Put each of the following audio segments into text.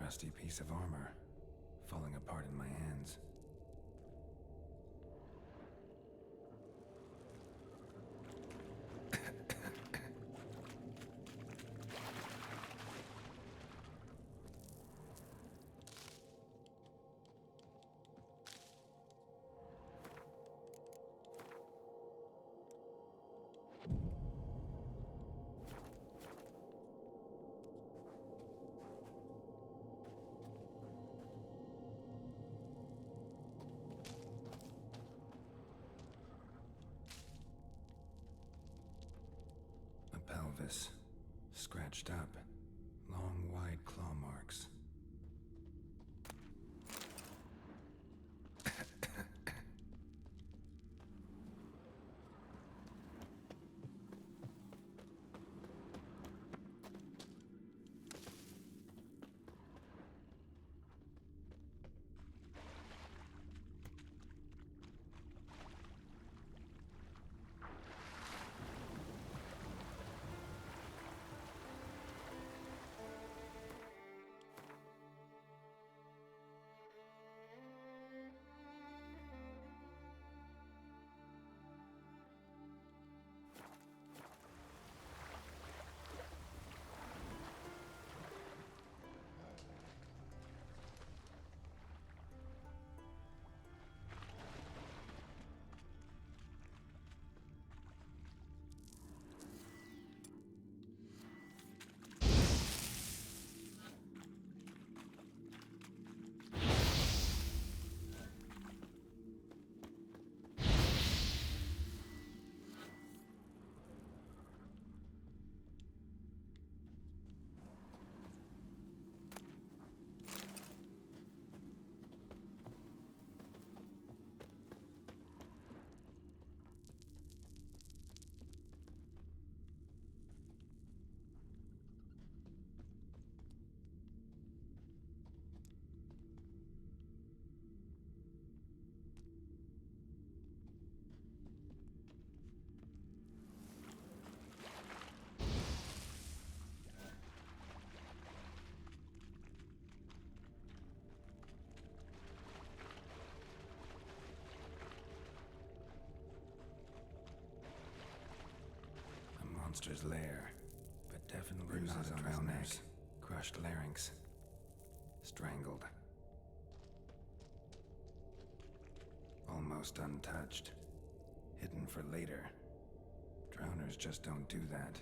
Rusty piece of armor, falling apart in my hands. Pelvis, scratched up, long, wide claw marks. Monster's lair, but definitely bruises on his neck, crushed larynx, strangled. Almost untouched, hidden for later. Drowners just don't do that.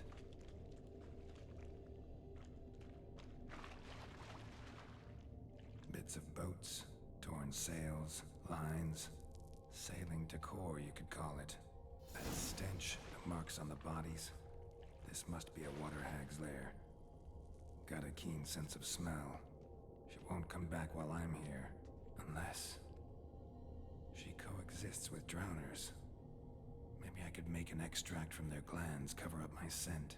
Bits of boats, torn sails, lines, sailing decor you could call it. That stench, the marks on the bodies. This must be a water hag's lair. Got a keen sense of smell. She won't come back while I'm here, unless she coexists with drowners. Maybe I could make an extract from their glands cover up my scent.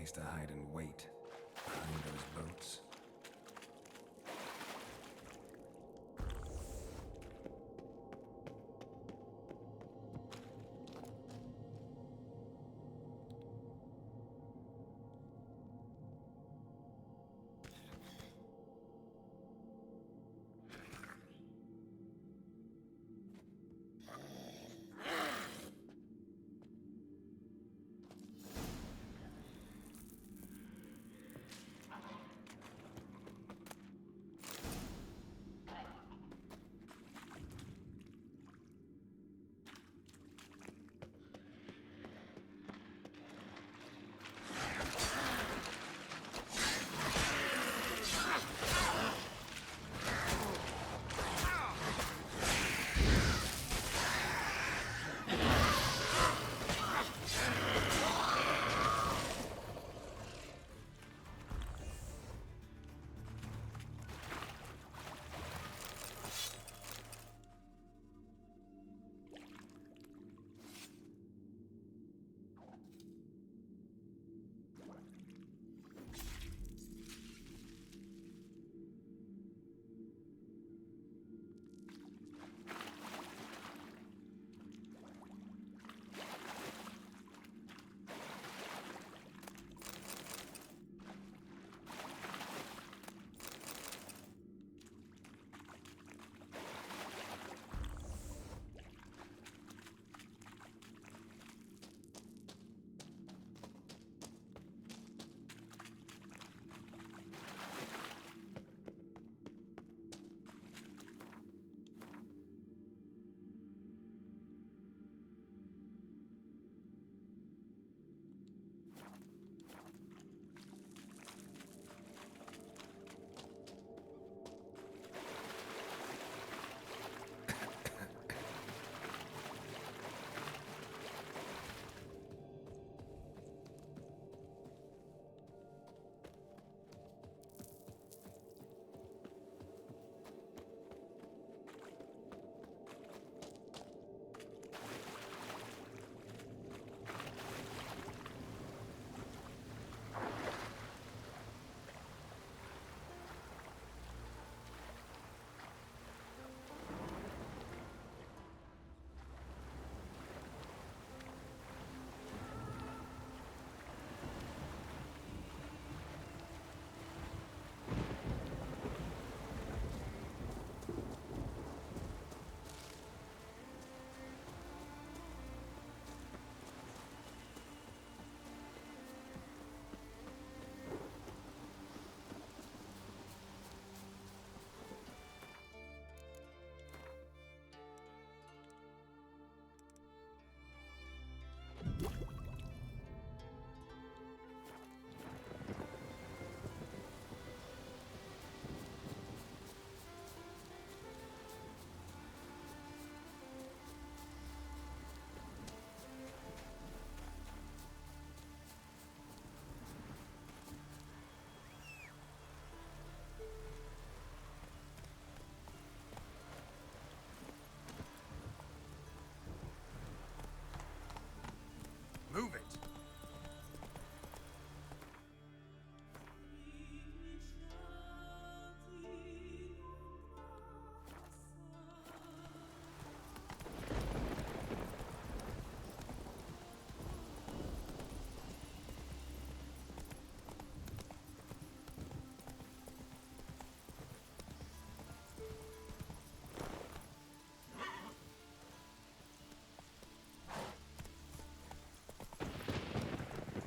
place to hide and wait. Behind those boats. Move it!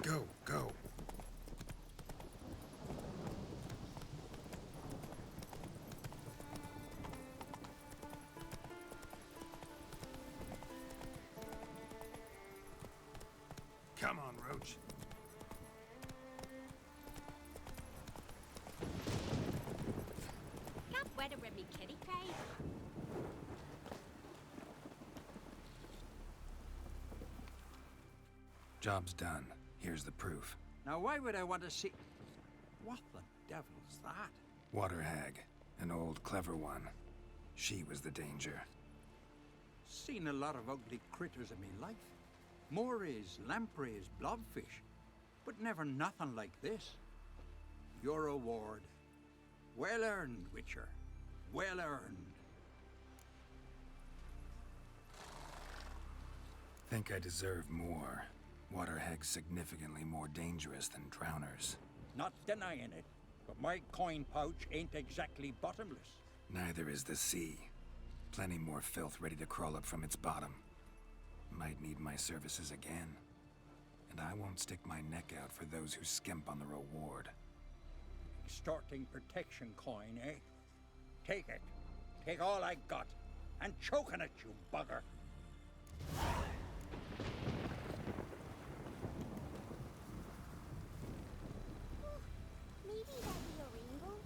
Go, go. Come on, Roach. Can't weather with me kitty craze. Job's done. Here's the proof. Now, why would I want to see... What the devil's that? Water hag. An old, clever one. She was the danger. Seen a lot of ugly critters in me life. Morays, lampreys, blobfish. but never nothing like this. Your reward. Well earned, Witcher. Well earned. Think I deserve more. Water hags significantly more dangerous than drowners. Not denying it, but my coin pouch ain't exactly bottomless. Neither is the sea. Plenty more filth ready to crawl up from its bottom. Might need my services again. And I won't stick my neck out for those who skimp on the reward. Extorting protection coin, eh? Take it. Take all I got. And choke on it, you bugger. Maybe that'll be a rainbow?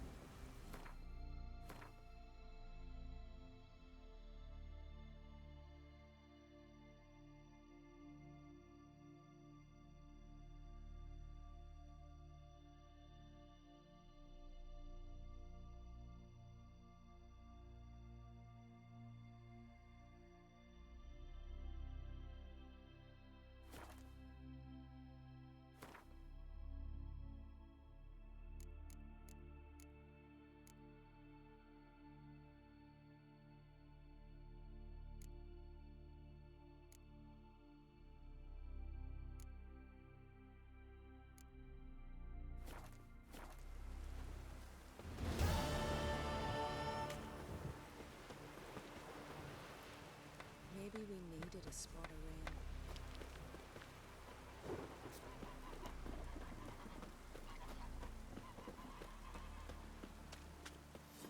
Maybe we needed a spot of rain.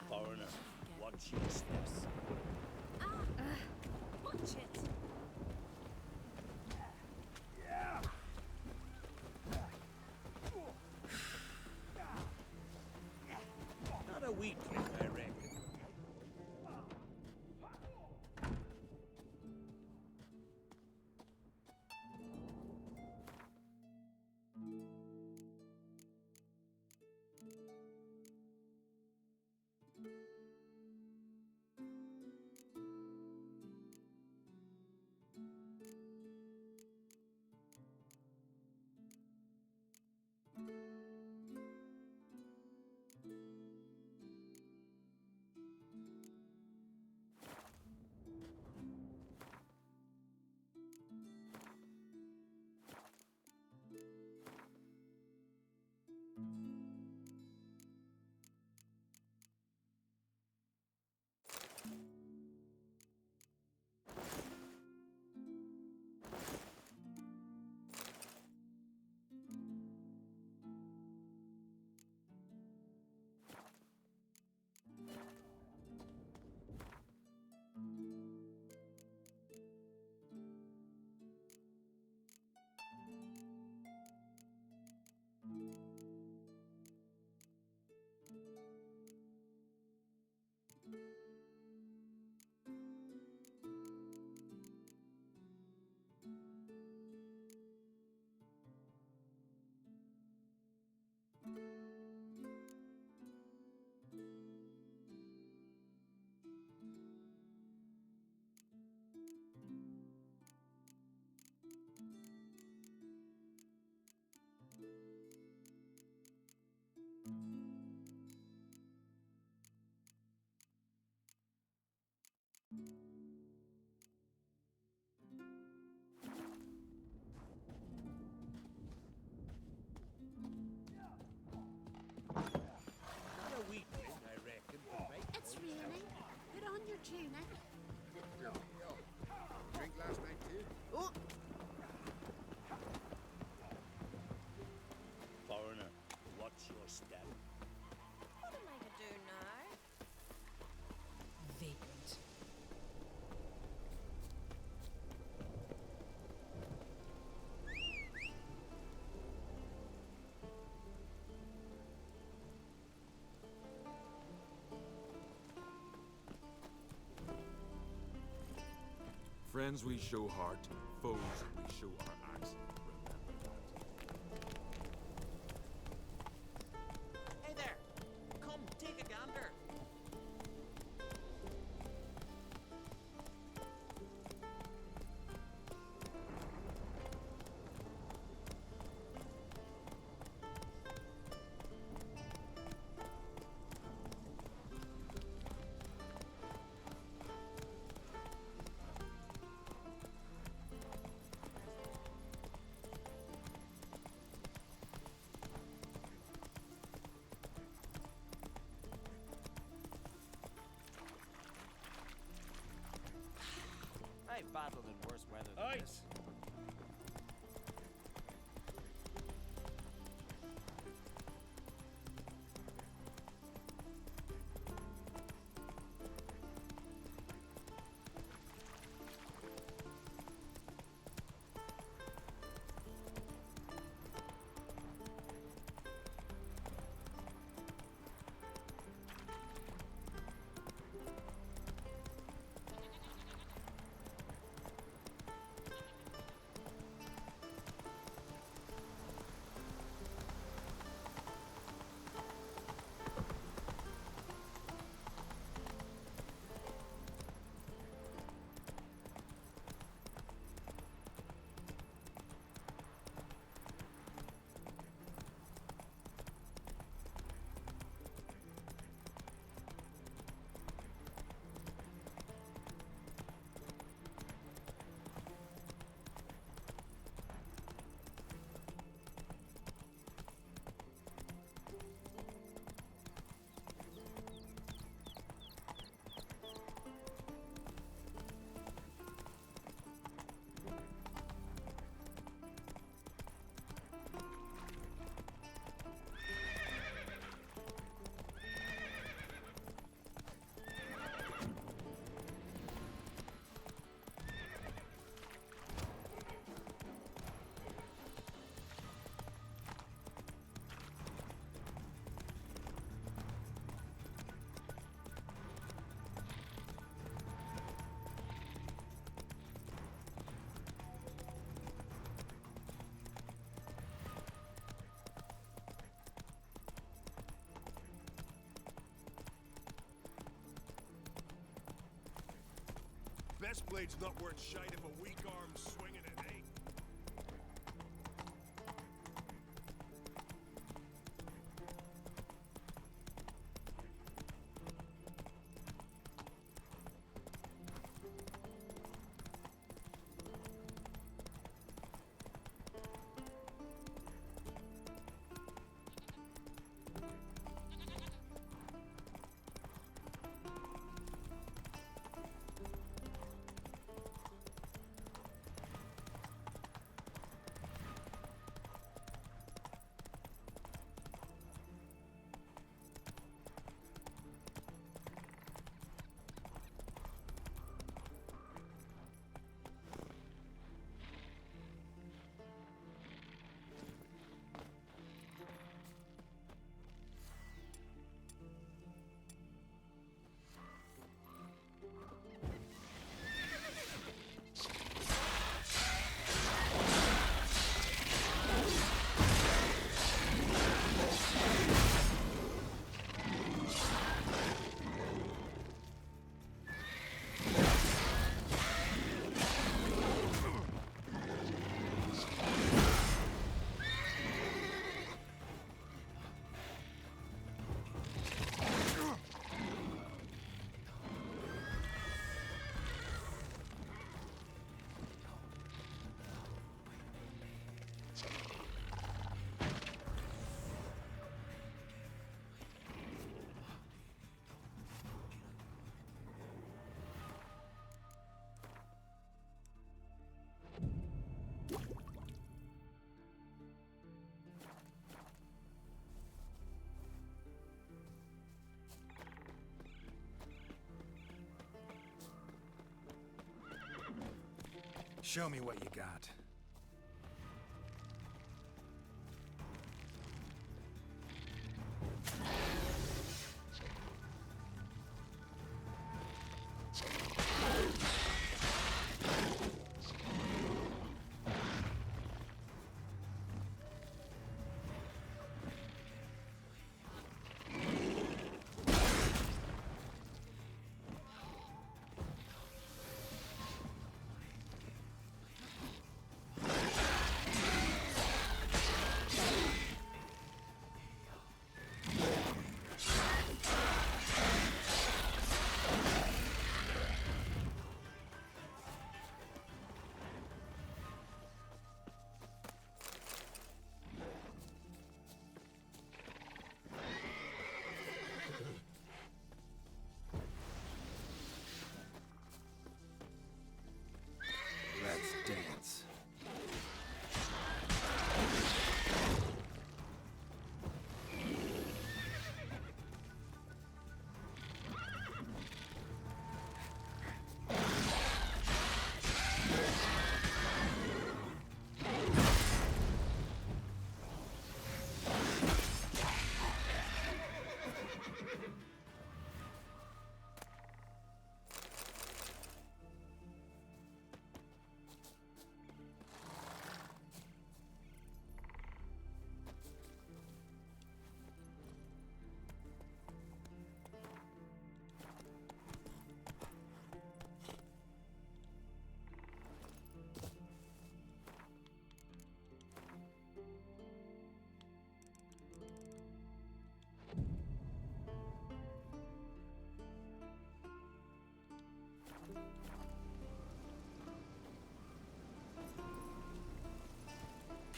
Foreigner, watch your steps. Watch it! Not a weakling, I reckon. tunic. Drink last night too? Oh, Foreigner, what's your step? what am I to do now? Vagrant. Friends we show heart, foes we show our axe. Remember that. Hey there! Come, take a gander! Right. this. Best blade's not worth shite if a weak arm's swinging it, eh? Show me what you got.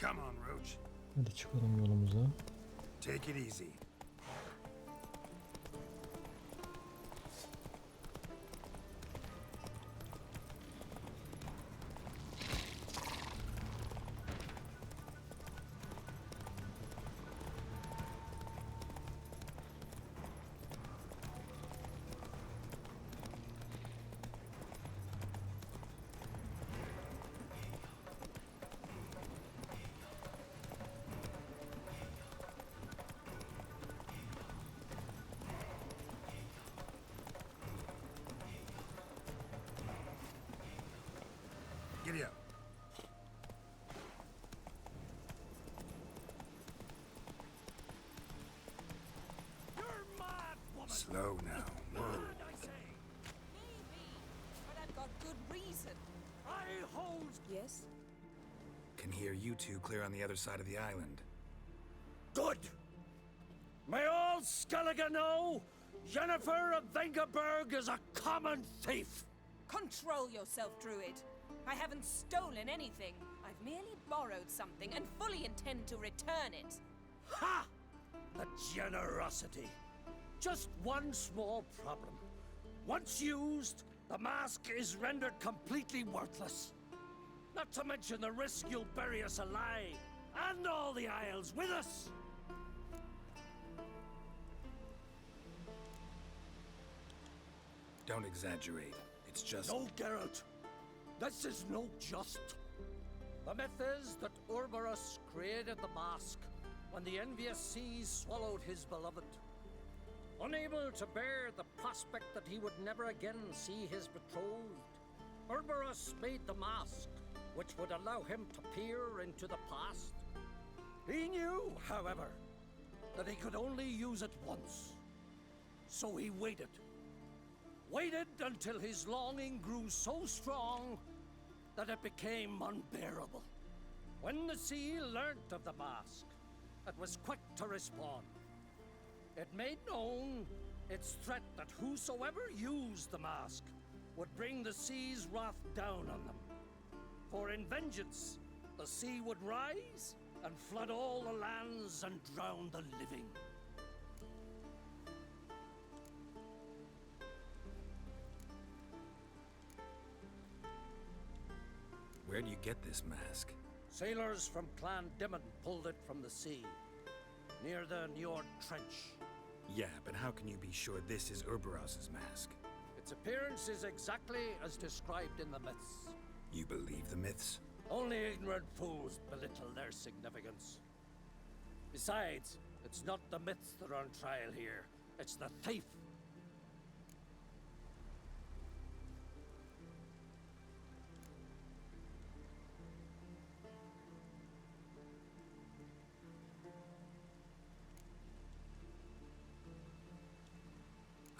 Come on, Roach. Hadi çıkalım yolumuza. Take it easy. Giddy up. You're mad, woman! Slow now. Whoa. Mad, I say! Maybe, but I've got good reason. I hold... Yes? Can hear you two clear on the other side of the island. Good! May all Skellige know Yennefer of Vengerberg is a common thief! Control yourself, Druid. I haven't stolen anything. I've merely borrowed something and fully intend to return it. Ha! The generosity. Just one small problem. Once used, the mask is rendered completely worthless. Not to mention the risk you'll bury us alive, and all the Isles with us. Don't exaggerate. It's just... No, Geralt. This is no just. The myth is that Urberus created the mask when the envious seas swallowed his beloved. Unable to bear the prospect that he would never again see his betrothed, Urberus made the mask, which would allow him to peer into the past. He knew, however, that he could only use it once. So he waited. Waited until his longing grew so strong that it became unbearable. When the sea learnt of the mask, it was quick to respond. It made known its threat that whosoever used the mask would bring the sea's wrath down on them. For in vengeance, the sea would rise and flood all the lands and drown the living. Where do you get this mask? Sailors from Clan Dimon pulled it from the sea, near the Njord Trench. Yeah, but how can you be sure this is Urberos's mask? Its appearance is exactly as described in the myths. You believe the myths? Only ignorant fools belittle their significance. Besides, it's not the myths that are on trial here, it's the thief.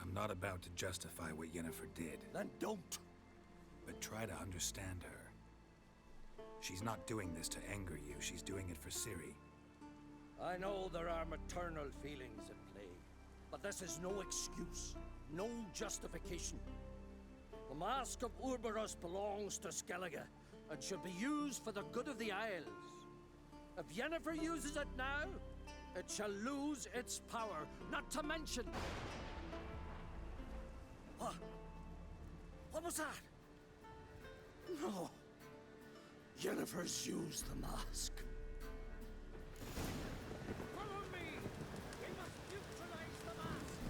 I'm not about to justify what Yennefer did, Then don't. but try to understand her. She's not doing this to anger you, she's doing it for Ciri. I know there are maternal feelings at play, but this is no excuse, no justification. The Mask of Urberus belongs to Skellige and should be used for the good of the Isles. If Yennefer uses it now, it shall lose its power, not to mention... What? What was that? No. Yennefer's used the mask. Follow me! We must neutralize the mask!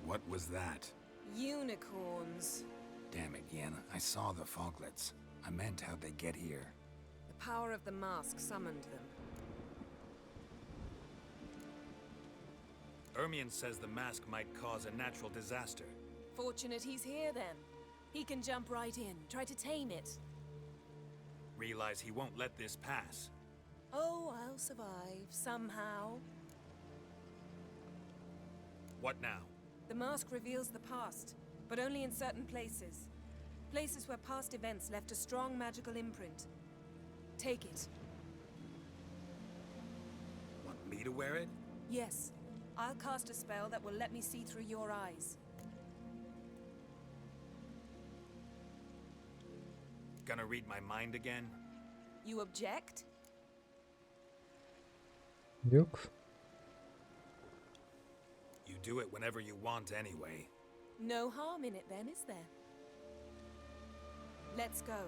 What was that? Unicorns. Damn it, Yen. I saw the foglets. I meant how'd they get here. The power of the mask summoned them. Ermion says the mask might cause a natural disaster. Fortunate he's here then. He can jump right in, try to tame it. Realize he won't let this pass. Oh, I'll survive, somehow. What now? The mask reveals the past, but only in certain places. Places where past events left a strong magical imprint. Take it. Want me to wear it? Yes. I'll cast a spell that will let me see through your eyes. Gonna read my mind again? You object? Yok. You do it whenever you want anyway. No harm in it then, is there? Let's go.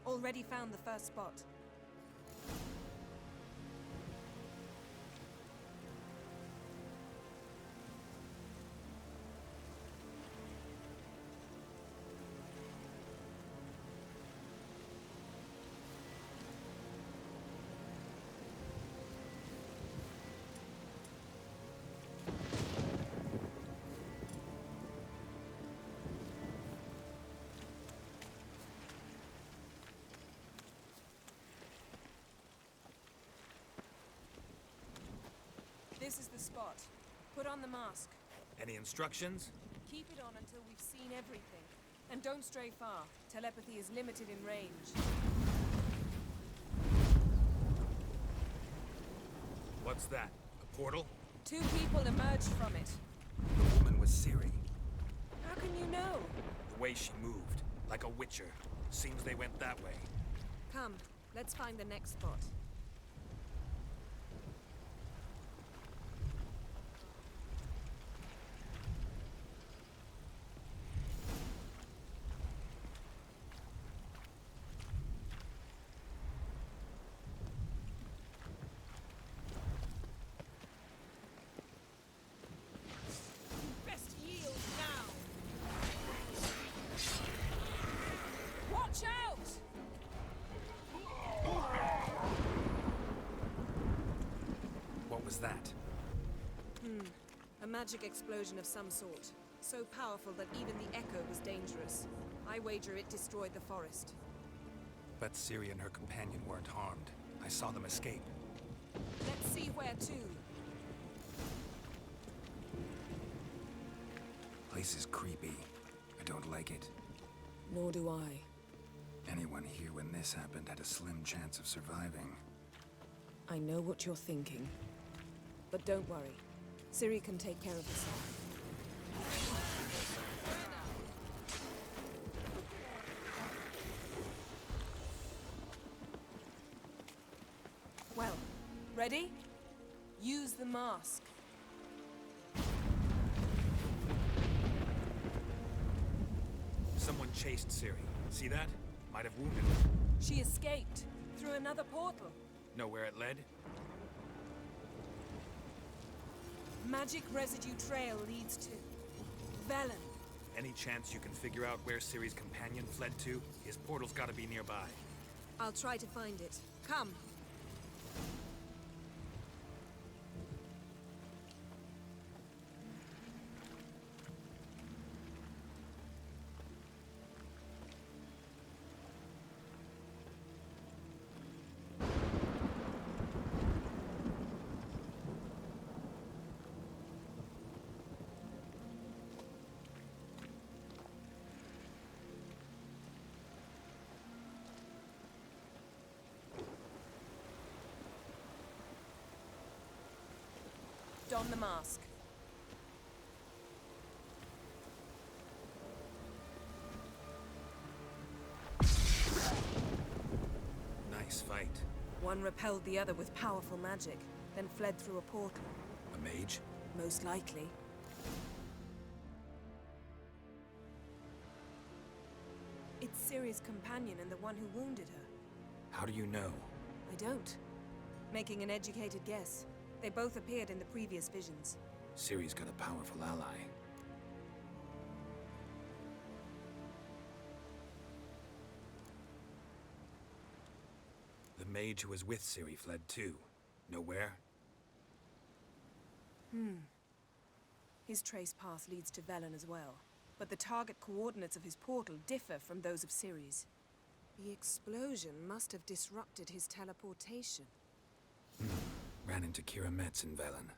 Already found the first spot. This is the spot. Put on the mask. Any instructions? Keep it on until we've seen everything. And don't stray far. Telepathy is limited in range. What's that? A portal? 2 people emerged from it. The woman was Ciri. How can you know? The way she moved. Like a witcher. Seems they went that way. Come, let's find the next spot. Best yield now! Watch out! What was that? A magic explosion of some sort. So powerful that even the echo was dangerous. I wager it destroyed the forest. But Ciri and her companion weren't harmed. I saw them escape. Let's see where to. Place is creepy. I don't like it. Nor do I. Anyone here when this happened had a slim chance of surviving. I know what you're thinking. But don't worry. Ciri can take care of herself. Well, ready? Use the mask. Someone chased Ciri. See that? Might have wounded her. She escaped through another portal. Know where it led? Magic residue trail leads to Velen. Any chance you can figure out where Ciri's companion fled to? His portal's gotta be nearby. I'll try to find it. Come. Don the mask. Nice fight. One repelled the other with powerful magic, then fled through a portal. A mage? Most likely. It's Ciri's companion and the one who wounded her. How do you know? I don't. Making an educated guess. They both appeared in the previous visions. Ciri's got a powerful ally. The mage who was with Ciri fled too. Nowhere? His trace path leads to Velen as well, but the target coordinates of his portal differ from those of Ciri's. The explosion must have disrupted his teleportation. Ran into Kira Metz in Velen.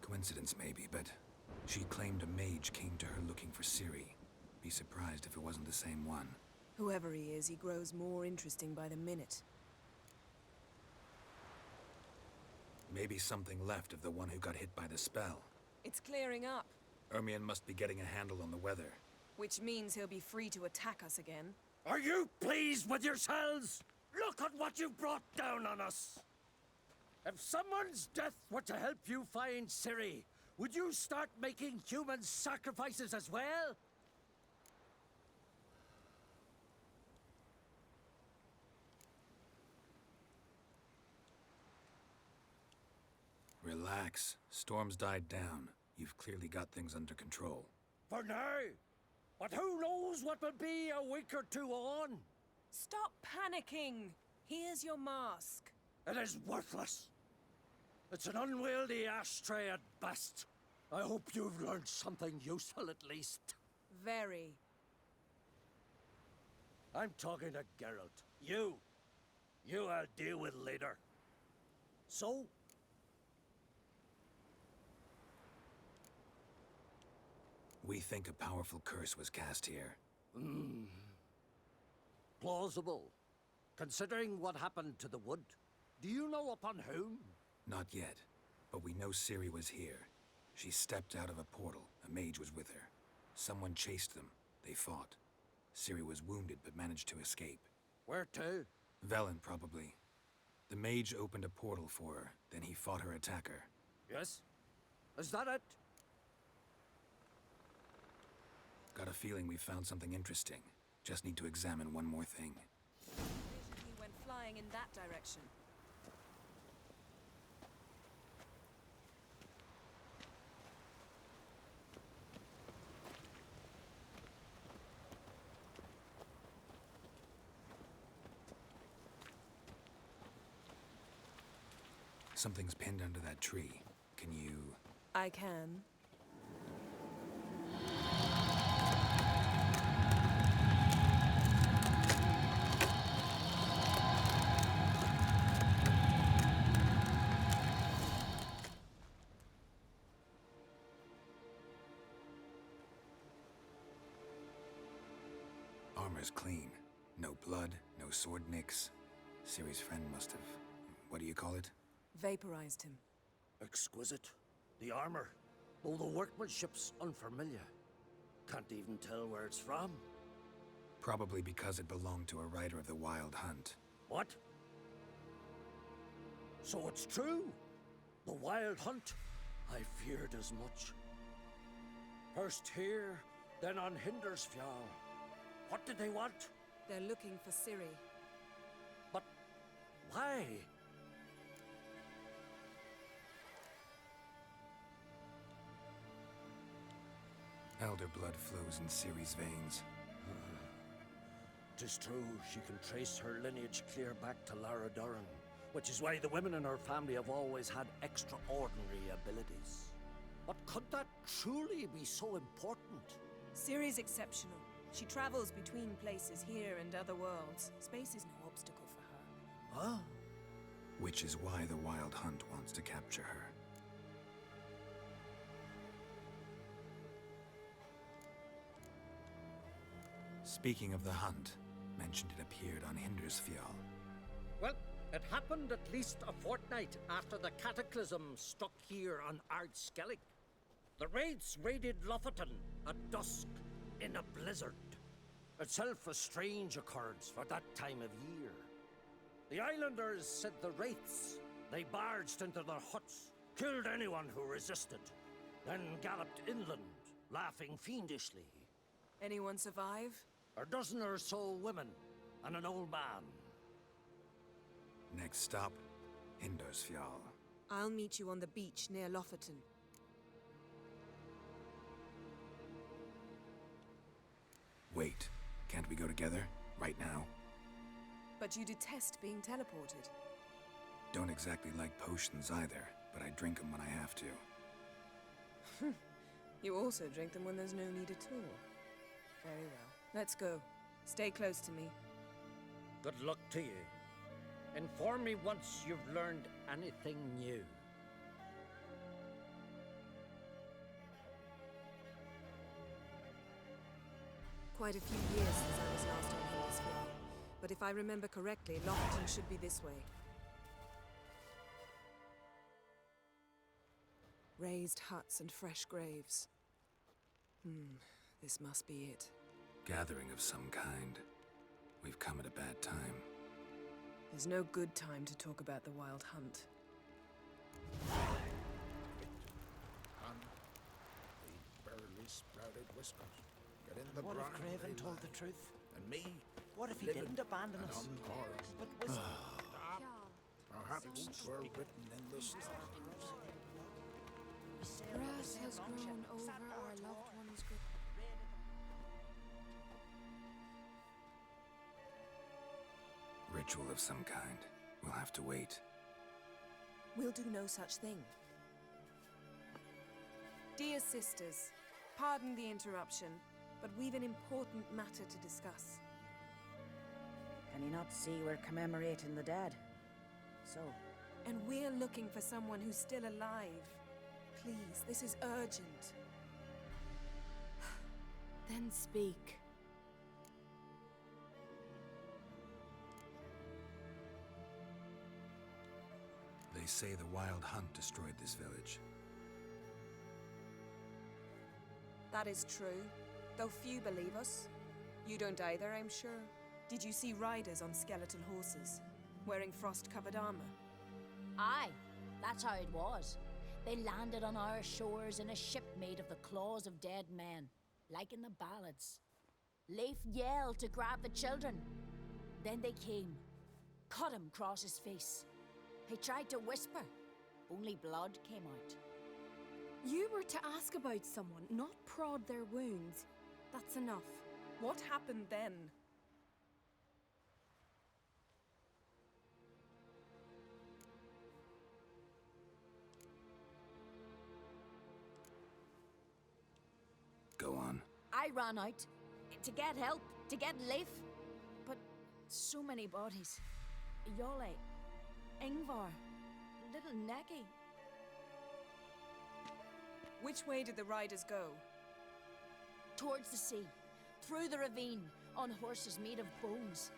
Coincidence maybe, but she claimed a mage came to her looking for Ciri. Be surprised if it wasn't the same one. Whoever he is, he grows more interesting by the minute. Maybe something left of the one who got hit by the spell. It's clearing up, Ermion must be getting a handle on the weather. which means he'll be free to attack us again. Are you pleased with yourselves? Look at what you've brought down on us! If someone's death were to help you find Ciri, would you start making human sacrifices as well? Relax. Storm's died down. You've clearly got things under control. For now. But who knows what will be a week or two on? Stop panicking! Here's your mask. It is worthless. It's an unwieldy ashtray at best. I hope you've learned something useful at least. Very. I'm talking to Geralt. You I'll deal with later. So? We think a powerful curse was cast here. Plausible. Considering what happened to the wood. Do you know upon whom? Not yet, but we know Ciri was here. She stepped out of a portal. A mage was with her. Someone chased them. They fought. Ciri was wounded but managed to escape. Where to? Velen, probably. The mage opened a portal for her, then he fought her attacker. Yes? Is that it? Got a feeling we found something interesting. Just need to examine one more thing. He went flying in that direction. Something's pinned under that tree. Can you... I can. Armor's clean. No blood, no sword nicks. Ciri's friend must have... what do you call it? Vaporized him. Exquisite. The armor, though the workmanship's unfamiliar. Can't even tell where it's from. Probably because it belonged to a rider of the Wild Hunt. What? So it's true? The Wild Hunt? I feared as much. First here, then on Hindersfjall. What did they want? They're looking for Ciri. But why? Elder blood flows in Ciri's veins. 'Tis true, she can trace her lineage clear back to Lara Duran, which is why the women in her family have always had extraordinary abilities. But could that truly be so important? Ciri's exceptional. She travels between places here and other worlds. Space is no obstacle for her. Huh? Which is why the Wild Hunt wants to capture her. Speaking of the hunt, mentioned it appeared on Hindersfjall. Well, it happened at least a fortnight after the cataclysm struck here on Ardskellig. The raids raided Lofoten at dusk in a blizzard. Itself a strange occurrence for that time of year. The islanders said the wraiths. They barged into their huts, killed anyone who resisted, then galloped inland, laughing fiendishly. Anyone survive? A dozen or so women and an old man. Next stop, Hindersfjall. I'll meet you on the beach near Lofoten. Wait, can't we go together? Right now? But you detest being teleported. Don't exactly like potions either, but I drink them when I have to. You also drink them when there's no need at all. Very well. Let's go. Stay close to me. Good luck to you. Inform me once you've learned anything new. Quite a few years since I was last on Hindisville. But if I remember correctly, Lockton should be this way. Raised huts and fresh graves. This must be it. Gathering of some kind. We've come at a bad time. There's no good time to talk about the Wild Hunt. And the barely sprouted whiskers. Get in the What if brine Craven they told lie. the truth? And me, What if he living didn't abandon and us? unharmed. But was Perhaps 'twere written in the stars. Grass has grown over our loved one's grave. Ritual of some kind. We'll have to wait. We'll do no such thing. Dear sisters, pardon the interruption, but we've an important matter to discuss. Can you not see we're commemorating the dead? So, And we're looking for someone who's still alive. Please, this is urgent. Then speak. They say the Wild Hunt destroyed this village. That is true, though few believe us. You don't either, I'm sure. Did you see riders on skeletal horses, wearing frost-covered armor? Aye, that's how it was. They landed on our shores in a ship made of the claws of dead men, like in the ballads. Leif yelled to grab the children. Then they came, cut him across his face. He tried to whisper, only blood came out. You were to ask about someone, not prod their wounds. That's enough. What happened then? Go on. I ran out to get help, to get Leif. But so many bodies. Yolle, Ingvar, little Necky. Which way did the riders go? Towards the sea, through the ravine, on horses made of bones.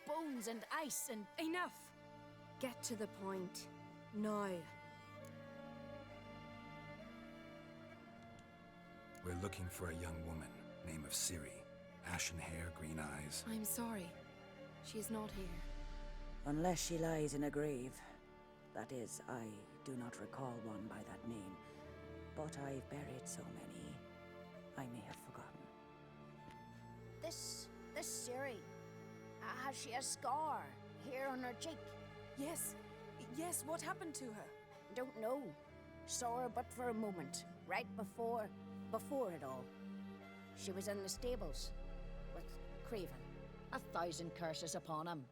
Bones and ice and... Enough! Get to the point. Now. We're looking for a young woman, name of Ciri. Ashen hair, green eyes. I'm sorry. She is not here. unless she lies in a grave. That is, I do not recall one by that name. But I've buried so many, I may have forgotten. This Ciri, has she a scar here on her cheek? Yes. Yes, what happened to her? Don't know. Saw her but for a moment, right before it all. She was in the stables with Craven. 1,000 curses upon him.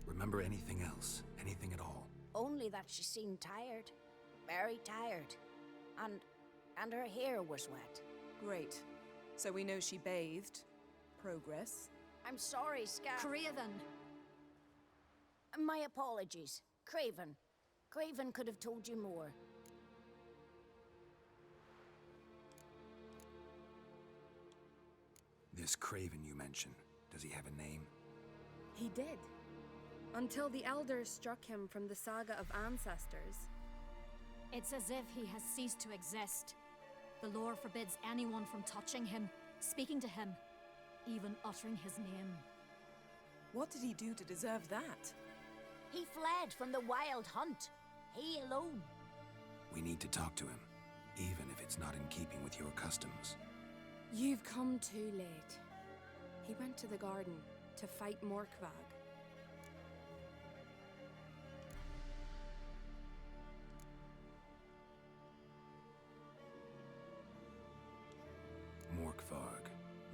Remember anything else? Anything at all? Only that she seemed tired. Very tired. And her hair was wet. Great. So we know she bathed. Progress. I'm sorry, Craven! My apologies. Craven. Craven could have told you more. This Craven you mentioned, does he have a name? He did. Until the elders struck him from the saga of ancestors. It's as if he has ceased to exist. The lore forbids anyone from touching him, speaking to him, even uttering his name. What did he do to deserve that? He fled from the Wild Hunt. He alone. We need to talk to him, even if it's not in keeping with your customs. You've come too late. He went to the garden to fight Morhen'den.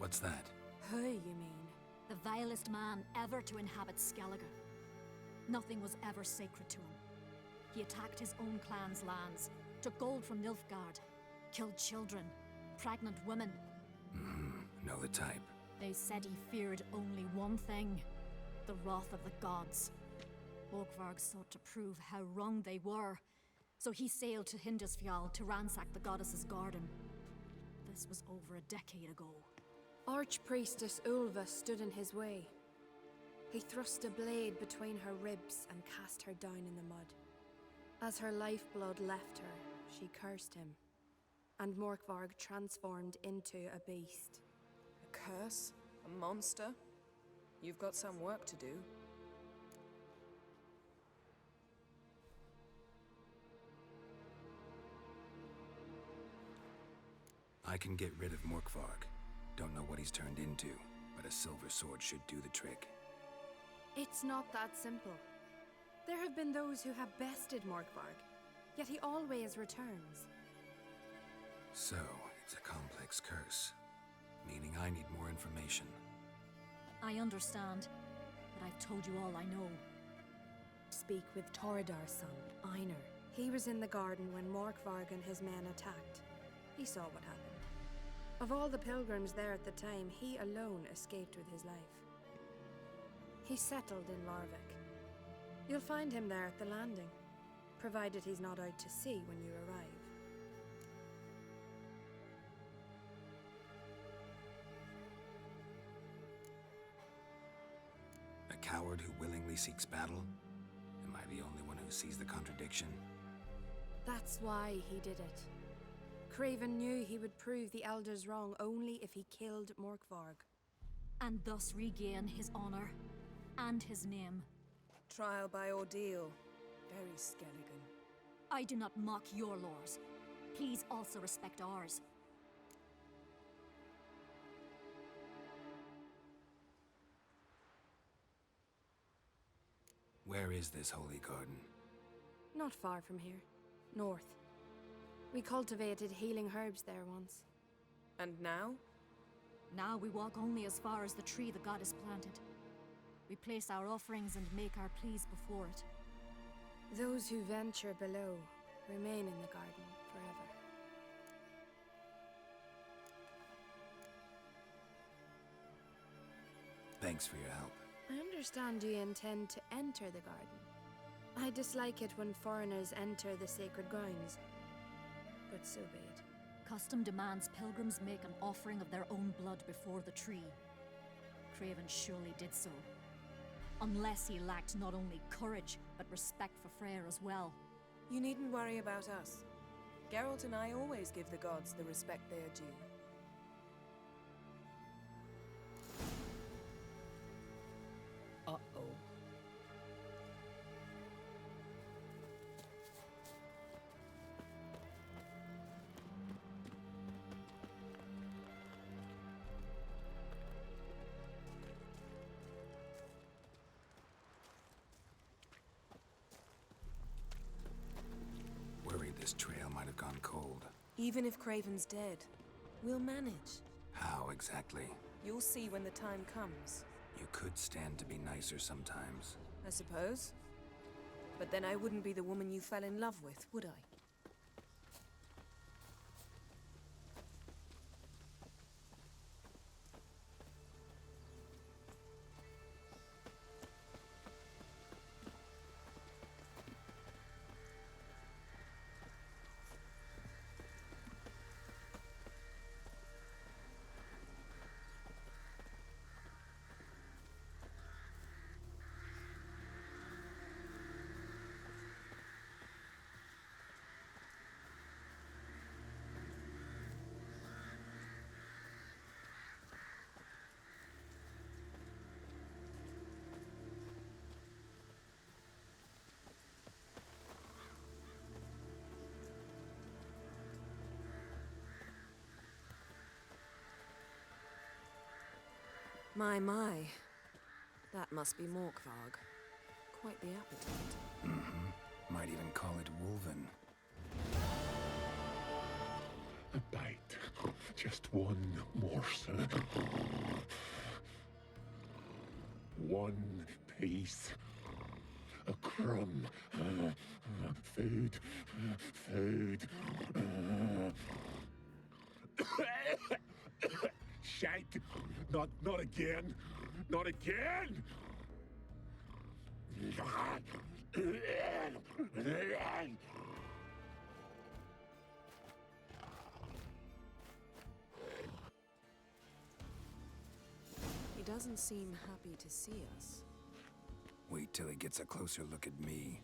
What's that? Who, you mean? The vilest man ever to inhabit Skellige. Nothing was ever sacred to him. He attacked his own clan's lands, took gold from Nilfgaard, killed children, pregnant women. Know the type. They said he feared only one thing, the wrath of the gods. Morkvarg sought to prove how wrong they were, so he sailed to Hindisfjall to ransack the goddess's garden. This was over a decade ago. Archpriestess Ulva stood in his way. He thrust a blade between her ribs and cast her down in the mud. As her lifeblood left her, she cursed him, and Morkvarg transformed into a beast. A curse? A monster? You've got some work to do. I can get rid of Morkvarg. Don't know what he's turned into, but a silver sword should do the trick. It's not that simple. There have been those who have bested Morkvarg, yet he always returns. So, it's a complex curse, meaning I need more information. I understand, but I've told you all I know. Speak with Torridar's son, Einar. He was in the garden when Morkvarg and his men attacked. He saw what happened. Of all the pilgrims there at the time, he alone escaped with his life. He settled in Larvik. You'll find him there at the landing, provided he's not out to sea when you arrive. A coward who willingly seeks battle? Am I the only one who sees the contradiction? That's why he did it. Craven knew he would prove the elders wrong only if he killed Morkvarg. And thus regain his honor and his name. Trial by ordeal. Very Skelligan. I do not mock your laws. Please also respect ours. Where is this holy garden? Not far from here. North. We cultivated healing herbs there once. And now? Now we walk only as far as the tree the goddess planted. We place our offerings and make our pleas before it. Those who venture below remain in the garden forever. Thanks for your help. I understand you intend to enter the garden. I dislike it when foreigners enter the sacred grounds, but so be it. Custom demands pilgrims make an offering of their own blood before the tree. Craven surely did so. Unless he lacked not only courage, but respect for Freyr as well. You needn't worry about us. Geralt and I always give the gods the respect they are due. Uh-oh. Worried this trail might have gone cold. Even if Craven's dead, we'll manage. How exactly? You'll see when the time comes. You could stand to be nicer sometimes. I suppose. But then I wouldn't be the woman you fell in love with, would I? My. That must be Morkvarg. Quite the appetite. Might even call it Wolven. A bite. Just one morsel. One piece. A crumb. Food. Food. Shite! Not again! Not again! He doesn't seem happy to see us. Wait till he gets a closer look at me.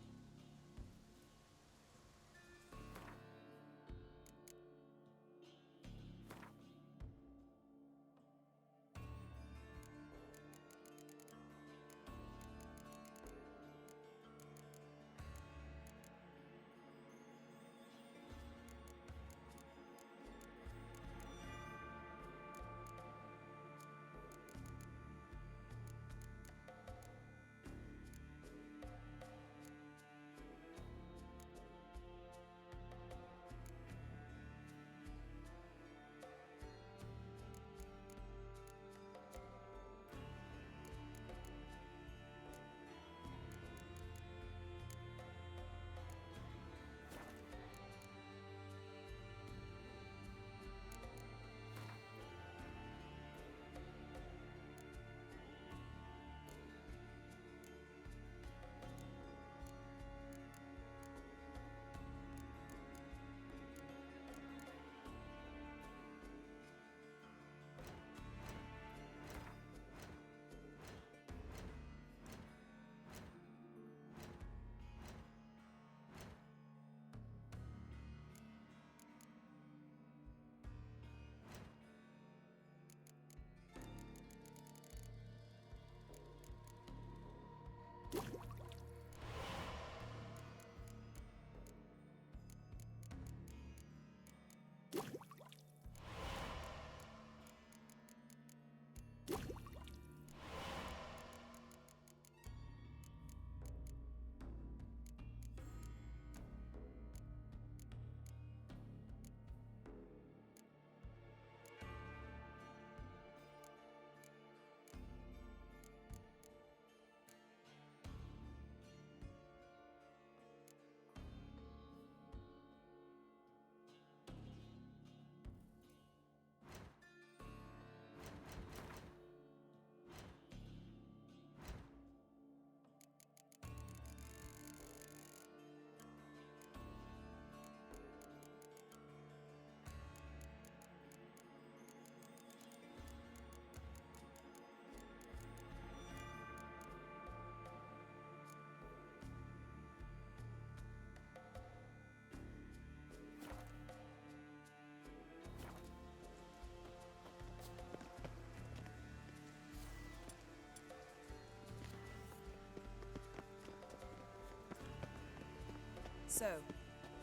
So,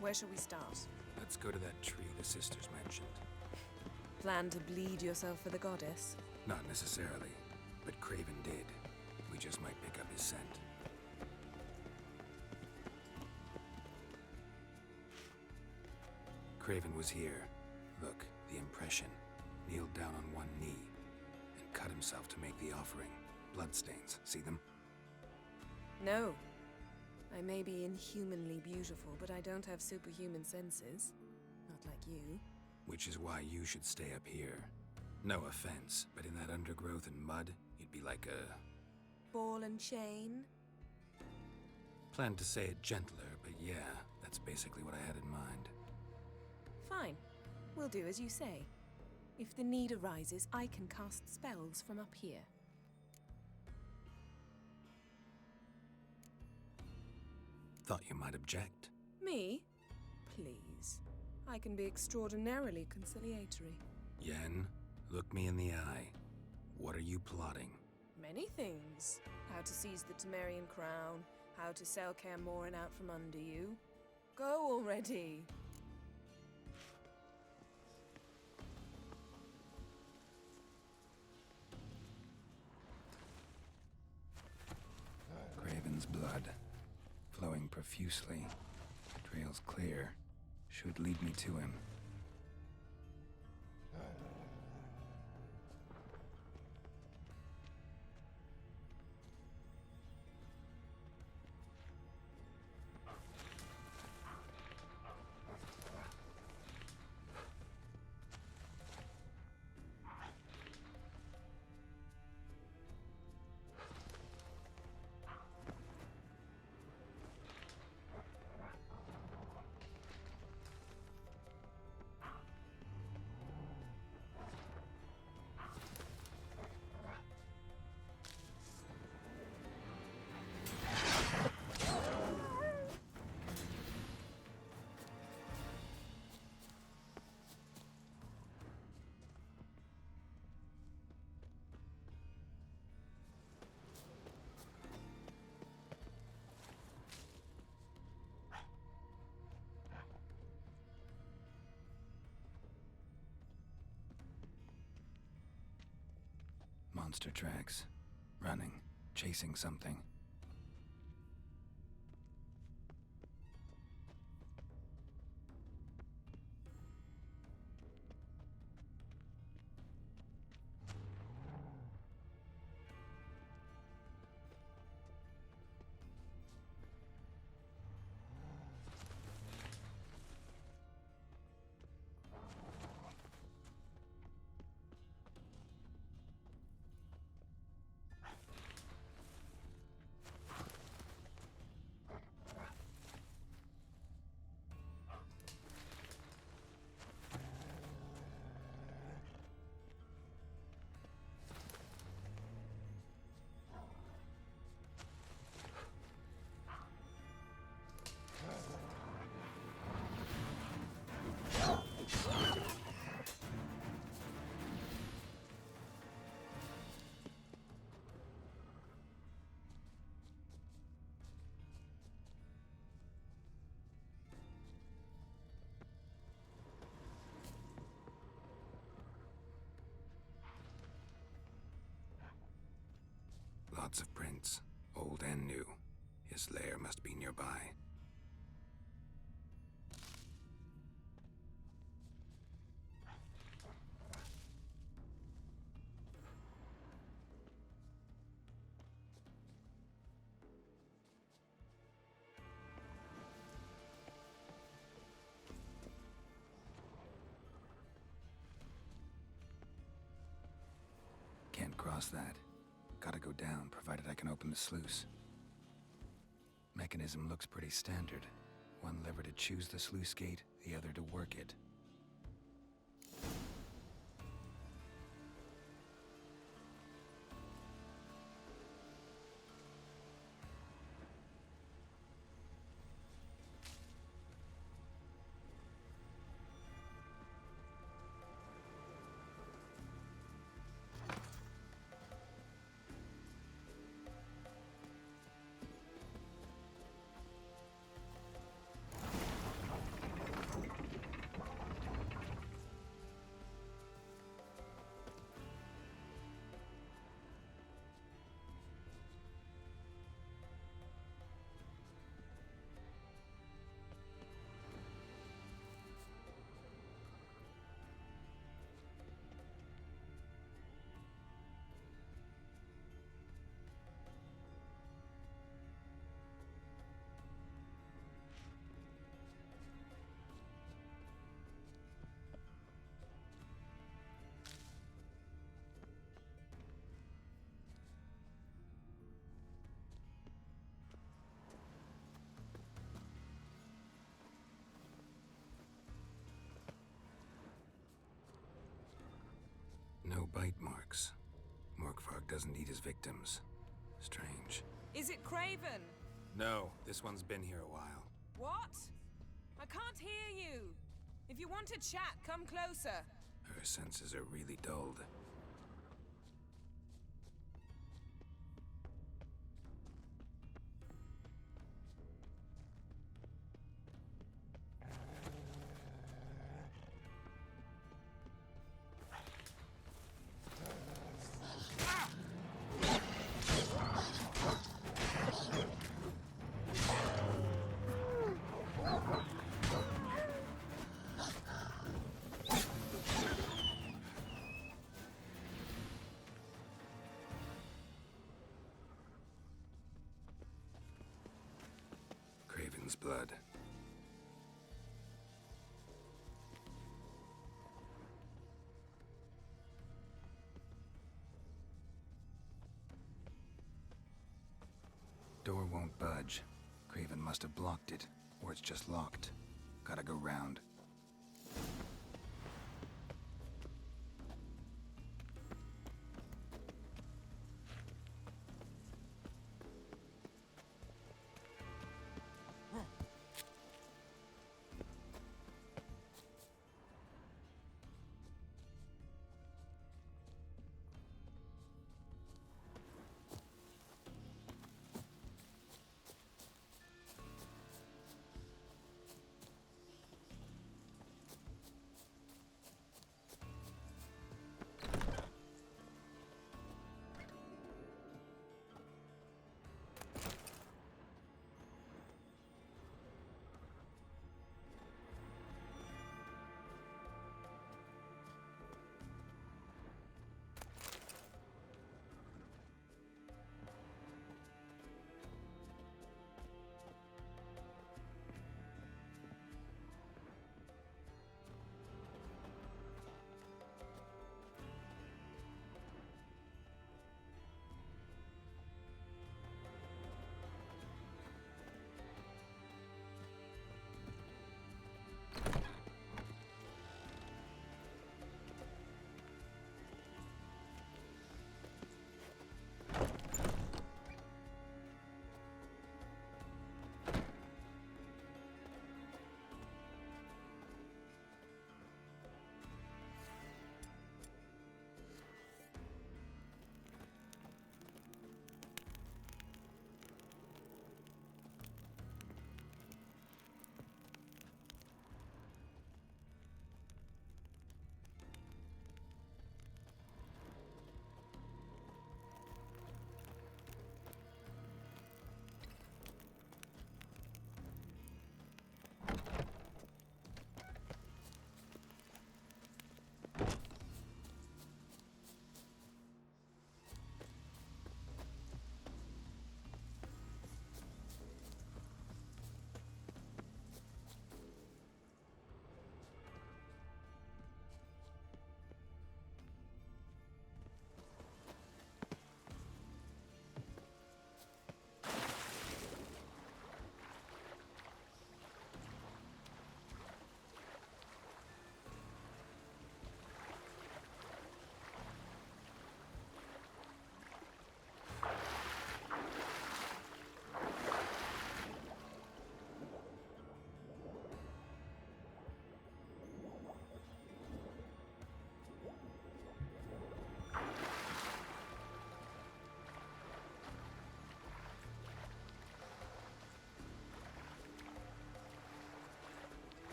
where shall we start? Let's go to that tree the sisters mentioned. Plan to bleed yourself for the goddess? Not necessarily, but Craven did. We just might pick up his scent. Craven was here. Look, the impression. Kneeled down on one knee and cut himself to make the offering. Bloodstains, see them? No. I may be inhumanly beautiful, but I don't have superhuman senses. Not like you. Which is why you should stay up here. No offense, but in that undergrowth and mud, you'd be like a... Ball and chain? Planned to say it gentler, but yeah, that's basically what I had in mind. Fine. We'll do as you say. If the need arises, I can cast spells from up here. Thought you might object. Me? Please. I can be extraordinarily conciliatory. Yen, look me in the eye. What are you plotting? Many things. How to seize the Temerian crown, how to sell Kaer out from under you. Go already! Craven's blood, flowing profusely. Trail's clear. Should lead me to him. Monster tracks. Running. Chasing something. Lots of prints, old and new. His lair must be nearby. Can't cross that. Gotta go down, provided I can open the sluice. Mechanism looks pretty standard. One lever to choose the sluice gate, the other to work it. No bite marks. Morkvarg doesn't eat his victims. Strange. Is it Craven? No, this one's been here a while. What? I can't hear you. If you want to chat, come closer. Her senses are really dulled. king's blood. Door won't budge. Craven must have blocked it, or it's just locked. Gotta go round.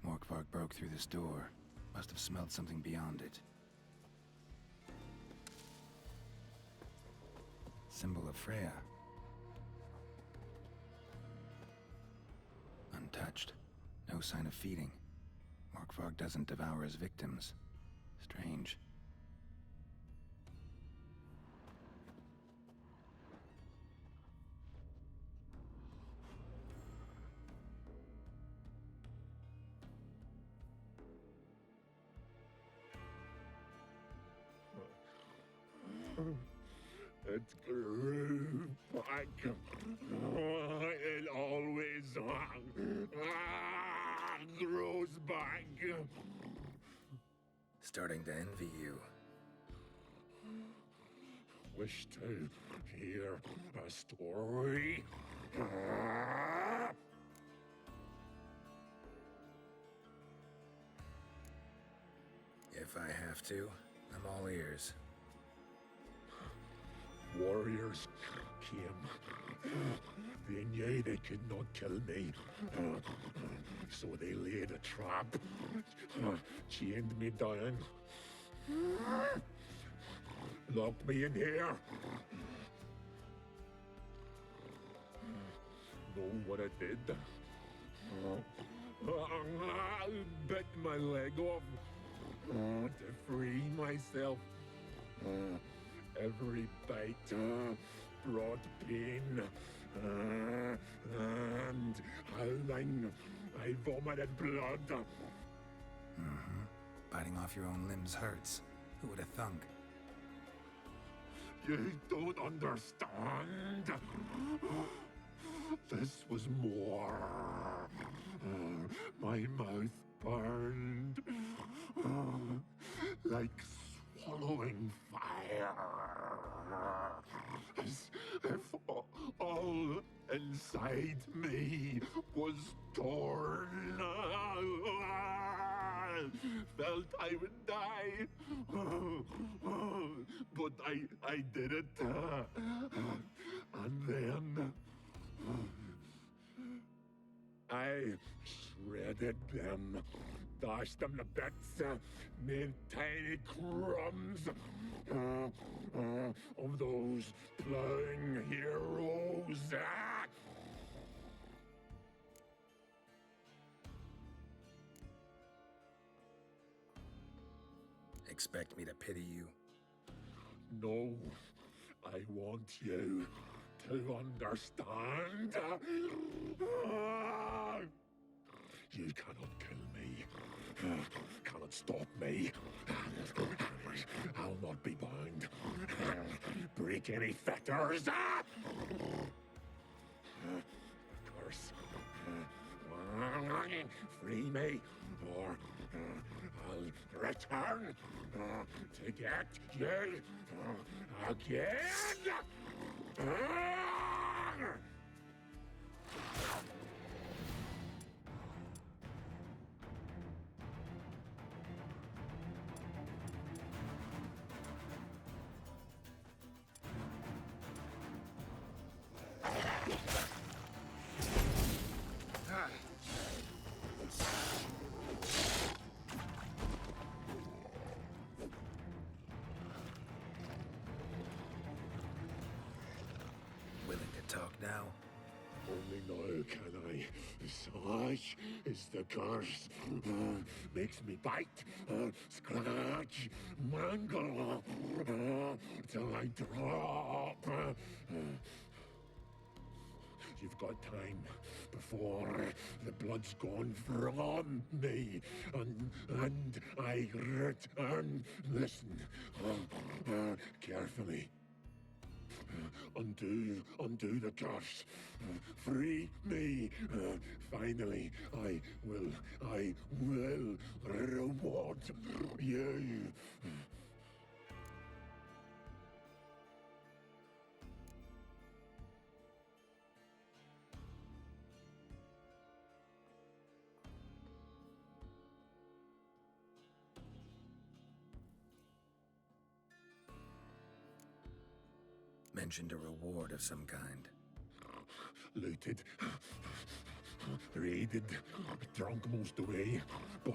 Morkvarg broke through this door. Must have smelled something beyond it. Symbol of Freya. Untouched. No sign of feeding. Morkvarg doesn't devour his victims. Strange. It grew back. It always grows back. Starting to envy you. wish to hear a story? If I have to, I'm all ears. Warriors came. They knew they could not kill me. So they laid a trap. Chained me down. Locked me in here. Know what I did? I bit my leg off to free myself. Every bite brought pain, and howling, I vomited blood. Biting off your own limbs hurts. Who would have thunk? You don't understand. This was more. My mouth burned like swallowing fire. As if all inside me was torn. Felt I would die. But I did it. And then I shredded them, dashed them to bits, made tiny crumbs of those plowing heroes. Expect me to pity you? No, I want you to understand. You cannot kill me. Cannot stop me. I'll not be bound. Break any fetters. Of course. Free me, or I'll return to get you again. Willing to talk now? Only now can I. Such is the curse. Makes me bite, scratch, mangle, till I drop. You've got time before the blood's gone from me, and I return. Listen, carefully. Undo the curse. Free me. Finally, I will reward you. Mentioned a reward of some kind. Looted, raided, drunk most away, but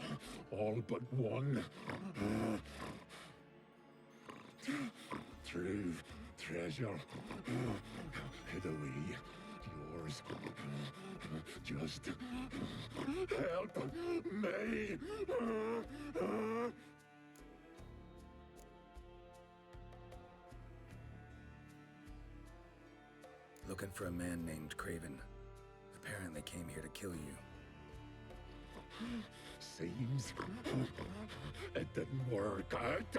all but one. True treasure hid away. Yours. Just help me. Looking for a man named Craven. Apparently came here to kill you. Seems it didn't work out.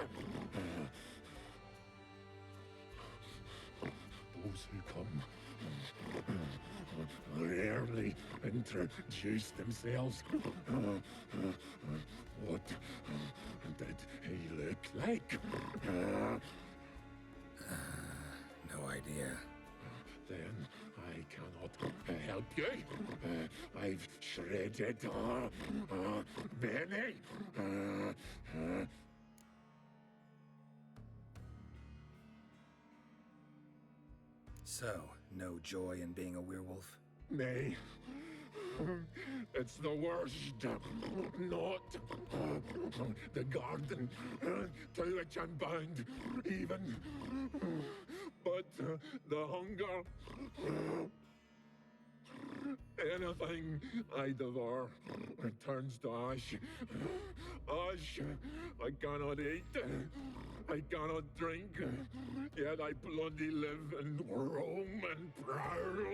Those who come rarely introduce themselves. What did he look like? No idea. Then I cannot help you. I've shredded many. So, no joy in being a werewolf? Nay. It's the worst. Not the garden to which I'm bound, even. But the hunger. Anything I devour turns to ash. Ash I cannot eat. I cannot drink. Yet I bloody live and roam and prowl.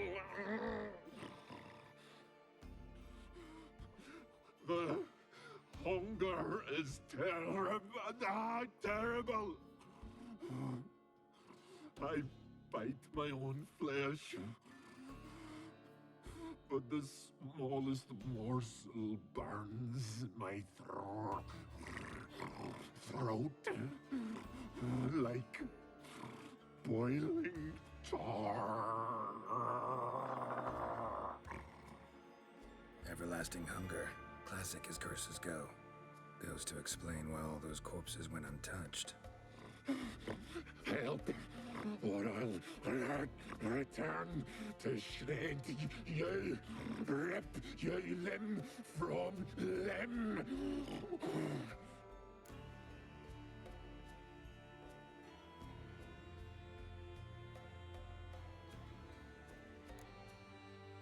The hunger is terrible. Terrible. I bite my own flesh. But the smallest morsel burns my throat like boiling tar. Everlasting hunger. Classic as curses go. Goes to explain why all those corpses went untouched. Help, or I'll return to shred you, rip you limb from limb.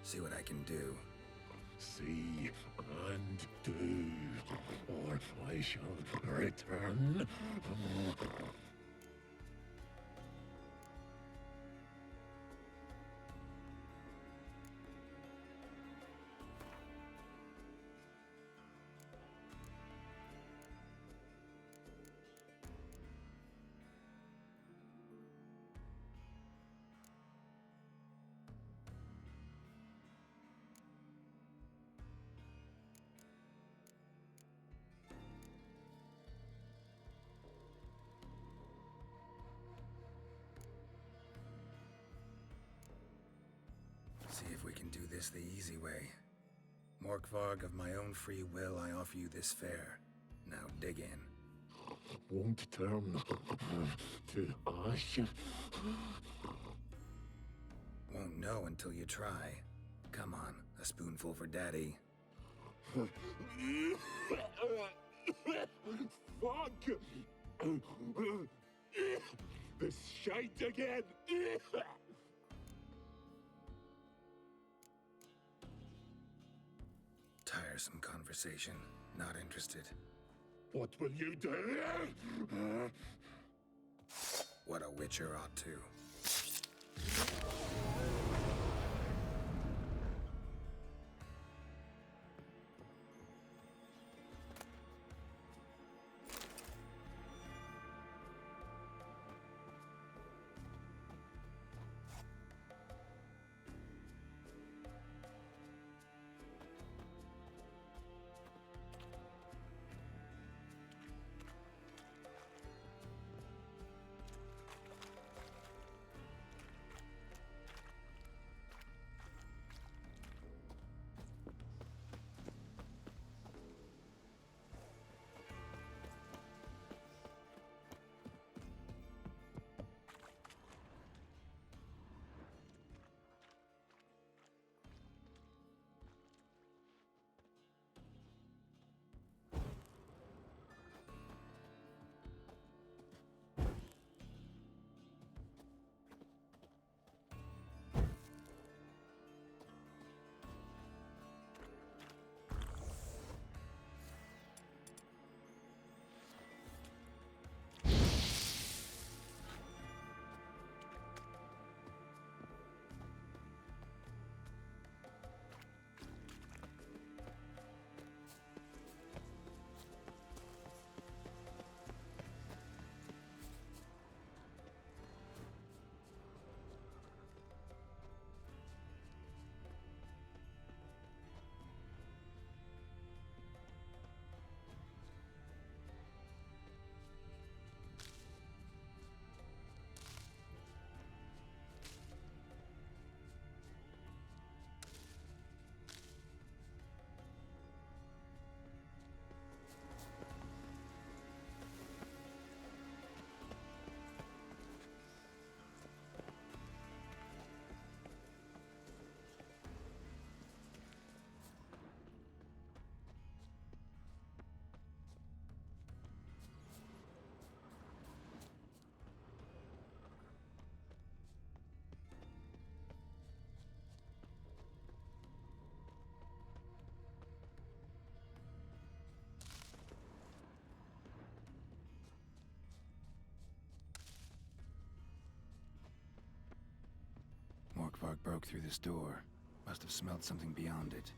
See what I can do. See and do, or I shall return. See if we can do this the easy way. Morkvarg, of my own free will, I offer you this fare. Now dig in. Won't turn to ash. Won't know until you try. Come on, a spoonful for Daddy. Fuck! This shite again! Tiresome conversation. Not interested. What will you do? What a witcher ought to. Morkvarg broke through this door. Must have smelled something beyond it.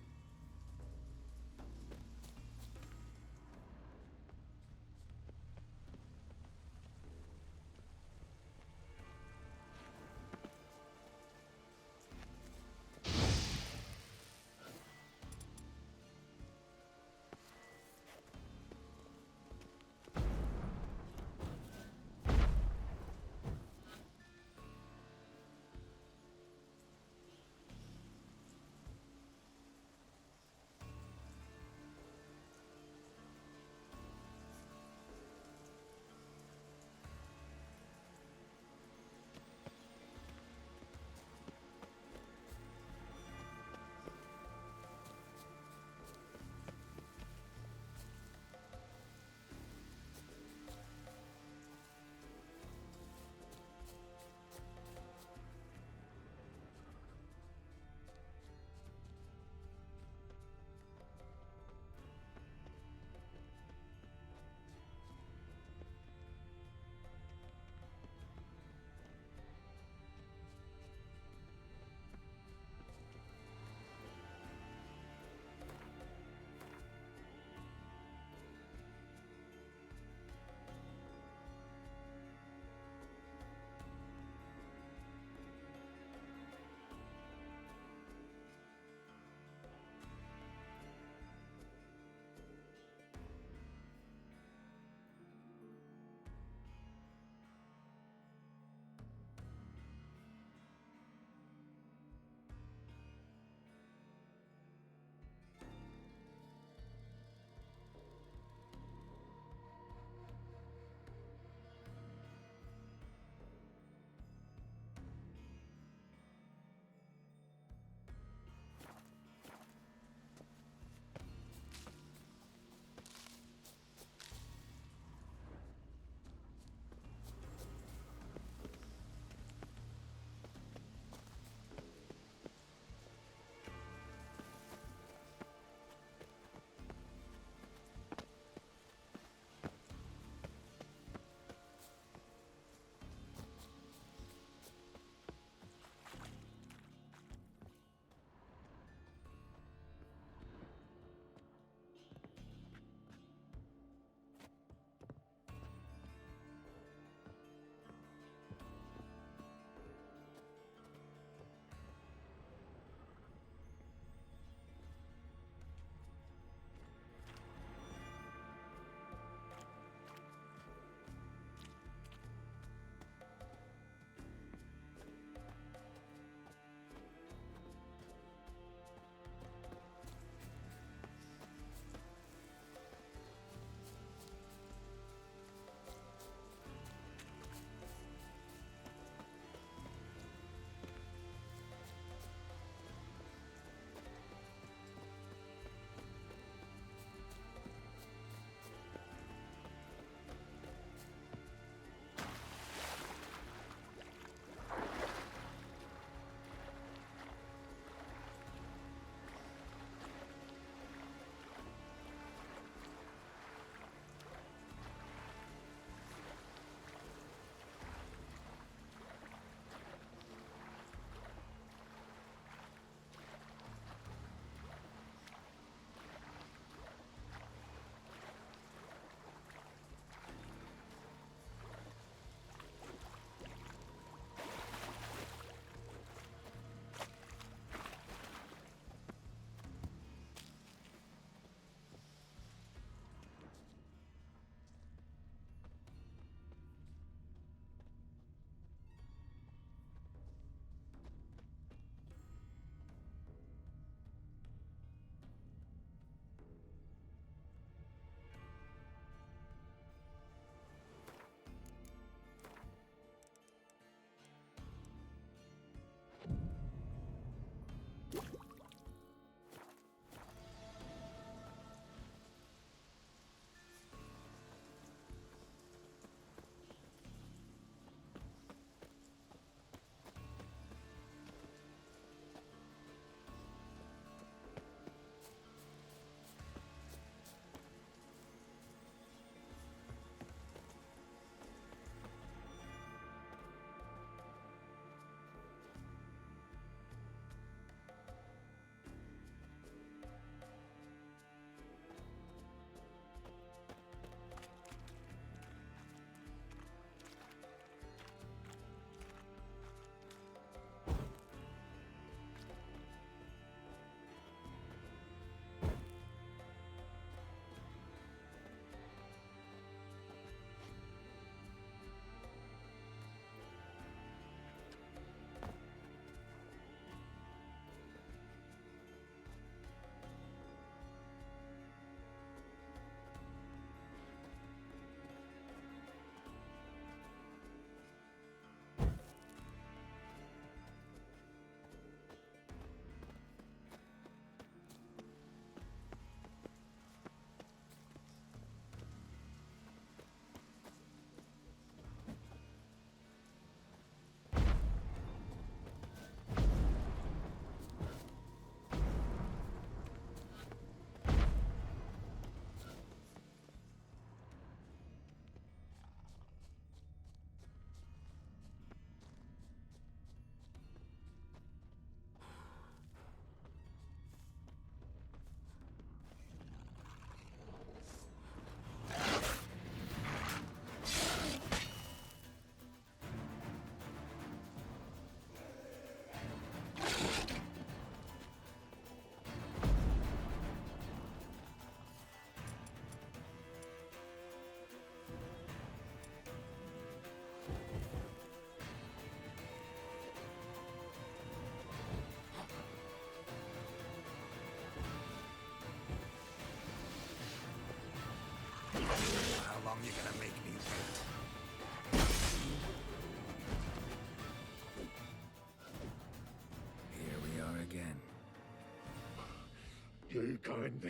You can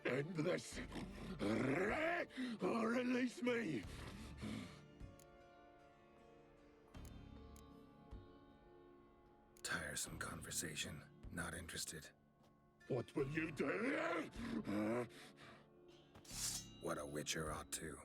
end this. Or release me. Tiresome conversation. Not interested. What will you do? What a witcher ought to.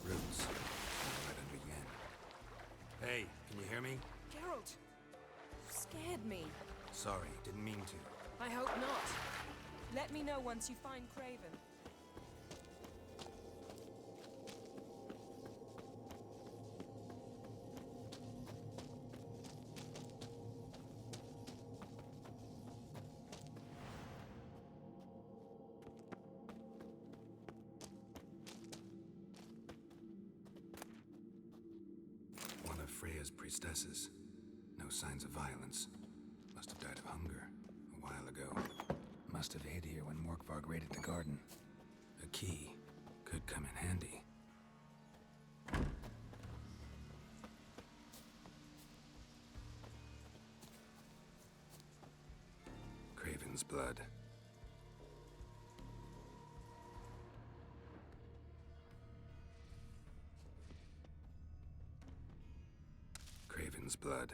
Roots. Right under yen. Hey, can you hear me? Geralt, you scared me. Sorry, didn't mean to. I hope not. Let me know once you find Craven. One of Freya's priestesses. No signs of violence. Must have died of hunger a while ago. Must have hid here when Morkvarg raided the garden. A key could come in handy. Craven's blood. Craven's blood.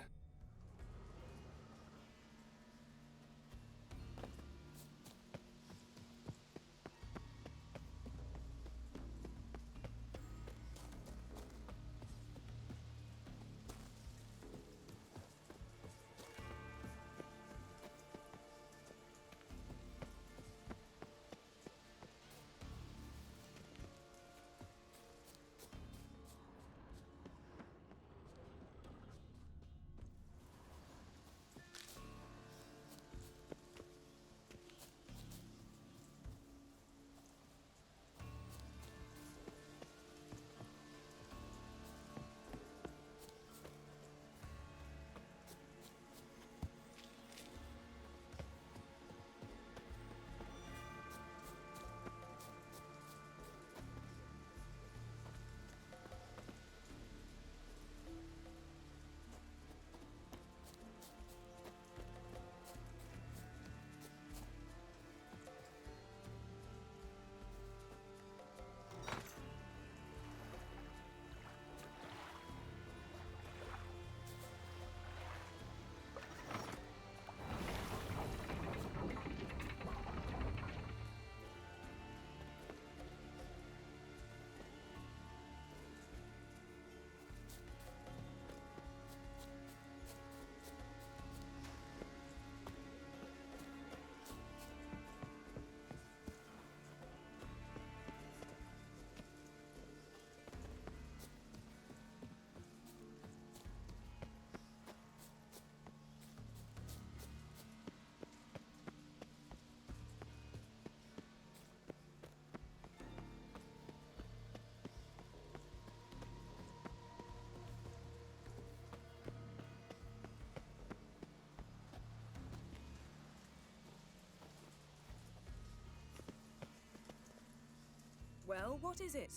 Well, what is it?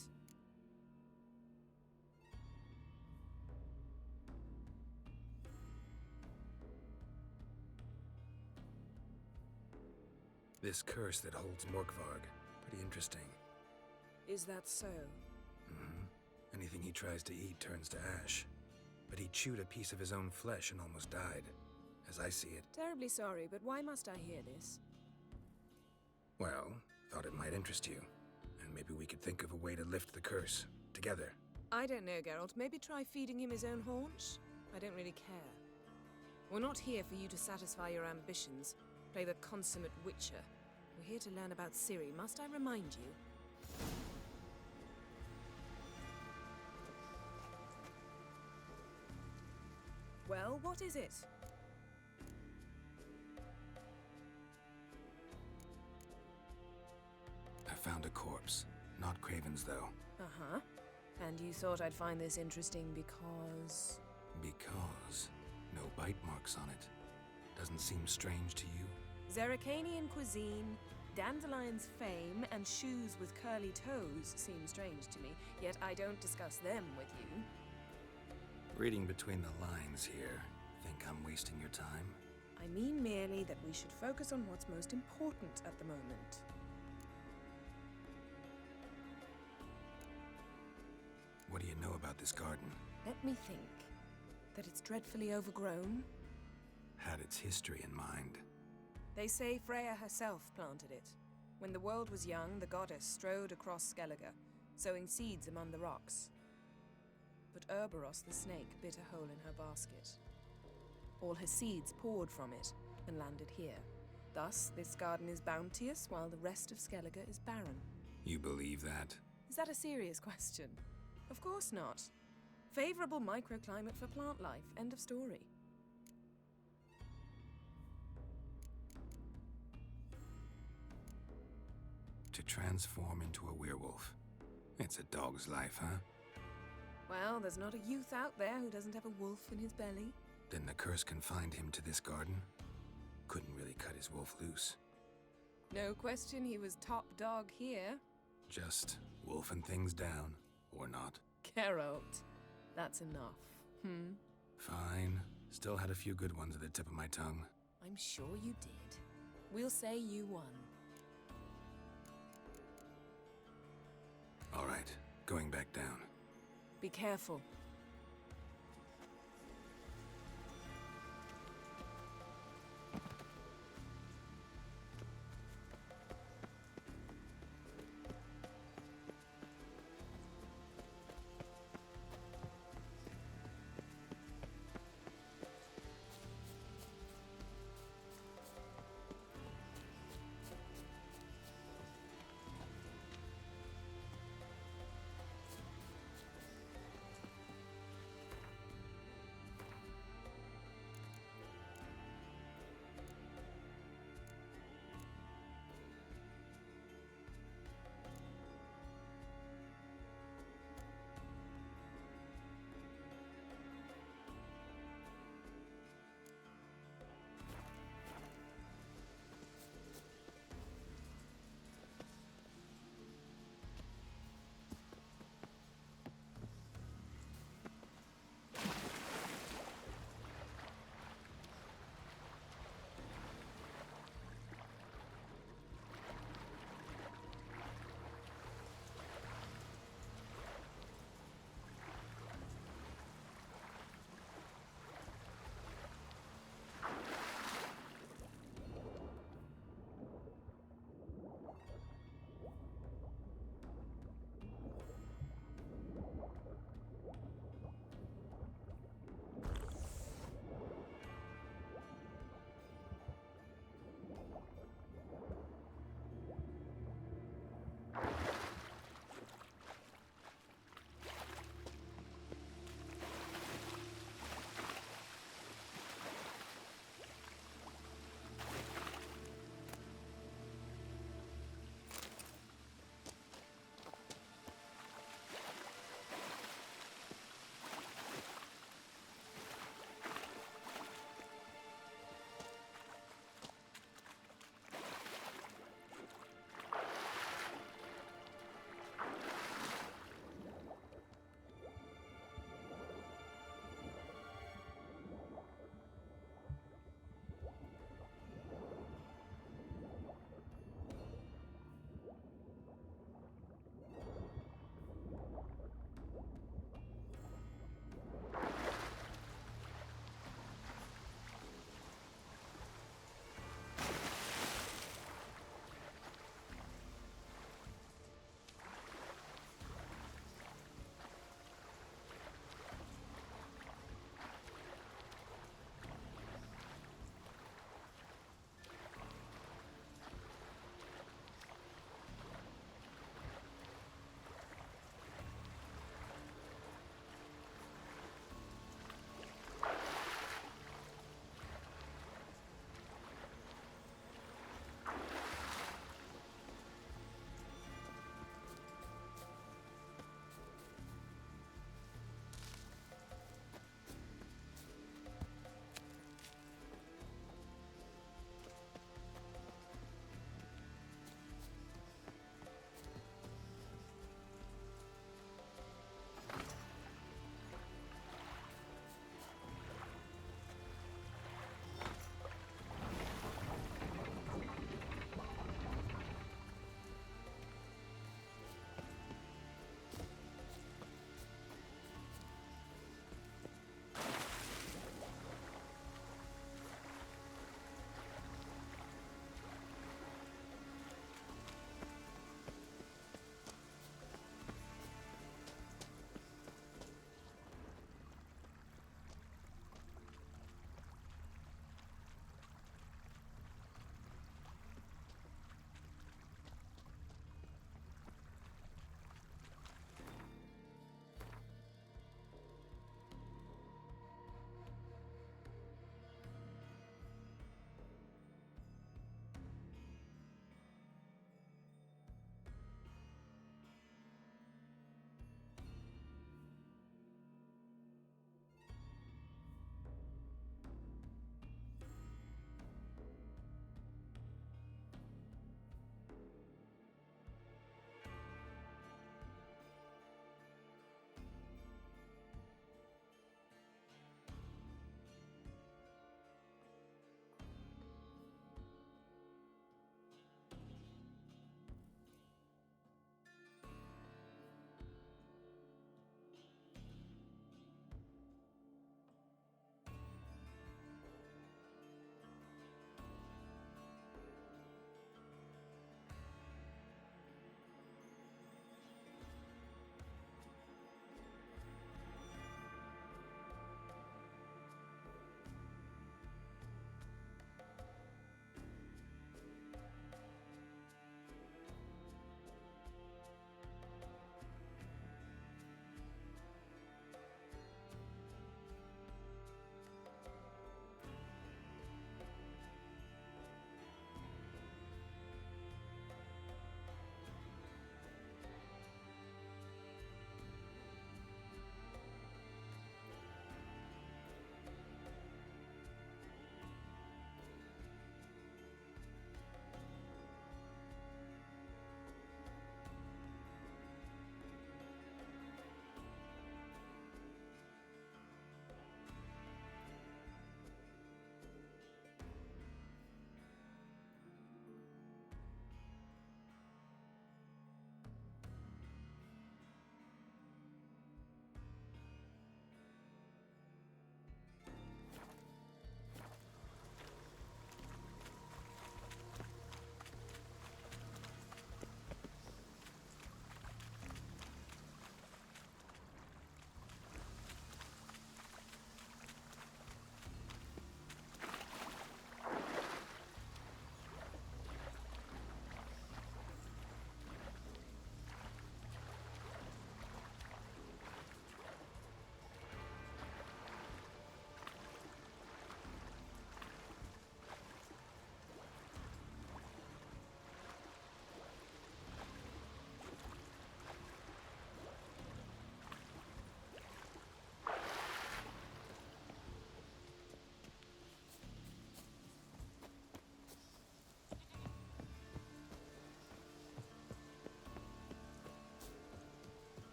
This curse that holds Morkvarg. Pretty interesting. Is that so? Mm-hmm. Anything he tries to eat turns to ash. But he chewed a piece of his own flesh and almost died, as I see it. Terribly sorry, but why must I hear this? Well, thought it might interest you. And maybe we could think of a way to lift the curse, together. I don't know, Geralt. Maybe try feeding him his own haunch? I don't really care. We're not here for you to satisfy your ambitions, play the consummate witcher. We're here to learn about Ciri, must I remind you? Well, what is it? I found a corpse. Not Craven's, though. Uh-huh. And you thought I'd find this interesting because... Because no bite marks on it. Doesn't seem strange to you? Zerrikanian cuisine, Dandelion's fame, and shoes with curly toes seem strange to me, yet I don't discuss them with you. Reading between the lines here, think I'm wasting your time? I mean merely that we should focus on what's most important at the moment. What do you know about this garden? Let me think. That it's dreadfully overgrown? Had its history in mind. They say Freya herself planted it. When the world was young, the goddess strode across Skellige, sowing seeds among the rocks. But Urboros the snake bit a hole in her basket. All her seeds poured from it and landed here. Thus, this garden is bounteous while the rest of Skellige is barren. You believe that? Is that a serious question? Of course not. Favorable microclimate for plant life. End of story. To transform into a werewolf. It's a dog's life, huh? Well, there's not a youth out there who doesn't have a wolf in his belly. Then the curse confined him to this garden? Couldn't really cut his wolf loose. No question he was top dog here. Just wolfing things down, or not. Geralt, that's enough. Fine. Still had a few good ones at the tip of my tongue. I'm sure you did. We'll say you won. All right, going back down. Be careful.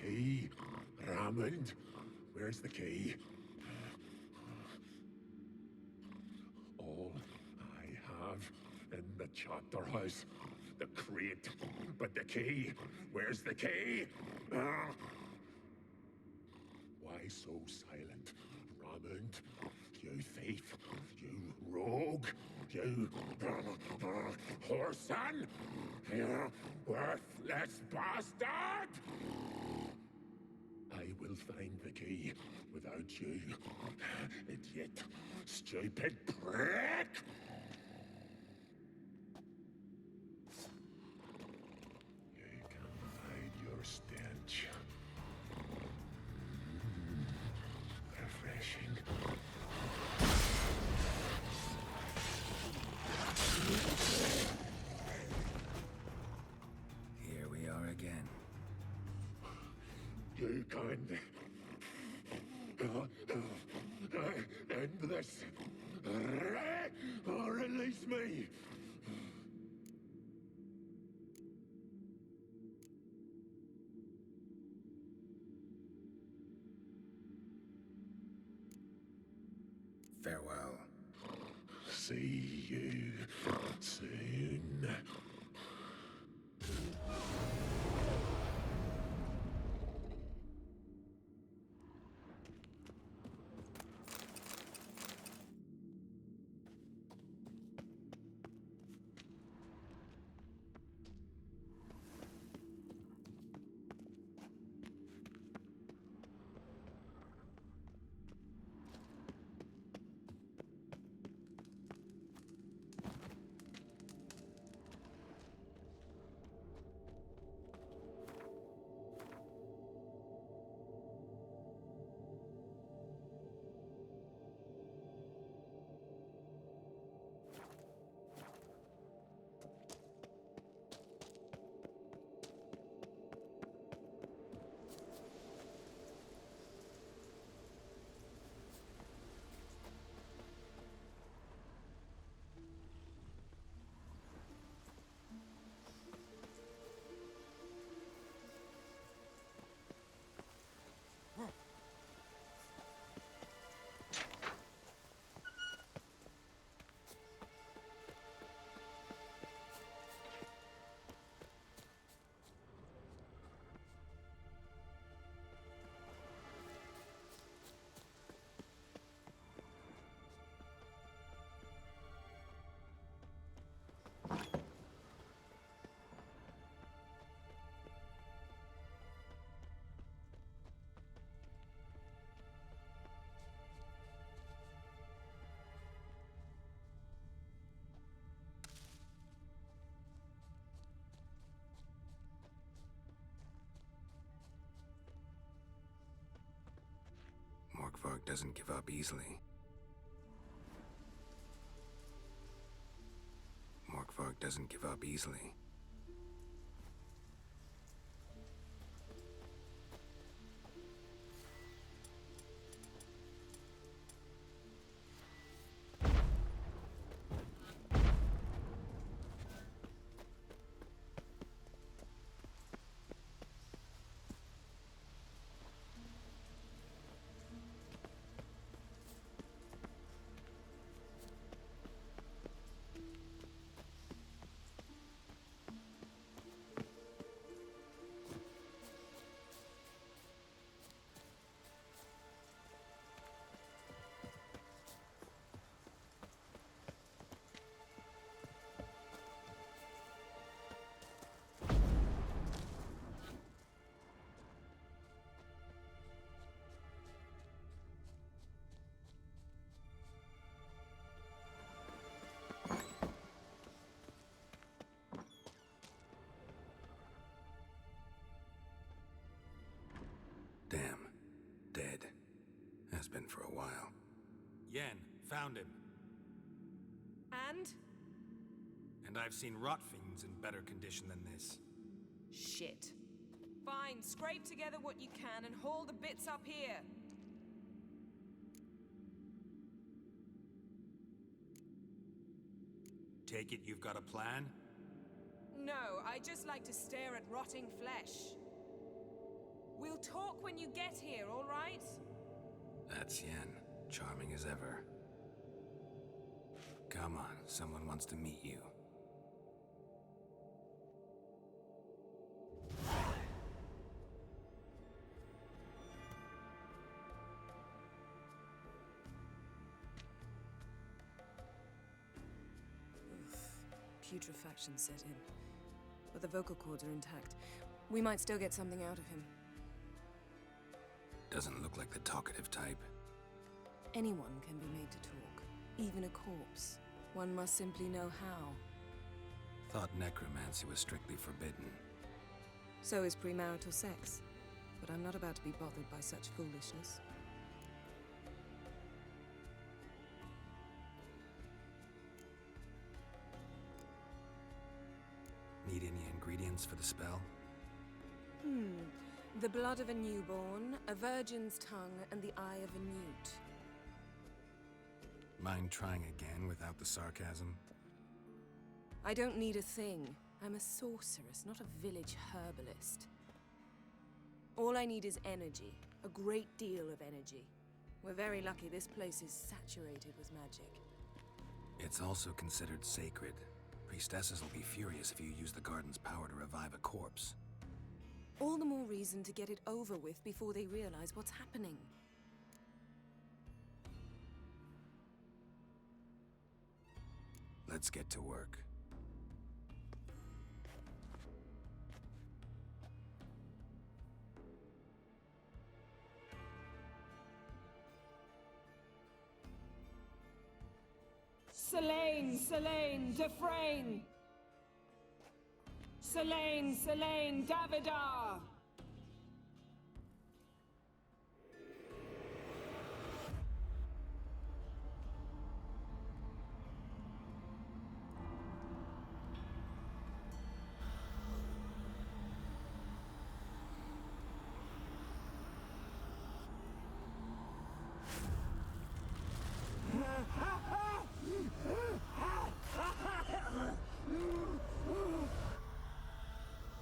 key? Raymond? Where's the key? All I have in the chapter house. The crate. But the key? Where's the key? Why so silent? Raymond? You thief. You rogue. You whoreson. You worthless bastard! I will find the key without you. Idiot. Stupid prick! You can hide your stench. Refreshing. Here we are again. You can end this. Or release me. Farewell. See you soon. Morkvarg doesn't give up easily. Morkvarg doesn't give up easily. Damn. Dead. Has been for a while. Yen, found him. And? And I've seen rot fiends in better condition than this. Shit. Fine, scrape together what you can and haul the bits up here. Take it you've got a plan? No, I just like to stare at rotting flesh. We'll talk when you get here, all right? That's Yen, charming as ever. Come on, someone wants to meet you. Putrefaction set in. But the vocal cords are intact. We might still get something out of him. Doesn't look like the talkative type. Anyone can be made to talk. Even a corpse. One must simply know how. Thought necromancy was strictly forbidden. So is premarital sex. But I'm not about to be bothered by such foolishness. Need any ingredients for the spell? The blood of a newborn, a virgin's tongue, and the eye of a newt. Mind trying again without the sarcasm? I don't need a thing. I'm a sorceress, not a village herbalist. All I need is energy. A great deal of energy. We're very lucky this place is saturated with magic. It's also considered sacred. Priestesses will be furious if you use the garden's power to revive a corpse. All the more reason to get it over with before they realize what's happening. Let's get to work. Selene, Selene, Defrain! Selene, Selene, Davidar!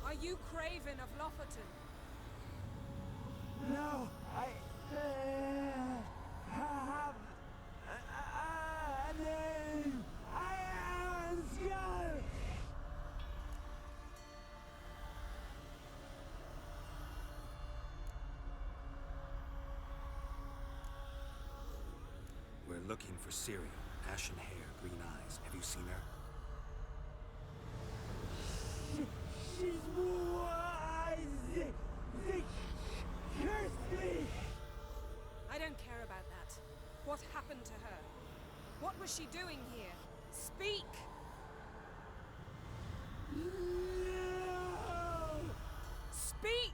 Are you Craven of Lofferton? No, I have a name. I am Skull. We're looking for Ciri. Ashen hair, green eyes. Have you seen her? She's wise. They cursed me. I don't care about that. What happened to her? What was she doing here? Speak! No. Speak!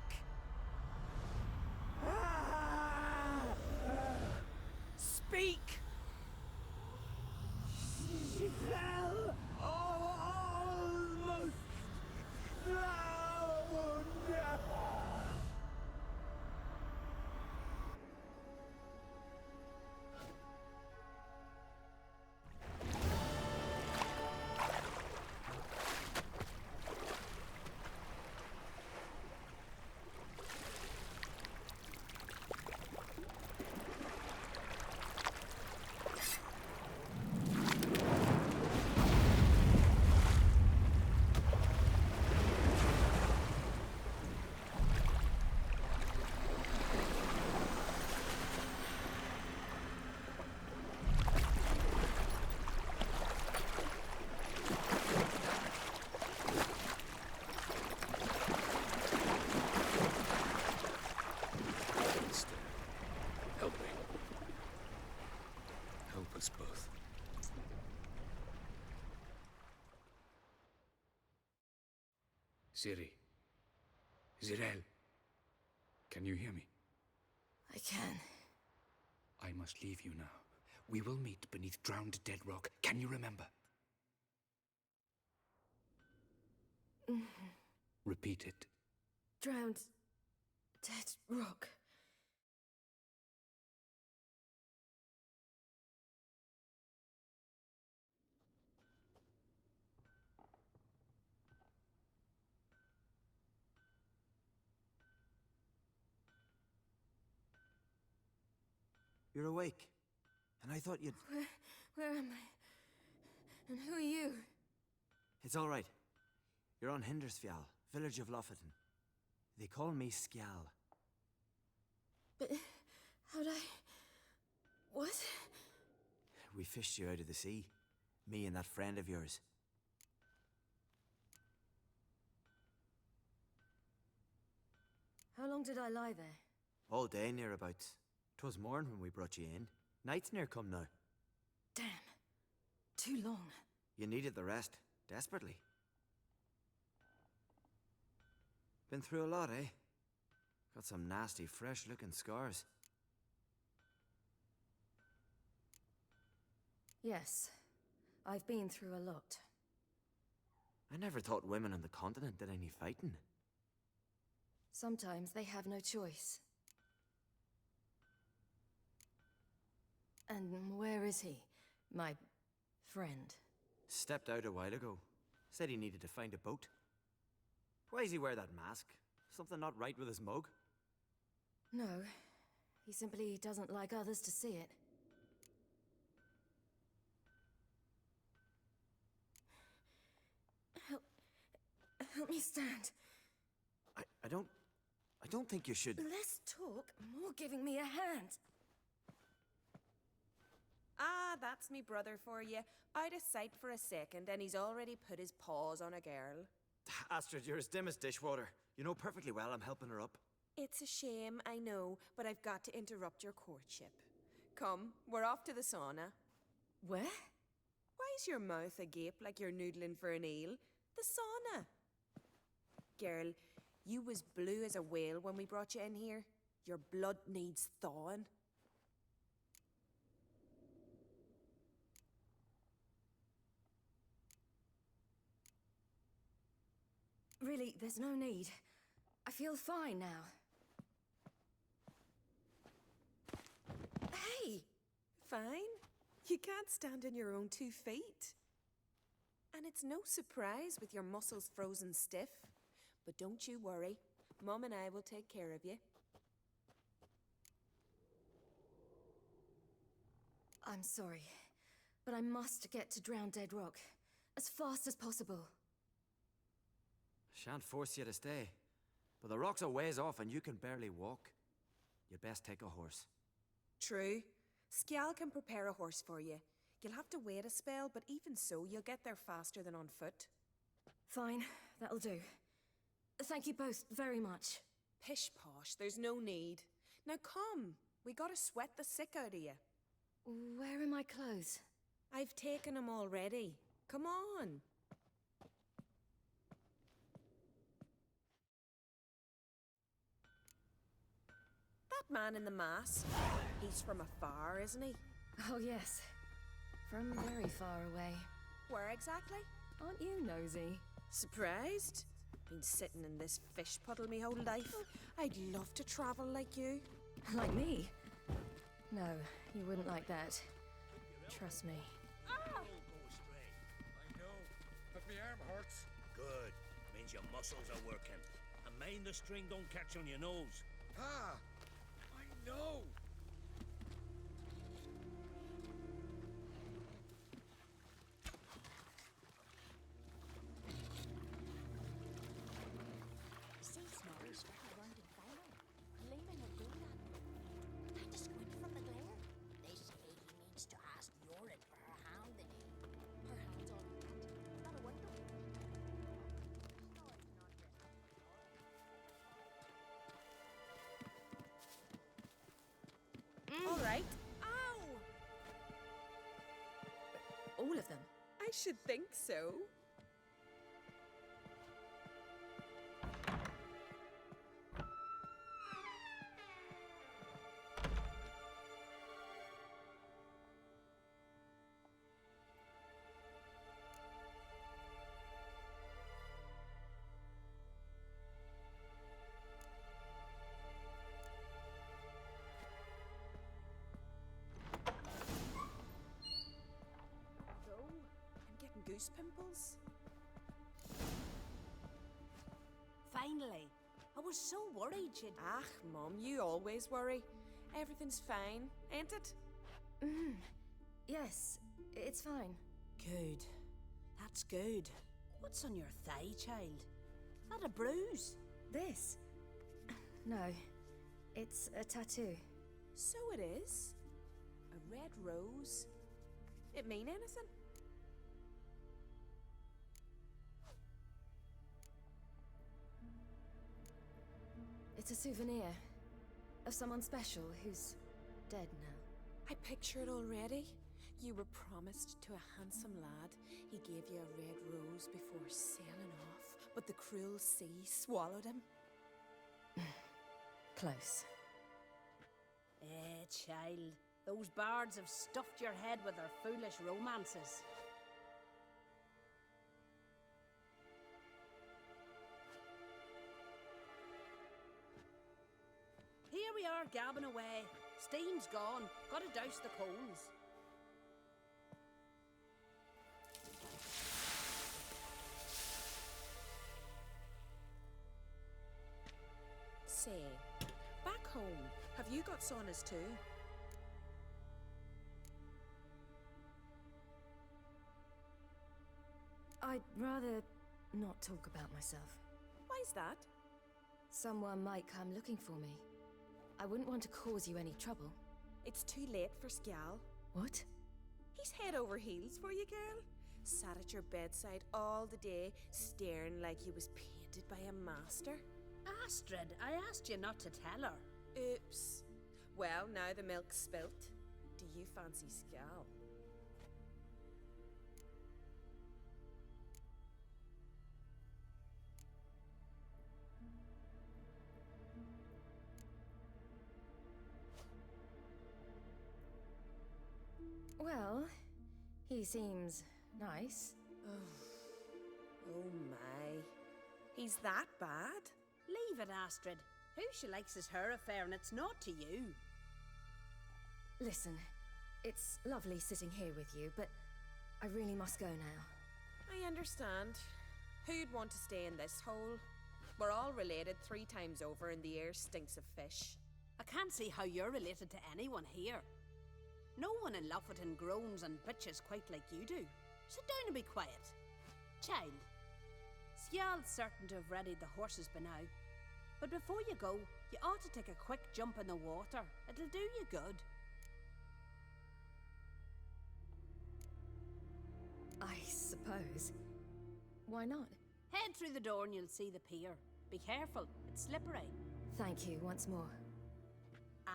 Speak! She fell almost drowned. Help me. Help us both. Ciri. Zirel. Can you hear me? I can. I must leave you now. We will meet beneath drowned dead rock. Can you remember? Repeat it. Drowned. Dead rock. You're awake. And I thought you'd... Where am I? And who are you? It's all right. You're on Hindersfjall, village of Lofoten. They call me Skjal. But how'd I... What? We fished you out of the sea. Me and that friend of yours. How long did I lie there? All day nearabouts. 'Twas morn when we brought you in. Night's near come now. Damn. Too long. You needed the rest, desperately. Been through a lot, eh? Got some nasty, fresh-looking scars. Yes. I've been through a lot. I never thought women on the continent did any fighting. Sometimes they have no choice. And where is he? My friend. Stepped out a while ago. Said he needed to find a boat. Why does he wear that mask? Something not right with his mug? No. He simply doesn't like others to see it. Help me stand. I don't think you should... Less talk, more giving me a hand. Ah, that's me brother for you. Out of sight for a second, and he's already put his paws on a girl. Astrid, you're as dim as dishwater. You know perfectly well I'm helping her up. It's a shame, I know, but I've got to interrupt your courtship. Come, we're off to the sauna. Where? Why's your mouth agape like you're noodling for an eel? The sauna. Girl, you was blue as a whale when we brought you in here. Your blood needs thawing. Really, there's no need. I feel fine now. Hey! Fine. You can't stand on your own 2 feet. And it's no surprise with your muscles frozen stiff. But don't you worry. Mum and I will take care of you. I'm sorry, but I must get to Drowned Dead Rock as fast as possible. Shan't force you to stay. But the rock's a ways off and you can barely walk. You'd best take a horse. True. Skjal can prepare a horse for you. You'll have to wait a spell, but even so, you'll get there faster than on foot. Fine, that'll do. Thank you both very much. Pish-posh, there's no need. Now come, we gotta sweat the sick out of you. Where are my clothes? I've taken them already. Come on. That man in the mask, he's from afar, isn't he? Oh yes, from very far away. Where exactly? Aren't you nosy? Surprised? Been sitting in this fish puddle me whole life. I'd love to travel like you. Like me? No, you wouldn't like that. Trust me. Don't go astray. I know, but my arm hurts. Good. Means your muscles are working. And mind the string don't catch on your nose. Ah, I know. See Snorri strutting around in fire, gleaming a gold at him. Kind of squint from the glare. They say he means to ask Yorin for her hand the day. Her hand's all in that. Not a window. All right. Ow! All of them? I should think so. Goose pimples? Finally. I was so worried you'd... Ah, Mum, you always worry. Everything's fine, ain't it? Yes, it's fine. Good. That's good. What's on your thigh, child? That a bruise? This? No. It's a tattoo. So it is. A red rose. It mean anything? It's a souvenir of someone special who's dead now. I picture it already. You were promised to a handsome lad. He gave you a red rose before sailing off, but the cruel sea swallowed him. Close. Child. Those bards have stuffed your head with their foolish romances. Here we are, gabbing away. Steam's gone. Gotta douse the coals. Say, back home, have you got saunas too? I'd rather not talk about myself. Why's that? Someone might come looking for me. I wouldn't want to cause you any trouble. It's too late for Skjal. What? He's head over heels for you, girl. Sat at your bedside all the day, staring like he was painted by a master. Astrid, I asked you not to tell her. Oops. Well, now the milk's spilt. Do you fancy Skjal? Well, he seems nice. Oh my. He's that bad? Leave it, Astrid. Who she likes is her affair, and it's not to you. Listen, it's lovely sitting here with you, but I really must go now. I understand. Who'd want to stay in this hole? We're all related 3 times over, and the air stinks of fish. I can't see how you're related to anyone here. No one in Lofferton groans and bitches quite like you do. Sit down and be quiet. Child, Skjal's certain to have readied the horses by now. But before you go, you ought to take a quick jump in the water. It'll do you good. I suppose. Why not? Head through the door and you'll see the pier. Be careful, it's slippery. Thank you once more.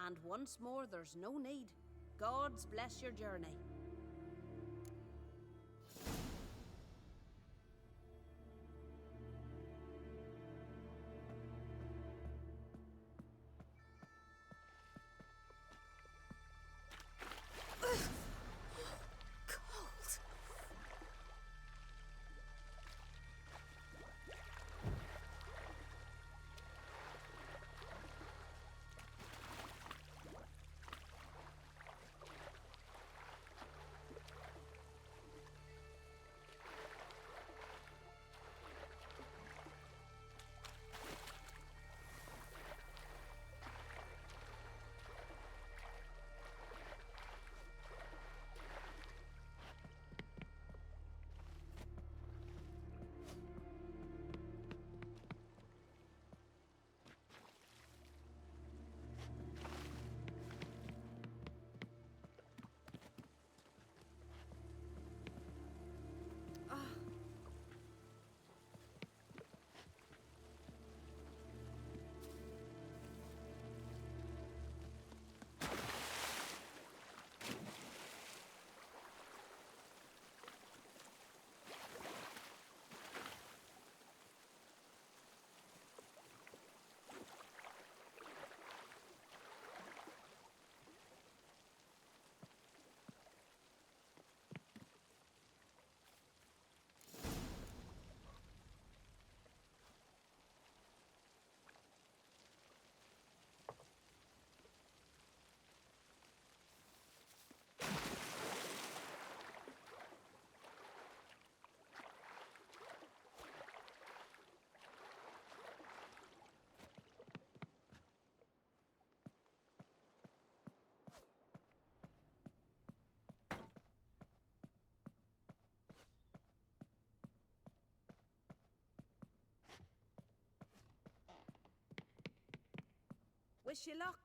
And once more, there's no need. God's bless your journey. Wish you luck.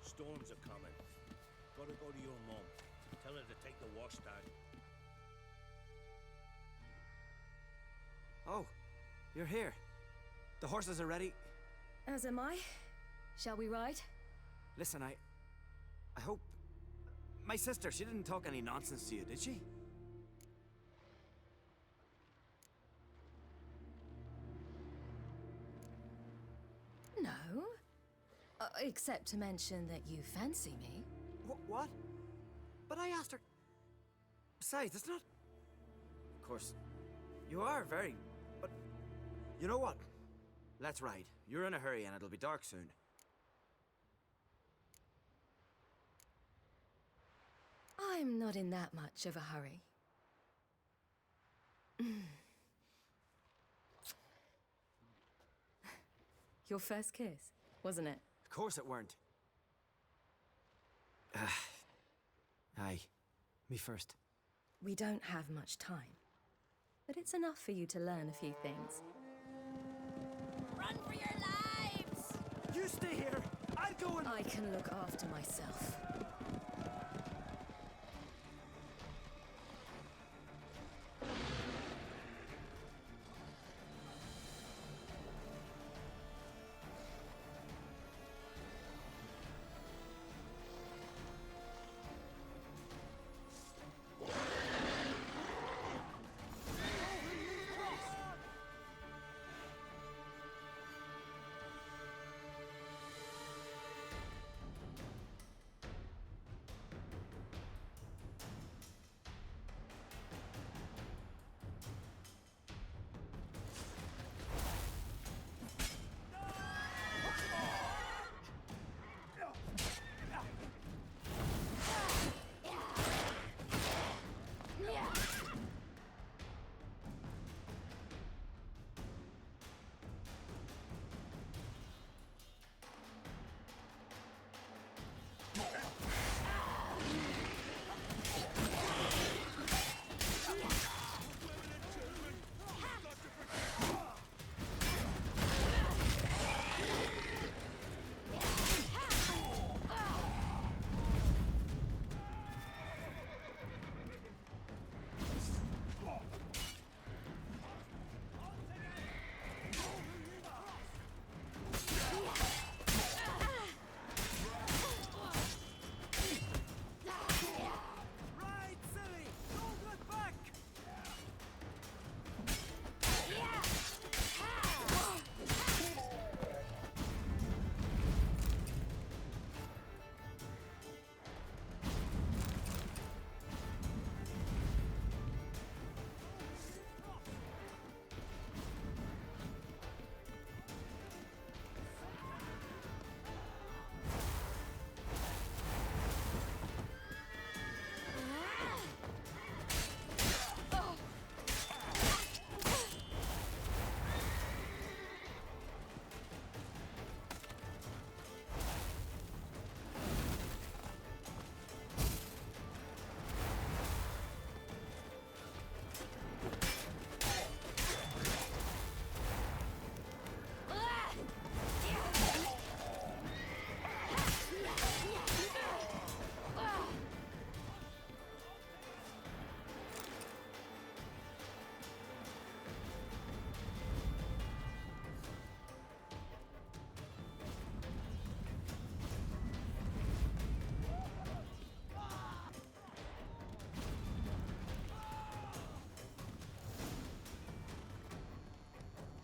Storms are coming. Gotta go to your mum. Tell her to take the wash stand. Oh, you're here. The horses are ready. As am I. Shall we ride? Listen, I hope... My sister, she didn't talk any nonsense to you, did she? No. Except to mention that you fancy me. What? But I asked her... Besides, it's not... Of course, you are very... But... You know what? Let's ride. You're in a hurry and it'll be dark soon. I'm not in that much of a hurry. Your first kiss, wasn't it? Of course it weren't. Aye. Me first. We don't have much time. But it's enough for you to learn a few things. Run for your lives! You stay here! I'll go and... I can look after myself.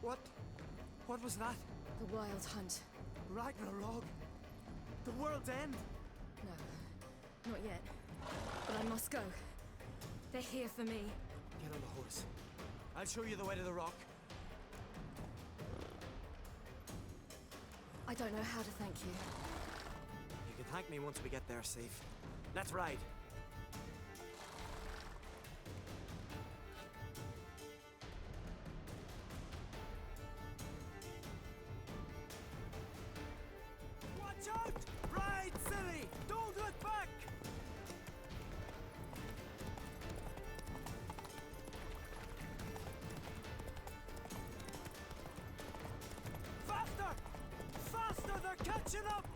What was that? The Wild Hunt. Ragnarok? The world's end? No, not yet. But I must go. They're here for me. Get on the horse. I'll show you the way to the rock. I don't know how to thank you. You can thank me once we get there safe. Let's ride. Watch out! Ride, silly! Don't look back! Faster! Faster! They're catching up!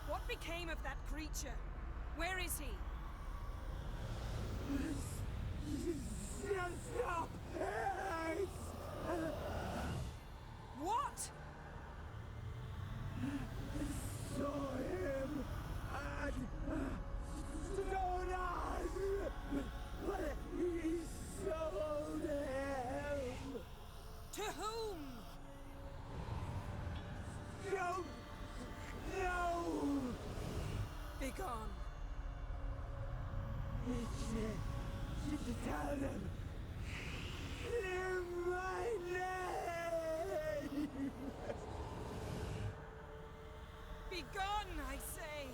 What became of that creature? Where is he? Stop! What? Saw him at Stonas, but he sold him. To whom? Don't know. Begone. Tell them. Clear my name. Begone, I say.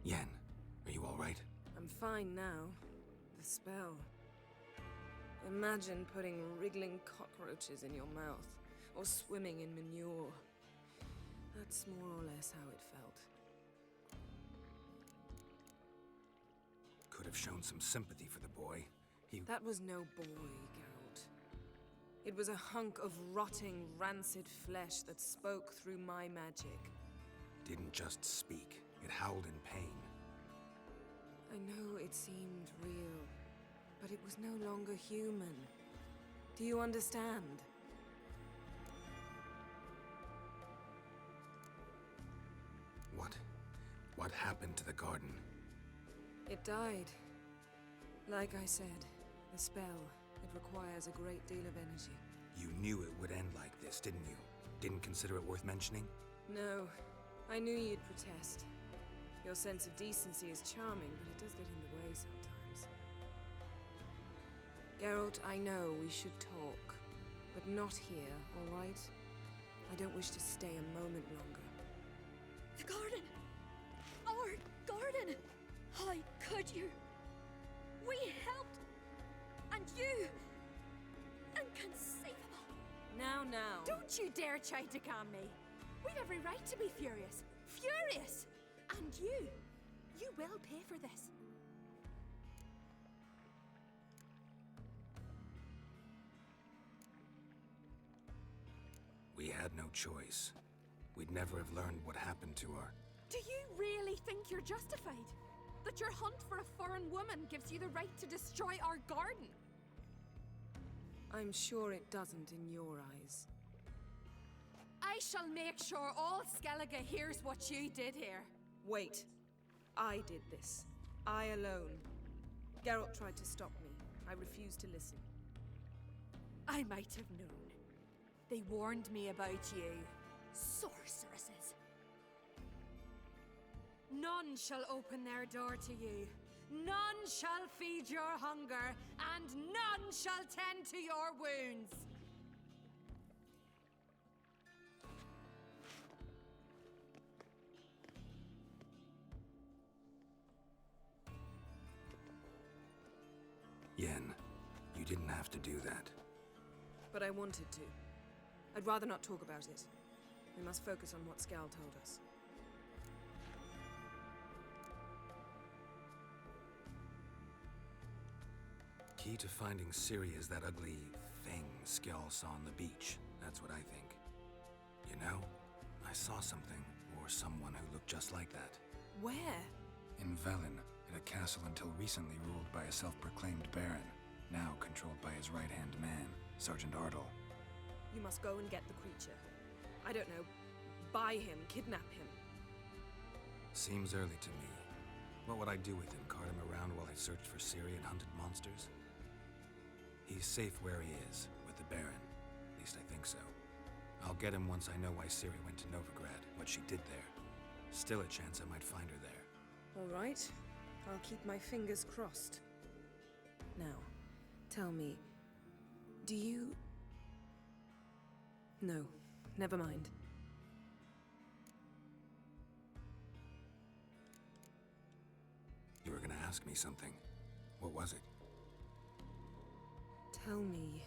Yen, are you all right? I'm fine now. The spell. Imagine putting wriggling cockroaches in your mouth, or swimming in manure. That's more or less how it felt. Could have shown some sympathy for the boy. That was no boy, Geralt. It was a hunk of rotting, rancid flesh that spoke through my magic. Didn't just speak. It howled in pain. I know it seemed real, but it was no longer human. Do you understand? What happened to the garden? It died. Like I said, the spell, it requires a great deal of energy. You knew it would end like this, didn't you? Didn't consider it worth mentioning? No, I knew you'd protest. Your sense of decency is charming, but it does get in the way sometimes. Geralt, I know we should talk, but not here, all right? I don't wish to stay a moment longer. The garden! Our garden! How could you? We helped! And you! Inconceivable! Now. Don't you dare try to calm me! We've every right to be furious! Furious! And you will pay for this. We had no choice. We'd never have learned what happened to her. Do you really think you're justified? That your hunt for a foreign woman gives you the right to destroy our garden? I'm sure it doesn't in your eyes. I shall make sure all Skellige hears what you did here. Wait. I did this. I alone. Geralt tried to stop me. I refused to listen. I might have known. They warned me about you. Sorceresses. None shall open their door to you. None shall feed your hunger, and none shall tend to your wounds. Yen, you didn't have to do that. But I wanted to. I'd rather not talk about it. We must focus on what Skal told us. Key to finding Ciri is that ugly thing Skjall saw on the beach. That's what I think. You know, I saw something, or someone who looked just like that. Where? In Velen, in a castle until recently ruled by a self-proclaimed baron, now controlled by his right-hand man, Sergeant Ardle. You must go and get the creature. I don't know, buy him, kidnap him. Seems early to me. What would I do with him? Cart him around while I searched for Ciri and hunted monsters? He's safe where he is, with the Baron. At least I think so. I'll get him once I know why Ciri went to Novigrad, what she did there. Still a chance I might find her there. All right. I'll keep my fingers crossed. Now, tell me, do you... No, never mind. You were gonna ask me something. What was it? Tell me,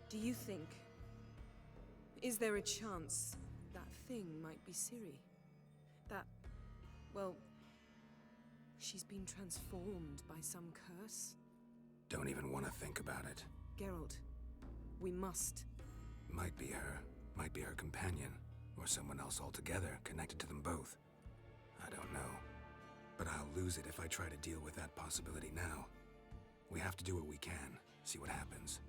do you think... Is there a chance that thing might be Ciri? That, well, she's been transformed by some curse? Don't even want to think about it. Geralt, we must. Might be her companion, or someone else altogether, connected to them both. I don't know. But I'll lose it if I try to deal with that possibility now. We have to do what we can, see what happens.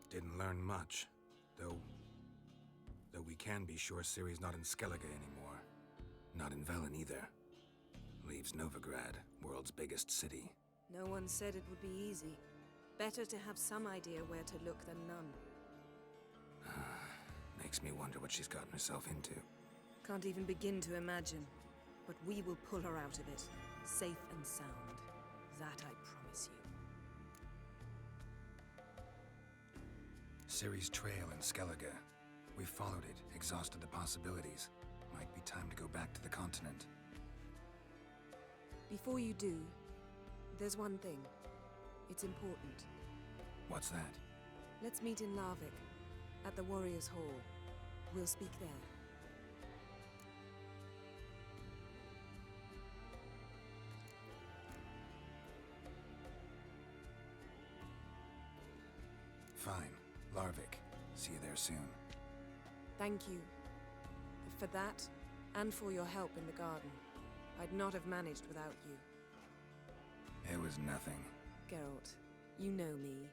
Didn't learn much, though we can be sure Ciri's not in Skellige anymore. Not in Velen either. Leaves Novigrad, world's biggest city. No one said it would be easy. Better to have some idea where to look than none. Makes me wonder what she's gotten herself into. Can't even begin to imagine. But we will pull her out of it, safe and sound. That I promise you. Ciri's trail in Skellige. We followed it, exhausted the possibilities. Might be time to go back to the continent. Before you do, there's one thing. It's important. What's that? Let's meet in Larvik, at the Warriors' Hall. We'll speak there. Larvik. See you there soon. Thank you. For that, and for your help in the garden. I'd not have managed without you. It was nothing. Geralt, you know me.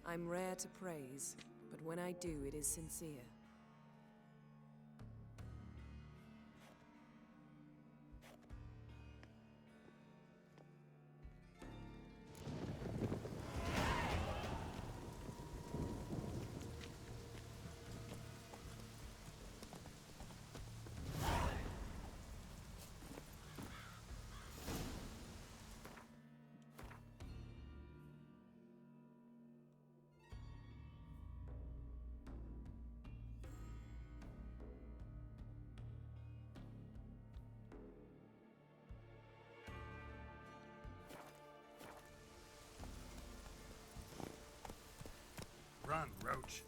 I'm rare to praise, but when I do, it is sincere. Run, Roach.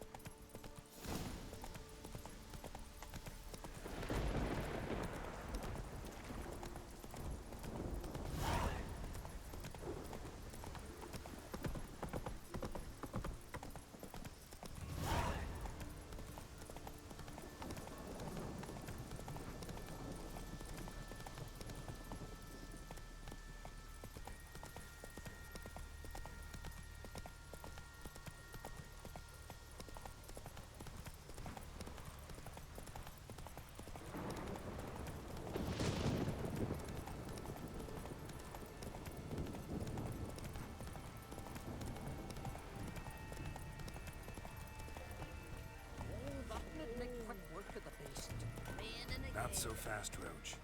Not so fast, Roach.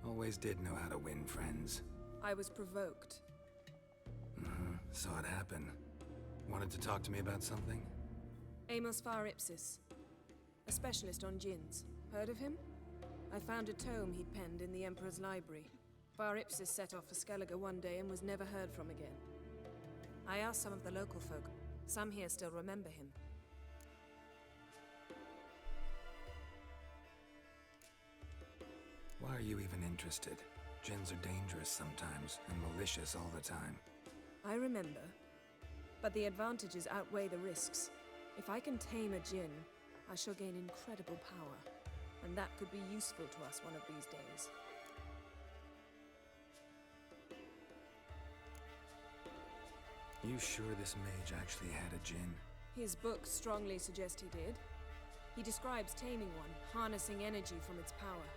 Always did know how to win friends. I was provoked. Saw it happen. Wanted to talk to me about something? Amos Var Ipsis, a specialist on djinns. Heard of him? I found a tome he'd penned in the Emperor's library. Var Ipsis set off for Skellige one day and was never heard from again. I asked some of the local folk. Some here still remember him. Why are you even interested? Djinns are dangerous sometimes, and malicious all the time. I remember, but the advantages outweigh the risks. If I can tame a djinn, I shall gain incredible power, and that could be useful to us one of these days. You sure this mage actually had a djinn? His books strongly suggest he did. He describes taming one, harnessing energy from its power.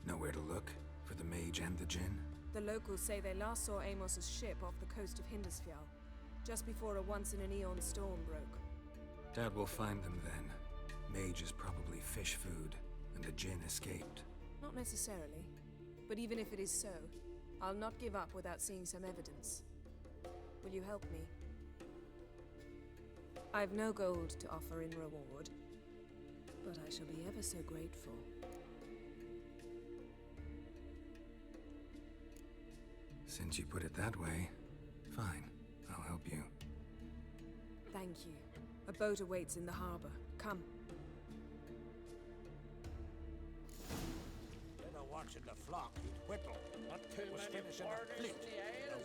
Nowhere to look for the mage and the djinn? The locals say they last saw Amos's ship off the coast of Hindisfjall, just before a once-in-an-eon storm broke. Doubt we'll find them then. Mage is probably fish food, and the djinn escaped. Not necessarily, but even if it is so, I'll not give up without seeing some evidence. Will you help me? I've no gold to offer in reward, but I shall be ever so grateful. Since you put it that way, fine. I'll help you. Thank you. A boat awaits in the harbor. Come. Better watching the flock eat whittle. Not too was finishing a fleet.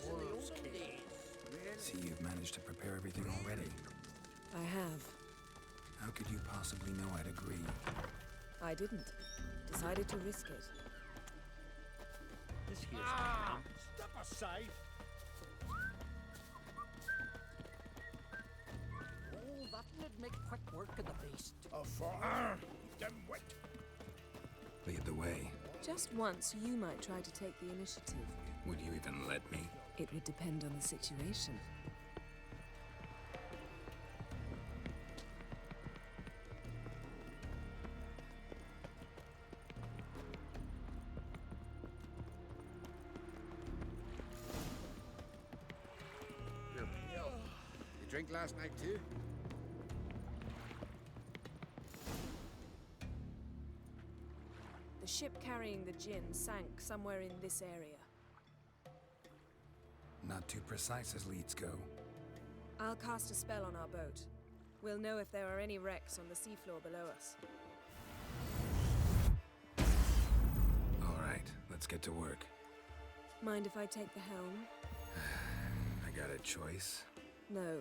The wolves king. See, you've managed to prepare everything already. I have. How could you possibly know I'd agree? I didn't. Decided to risk it. say? Oh, that'll make quick work of the beast. Them wet. Lead the way. Just once, you might try to take the initiative. Would you even let me? It would depend on the situation. You're pale. You drink last night too? The ship carrying the gin sank somewhere in this area. Not too precise as leads go. I'll cast a spell on our boat. We'll know if there are any wrecks on the seafloor below us. All right, let's get to work. Mind if I take the helm? I got a choice. No.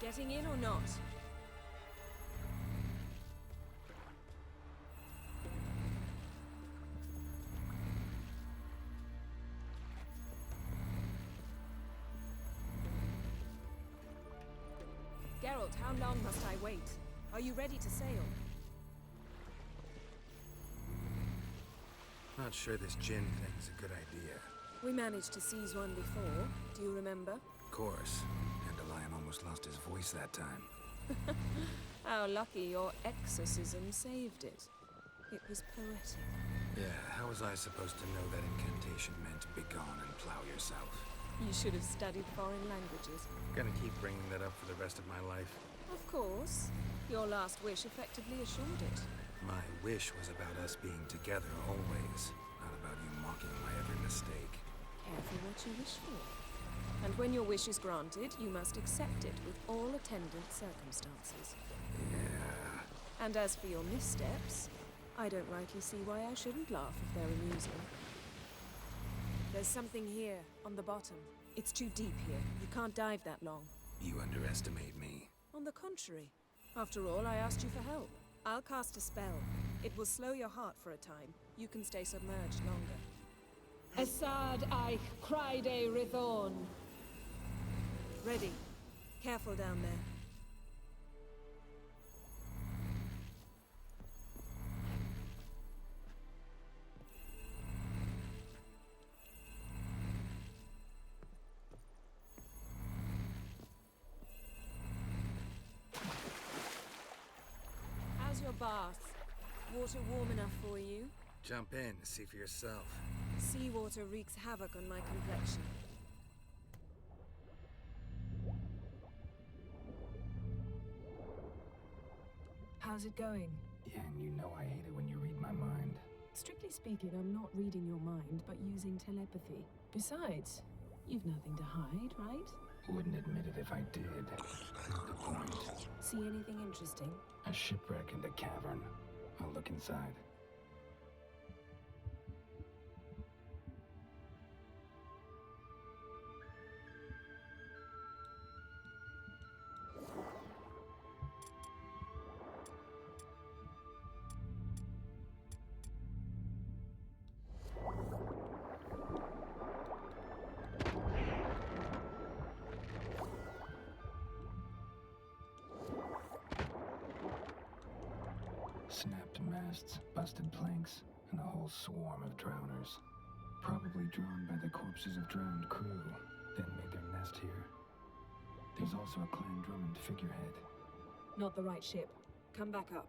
Getting in or not? Geralt, how long must I wait? Are you ready to sail? Not sure this gin thing's a good idea. We managed to seize one before. Do you remember? Of course. Dandelion almost lost his voice that time. How lucky your exorcism saved it. It was poetic. Yeah, how was I supposed to know that incantation meant begone and plow yourself? You should have studied foreign languages. Gonna keep bringing that up for the rest of my life. Of course. Your last wish effectively assured it. My wish was about us being together always, not about you mocking my every mistake. Careful what you wish for. And when your wish is granted, you must accept it with all attendant circumstances. Yeah. And as for your missteps, I don't rightly see why I shouldn't laugh if they're amusing. There's something here, on the bottom. It's too deep here. You can't dive that long. You underestimate me. On the contrary. After all, I asked you for help. I'll cast a spell. It will slow your heart for a time. You can stay submerged longer. Assad Eich Criede Rithorn. Ready. Careful down there. How's your bath? Water warm enough for you? Jump in, see for yourself. Seawater wreaks havoc on my complexion. How's it going? Yen, you know I hate it when you read my mind. Strictly speaking, I'm not reading your mind, but using telepathy. Besides, you've nothing to hide, right? Wouldn't admit it if I did. The point. See anything interesting? A shipwreck in the cavern. I'll look inside. Snapped masts, busted planks, and a whole swarm of drowners. Probably drawn by the corpses of drowned crew, then made their nest here. There's also a Clan Drummond figurehead. Not the right ship. Come back up.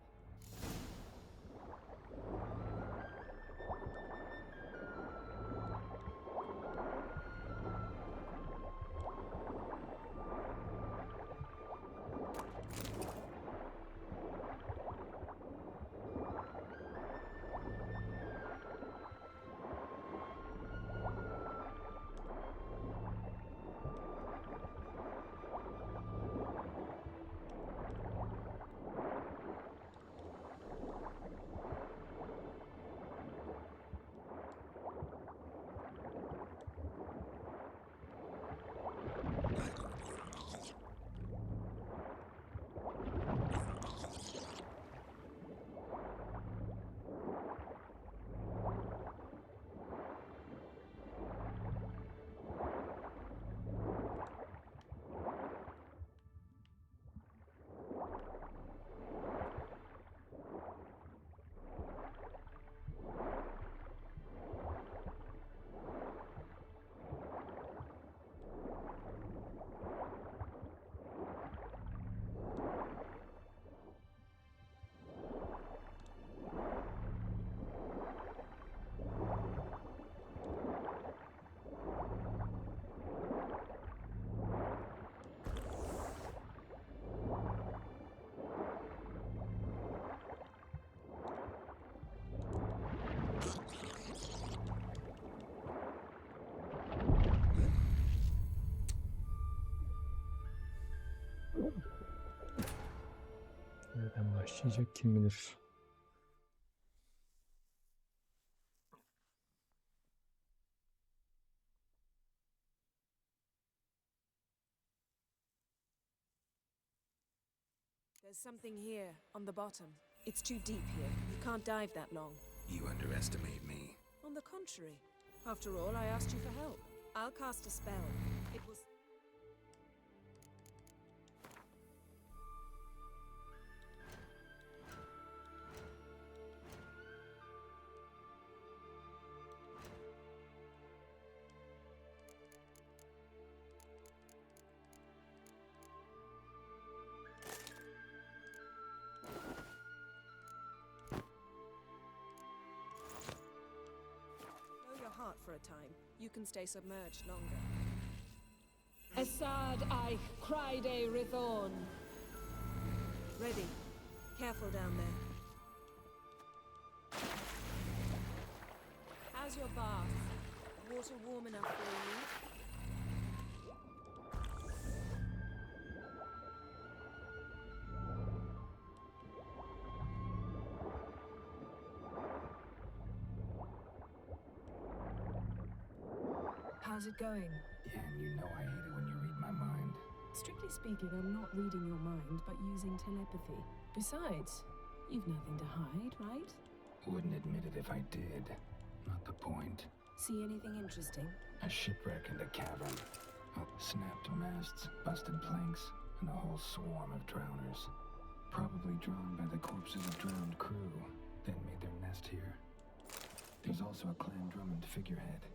başlayacak kim bilir. There's something here, on the bottom. It's too deep here. You can't dive that long. You underestimate me. On the contrary. After all, I asked you for help. I'll cast a spell. It was... heart for a time. You can stay submerged longer. Assad I Criede Rithorn. Ready. Careful down there. How's your bath? Water warm enough for you? How's it going? Yeah, and you know I hate it when you read my mind. Strictly speaking, I'm not reading your mind, but using telepathy. Besides, you've nothing to hide, right? Wouldn't admit it if I did. Not the point. See anything interesting? A shipwreck and a cavern. Snapped masts, busted planks, and a whole swarm of drowners. Probably drawn by the corpses of drowned crew, then made their nest here. There's also a Clan Drummond figurehead.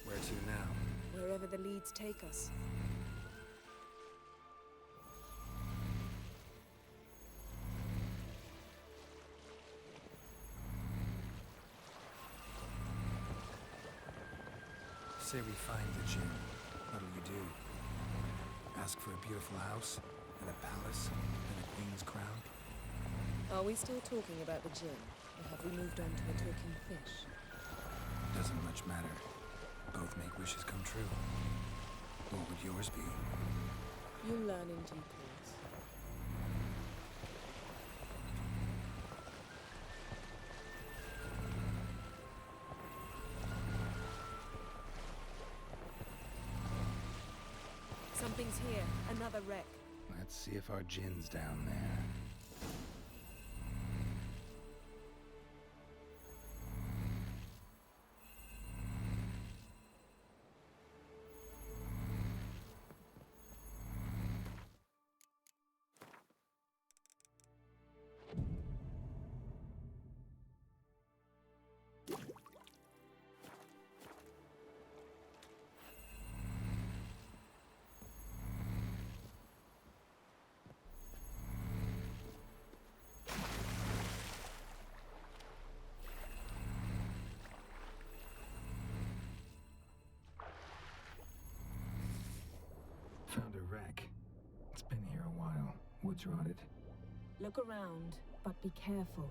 Where to now? Wherever the leads take us. Say we find the gym. What'll you do? Ask for a beautiful house, and a palace, and a queen's crown? Are we still talking about the gin, or have we moved on to a talking fish? Doesn't much matter. Both make wishes come true. What would yours be? You'll learn in due course. Something's here. Another wreck. Let's see if our gin's down there. track. It's been here a while. Woods rotted. Look around, but be careful.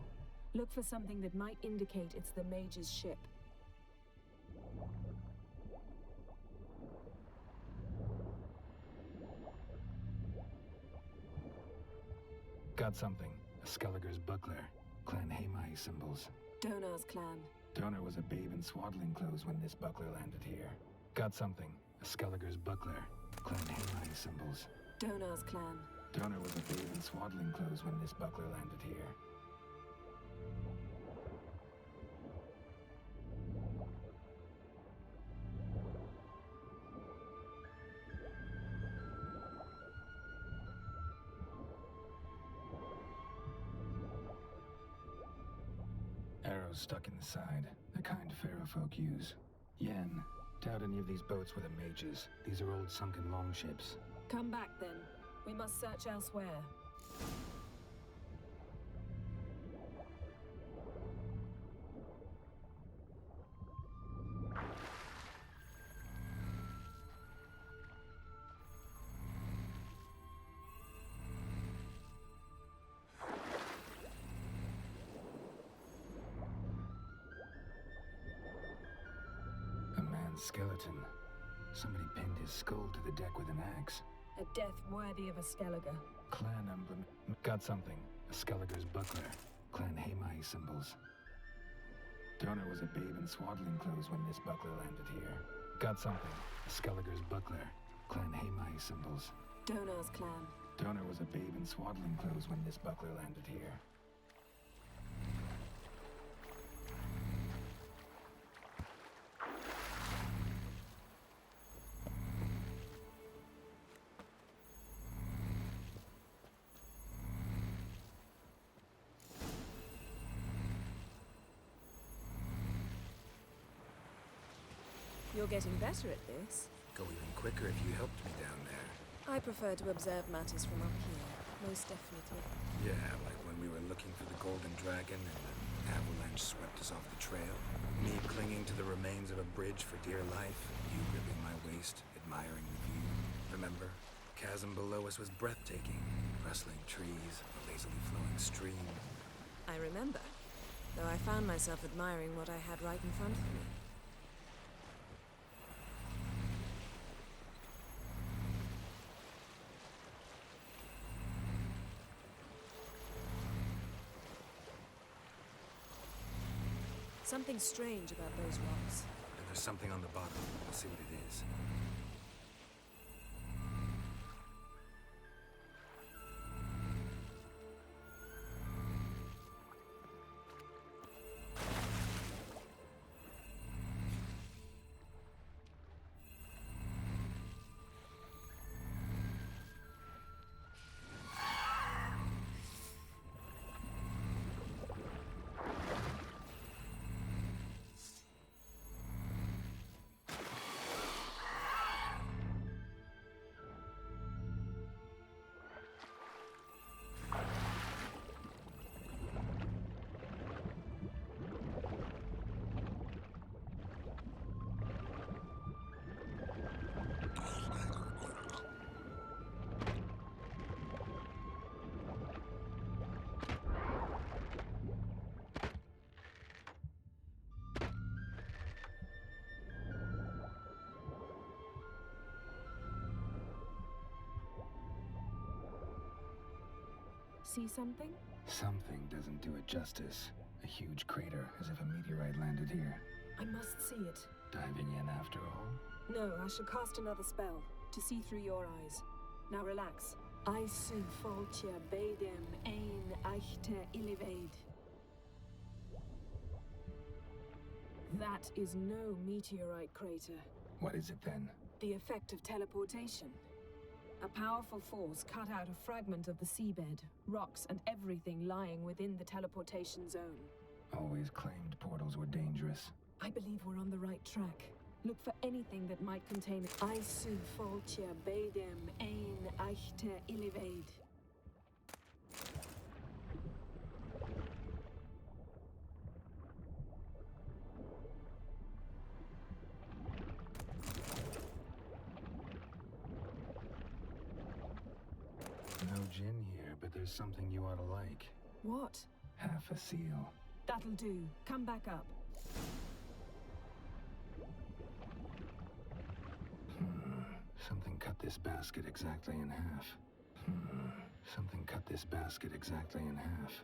Look for something that might indicate it's the Mage's ship. Got something. A Skelliger's buckler. Clan Hamai symbols. Donar's clan. Donar was a babe in swaddling clothes when this buckler landed here. Got something. A Skelliger's buckler. Clan Hamai symbols. Donar's clan. Donar was a babe in swaddling clothes when this buckler landed here. Arrows stuck in the side, the kind Pharaoh folk use. Yen, doubt any of these boats were the mages. These are old sunken longships. Come back then. We must search elsewhere. Skeleton. Somebody pinned his skull to the deck with an axe. A death worthy of a Skelliger. Clan emblem. Got something. A Skelliger's buckler. Clan Hamai symbols. Donar was a babe in swaddling clothes when this buckler landed here. Got something. A Skelliger's buckler. Clan Hamai symbols. Donar's clan. Donar was a babe in swaddling clothes when this buckler landed here. You're getting better at this. Go even quicker if you helped me down there. I prefer to observe matters from up here, most definitely. Yeah, like when we were looking for the Golden Dragon and an avalanche swept us off the trail. Me clinging to the remains of a bridge for dear life. You gripping my waist, admiring the view. Remember? Chasm below us was breathtaking. Rustling trees, a lazily flowing stream. I remember, though I found myself admiring what I had right in front of me. Something strange about those rocks. And there's something on the bottom. I'll see what it is. See something? Something doesn't do it justice. A huge crater, as if a meteorite landed here. I must see it. Diving in after all? No, I shall cast another spell, to see through your eyes. Now relax. I su foltia bedem ein eichte illivaid. That is no meteorite crater. What is it then? The effect of teleportation. A powerful force cut out a fragment of the seabed, rocks and everything lying within the teleportation zone. Always claimed portals were dangerous. I believe we're on the right track. Look for anything that might contain Isu foltia bedem ein eichte illivaid. djinn here, but there's something you ought to like. What? Half a seal. That'll do. Come back up. Something cut this basket exactly in half. Something cut this basket exactly in half.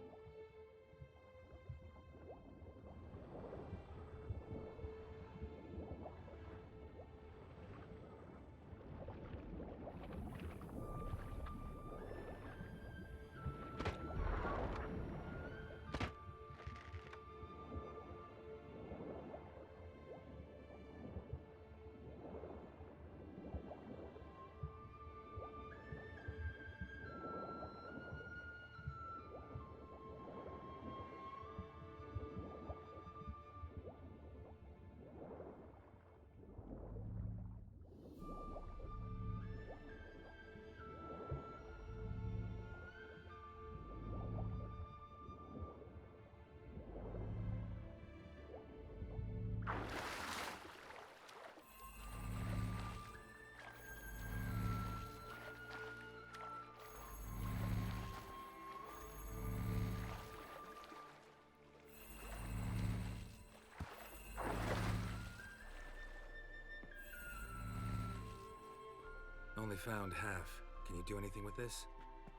Only found half. Can you do anything with this?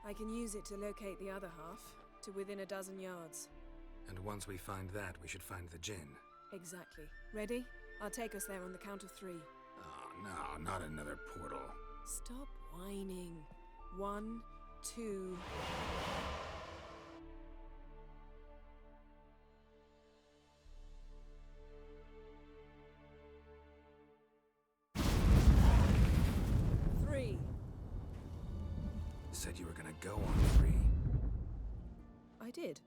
I can use it to locate the other half, to within a dozen yards. And once we find that, we should find the djinn. Exactly. Ready? I'll take us there on the count of 3. Oh, no, not another portal. Stop whining. 1, 2... Said you were gonna go on 3. I did.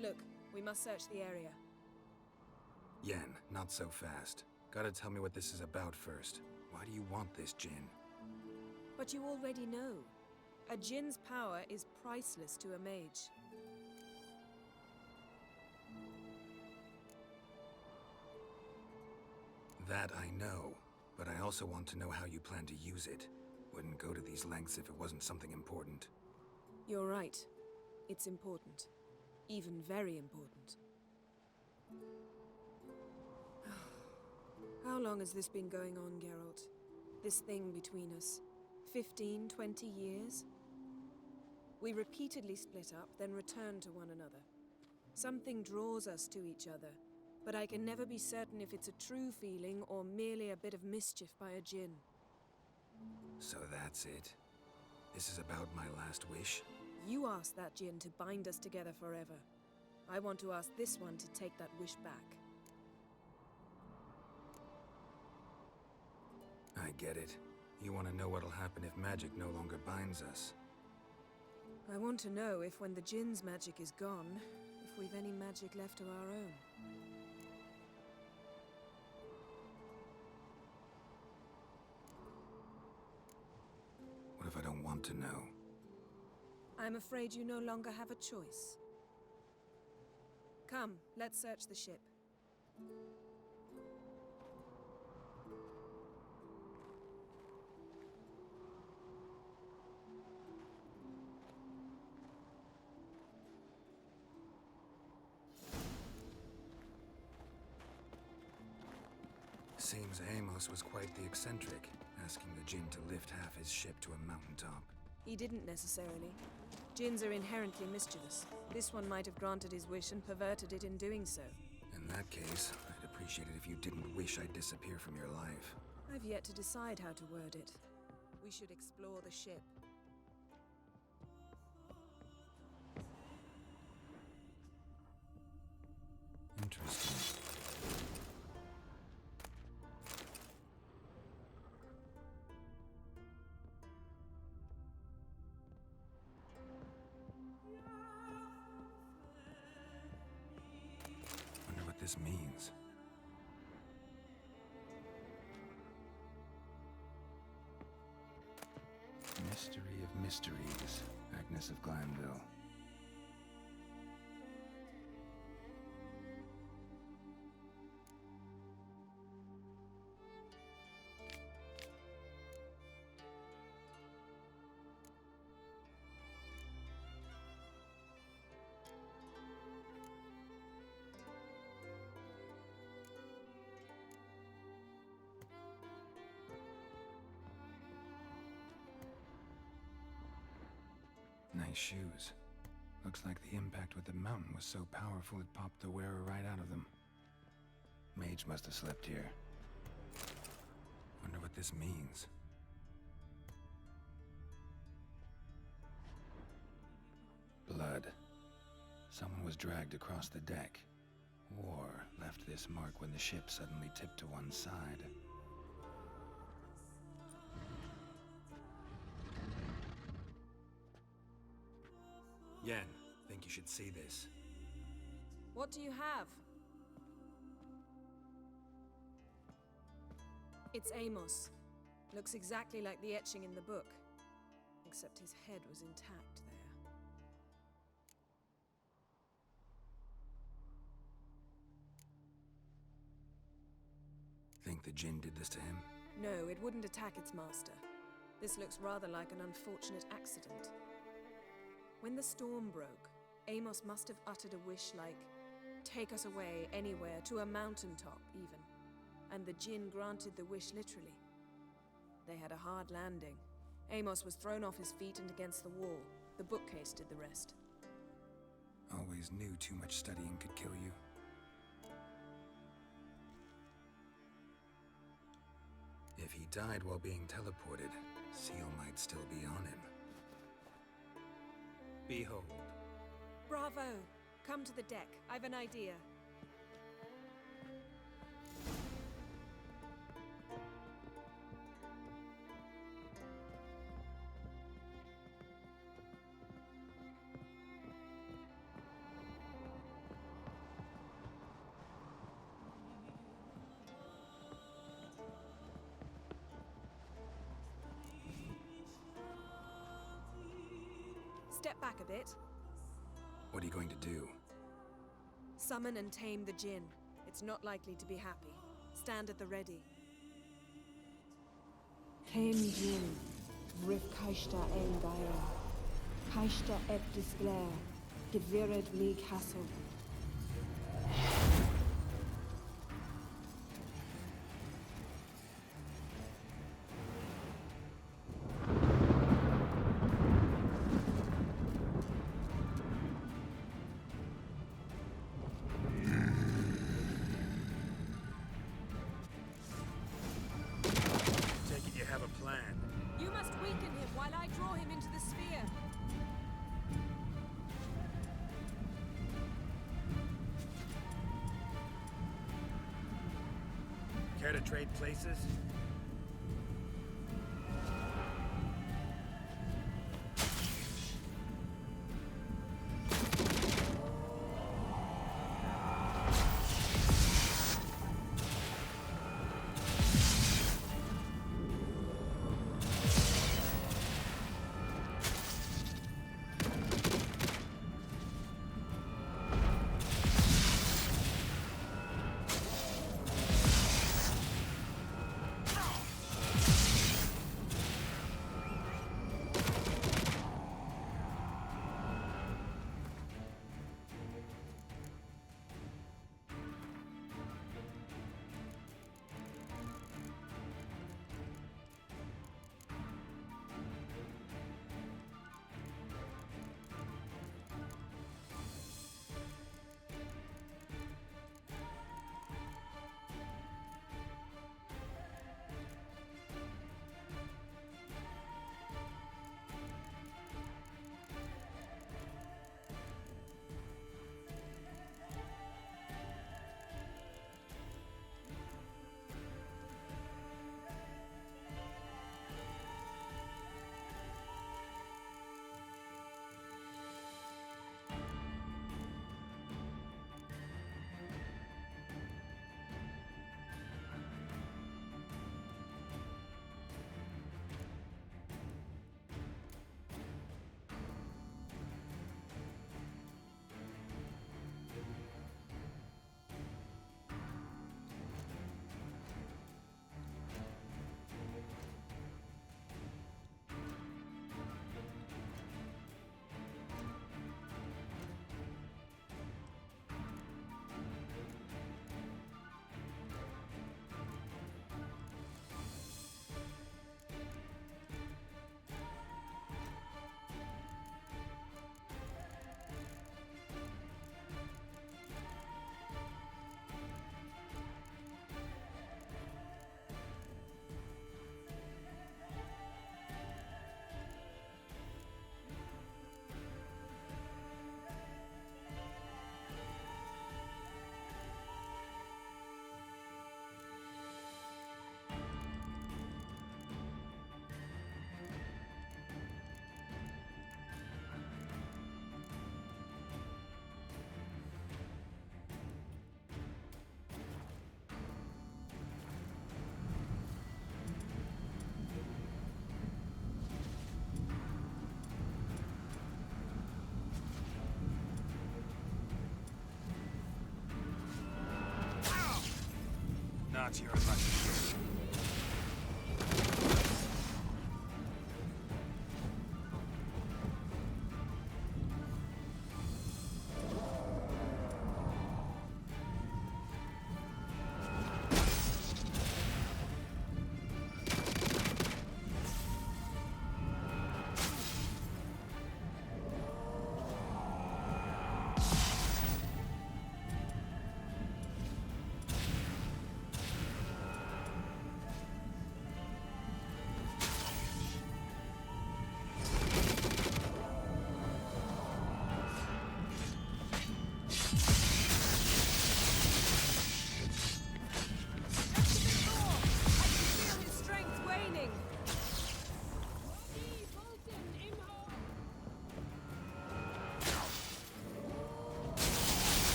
Look, we must search the area. Yen, not so fast. Gotta tell me what this is about first. Why do you want this djinn? But you already know. A djinn's power is priceless to a mage. That I know, but I also want to know how you plan to use it. Wouldn't go to these lengths if it wasn't something important. You're right. It's important. Even very important. How long has this been going on, Geralt? This thing between us? 15, 20 years? We repeatedly split up, then return to one another. Something draws us to each other, but I can never be certain if it's a true feeling or merely a bit of mischief by a djinn. So that's it? This is about my last wish? You asked that djinn to bind us together forever. I want to ask this one to take that wish back. I get it. You want to know what'll happen if magic no longer binds us. I want to know if when the djinn's magic is gone, if we've any magic left of our own. What if I don't want to know? I'm afraid you no longer have a choice. Come, let's search the ship. Seems Amos was quite the eccentric, asking the djinn to lift half his ship to a mountaintop. He didn't necessarily. Djinns are inherently mischievous. This one might have granted his wish and perverted it in doing so. In that case, I'd appreciate it if you didn't wish I'd disappear from your life. I've yet to decide how to word it. We should explore the ship. Interesting. Wonder what this means. Mystery of mysteries, Agnes of Glanville. Nice shoes. Looks like the impact with the mountain was so powerful it popped the wearer right out of them. Mage must have slept here. Wonder what this means. Blood. Someone was dragged across the deck. War left this mark when the ship suddenly tipped to one side. Yen, think you should see this. What do you have? It's Amos. Looks exactly like the etching in the book. Except his head was intact there. Think the Jinn did this to him? No, it wouldn't attack its master. This looks rather like an unfortunate accident. When the storm broke, Amos must have uttered a wish like, "Take us away, anywhere, to a mountaintop, even." And the Jinn granted the wish literally. They had a hard landing. Amos was thrown off his feet and against the wall. The bookcase did the rest. Always knew too much studying could kill you. If he died while being teleported, Seal might still be on him. Behold. Bravo! Come to the deck. I've an idea. Step back a bit. What are you going to do? Summon and tame the Jinn. It's not likely to be happy. Stand at the ready. Came Jinn, Rif Kaishta en Gaira, Kaishta et Disglair, Gevired me Castle. You must weaken him while I draw him into the sphere. Care to trade places? Not your lucky.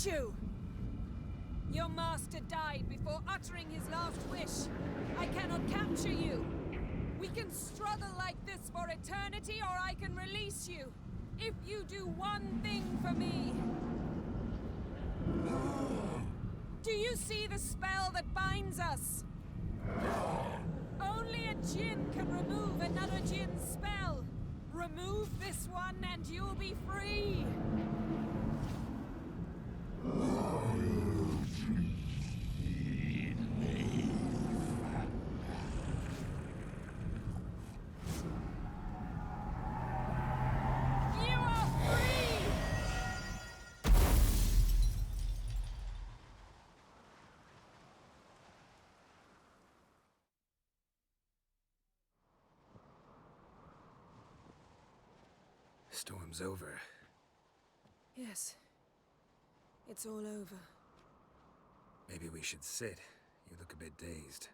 You! Your master died before uttering his last wish. I cannot capture you. We can struggle like this for eternity, or I can release you. If you do one thing for me. Do you see the spell that binds us? Only a djinn can remove another djinn's spell. Remove this one and you'll be free. Storm's over. Yes. It's all over. Maybe we should sit. You look a bit dazed.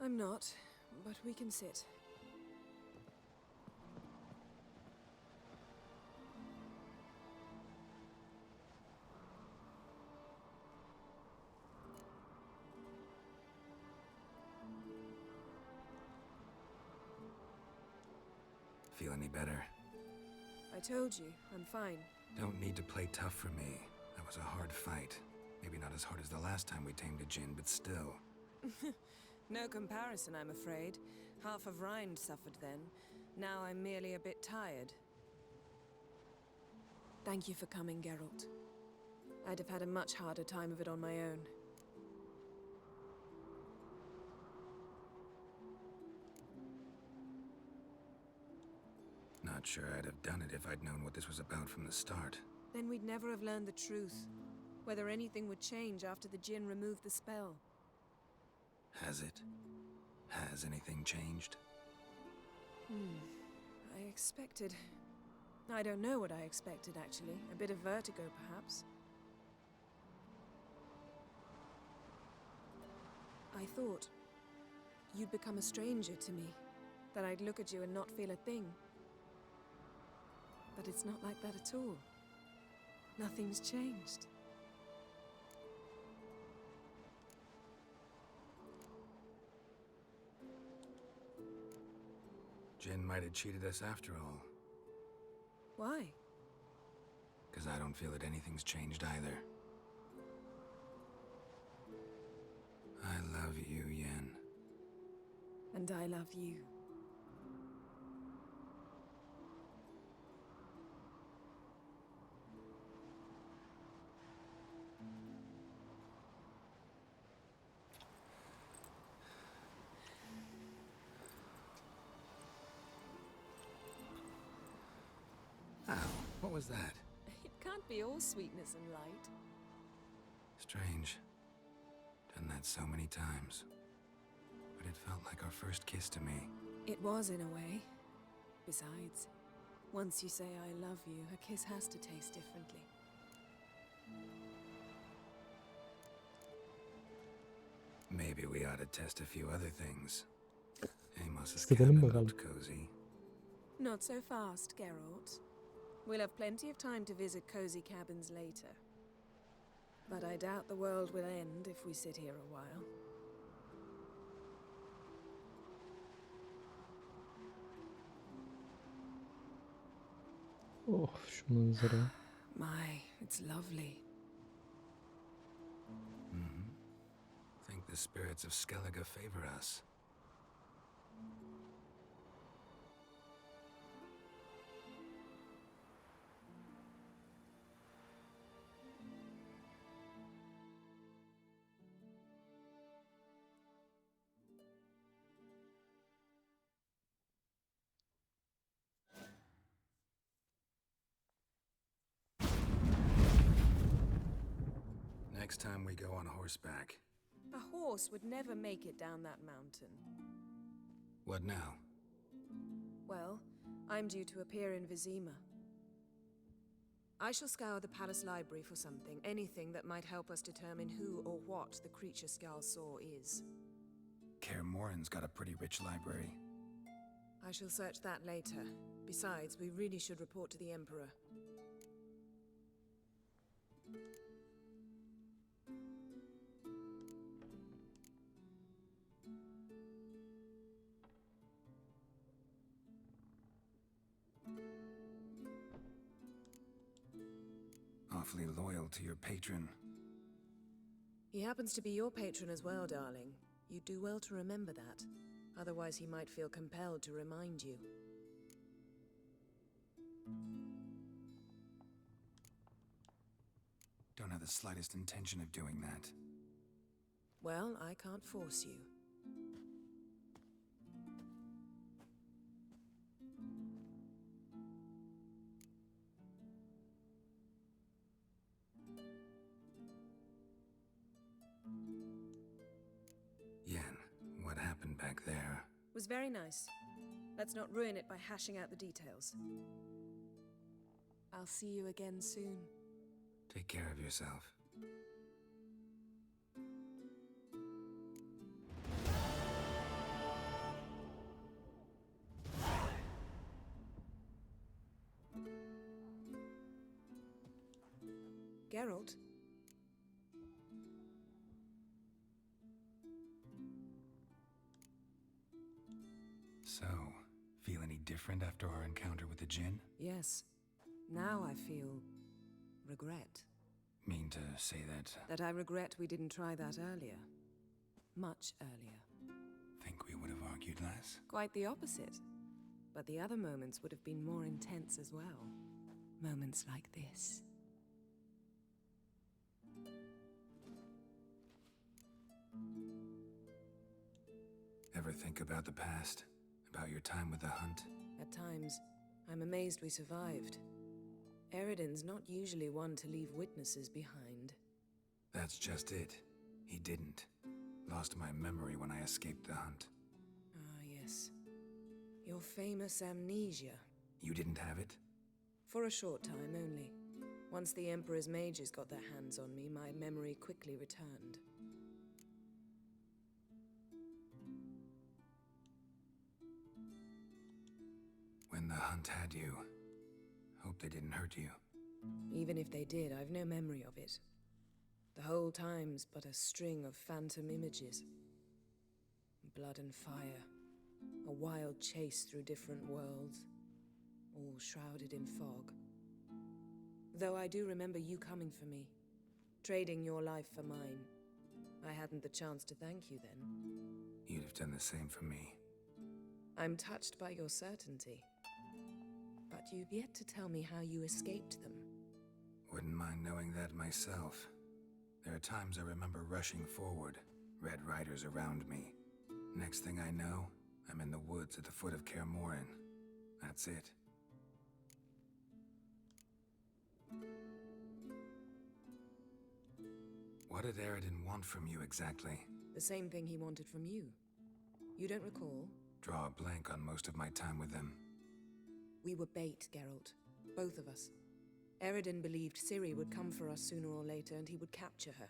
I'm not, but we can sit. Feel any better? I told you, I'm fine. Don't need to play tough for me. That was a hard fight. Maybe not as hard as the last time we tamed a djinn, but still. No comparison, I'm afraid. Half of Rind suffered then. Now I'm merely a bit tired. Thank you for coming, Geralt. I'd have had a much harder time of it on my own. Not sure I'd have done it if I'd known what this was about from the start. Then we'd never have learned the truth. Whether anything would change after the djinn removed the spell. Has it? Has anything changed? I expected... I don't know what I expected, actually. A bit of vertigo, perhaps. I thought you'd become a stranger to me. That I'd look at you and not feel a thing. But it's not like that at all. Nothing's changed. Jinn might have cheated us after all. Why? Because I don't feel that anything's changed either. I love you, Yen. And I love you. Ow, what was that? It can't be all sweetness and light. Strange. Done that so many times. But it felt like our first kiss to me. It was, in a way. Besides, once you say I love you, a kiss has to taste differently. Maybe we ought to test a few other things. Amos's Gidelim cabin bakalım. looked cozy. Not so fast, Geralt. We'll have plenty of time to visit cozy cabins later. But I doubt the world will end if we sit here a while. Oh, şu manzara. My, it's lovely. Think the spirits of Skellige favor us. Next time we go on horseback. A horse would never make it down that mountain. What now? Well, I'm due to appear in Vizima. I shall scour the palace library for something, anything that might help us determine who or what the creature Skal saw is. Kaer Morhen'den's got a pretty rich library. I shall search that later. Besides, we really should report to the Emperor. Awfully loyal to your patron. He happens to be your patron as well, darling. You'd do well to remember that. Otherwise, he might feel compelled to remind you. Don't have the slightest intention of doing that. Well, I can't force you. Yen, what happened back there? Was very nice. Let's not ruin it by hashing out the details. I'll see you again soon. Take care of yourself. Geralt? So, feel any different after our encounter with the Jinn? Yes. Now I feel regret. Mean to say that... That I regret we didn't try that earlier. Much earlier. Think we would have argued less? Quite the opposite. But the other moments would have been more intense as well. Moments like this. Ever think about the past? About your time with the hunt? At times, I'm amazed we survived. Eridan's not usually one to leave witnesses behind. That's just it. He didn't. Lost my memory when I escaped the hunt. Ah, yes. Your famous amnesia. You didn't have it? For a short time only. Once the Emperor's mages got their hands on me, my memory quickly returned. When the hunt had you, hope they didn't hurt you. Even if they did, I've no memory of it. The whole time's but a string of phantom images. Blood and fire. A wild chase through different worlds. All shrouded in fog. Though I do remember you coming for me. Trading your life for mine. I hadn't the chance to thank you then. You'd have done the same for me. I'm touched by your certainty. But you've yet to tell me how you escaped them. Wouldn't mind knowing that myself. There are times I remember rushing forward, Red Riders around me. Next thing I know, I'm in the woods at the foot of Kaer Morhen. That's it. What did Eridan want from you exactly? The same thing he wanted from you. You don't recall? Draw a blank on most of my time with them. We were bait, Geralt. Both of us. Eridan believed Ciri would come for us sooner or later and he would capture her.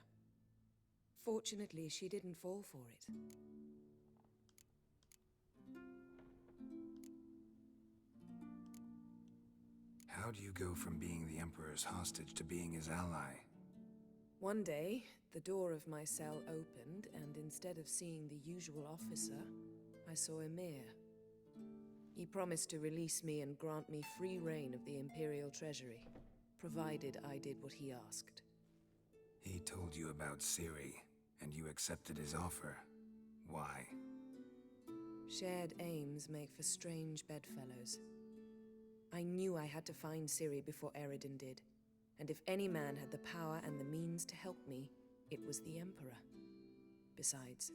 Fortunately, she didn't fall for it. How do you go from being the Emperor's hostage to being his ally? One day, the door of my cell opened, and instead of seeing the usual officer, I saw Emir. He promised to release me and grant me free reign of the Imperial Treasury, provided I did what he asked. He told you about Ciri, and you accepted his offer. Why? Shared aims make for strange bedfellows. I knew I had to find Ciri before Eredin did, and if any man had the power and the means to help me, it was the Emperor. Besides,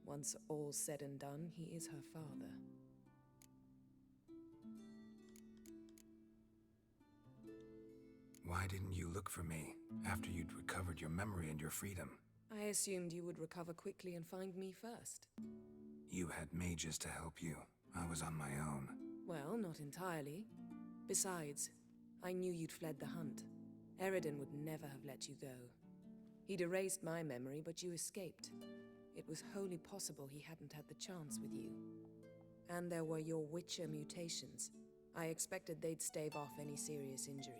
once all's said and done, he is her father. Why didn't you look for me after you'd recovered your memory and your freedom? I assumed you would recover quickly and find me first. You had mages to help you. I was on my own. Well, not entirely. Besides, I knew you'd fled the hunt. Eredin would never have let you go. He'd erased my memory, but you escaped. It was wholly possible he hadn't had the chance with you. And there were your Witcher mutations. I expected they'd stave off any serious injury.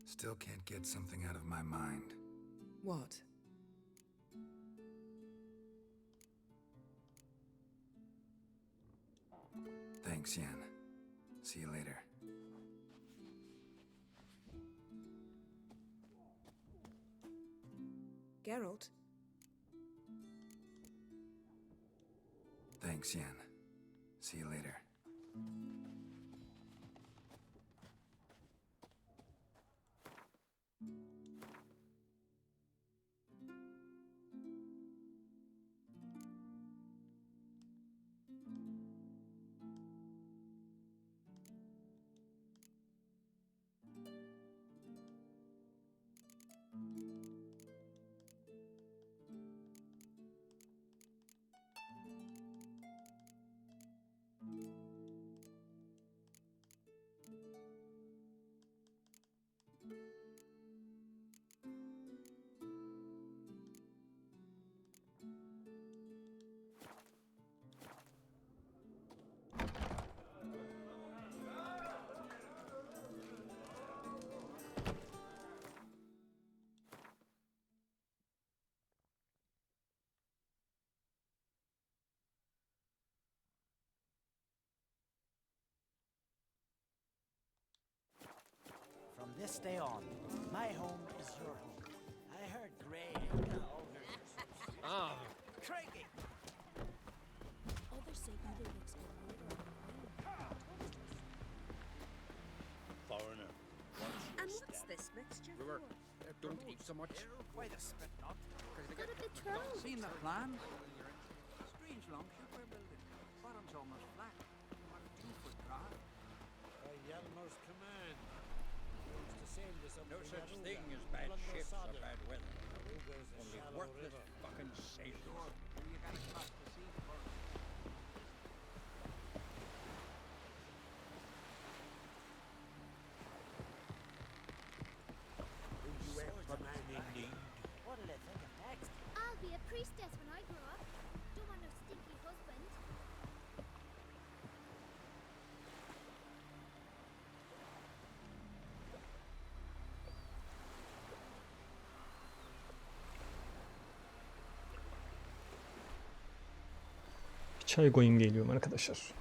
Still can't get something out of my mind. What? Thanks, Yen. See you later. Geralt? Thanks, Yen. See you later. From this day on, my home is your home. I heard Gray. Craigie! Others say either looks good Foreigner. And what's this mixture River, for? don't eat so much. Why the spit not? Got a bit trout. Seen the plan? Strange longship we're building. Bottom's almost flat. What do for drive? By Yalmar's command. No such thing as bad ships or bad weather. Only worthless fucking sailors. You gotta cross the sea first. You ever man in need? What'll they think of next? I'll be a priestess when I grow up. Don't want no stinky husband. Bir çay koyayım geliyorum arkadaşlar.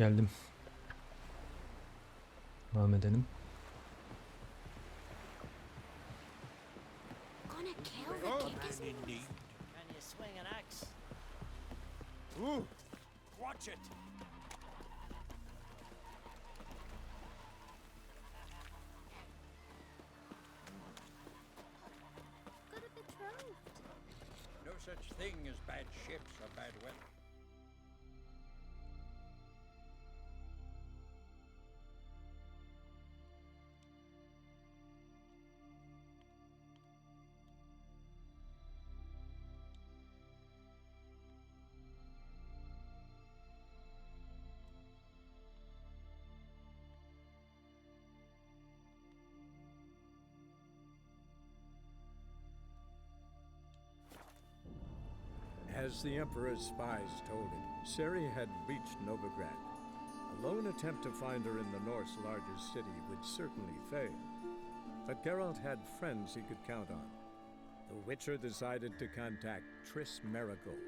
Geldim. Devam edelim. Gonna kill the kickers. Can you swing an axe? Ooh, watch it. Got a betrothed. No such thing as bad ships or bad weather. As the Emperor's spies told him, Ciri had reached Novigrad. A lone attempt to find her in the North's largest city would certainly fail. But Geralt had friends he could count on. The Witcher decided to contact Triss Merigold.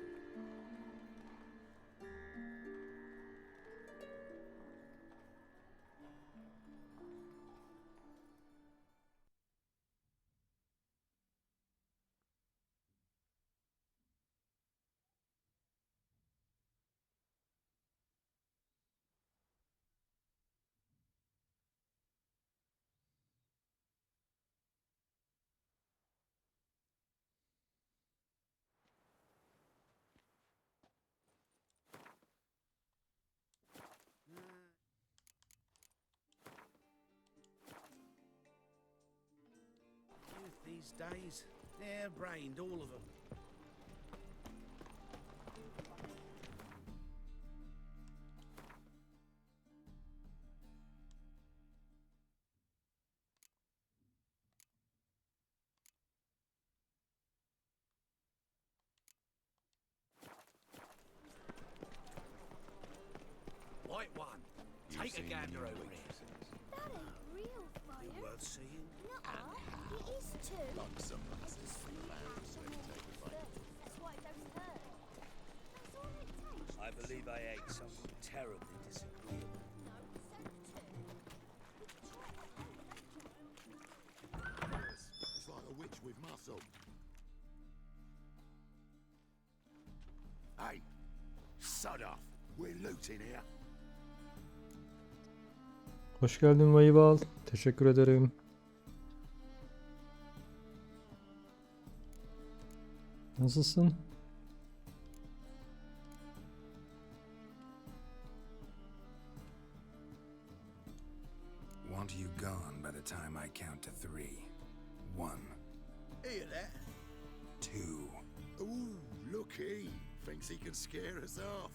Youth these days, hair-brained, all of them. White one, take a gander over here. That ain't real fire. Worth seeing. Nuh-uh. It is too. Like some It's just sweet ash on all these birds. That's what those heard. That's all it takes. I believe I ate something terribly disagreeable. No, so too. It's like a witch with muscle. Hey, sod off. We're looting here. Hoş geldin Vaybal. Teşekkür ederim. Nasılsın? Want you gone by the time I count to 3. 1, Hear that? 2, Ooh, look he. Thinks he can scare us off.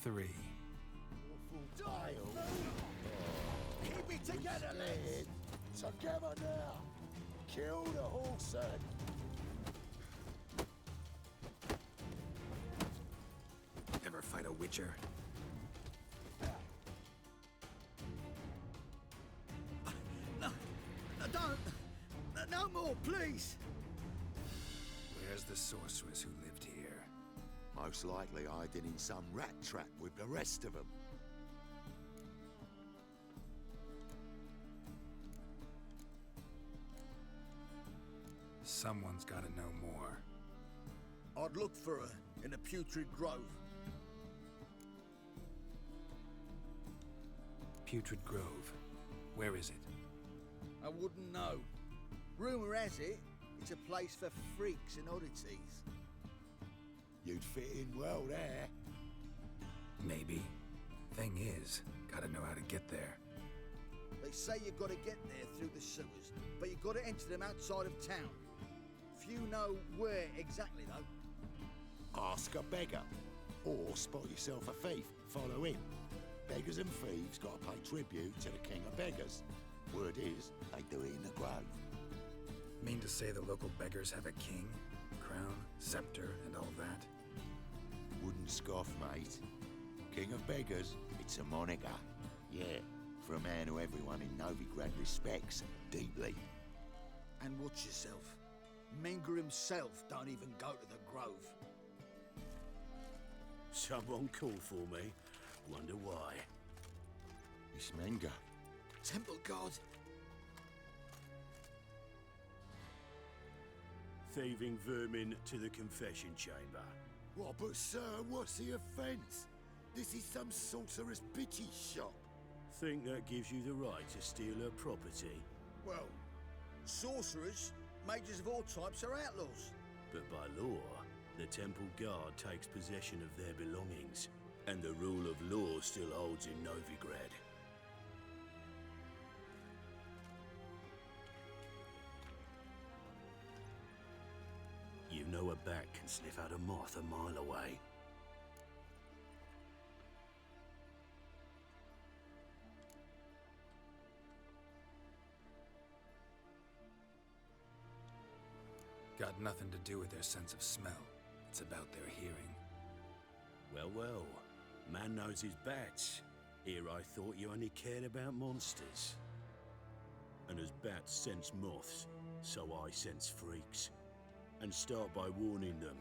3. Dial. Keep it together, lads. Together now. Kill the horse. Ever fight a Witcher? No, don't. No more, please. Where's the sorceress who lived here? Most likely hiding in some rat trap with the rest of them. Someone's gotta know more. I'd look for her in the Putrid Grove. Putrid Grove. Where is it? I wouldn't know. Rumor has it, it's a place for freaks and oddities. You'd fit in well there. Maybe. Thing is, gotta know how to get there. They say you've got to get there through the sewers, but you've got to enter them outside of town. Few know where exactly, though. Ask a beggar. Or spot yourself a thief. Follow him. Beggars and thieves got to pay tribute to the king of beggars. Word is, they do it in the grove. Mean to say the local beggars have a king, crown, scepter, and all that? Wouldn't scoff, mate. King of beggars, it's a moniker. Yeah, for a man who everyone in Novigrad respects deeply. And watch yourself. Menger himself don't even go to the grove. Someone call for me. Wonder why. Ismenga. Temple God. Thieving vermin to the confession chamber. What, but sir, what's the offence? This is some sorcerer's bitchy shop. Think that gives you the right to steal her property? Well, sorcerers, mages of all types are outlaws. But by law, the temple guard takes possession of their belongings, and the rule of law still holds in Novigrad. You know a bat can sniff out a moth a mile away. Got nothing to do with their sense of smell. It's about their hearing. Well, well. Man knows his bats. Here I thought you only cared about monsters. And as bats sense moths, so I sense freaks. And start by warning them,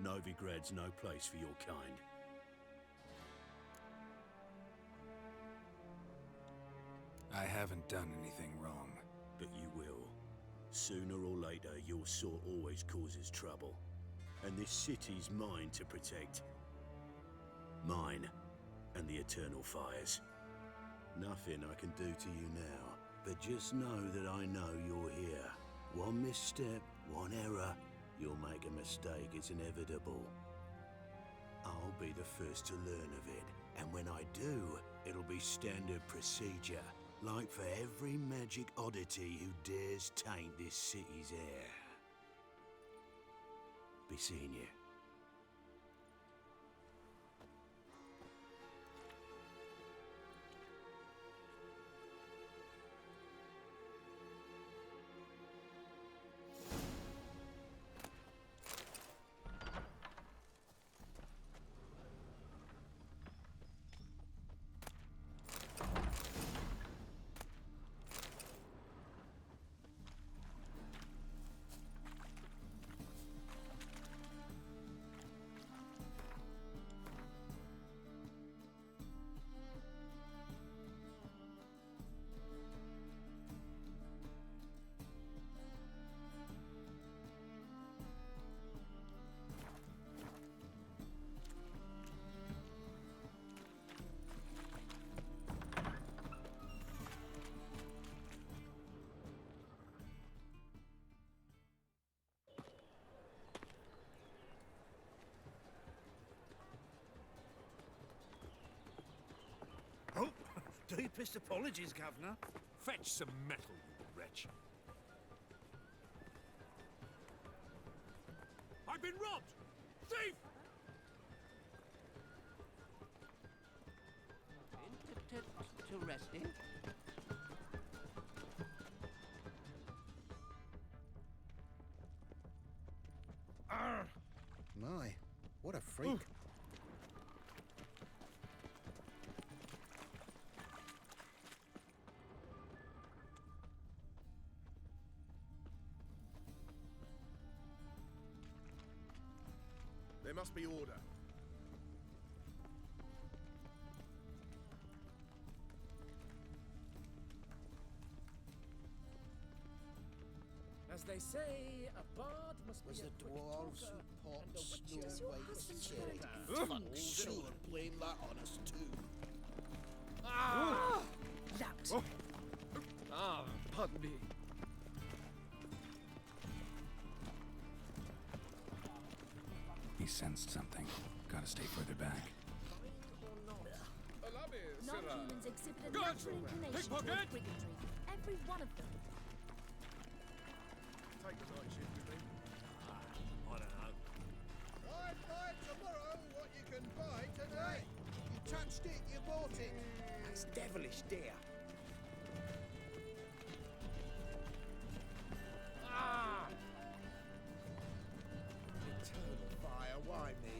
Novigrad's no place for your kind. I haven't done anything wrong. But you will. Sooner or later, your sort always causes trouble. And this city's mine to protect. Mine and the eternal fires. Nothing I can do to you now, but just know that I know you're here. One misstep, one error, you'll make a mistake, it's inevitable. I'll be the first to learn of it, and when I do, it'll be standard procedure, like for every magic oddity who dares taint this city's air. Be seeing you. Oh, deepest apologies, Governor. Fetch some metal, you wretch. I've been robbed! Thief! To resting? My, what a freak. There must be order. As they say, a bard must Was be the a quick dwarves talker, who and a pots witch no is way husband's to charity. Fuck, sure, blame that on us too. Lout! Pardon me. He sensed something. Gotta stay further back. Non-humans exhibit a Good. natural inclination towards Pickpocket. bigotry. Every one of them. Take the night shift with me. I don't know. Right, buy tomorrow what you can buy today. You touched it, you bought it. That's devilish, dear. Eternal fire, why me?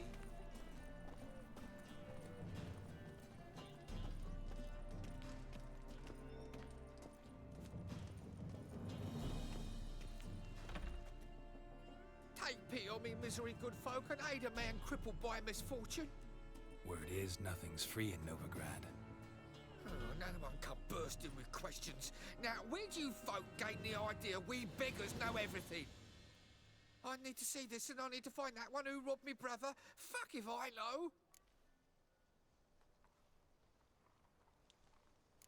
Take pity on me, misery, good folk, and aid a man crippled by misfortune. Word is, nothing's free in Novigrad. Oh, none of one come bursting with questions. Now, where do you folk gain the idea we beggars know everything? I need to see this and I need to find that one who robbed me brother. Fuck if I know.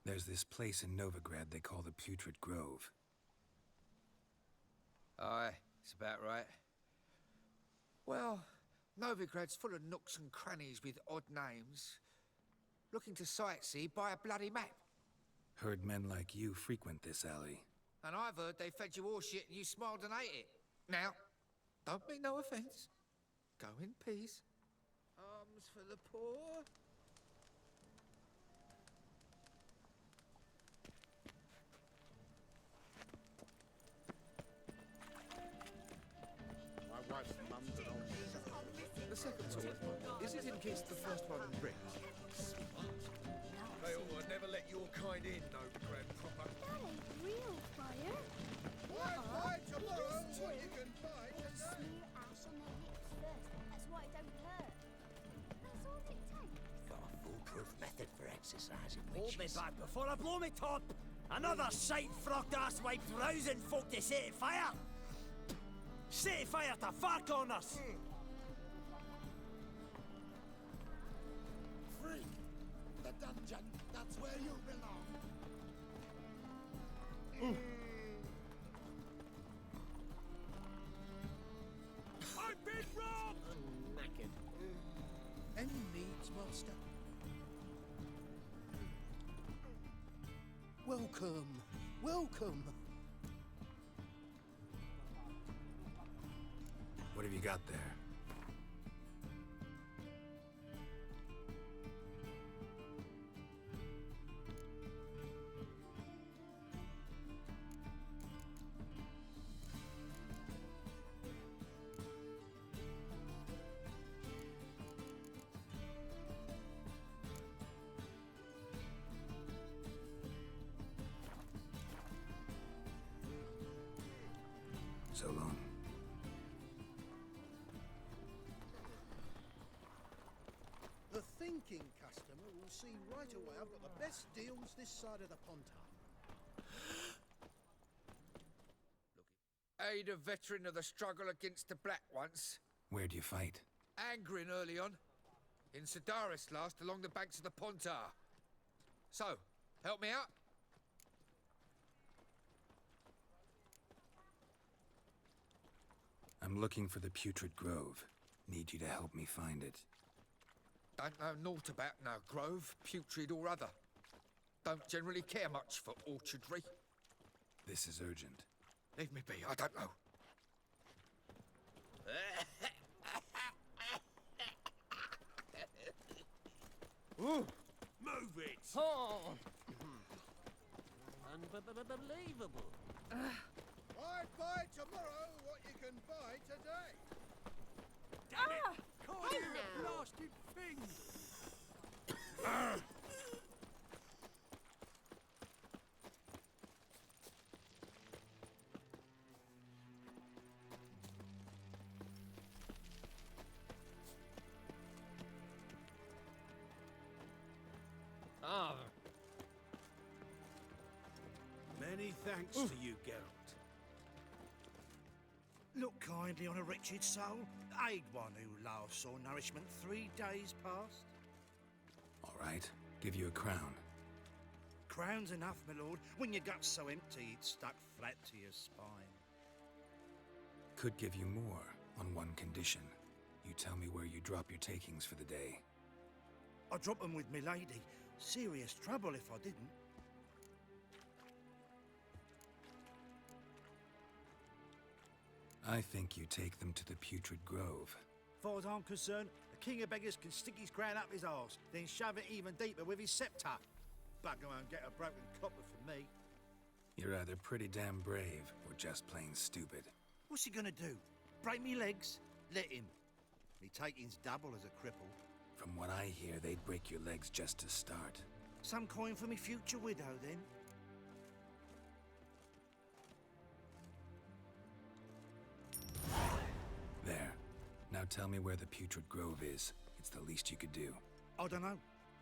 There's this place in Novigrad they call the Putrid Grove. Aye, it's about right. Well, Novigrad's full of nooks and crannies with odd names. Looking to sightsee, buy a bloody map. Heard men like you frequent this alley. And I've heard they fed you horseshit and you smiled and ate it. Now, don't mean no offence. Go in peace. Arms for the poor. My wife's mum's an old... The second sword, is it in case the first one breaks? They ought to never let your kind in, Novigrad proper. That ain't real fire. Why tomorrow what you can buy today? Smear ash on their lips first. That's why it don't hurt. That's all it takes. Got a foolproof method for exercising Hold me witches. back before I blow me top! Another sight-frocked asswipe rousing folk to set fire! Set fire to far corners! Freak! The dungeon, that's where you belong. I've been robbed! I'm knackered. Any needs, master? Welcome, welcome. What have you got there? So long. The thinking customer will see right away I've got the best deals this side of the Pontar. Aid a veteran of the struggle against the Black once. Where do you fight? Angrin early on. In Sedaris last, along the banks of the Pontar. So, help me out? I'm looking for the Putrid Grove. Need you to help me find it. Don't know naught about no grove, putrid or other. Don't generally care much for orchardry. This is urgent. Leave me be, I don't know. Ooh. Move it! Oh! Unbelievable. I buy tomorrow what you can buy today. Damn it! Caught you a blasted thing! Ah. Many thanks to you, Geralt. Look kindly on a wretched soul. Aid one who last saw nourishment 3 days past. All right, give you a crown. Crown's enough, my lord, when your gut's so empty it's stuck flat to your spine. Could give you more, on one condition. You tell me where you drop your takings for the day. I'd drop 'em with me lady. Serious trouble if I didn't. I think you take them to the Putrid Grove. Far as I'm concerned, the king of beggars can stick his crown up his arse, then shove it even deeper with his sceptre. Bugger won't get a broken copper from me. You're either pretty damn brave, or just plain stupid. What's he gonna do? Break me legs? Let him. Me taking's double as a cripple. From what I hear, they'd break your legs just to start. Some coin for me future widow, then. There. Now tell me where the Putrid Grove is. It's the least you could do. I don't know.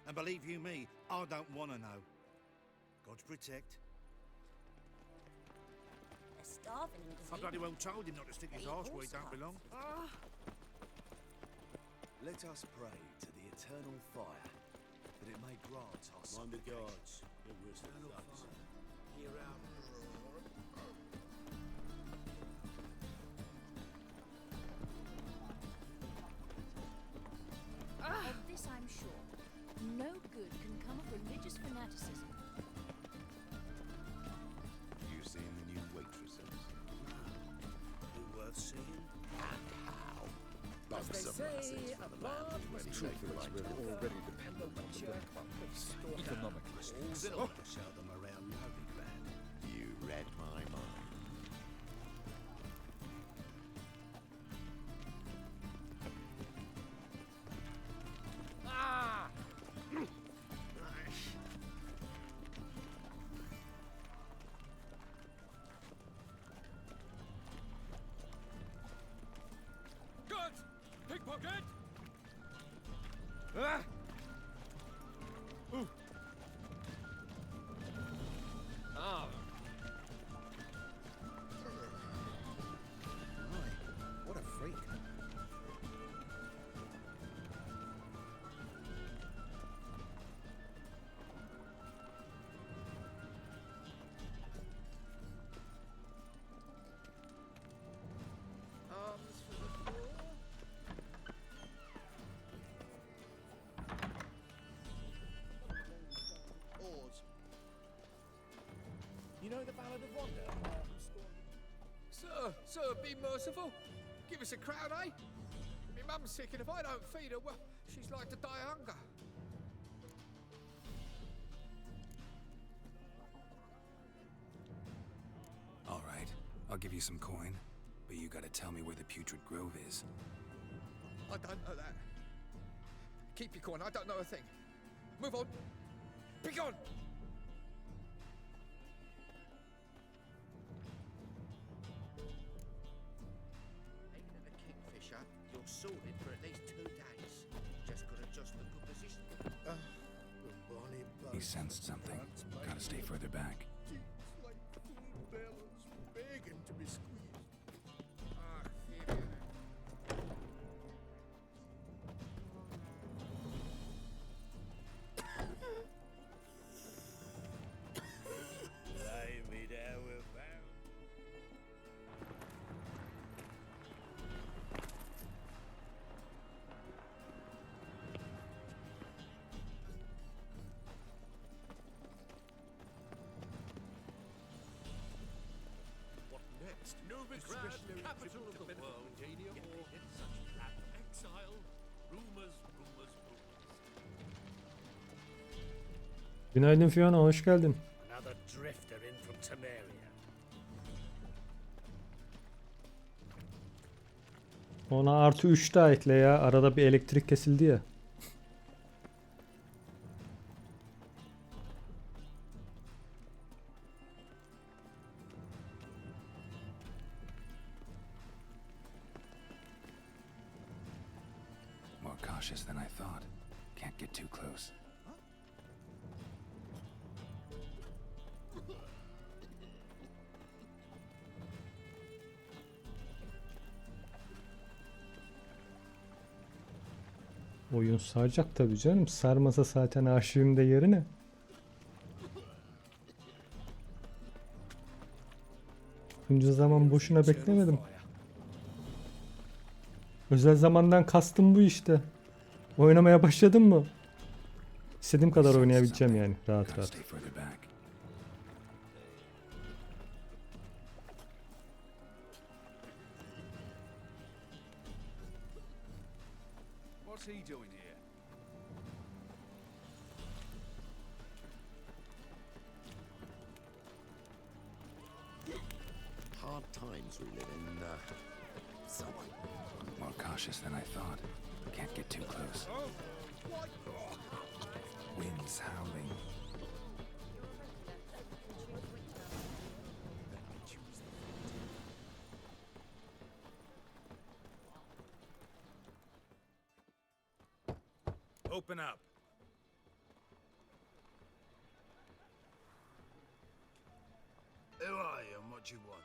And believe you me, I don't want to know. God protect. They're starving him, I bloody well told him not to stick his arse where he don't belong. Let us pray to the eternal fire, that it may grant our Mind the guards. They're worse than thugs. Hear out. Of this I'm sure. No good can come of religious fanaticism. You seen the new waitresses? They're worth seeing. And how? As they say, a bard must treat like we're already dependent on the work economically. Still to show them around Novigrad. You read my mind. Ah! Good! Pickpocket! Ah! Ooh. Ah! What a freak. Arms for the floor. Oars. You know the Ballad of Wanda? Sir, be merciful. Give us a crown, eh? My mum's sick, and if I don't feed her, well, she's like to die of hunger. All right, I'll give you some coin, but you gotta tell me where the Putrid Grove is. I don't know that. Keep your coin, I don't know a thing. Move on. Be gone! Taking the Kingfisher, you're sorted for at least 2 days. Just gotta adjust the good position. He sensed something. Gotta stay further back. Like food bells begging to be squeezed. Ah, Phoebe. Lay me down with What next? Novigrad, capital of the world. Or such exile. Rumors. Günaydın Fiona, hoş geldin. Another drifter in from Temeria. Ona artı 3 daha ekle ya. Arada bir elektrik kesildi ya. More cautious than I thought. Can't get too close. Oyun saracak tabii canım. Sarmasa zaten aşığım da yerine. Bunca zaman boşuna beklemedim. Özel zamandan kastım bu işte. Oynamaya başladım mı? İstediğim kadar oynayabileceğim yani. Rahat Gotta rahat. stay further back. What's he doing here? Hard times we live in, More cautious than I thought. Can't get too close. Winds howling. Open up. Who are you and what do you want?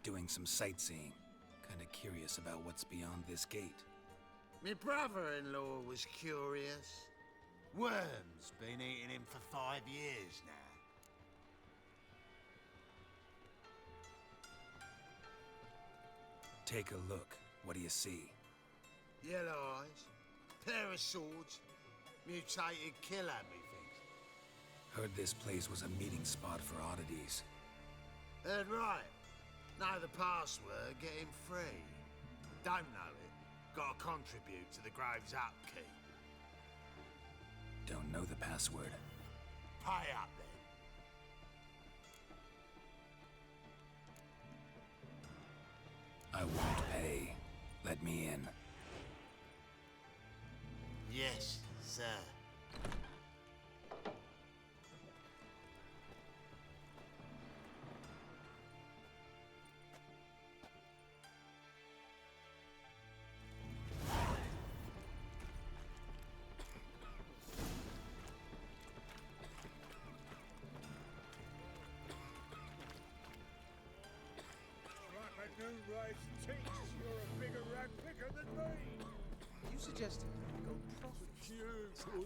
Doing some sightseeing. Kinda curious about what's beyond this gate. My brother-in-law was curious. Worms been eating him for 5 years now. Take a look. What do you see? Yellow eyes, pair of swords, mutated killer, methinks. Heard this place was a meeting spot for oddities. Heard right. Know the password, get him free. Don't know it, gotta contribute to the Grove's upkeep. Don't know the password. Pay up then. I won't pay. Let me in. Yes, sir. You're a bigger rat picker than me. You suggested go profit.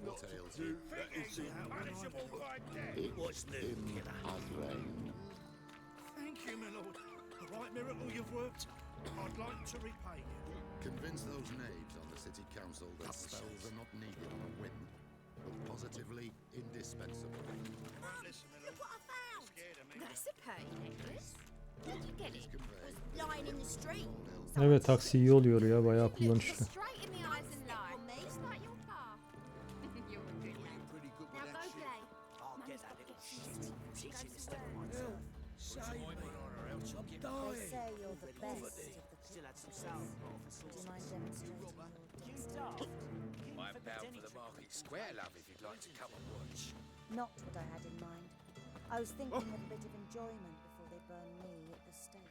Not Tails to do. you. That is punishable by death. What's new, killer? Thank you, my lord. A right miracle you've worked. I'd like to repay you. Convince those knaves on the city council that spells are not needed on a whim, but positively indispensable. Listen, my lord. Look what I found! Scared of me. That's a pay necklace. Where'd you get it? It was lying in the street. Evet, taksi iyi oluyor ya, bayağı kullanışlı. Straight in the eyes and lied. It's like your car. You're a good lad. Now go play. I'll get that little shit. Teach him to step on my toe. Save me. They say you're the best. Still had some sour for Do you mind demonstrating your I'm bound for the market square, love, if you'd like to come and watch. Not what I had in mind. I was thinking of a bit of enjoyment before they burn me at the stake.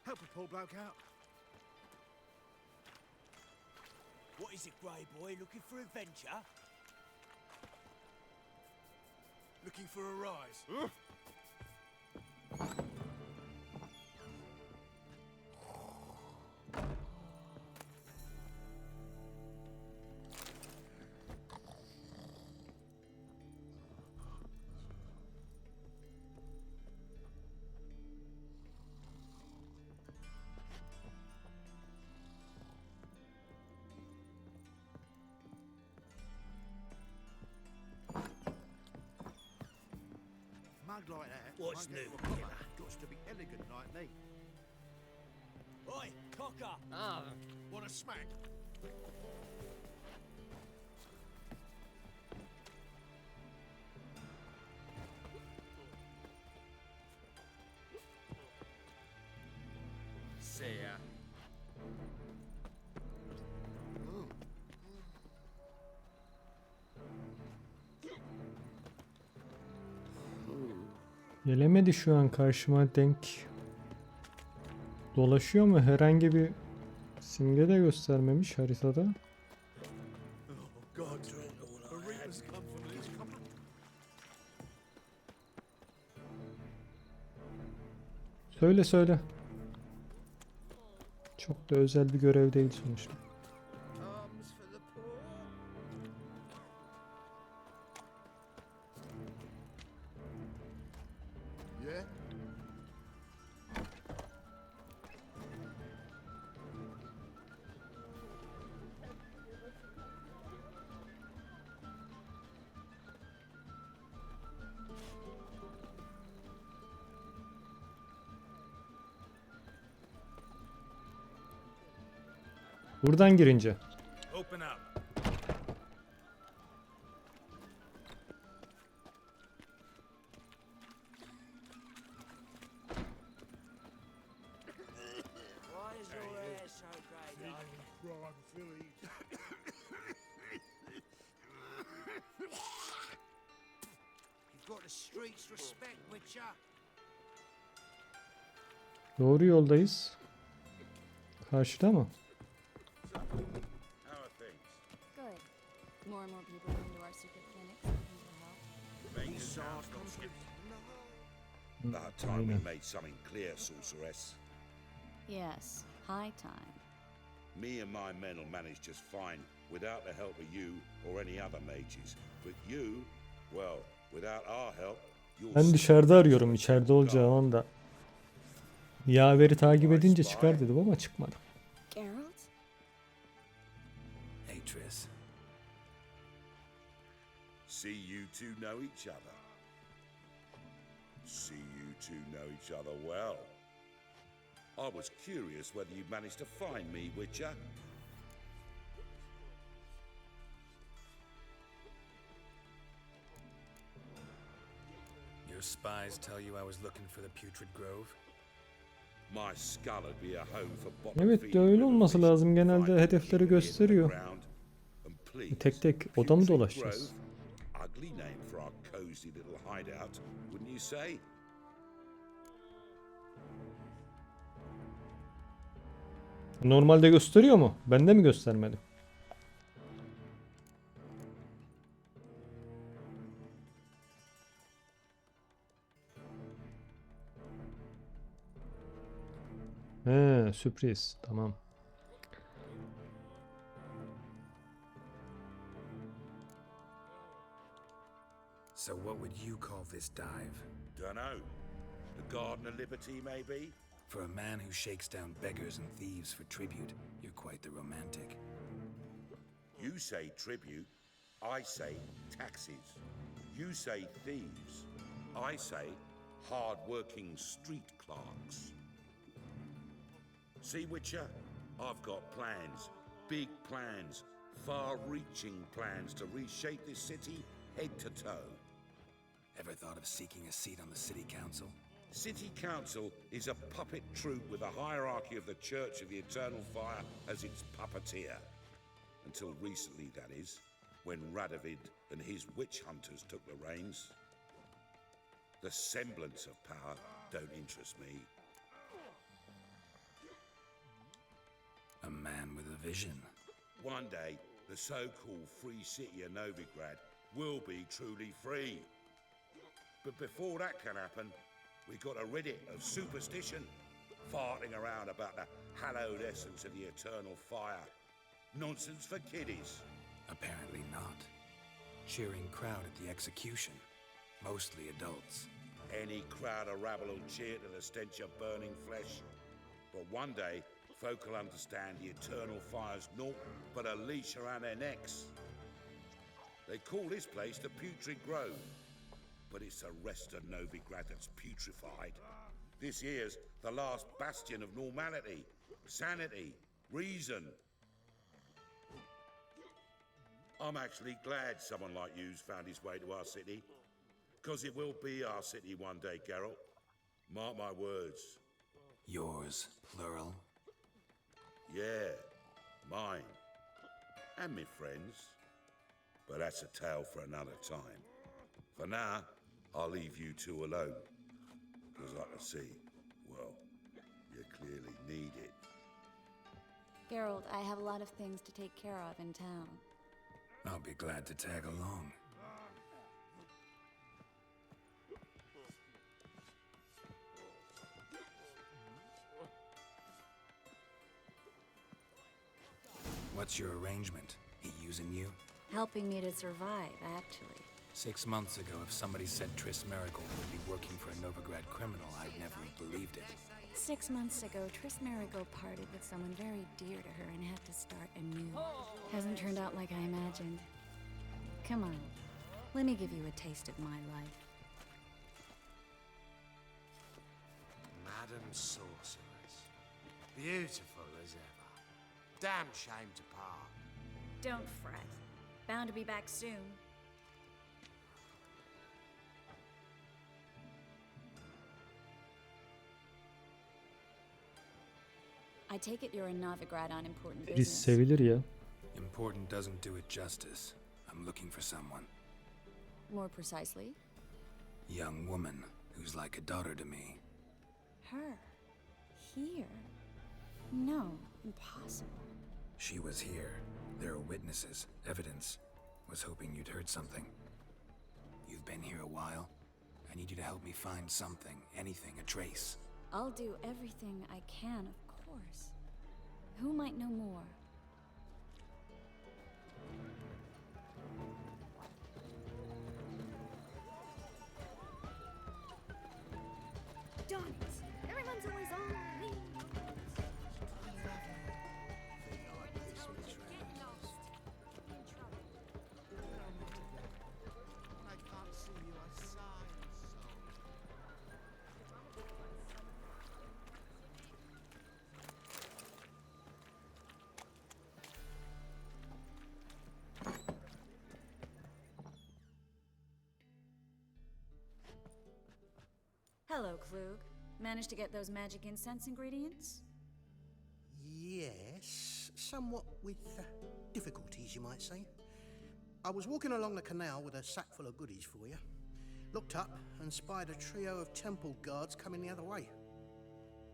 Help a poor bloke out. What is it, Grey Boy? Looking for adventure? Looking for a rise? Mug like that. What's won't get new, to a proper. killer? Got to be elegant like me. Oi, cocker! Ah, want a smack? See ya. Gelemedi şu an karşıma denk. Dolaşıyor mu? Herhangi bir simge de göstermemiş haritada. God, a reaper's come from this company. Söyle söyle. Çok da özel bir görev değil sonuçta. Arms for the poor. Yeah? Buradan girince. Open up. Why is your hair so grey, darling? You've got the streets respect, Witcher. Doğru yoldayız. Karşıda mı? How are things? Good. More and more people come to our secret clinics looking for help. These sound About time we made something clear, sorceress. Yes, high time. Me and my men will manage just fine without the help of you or any other mages. But you, well, without our help, you'll... Ben dışarıda arıyorum, içeride olacağı anda. Yaveri takip edince çıkar dedim ama çıkmadı. Geralt? Hey, Triss. See you two know each other. See you two know each other well. I was curious whether you'd managed to find me, Witcher. Your spies tell you I was looking for the Putrid Grove? My skull would be a home for Evet de öyle olması lazım. Genelde hedefleri gösteriyor. Tek tek oda mı dolaşacağız? Ugly name for our cozy little hideout, wouldn't you say? Normalde gösteriyor mu? Bende mi göstermedi? He, sürpriz. Tamam. So what would you call this dive? Dunno. The Garden of Liberty, maybe? For a man who shakes down beggars and thieves for tribute, you're quite the romantic. You say tribute, I say taxes. You say thieves, I say hard-working street clerks. See, Witcher, I've got plans, big plans, far-reaching plans to reshape this city head to toe. Ever thought of seeking a seat on the city council? City Council is a puppet troupe with a hierarchy of the Church of the Eternal Fire as its puppeteer. Until recently, that is, when Radovid and his witch hunters took the reins. The semblance of power don't interest me. A man with a vision. One day, the so-called free city of Novigrad will be truly free. But before that can happen, we've got to rid it of superstition, farting around about the hallowed essence of the eternal fire. Nonsense for kiddies. Apparently not. Cheering crowd at the execution. Mostly adults. Any crowd of rabble will cheer to the stench of burning flesh. But one day, folk will understand the eternal fire's naught but a leash around their necks. They call this place the Putrid Grove. But it's the rest of Novigrad that's putrefied. This here's the last bastion of normality, sanity, reason. I'm actually glad someone like you's found his way to our city. Because it will be our city one day, Geralt. Mark my words. Yours, plural? Yeah, mine. And me friends. But that's a tale for another time. For now, I'll leave you two alone. Because I can see, well, you clearly need it. Geralt, I have a lot of things to take care of in town. I'll be glad to tag along. What's your arrangement? He using you? Helping me to survive, actually. 6 months ago, if somebody said Triss Merigold would be working for a Novigrad criminal, I'd never have believed it. 6 months ago, Triss Merigold parted with someone very dear to her and had to start anew. Hasn't turned out like I imagined. Come on, let me give you a taste of my life. Madam Sorceress, beautiful as ever. Damn shame to part. Don't fret. Bound to be back soon. I take it you're in Novigrad on important Biri business. sevilir ya. Important doesn't do it justice. I'm looking for someone. More precisely? Young woman who's like a daughter to me. Her. Here. No, impossible. She was here. There are witnesses, evidence. Was hoping you'd heard something. You've been here a while. I need you to help me find something, anything, a trace. I'll do everything I can, of course. Who might know more? Darn it! Everyone's always on me! Hello, Klug. Managed to get those magic incense ingredients? Yes, somewhat with difficulties, you might say. I was walking along the canal with a sack full of goodies for you. Looked up and spied a trio of temple guards coming the other way.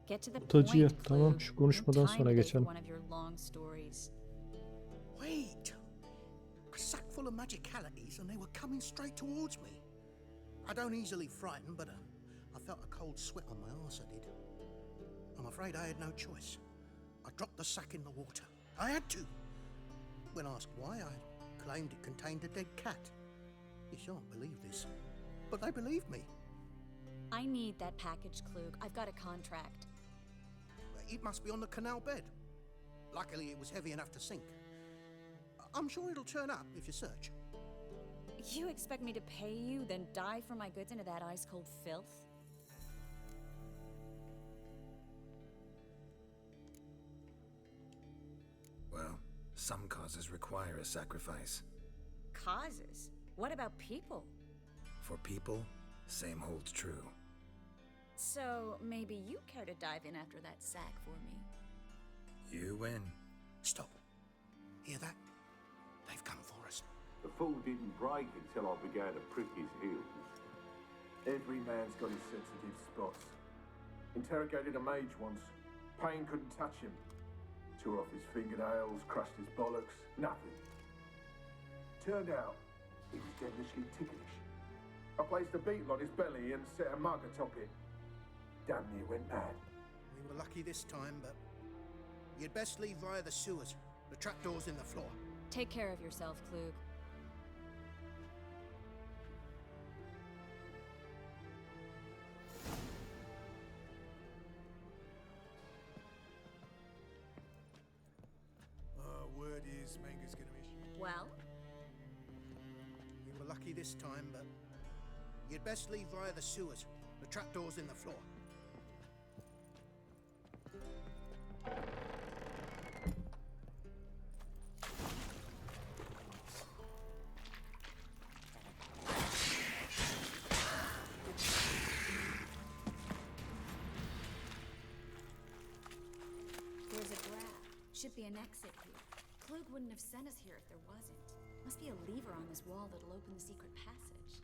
Get to the Otacıya. point, Tamam, Klug. şu konuşmadan No sonra time today for geçelim. one of your long stories. Wait! A sack full of magicalities and they were coming straight towards me. I don't easily frighten, but I felt a cold sweat on my arse, I did. I'm afraid I had no choice. I dropped the sack in the water. I had to. When asked why, I claimed it contained a dead cat. You shan't believe this, but they believed me. I need that package, Klug. I've got a contract. It must be on the canal bed. Luckily, it was heavy enough to sink. I'm sure it'll turn up if you search. You expect me to pay you, then dive for my goods into that ice-cold filth? Well, some causes require a sacrifice. Causes? What about people? For people, same holds true. So, maybe you care to dive in after that sack for me? You win. Stop. Hear that? They've come for us. The fall didn't break until I began to prick his heels. Every man's got his sensitive spots. Interrogated a mage once. Pain couldn't touch him. Tore off his fingernails, crushed his bollocks, nothing. Turned out, he was devilishly ticklish. I placed a beetle on his belly and set a mug atop it. Damn near went mad. We were lucky this time, but you'd best leave via the sewers. The trapdoor's in the floor. Take care of yourself, Klug. Word is Manga's gonna issue. Well? We were lucky this time, but you'd best leave via the sewers. The trapdoor's in the floor. There's a grab. Should be an exit here. Klug wouldn't have sent us here if there wasn't. Must be a lever on this wall that'll open the secret passage.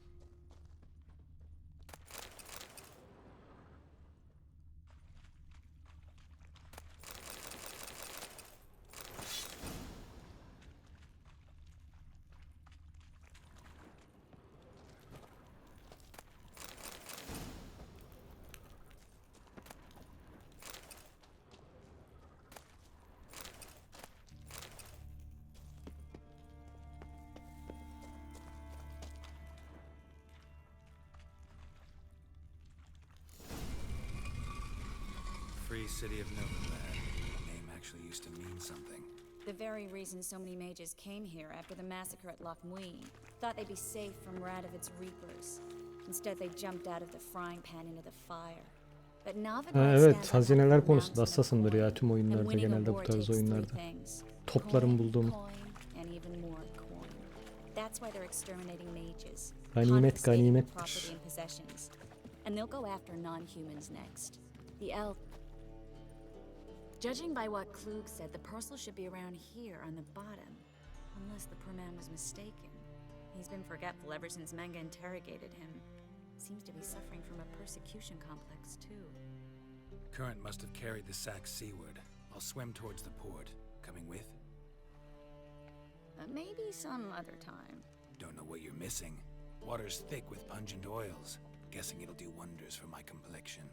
Free city of Novigrad'a. The name actually used to mean something. The very reason so many mages came here after the massacre at Loch Muin. Thought they'd be safe from Radovid's reapers. Instead, they jumped out of the frying pan into the fire. But Novigrad'a Ha, evet, stands out hazineler among the konusunda mountains hassasımdır ya tüm and oyunlarda, winning a genelde bu war tarz takes three oyunlarda. things. Toplarım Coin, bulduğum. coin, and even more coin. That's why they're exterminating mages. Ganimet Confiscating their ganimettir. property and possessions. And they'll go after non-humans next. The elf. Judging by what Klug said, the parcel should be around here on the bottom. Unless the poor man was mistaken. He's been forgetful ever since Manga interrogated him. Seems to be suffering from a persecution complex, too. Current must have carried the sack seaward. I'll swim towards the port. Coming with? Maybe some other time. Don't know what you're missing. Water's thick with pungent oils. Guessing it'll do wonders for my complexion.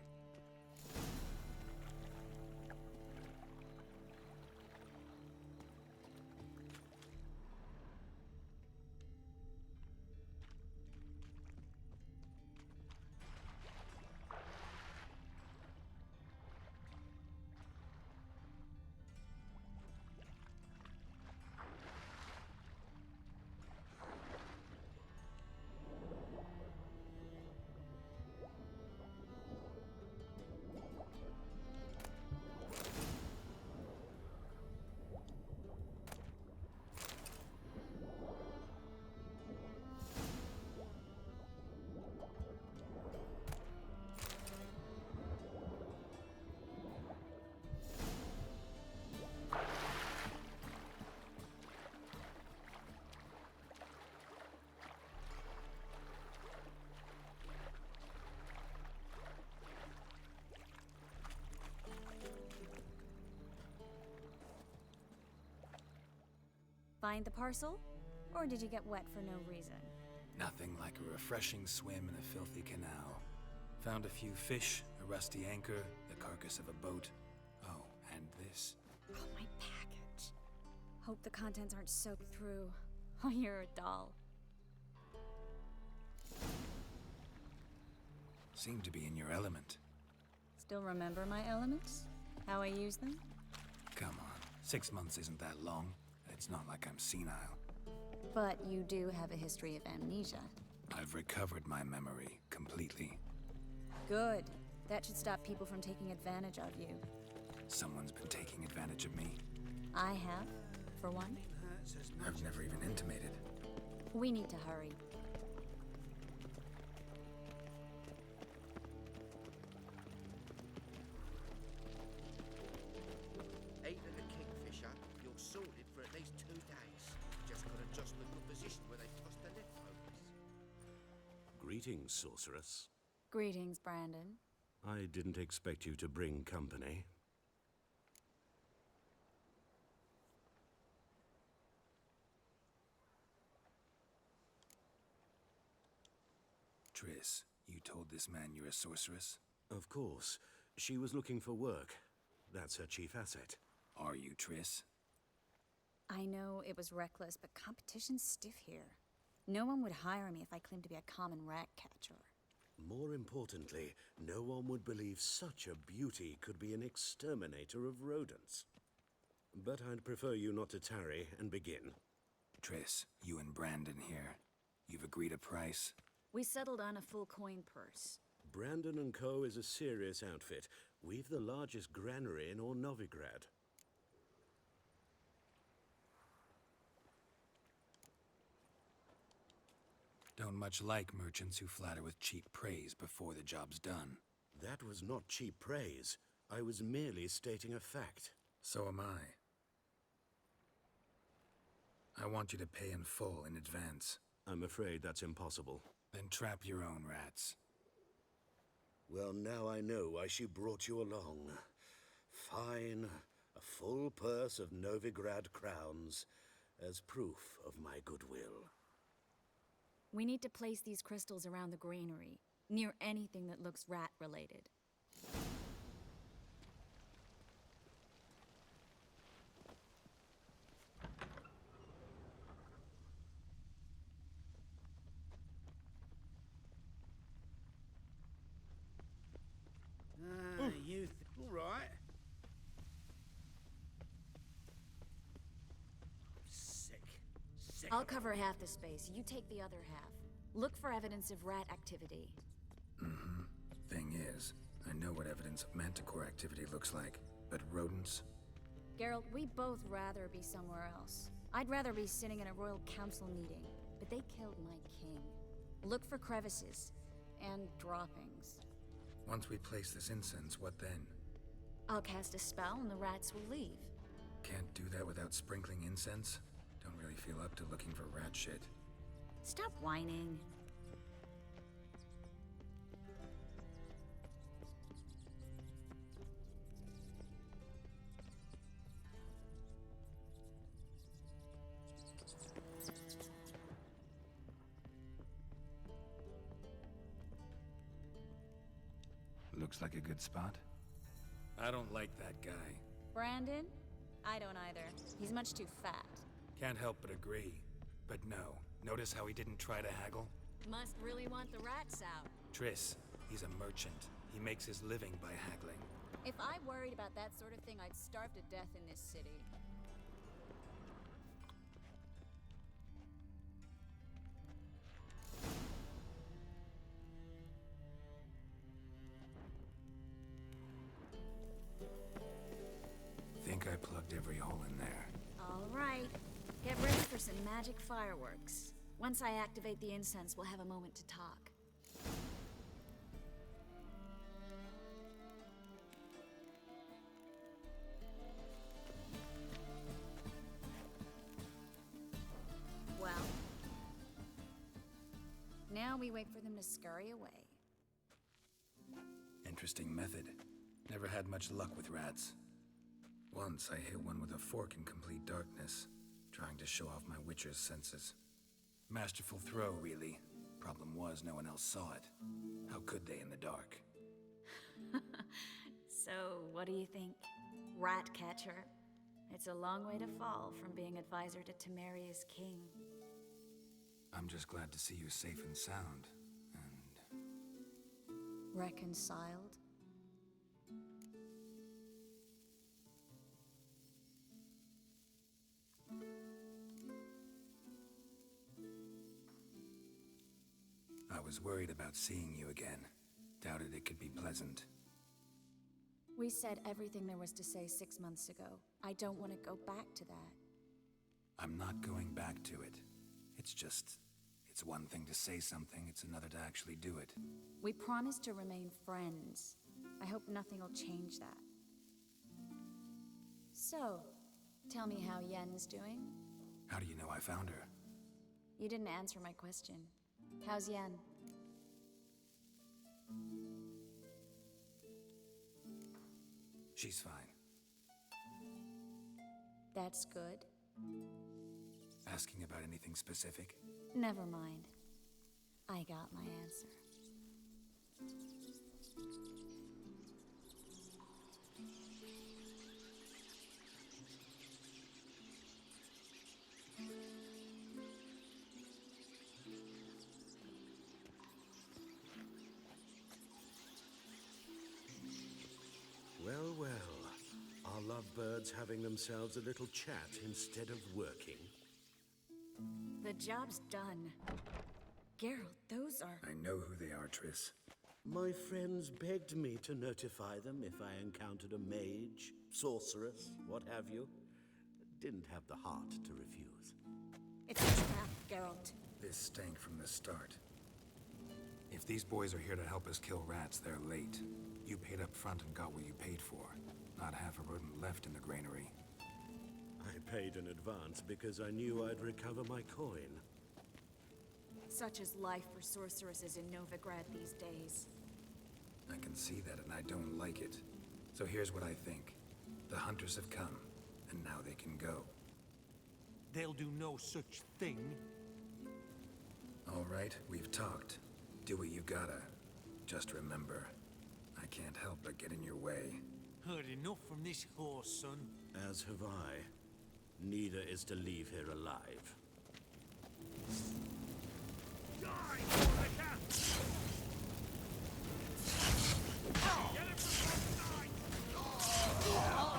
Find the parcel? Or did you get wet for no reason? Nothing like a refreshing swim in a filthy canal. Found a few fish, a rusty anchor, the carcass of a boat. Oh, and this. Oh, my package. Hope the contents aren't soaked through. Oh, you're a doll. Seem to be in your element. Still remember my elements? How I use them? Come on, 6 months isn't that long. It's not like I'm senile. But you do have a history of amnesia. I've recovered my memory completely. Good. That should stop people from taking advantage of you. Someone's been taking advantage of me. I have, for one. I've never even intimated. We need to hurry. Even a kingfisher, you're sorted for at least 2 days. Just gotta jostle a good position where they toss the leftovers. Greetings, sorceress. Greetings, Brandon. I didn't expect you to bring company. Triss, you told this man you're a sorceress? Of course. She was looking for work. That's her chief asset. Are you, Triss? I know it was reckless, but competition's stiff here. No one would hire me if I claimed to be a common rat catcher. More importantly, no one would believe such a beauty could be an exterminator of rodents. But I'd prefer you not to tarry and begin. Triss, you and Brandon here. You've agreed a price? We settled on a full coin purse. Brandon & Co. is a serious outfit. We've the largest granary in all Novigrad. Don't much like merchants who flatter with cheap praise before the job's done. That was not cheap praise. I was merely stating a fact. So am I. I want you to pay in full in advance. I'm afraid that's impossible. Then trap your own rats. Well, now I know why she brought you along. Fine. A full purse of Novigrad crowns as proof of my goodwill. We need to place these crystals around the granary, near anything that looks rat-related. All right. Sick. I'll cover half the space. You take the other half. Look for evidence of rat activity. Mm-hmm. Thing is, I know what evidence of manticore activity looks like, but rodents? Geralt, we'd both rather be somewhere else. I'd rather be sitting in a royal council meeting, but they killed my king. Look for crevices and droppings. Once we place this incense, what then? I'll cast a spell and the rats will leave. Can't do that without sprinkling incense? Don't really feel up to looking for rat shit. Stop whining. Looks like a good spot. I don't like that guy. Brandon? I don't either. He's much too fat. Can't help but agree. But no, notice how he didn't try to haggle? Must really want the rats out. Triss, he's a merchant. He makes his living by haggling. If I worried about that sort of thing, I'd starve to death in this city. Think I plugged every hole in there. All right. Get ready for some magic fireworks. Once I activate the incense, we'll have a moment to talk. Well, now we wait for them to scurry away. Interesting method. Never had much luck with rats. Once I hit one with a fork in complete darkness, trying to show off my witcher's senses. Masterful throw, really. Problem was, no one else saw it. How could they in the dark? So, what do you think? Rat catcher? It's a long way to fall from being advisor to Temeria's king. I'm just glad to see you safe and sound, and... Reconciled? I was worried about seeing you again. Doubted it could be pleasant. We said everything there was to say 6 months ago. I don't want to go back to that. I'm not going back to it. It's just... It's one thing to say something, it's another to actually do it. We promised to remain friends. I hope nothing will change that. So, tell me how Yen's doing? How do you know I found her? You didn't answer my question. How's Yen? She's fine. That's good. Asking about anything specific? Never mind. I got my answer. Well, well. Are lovebirds having themselves a little chat instead of working? The job's done. Geralt, those are... I know who they are, Triss. My friends begged me to notify them if I encountered a mage, sorceress, what have you. Didn't have the heart to refuse. It's a trap, Geralt. This stank from the start. If these boys are here to help us kill rats, they're late. You paid up front and got what you paid for. Not half a rodent left in the granary. I paid in advance because I knew I'd recover my coin. Such is life for sorceresses in Novigrad these days. I can see that and I don't like it. So here's what I think. The hunters have come, and now they can go. They'll do no such thing. All right, we've talked. Do what you gotta. Just remember, I can't help but get in your way. Heard enough from this horse, son. As have I. Neither is to leave here alive. Die, Morhen'den! Get him from one side!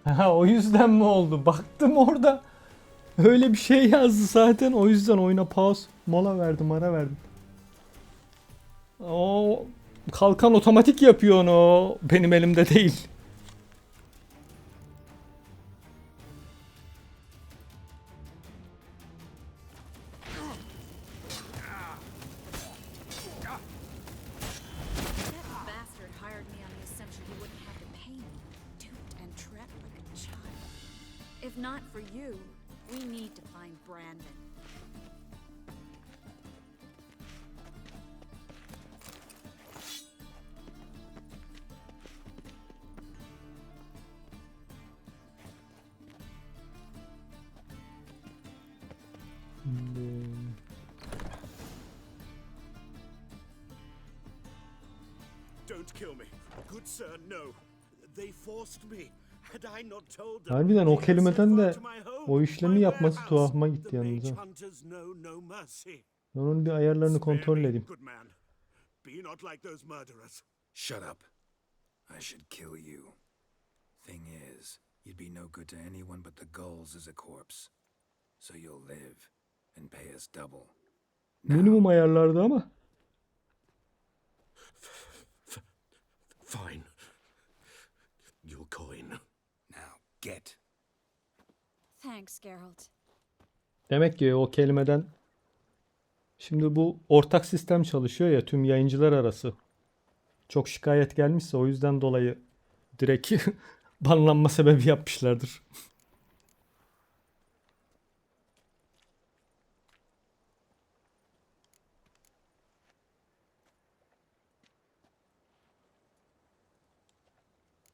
Ha, o yüzden mi oldu? Baktım orada. Öyle bir şey yazdı zaten. O yüzden oyuna pause, mola verdim, ara verdim. O kalkan otomatik yapıyor onu. Benim elimde değil. That bastard hired me on the assumption he wouldn't have to pay me, duped and trapped like a child. If not for you, we need to find Brandon. Don't kill me. Good sir, no. They forced me. Had I not told them, Harbiden o they had set kelimeden fire de to my home, o işlemi my yapması warehouse. tuhafıma gitti The yalnız. mage Ha. hunters know no mercy. Ben onun bir ayarlarını Spare kontrol me, edeyim. good man. Be not like those murderers. Shut up. I should kill you. Thing is, you'd be no good to anyone but the gulls as a corpse. So you'll live and pay us double. Minimum ayarlarda ama. Fine. Your coin. Now get. Thanks, Geralt. Demek ki o kelimeden şimdi bu ortak sistem çalışıyor ya tüm yayıncılar arası. Çok şikayet gelmişse o yüzden dolayı direkt banlanma sebebi yapmışlardır.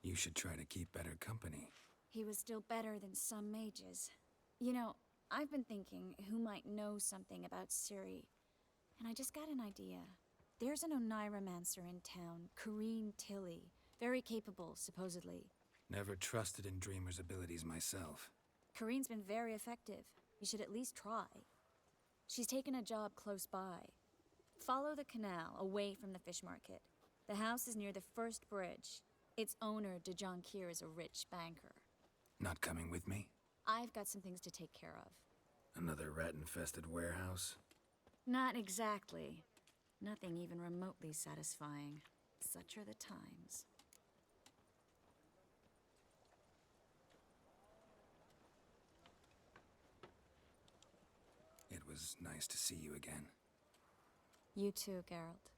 You should try to keep better company. He was still better than some mages. You know, I've been thinking who might know something about Ciri, and I just got an idea. There's an Oneiromancer in town, Kareen Tilly. Very capable, supposedly. Never trusted in Dreamer's abilities myself. Kareen's been very effective. You should at least try. She's taken a job close by. Follow the canal away from the fish market. The house is near the first bridge. Its owner, Dejon Kaer, is a rich banker. Not coming with me? I've got some things to take care of. Another rat-infested warehouse? Not exactly. Nothing even remotely satisfying. Such are the times. It was nice to see you again. You too, Geralt.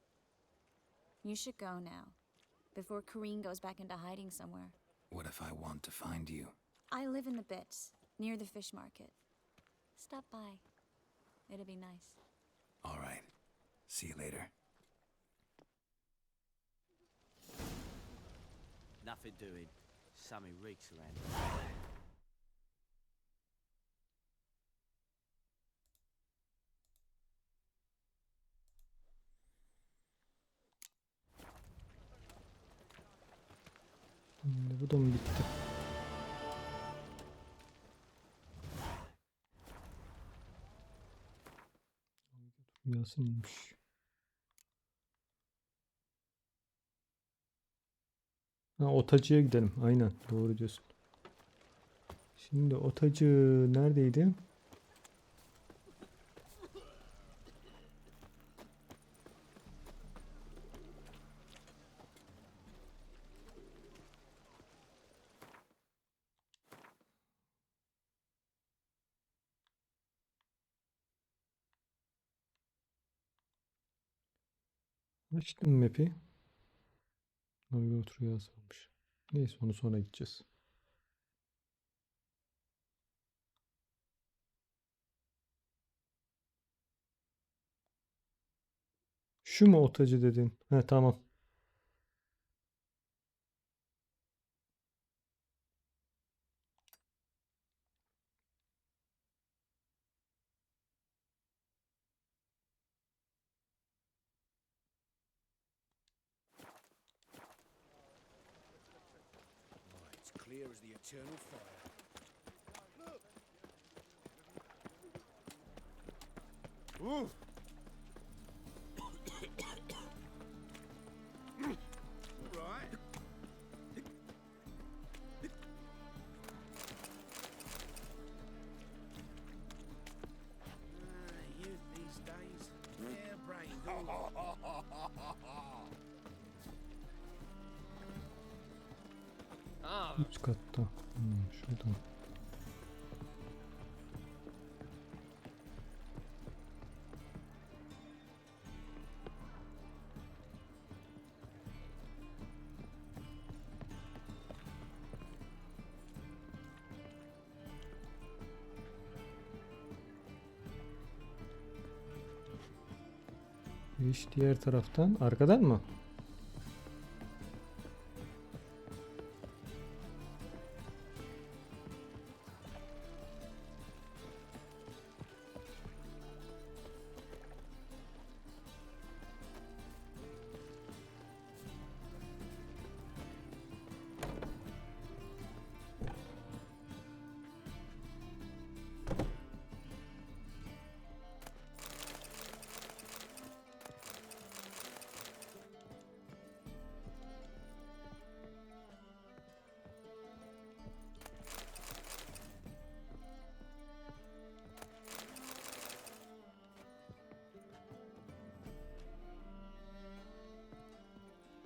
You should go now, before Kareen goes back into hiding somewhere. What if I want to find you? I live in the Bits, near the fish market. Stop by. It'll be nice. All right. See you later. Nothing doing. Sammy reeks around. Şimdi bu da mı bitti? Rüyası mıymış? Ha, otacıya gidelim. Aynen. Doğru diyorsun. Şimdi otacı neredeydi? Açtım map'i. Novigrad'a yazılmış. Neyse onu sonra gideceğiz. Şu mu otacı dedin? He tamam. It's clear as the eternal fire. Ooh. Right. Üst katta. Şuradan. İş diğer taraftan. Arkadan mı?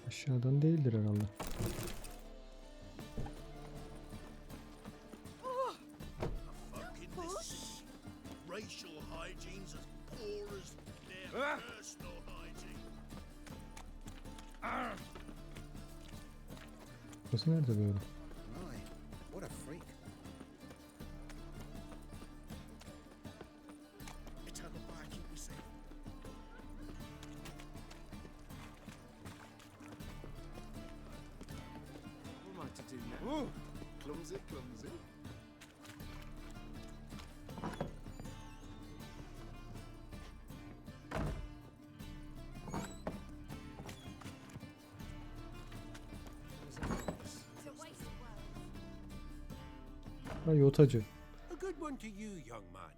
Aşağıdan değildir herhalde. Racial hygiene's as poor as their personal hygiene. Burası nerede böyle? My, what a freak. Eternal fire, keep me safe. What am I to do now? Ooh, clumsy, clumsy. Ha, yotacı. A good one to you, young man.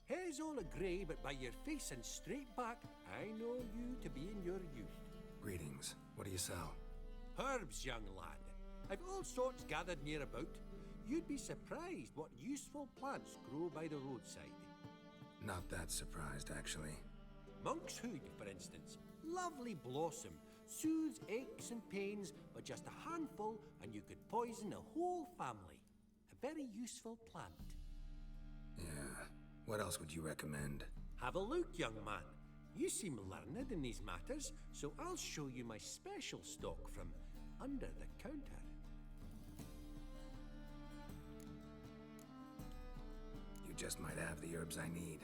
Hair's all a grey, but by your face and straight back, I know you to be in your youth. Greetings. What do you sell? Herbs, young lad. I've all sorts gathered near about. You'd be surprised what useful plants grow by the roadside. Not that surprised, actually. Monk's hood, for instance. Lovely blossom. Soothes aches and pains, but just a handful and you could poison a whole family. A very useful plant. Yeah. What else would you recommend? Have a look, young man. You seem learned in these matters, so I'll show you my special stock from under the counter. You just might have the herbs I need.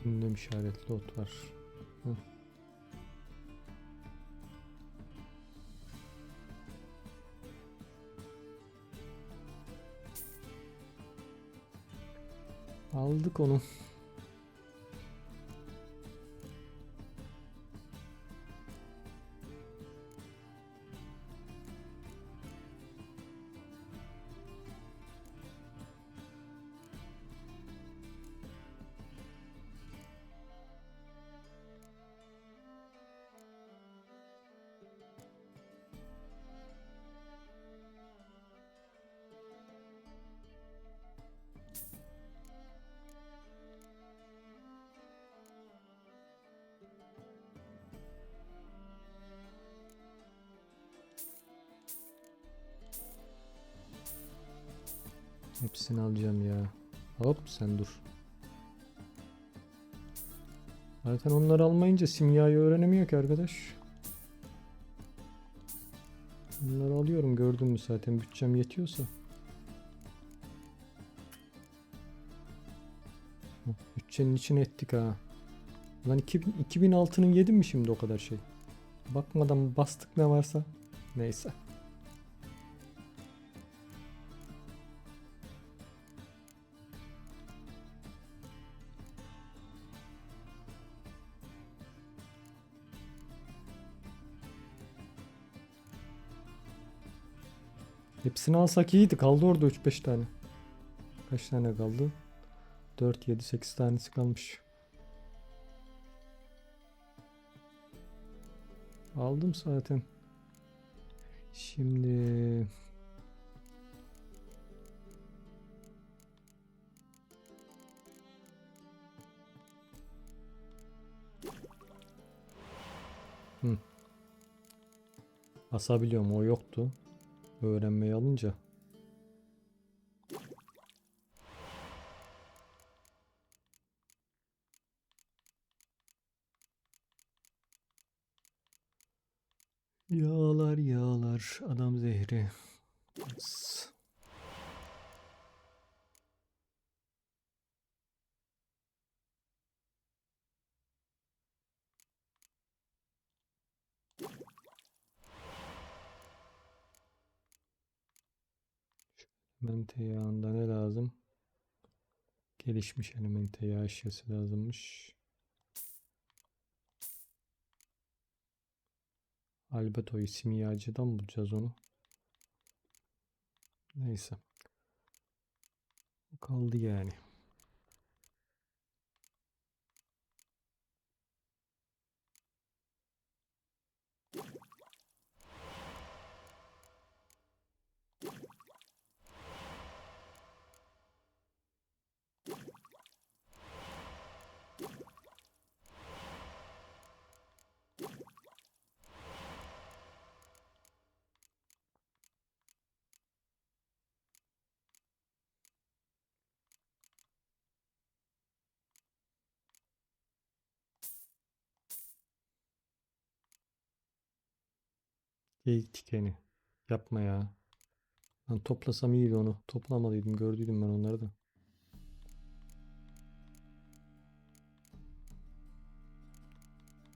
Ünlem işaretli ot var. Hı. Aldık onu. Hepsini alacağım ya. Hop sen dur. Zaten onları almayınca simyayı öğrenemiyor ki arkadaş. Bunları alıyorum, gördün mü zaten bütçem yetiyorsa. Bütçenin içine ettik ha. Lan 2000 altının yedim mi şimdi o kadar şey? Bakmadan bastık ne varsa. Neyse. Hepsini alsak iyiydi. Kaldı orada 3-5 tane. Kaç tane kaldı? 4, 7, 8 tanesi kalmış. Aldım zaten. Şimdi... Basabiliyorum. O yoktu. Öğrenmeyi alınca. Yağlar yağlar. Adam zehri. Yes. Elemente yağında ne lazım? Gelişmiş elemente yağ şişesi lazımmış. Albeto'yu simyacıdan bulacağız onu. Neyse. Kaldı yani. Geyik tikeni. Yapma ya. Ben toplasam iyiydi onu. Toplamalıydım. Gördüydüm ben onları da.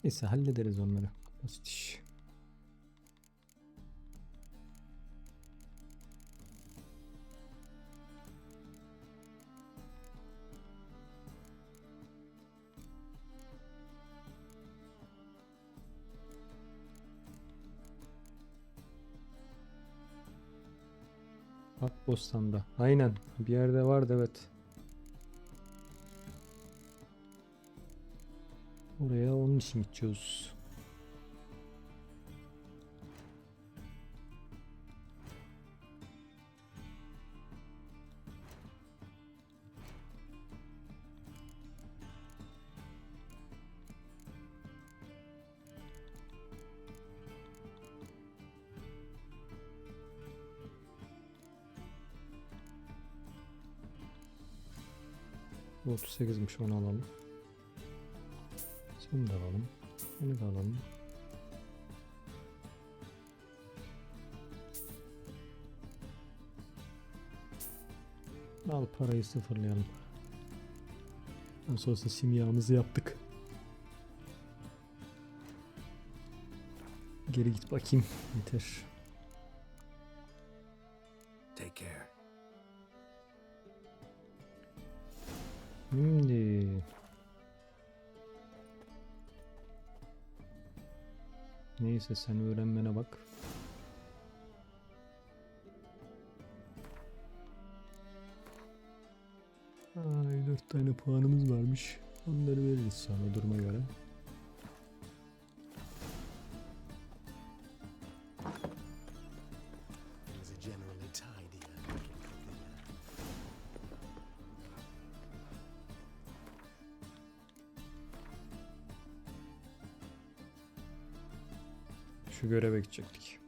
Neyse hallederiz onları. Basit iş. Bak Bostan'da. Aynen. Bir yerde vardı evet. Oraya onun için gideceğiz. Bu 38'miş, onu alalım. Seni de alalım. Bunu da alalım. Al parayı sıfırlayalım. Ondan sonrası simyamızı yaptık. Geri git bakayım. Yeter. Take care. Şimdi neyse sen öğrenmene bak. Ay 4 tane puanımız varmış. Onları veririz sonra duruma göre. Şu göreve gidecektik.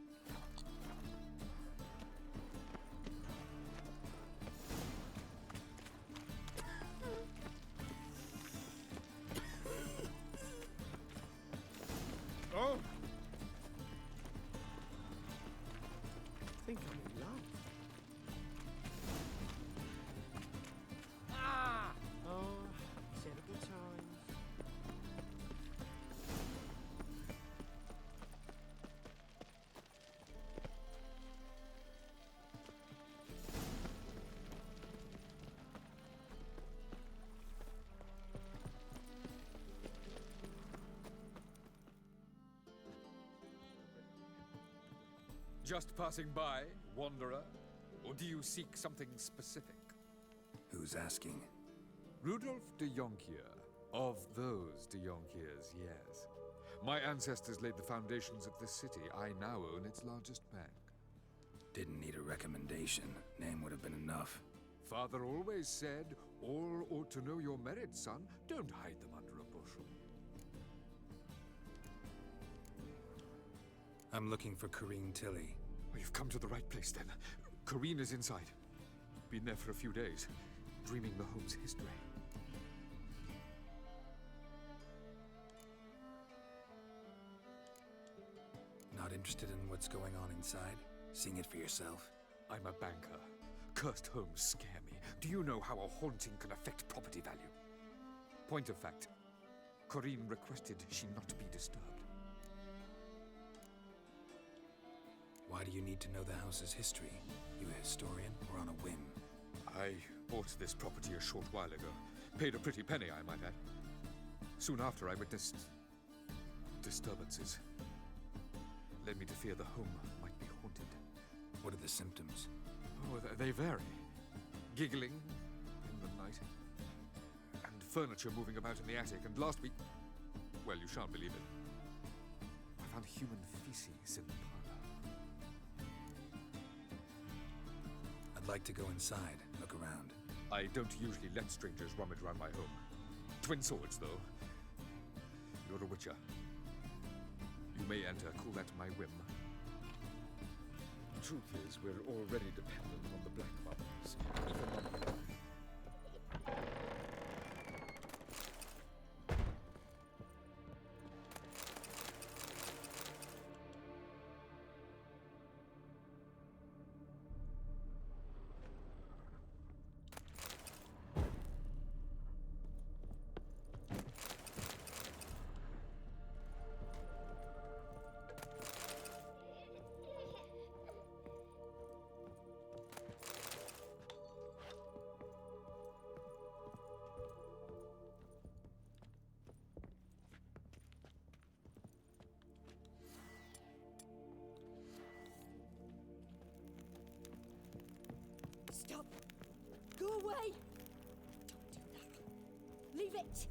Oh! Think I'm in love. Ah! Oh, terrible times. Just passing by, wanderer? Or do you seek something specific? Who's asking? Rudolf de Jonkier. Of those de Jonkiers, yes. My ancestors laid the foundations of this city. I now own its largest bank. Didn't need a recommendation. Name would have been enough. Father always said, all ought to know your merits, son. Don't hide them under a bushel. I'm looking for Corrine Tilly. Oh, you've come to the right place, then. Corrine is inside. Been there for a few days, dreaming the home's history. Not interested in what's going on inside? Seeing it for yourself? I'm a banker. Cursed homes scare me. Do you know how a haunting can affect property value? Point of fact, Corrine requested she not be disturbed. Why do you need to know the house's history? You a historian or on a whim? I bought this property a short while ago. Paid a pretty penny, I might add. Soon after, I witnessed disturbances. Led me to fear the home might be haunted. What are the symptoms? Oh, they vary. Giggling in the night. And furniture moving about in the attic. And last week... well, you shan't believe it. I found human feces in the parlor. I'd like to go inside, look around. I don't usually let strangers rummage around my home. Twin swords, though. You're a witcher. You may enter, call that my whim. Truth is, we're already dependent on the Black Mothers. Even on... Stop! Go away! Don't do that. Leave it!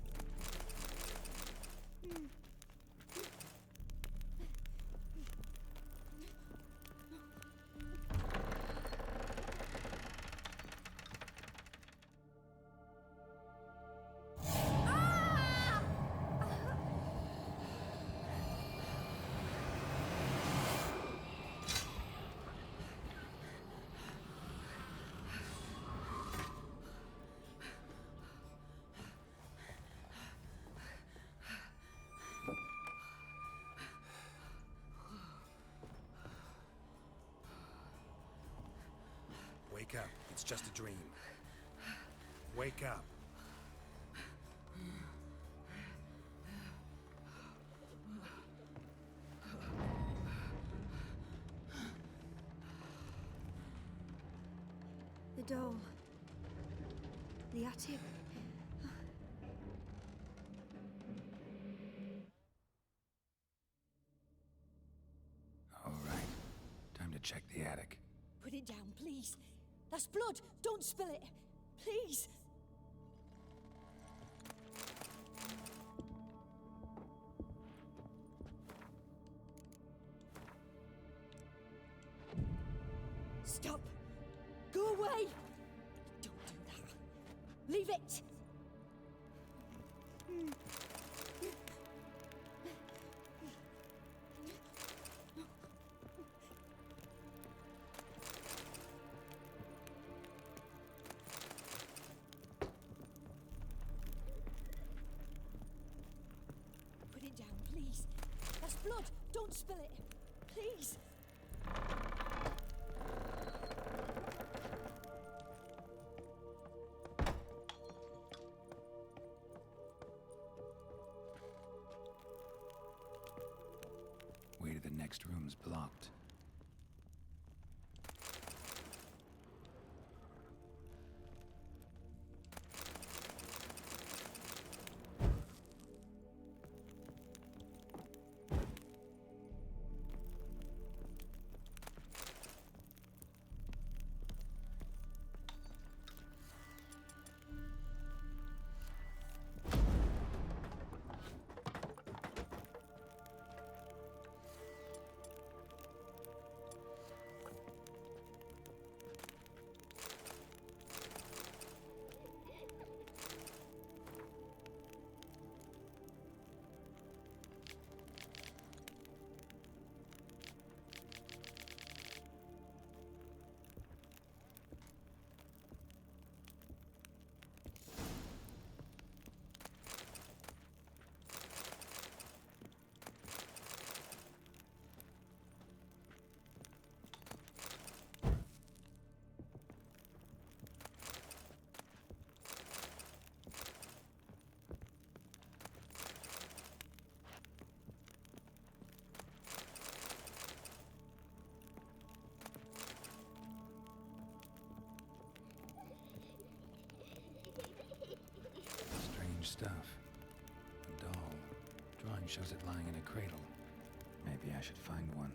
Wake up. It's just a dream. Wake up. The doll. The attic. All right. Time to check the attic. Put it down, please. That's blood. Don't spill it. Please. Stop. Go away. Don't do that. Leave it. Put it down, please. That's blood. Don't spill it. Please. Way to the next room's blocked. shows it lying in a cradle. Maybe I should find one.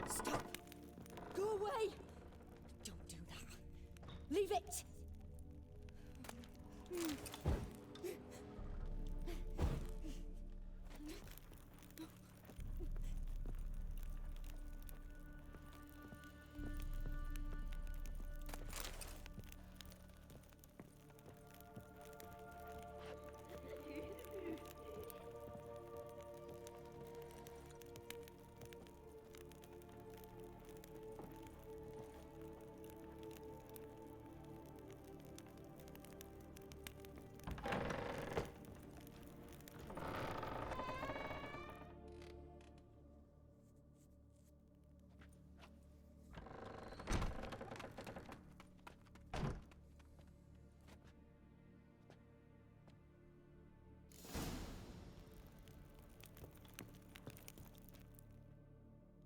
Stop! Go away! Don't do that. Leave it!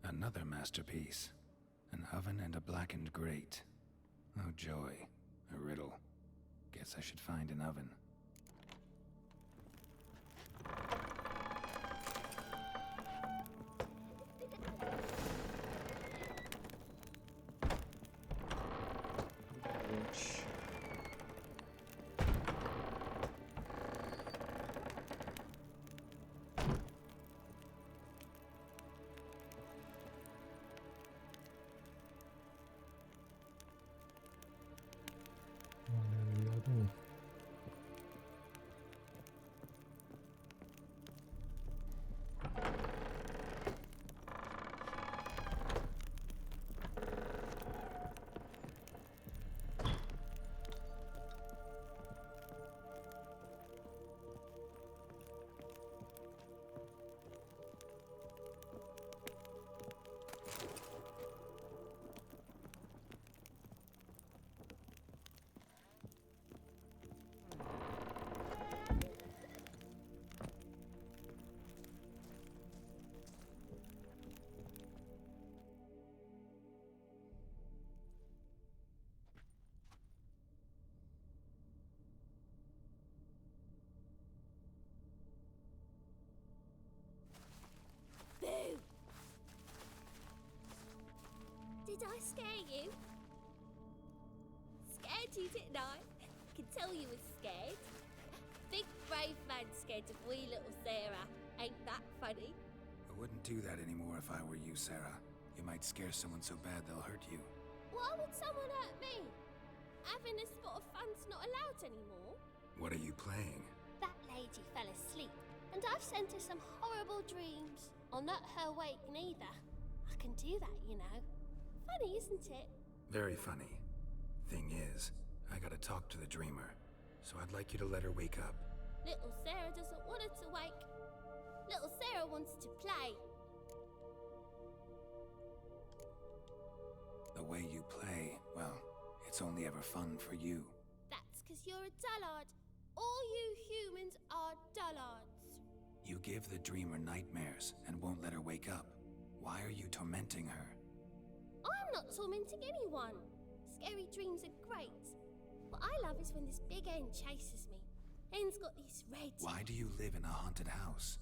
Another masterpiece. An oven and a blackened grate. Oh joy. A riddle. Guess I should find an oven. Boo! Did I scare you? Scared you, didn't I? Can tell you was scared. Big brave man scared of wee little Sarah. Ain't that funny? I wouldn't do that anymore if I were you, Sarah. You might scare someone so bad they'll hurt you. Why would someone hurt me? Having a spot of fun's not allowed anymore. What are you playing? That lady fell asleep, and I've sent her some horrible dreams. I'll not her wake neither. I can do that, you know. Funny, isn't it? Very funny. Thing is, I gotta talk to the dreamer, so I'd like you to let her wake up. Little Sarah doesn't want her to wake. Little Sarah wants to play. The way you play, well, it's only ever fun for you. That's 'cause you're a dullard. All you humans are dullards. You give the dreamer nightmares and won't let her wake up. Why are you tormenting her? I'm not tormenting anyone. Scary dreams are great. What I love is when this big hen chases me. Hen's got these red... Why do you live in a haunted house?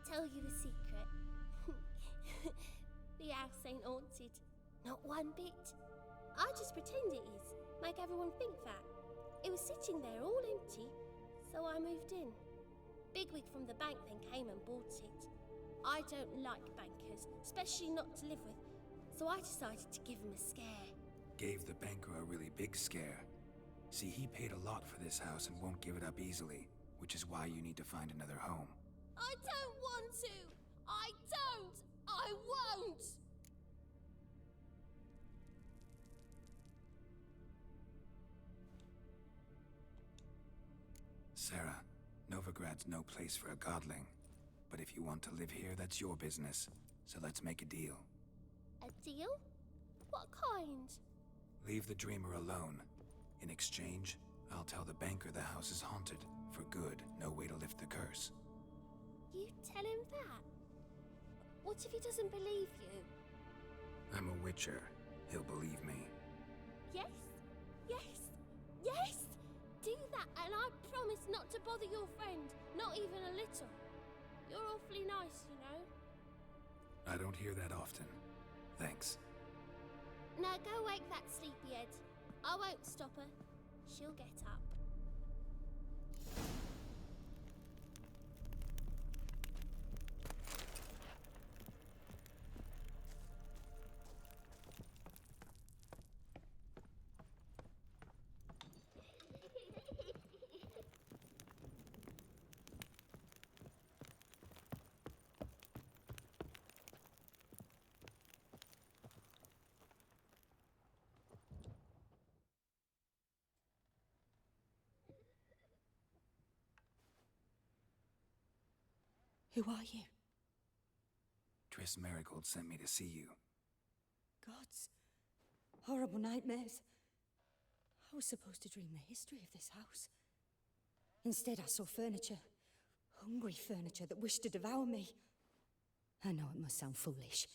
Tell you a secret. The house ain't haunted. Not one bit. I just pretend it is. Make everyone think that. It was sitting there all empty, so I moved in. Bigwig from the bank then came and bought it. I don't like bankers, especially not to live with, so I decided to give him a scare. Gave the banker a really big scare. See, he paid a lot for this house and won't give it up easily, which is why you need to find another home. I don't want to! Novigrad's no place for a godling. But if you want to live here, that's your business. So let's make a deal. A deal? What kind? Leave the dreamer alone. In exchange, I'll tell the banker the house is haunted. For good, no way to lift the curse. You tell him that? What if he doesn't believe you? I'm a witcher. He'll believe me. Yes? Yes? Yes! Do that and I promise not to bother your friend. Not even a little. You're awfully nice, you know. I don't hear that often. Thanks. Now go wake that sleepyhead. I won't stop her. She'll get up. Who are you? Triss Merigold sent me to see you. Gods. Horrible nightmares. I was supposed to dream the history of this house. Instead, I saw furniture. Hungry furniture that wished to devour me. I know it must sound foolish,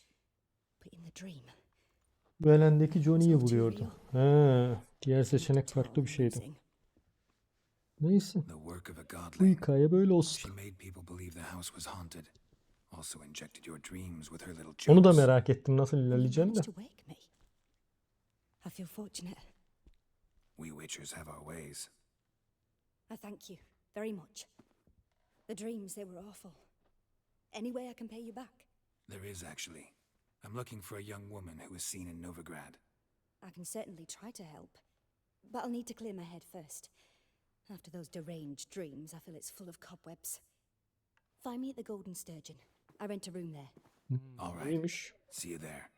but in the dream... Velen'deki Johnny'yi vuruyordu. Ha, diğer seçenek farklı bir şeydi. Neyse. Bu hikaye böyle olsun. Onu da merak ettim nasıl ilerleyeceğini de. I feel fortunate. We witchers have our ways. I thank you very much. The dreams, they were awful. Any way I can pay you back? There is actually. I'm looking for a young woman who was seen in Novigrad. I can certainly try to help, but I'll need to clear my head first. After those deranged dreams, I feel it's full of cobwebs. Find me at the Golden Sturgeon. I rent a room there. All right. See you there.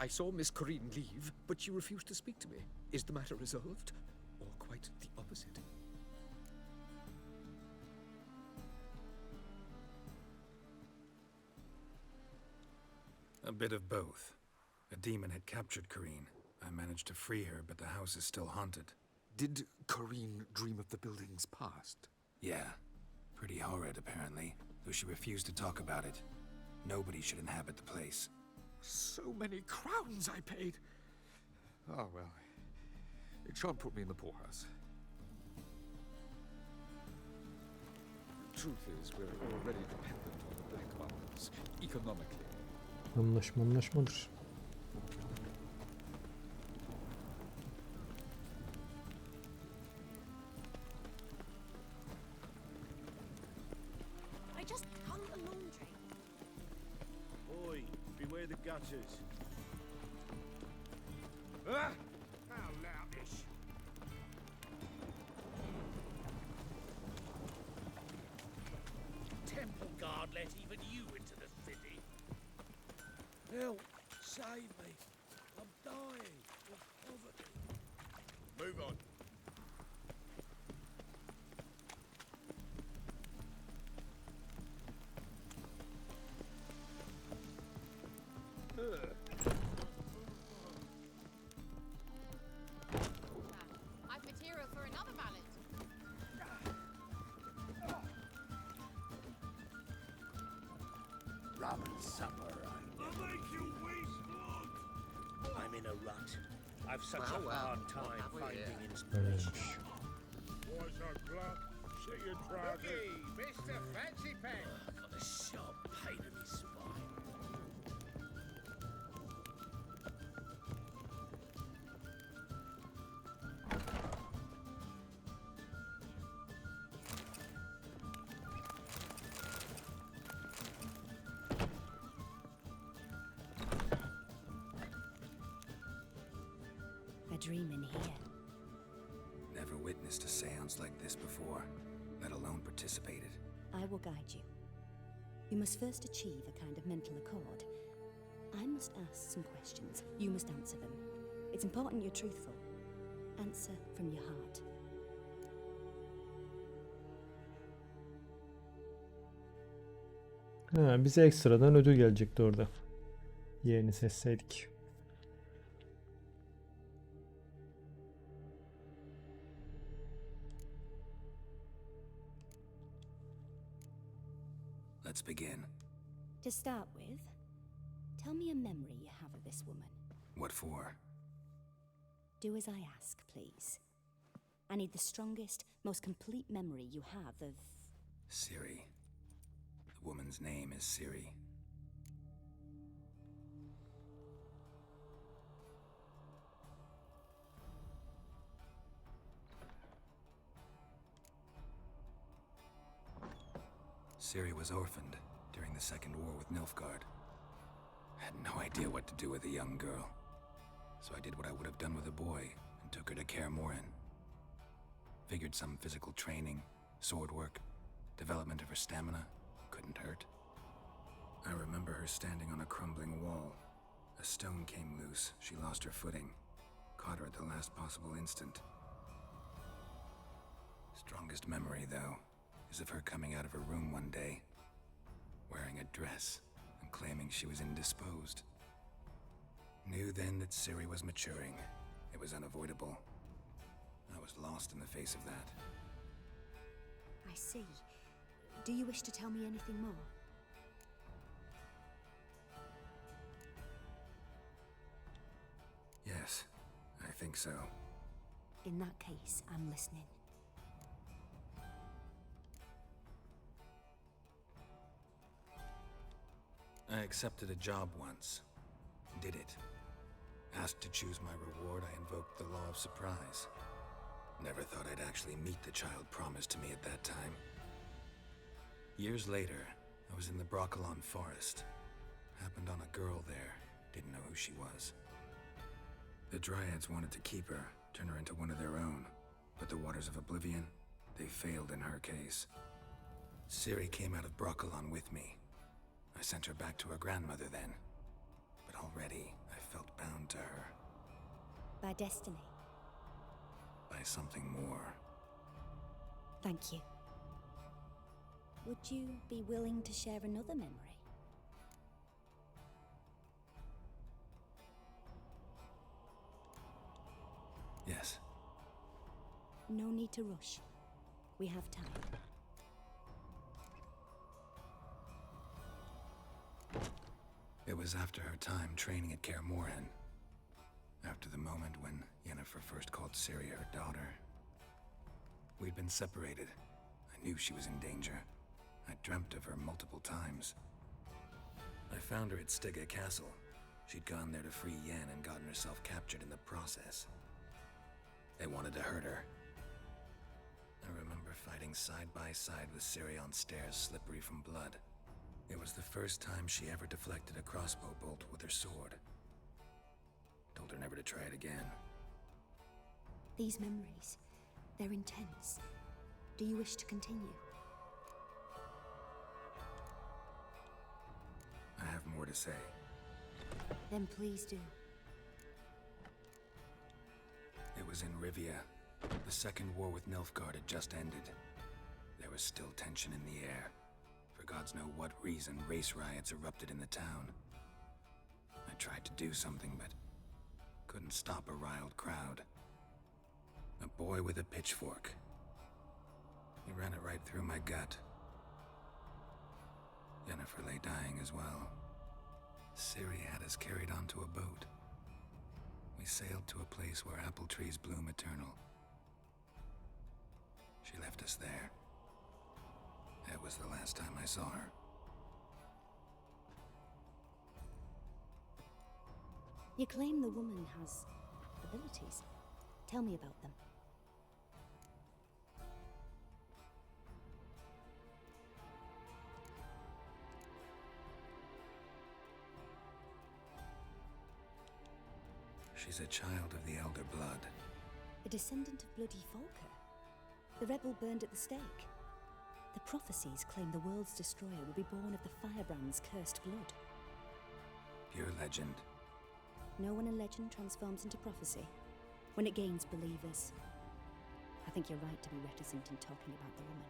I saw Miss Corinne leave, but she refused to speak to me. Is the matter resolved? Or quite the opposite? A bit of both. A demon had captured Corinne. I managed to free her, but the house is still haunted. Did Corinne dream of the building's past? Yeah. Pretty horrid, apparently, though she refused to talk about it. Nobody should inhabit the place. So many crowns I paid. Oh, well. It shan't put me in the poorhouse. The truth is, we're already dependent on the Black Markets, economically. Anlaşmadır. I just hung a laundry. Oi, beware the gutters. Ah! How loutish. Temple guard let even you into the city. Help! Save me! I'm dying of poverty. Move on. I've material for another ballad. Rum and supper, I'll make you waste blood. I'm in a rut. I've such a hard time finding inspiration. Why's our blood? to you, Dragon. Mr. Fancy Pants. I got a sharp pain in my spine. A dream in here. Never witnessed a seance like this before, let alone participated. I will guide you. You must first achieve a kind of mental accord. I must ask some questions. You must answer them. It's important you're truthful. Answer from your heart. Ha, bize ekstradan ödül gelecekti orada. Yeğeni seçseydik. Let's begin. To start with, tell me a memory you have of this woman. What for? Do as I ask, please. I need the strongest, most complete memory you have of... Ciri. The woman's name is Ciri. Ciri was orphaned during the Second War with Nilfgaard. I had no idea what to do with a young girl, so I did what I would have done with a boy and took her to Kaer. Figured some physical training, sword work, development of her stamina couldn't hurt. I remember her standing on a crumbling wall. A stone came loose, she lost her footing, caught her at the last possible instant. Strongest memory, though, is of her coming out of her room one day, wearing a dress and claiming she was indisposed. Knew then that Ciri was maturing. It was unavoidable. I was lost in the face of that. I see. Do you wish to tell me anything more? Yes, I think so. In that case, I'm listening. I accepted a job once. Did it. Asked to choose my reward, I invoked the law of surprise. Never thought I'd actually meet the child promised to me at that time. Years later, I was in the Broccolon forest. Happened on a girl there. Didn't know who she was. The Dryads wanted to keep her, turn her into one of their own. But the Waters of Oblivion, they failed in her case. Ciri came out of Broccolon with me. I sent her back to her grandmother then. But already, I felt bound to her. By destiny. By something more. Thank you. Would you be willing to share another memory? Yes. No need to rush. We have time. It was after her time training at Kaer. After the moment when Yennefer first called Ciri her daughter. We'd been separated. I knew she was in danger. I dreamt of her multiple times. I found her at Stygga Castle. She'd gone there to free Yen and gotten herself captured in the process. They wanted to hurt her. I remember fighting side by side with Ciri on stairs slippery from blood. It was the first time she ever deflected a crossbow bolt with her sword. Told her never to try it again. These memories, they're intense. Do you wish to continue? I have more to say. Then please do. It was in Rivia. The Second War with Nilfgaard had just ended. There was still tension in the air. For gods know what reason, race riots erupted in the town. I tried to do something, but couldn't stop a riled crowd. A boy with a pitchfork. He ran it right through my gut. Yennefer lay dying as well. Ciri had us carried onto a boat. We sailed to a place where apple trees bloom eternal. She left us there. That was the last time I saw her. You claim the woman has abilities. Tell me about them. She's a child of the Elder Blood. A descendant of bloody Volker. The rebel burned at the stake. The prophecies claim the world's destroyer will be born of the Firebrand's cursed blood. Pure legend. Know when a legend transforms into prophecy? When it gains believers. I think you're right to be reticent in talking about the woman.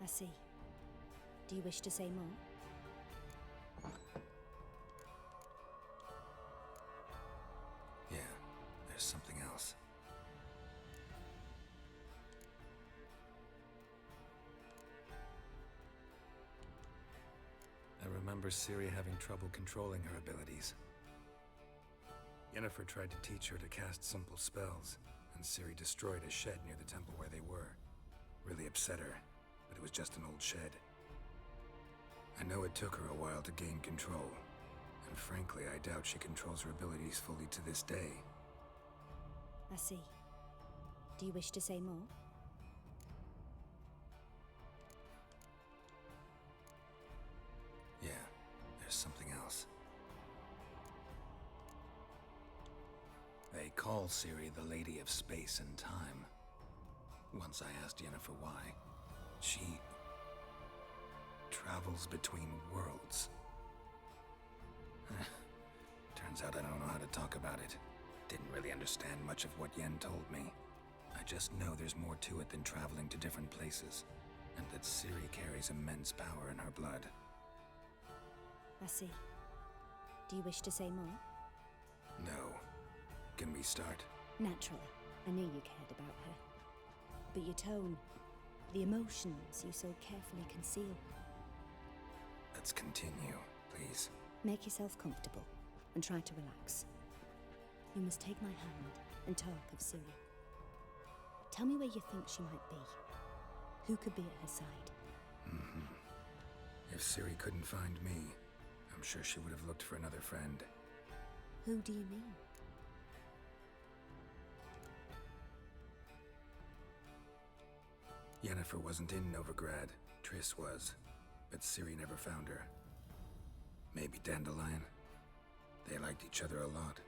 I see. Do you wish to say more? Yeah, there's something else. I remember Ciri having trouble controlling her abilities. Yennefer tried to teach her to cast simple spells, and Ciri destroyed a shed near the temple where they were. Really upset her, but it was just an old shed. I know it took her a while to gain control, and frankly, I doubt she controls her abilities fully to this day. I see. Do you wish to say more? Yeah, there's something else. They call Ciri the Lady of Space and Time. Once I asked Yennefer why. She travels between worlds. Turns out I don't know how to talk about it. Didn't really understand much of what Yen told me. I just know there's more to it than traveling to different places, and that Ciri carries immense power in her blood. I see. Do you wish to say more? No. Can we start? Naturally. I knew you cared about her. But your tone, the emotions you so carefully conceal. Let's continue, please. Make yourself comfortable and try to relax. You must take my hand and talk of Ciri. Tell me where you think she might be. Who could be at her side? If Ciri couldn't find me, I'm sure she would have looked for another friend. Who do you mean? Yennefer wasn't in Novigrad. Triss was. But Ciri never found her. Maybe Dandelion? They liked each other a lot.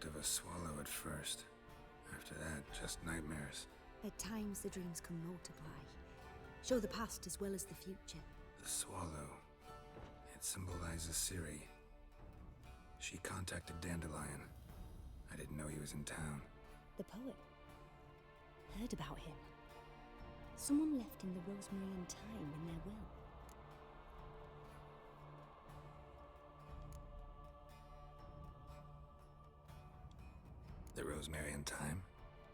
Of a swallow at first. After that, just nightmares. At times the dreams can multiply. Show the past as well as the future. The swallow. It symbolizes Ciri. She contacted Dandelion. I didn't know he was in town. The poet. Heard about him. Someone left in the Rosemary and Thyme in their will. The Rosemary and Thyme?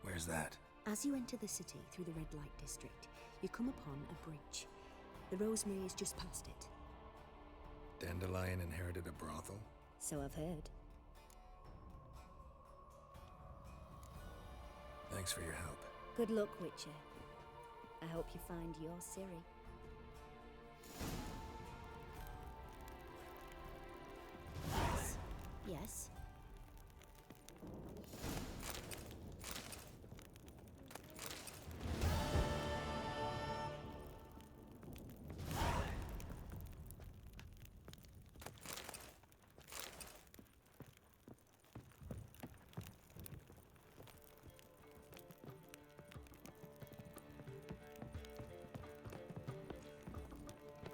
Where's that? As you enter the city through the red light district, you come upon a bridge. The Rosemary is just past it. Dandelion inherited a brothel? So I've heard. Thanks for your help. Good luck, Witcher. I hope you find your Ciri. Yes. Yes.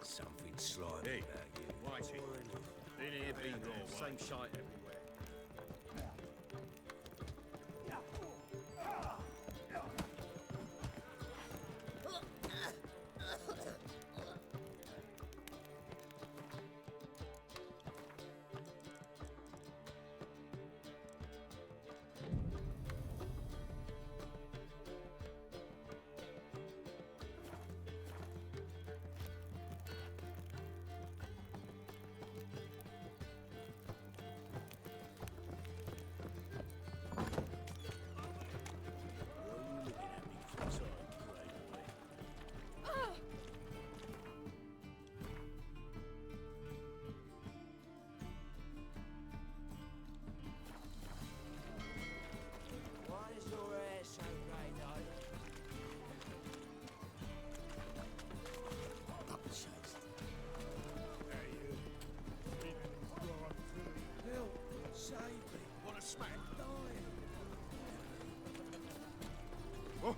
Something slimy about you. Whitey. In here, be there. Same shite everywhere. Why is your hair so grey-eyed? Hey, you. Help! Save me! What a smack! I'm dying! Oh!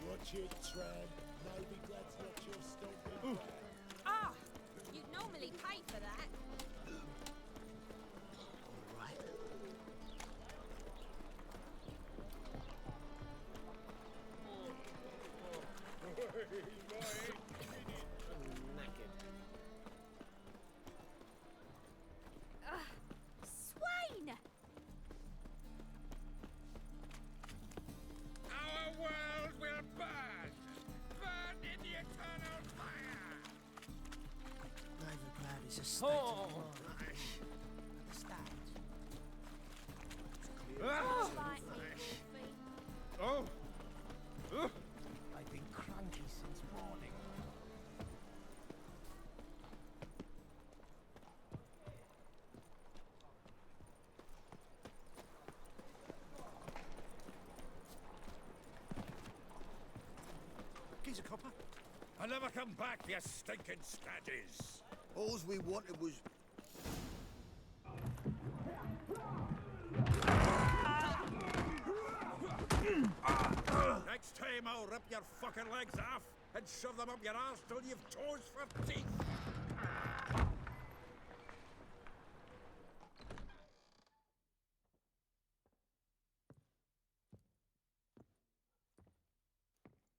Watch it, Tran. Novigrad's not your stomping. Ah! You'd normally pay for that. Swain! Our world will burn! Burn in the eternal fire! Novigrad is a state of mind. Understand? Ah! Oh! I've been cranky since morning. Geezer copper. I'll never come back, you stinking scadges! All we wanted was... Next time I'll rip your fucking legs off and shove them up your arse till you've toes for teeth!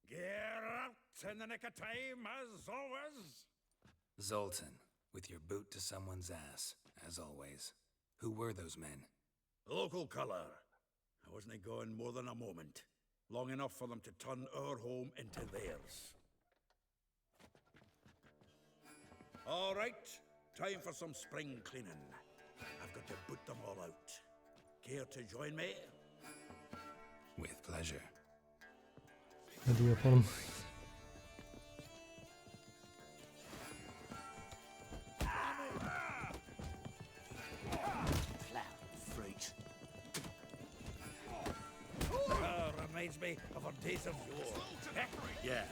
Gear out in the nick of time, as always! Zoltan, with your boot to someone's ass, as always. Who were those men? Local colour. I wasn't gone more than a moment. Long enough for them to turn our home into theirs. All right, time for some spring cleaning. I've got to boot them all out. Care to join me? With pleasure. Hadi yapalım. Reminds me of our days of yore. Yeah,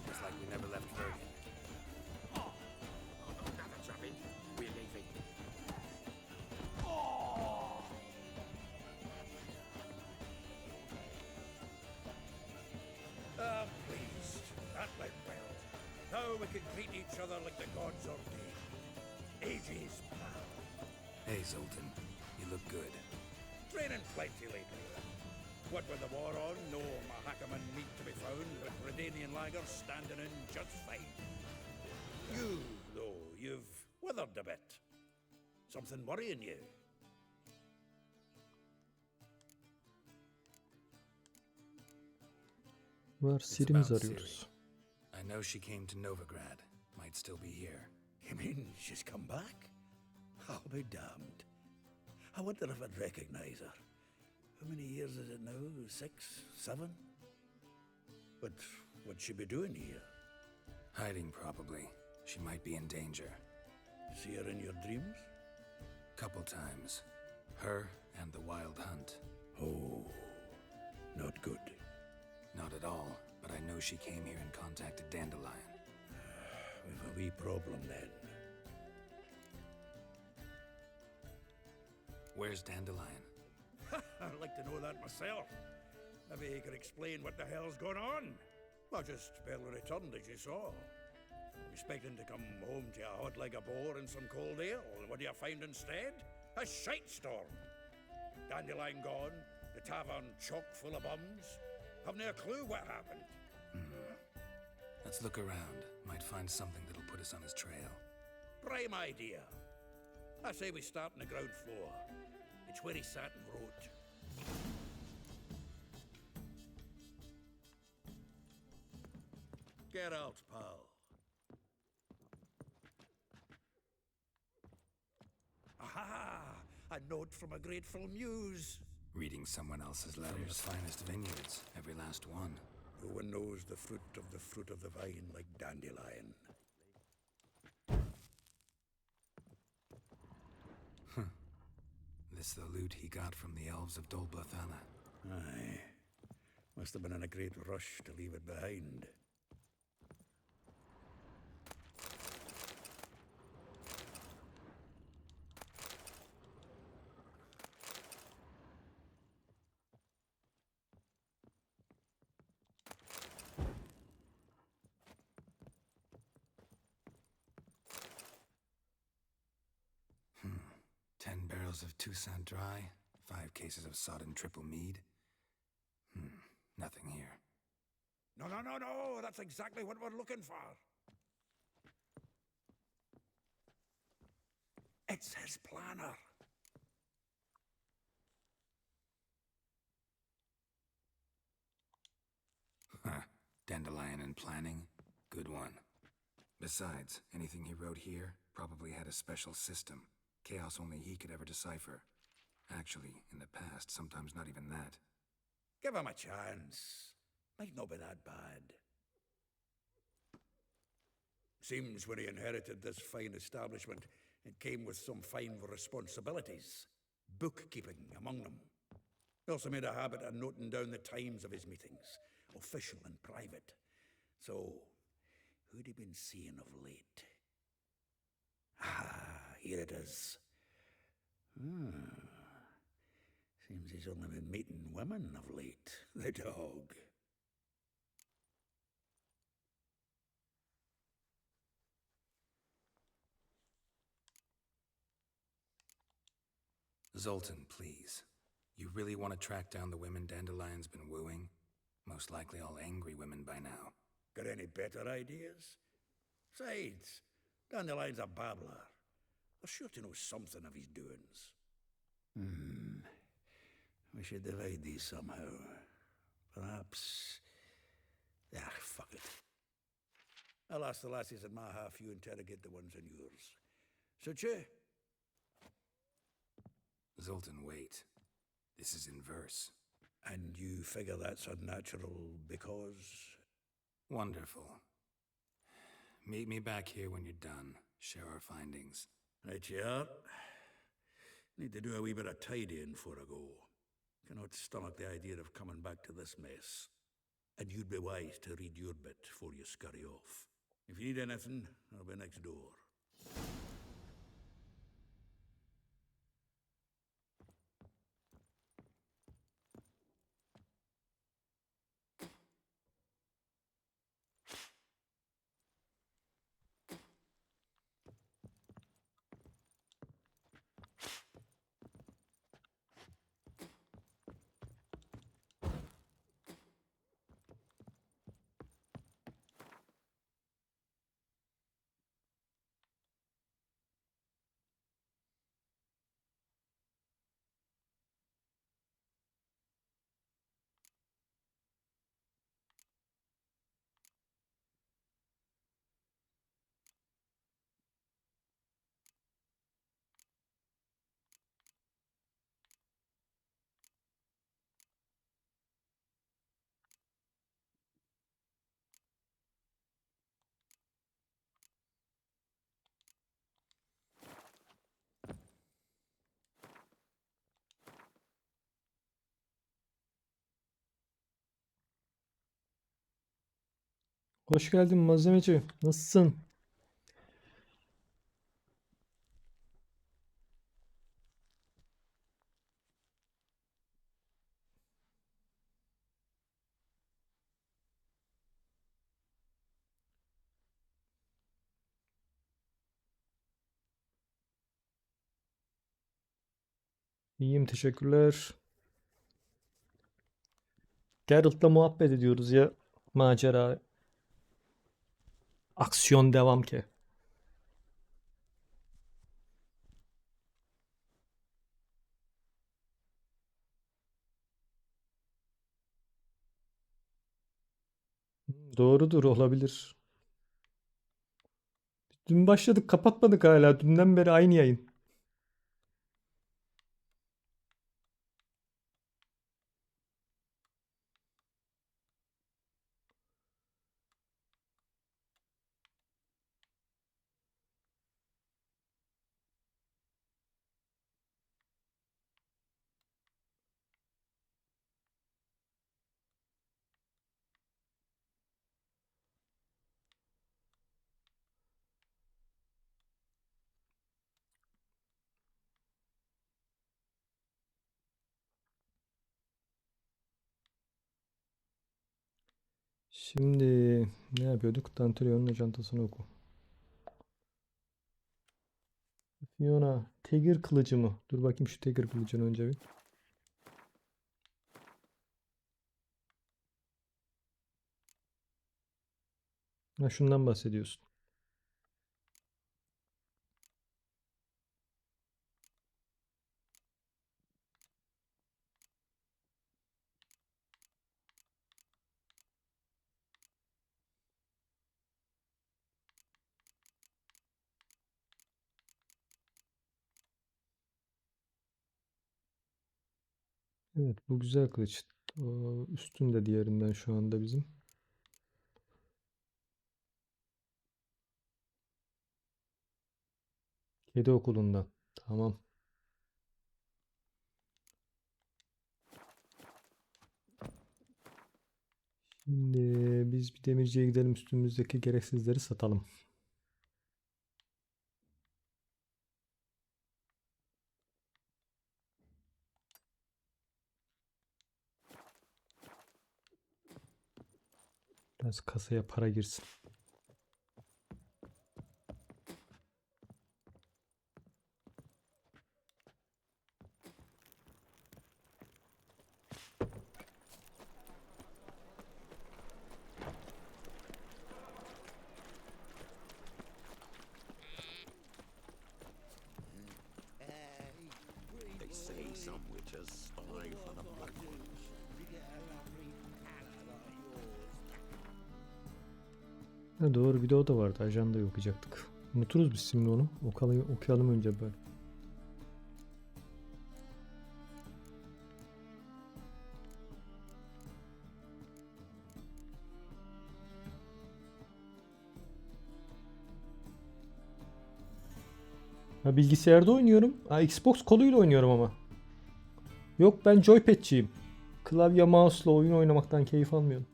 it's like we never left Bergen. Another trapping. We're leaving. Ah, pleased. That went well. Now we can greet each other like the gods ordained. Ages, pal. Hey, Zoltan. You look good. Training plenty lately. What with the war on, no Mahakaman meat to be found, but Redanian lagers standing in just fine. You, though, you've withered a bit. Something worrying you? Var It's Ciri'miz about arıyoruz. Ciri. I know she came to Novigrad. Might still be here. You mean she's come back? I'll be damned. I wonder if I'd recognize her. How many years is it now? 6, 7? But what'd she be doing here? Hiding, probably. She might be in danger. See her in your dreams? Couple times. Her and the Wild Hunt. Oh, not good. Not at all, but I know she came here and contacted Dandelion. We've a wee problem then. Where's Dandelion? I'd like to know that myself. Maybe he could explain what the hell's going on. I just barely returned, as you saw. Expecting to come home to a hot like a boar and some cold ale. What do you find instead? A shitestorm. Dandelion gone, the tavern chock full of bums. Haven't a clue what happened. Let's look around. Might find something that'll put us on his trail. Prime idea. I say we start on the ground floor. It's where he sat and wrote. Get out, pal. Aha! A note from a grateful muse. Reading someone else's letters. From the finest vineyards, every last one. No one knows the fruit of the vine like Dandelion. This the loot he got from the elves of Dol Blathanna. Aye. Must have been in a great rush to leave it behind. Of Toussaint Dry, 5 cases of sodden triple mead. Nothing here. No, that's exactly what we're looking for. It's his planner. Dandelion and planning, good one. Besides, anything he wrote here probably had a special system. Chaos only he could ever decipher. Actually, in the past, sometimes not even that. Give him a chance. Might not be that bad. Seems when he inherited this fine establishment, it came with some fine responsibilities. Bookkeeping among them. He also made a habit of noting down the times of his meetings, official and private. So, who'd he been seeing of late? Here it is. Seems he's only been meeting women of late. The dog. Zoltan, please. You really want to track down the women Dandelion's been wooing? Most likely all angry women by now. Got any better ideas? Besides, Dandelion's a babbler. They're sure to know something of his doings. We should divide these somehow. Perhaps... fuck it. I'll ask the lassies in my half, you interrogate the ones in yours. Suit you? Zoltan, wait. This is in verse. And you figure that's unnatural because... Wonderful. Meet me back here when you're done. Share our findings. Right you are. Need to do a wee bit of tidying before I go. Cannot stomach the idea of coming back to this mess. And you'd be wise to read your bit before you scurry off. If you need anything, I'll be next door. Hoş geldin malzemeci. Nasılsın? İyiyim, teşekkürler. Geralt'la muhabbet ediyoruz ya. Macera. Aksiyon devam ki. Doğrudur, olabilir. Dün başladık, kapatmadık hala. Dünden beri aynı yayın. Şimdi ne yapıyorduk? Dantelion'un çantasını oku. Fiona, Tegir kılıcı mı? Dur bakayım şu Tegir kılıcını önce bir. Ha, şundan bahsediyorsun. Evet, bu güzel kılıç. Üstünde diğerinden şu anda bizim. Kedi okulundan. Tamam. Şimdi biz bir demirciye gidelim, üstümüzdeki gereksizleri satalım. Biraz kasaya para girsin. They say some witches spy for the black ones. You get a lovely pallor like yours. Ha, doğru, bir de o da vardı. Ajandayı okuyacaktık. Unuturuz biz şimdi onu. Okuyalım önce böyle. Ha, bilgisayarda oynuyorum. Ha, Xbox koluyla oynuyorum ama. Yok, ben joypad'ciyim. Klavye mouse'la oyun oynamaktan keyif almıyorum.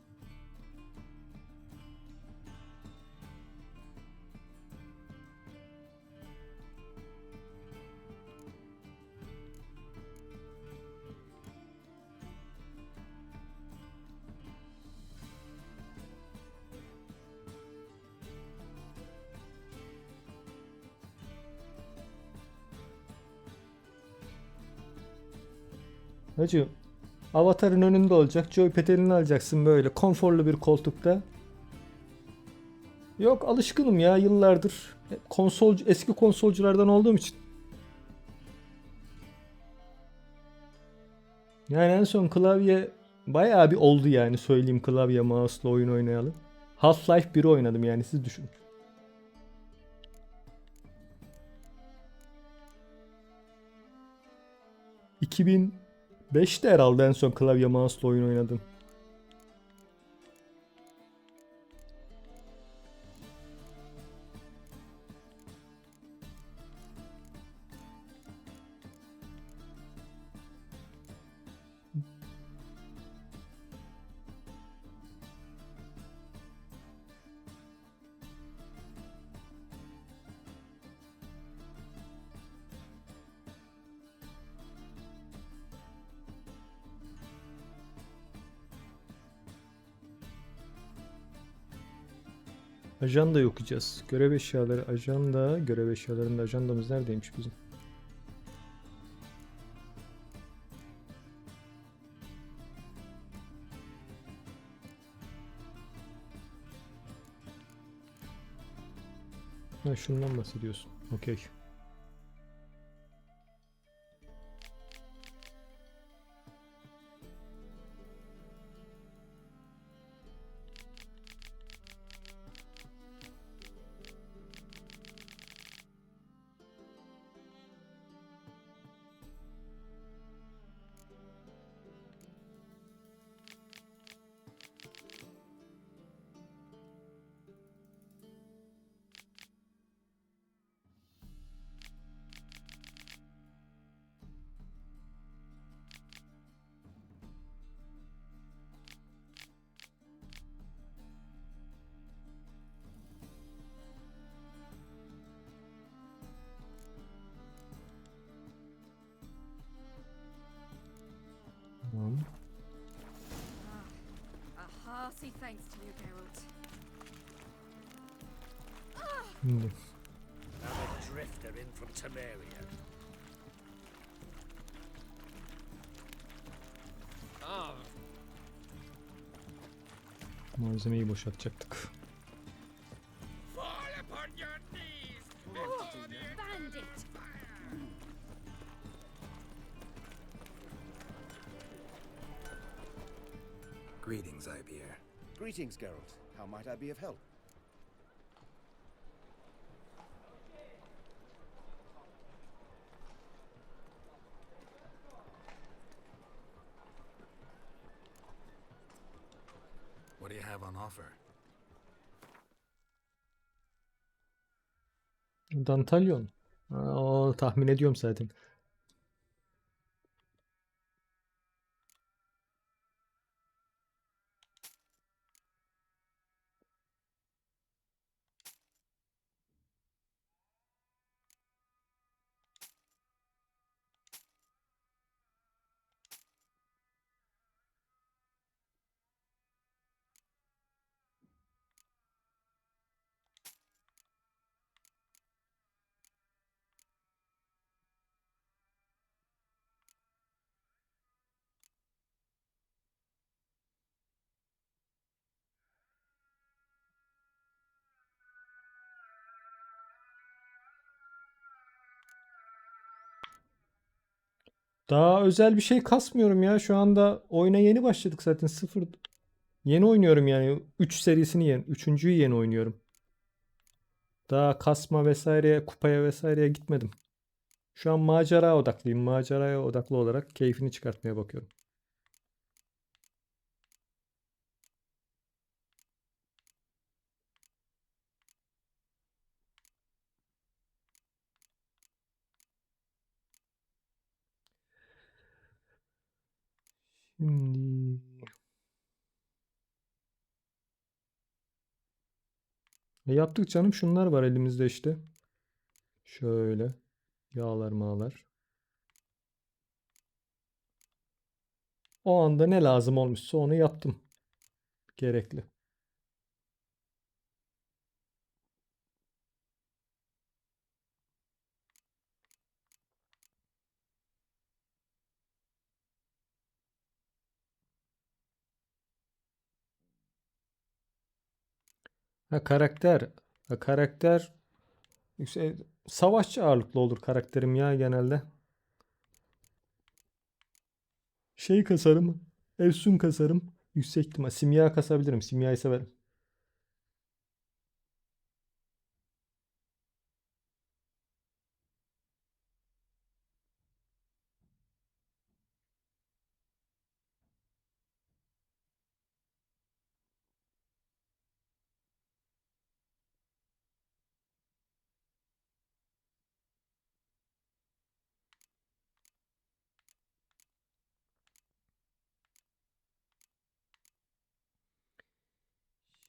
Hacı, avatarın önünde olacak. Joypad eline alacaksın böyle konforlu bir koltukta. Yok, alışkınım ya yıllardır. Eski konsolculardan olduğum için. Yani en son klavye bayağı bir oldu yani, söyleyeyim, klavye mouse'la oyun oynayalı. Half-Life 1'i oynadım yani, siz düşünün. ...2005'te herhalde en son klavye mouse'la oyun oynadım. Ajanda okuyacağız. Görev eşyaları, ajanda. Görev eşyalarında ajandamız neredeymiş bizim? Ha, şundan bahsediyorsun. Okey. Tamam. A hearty thanks to you, Geralt. Şimdi. Another drifter in from Temeria. Ah, Malzemeyi boşaltacaktık. fall upon your knees! Bandit! Greetings, Ibeer. Greetings, Geralt. How might I be of help? What do you have on offer? Dantalyon. O tahmin ediyorum zaten. Daha özel bir şey kasmıyorum ya. Şu anda oyuna yeni başladık zaten. Sıfır. Yeni oynuyorum yani. 3 serisini yeni. 3.'yü yeni oynuyorum. Daha kasma vesaireye, kupaya vesaireye gitmedim. Şu an macera odaklıyım. Maceraya odaklı olarak keyfini çıkartmaya bakıyorum. Şimdi yaptık canım. Şunlar var elimizde işte. Şöyle. Yağlar mağlar. O anda ne lazım olmuşsa onu yaptım. Gerekli. Ha, karakter. Ha, karakter savaşçı ağırlıklı olur karakterim ya genelde. Şey kasarım. Efsun kasarım. Yüksek ihtimal. Simya kasabilirim. Simyayı severim.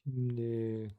Şimdi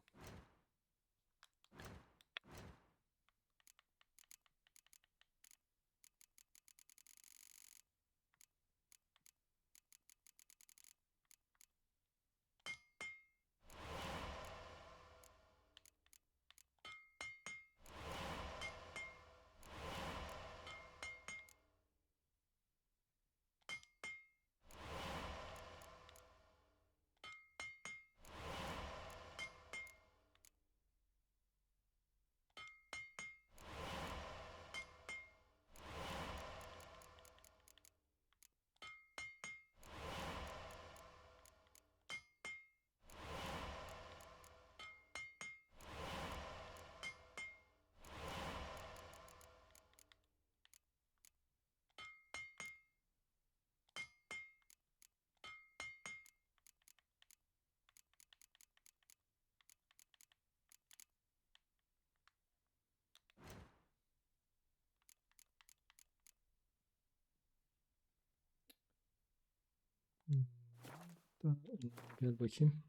Gel bakayım.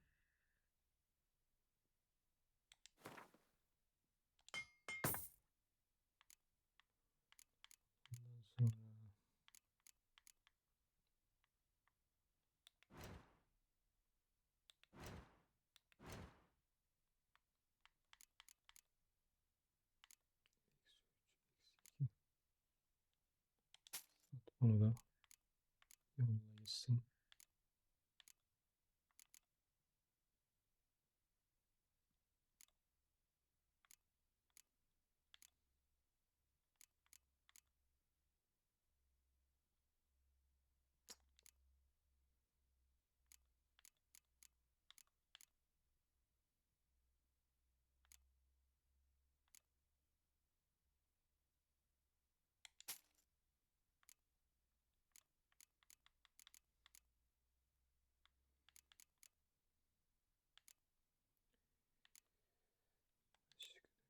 Onu da yolla gitsin.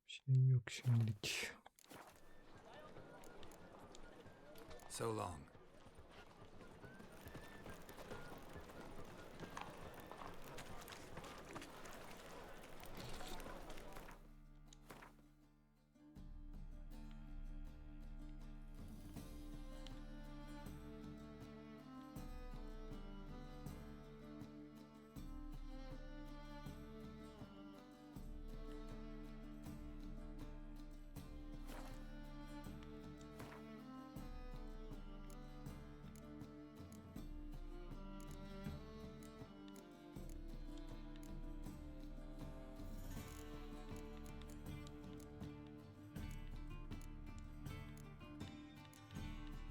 Bir şey yok şimdilik. So long.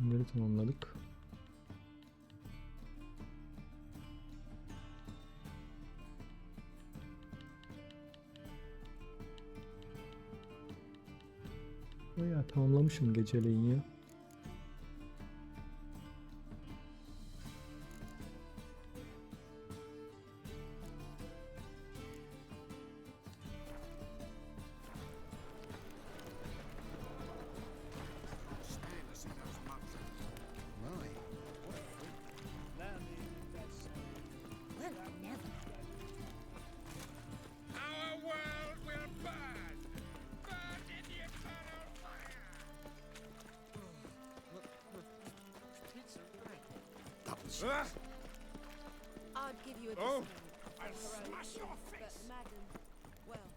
Bunları tamamladık. Bayağı tamamlamışım geceleyin ya. Our world will burn! Burn in the eternal fire! I'd give you a Oh, discount. I'll smash your face! But madam, well,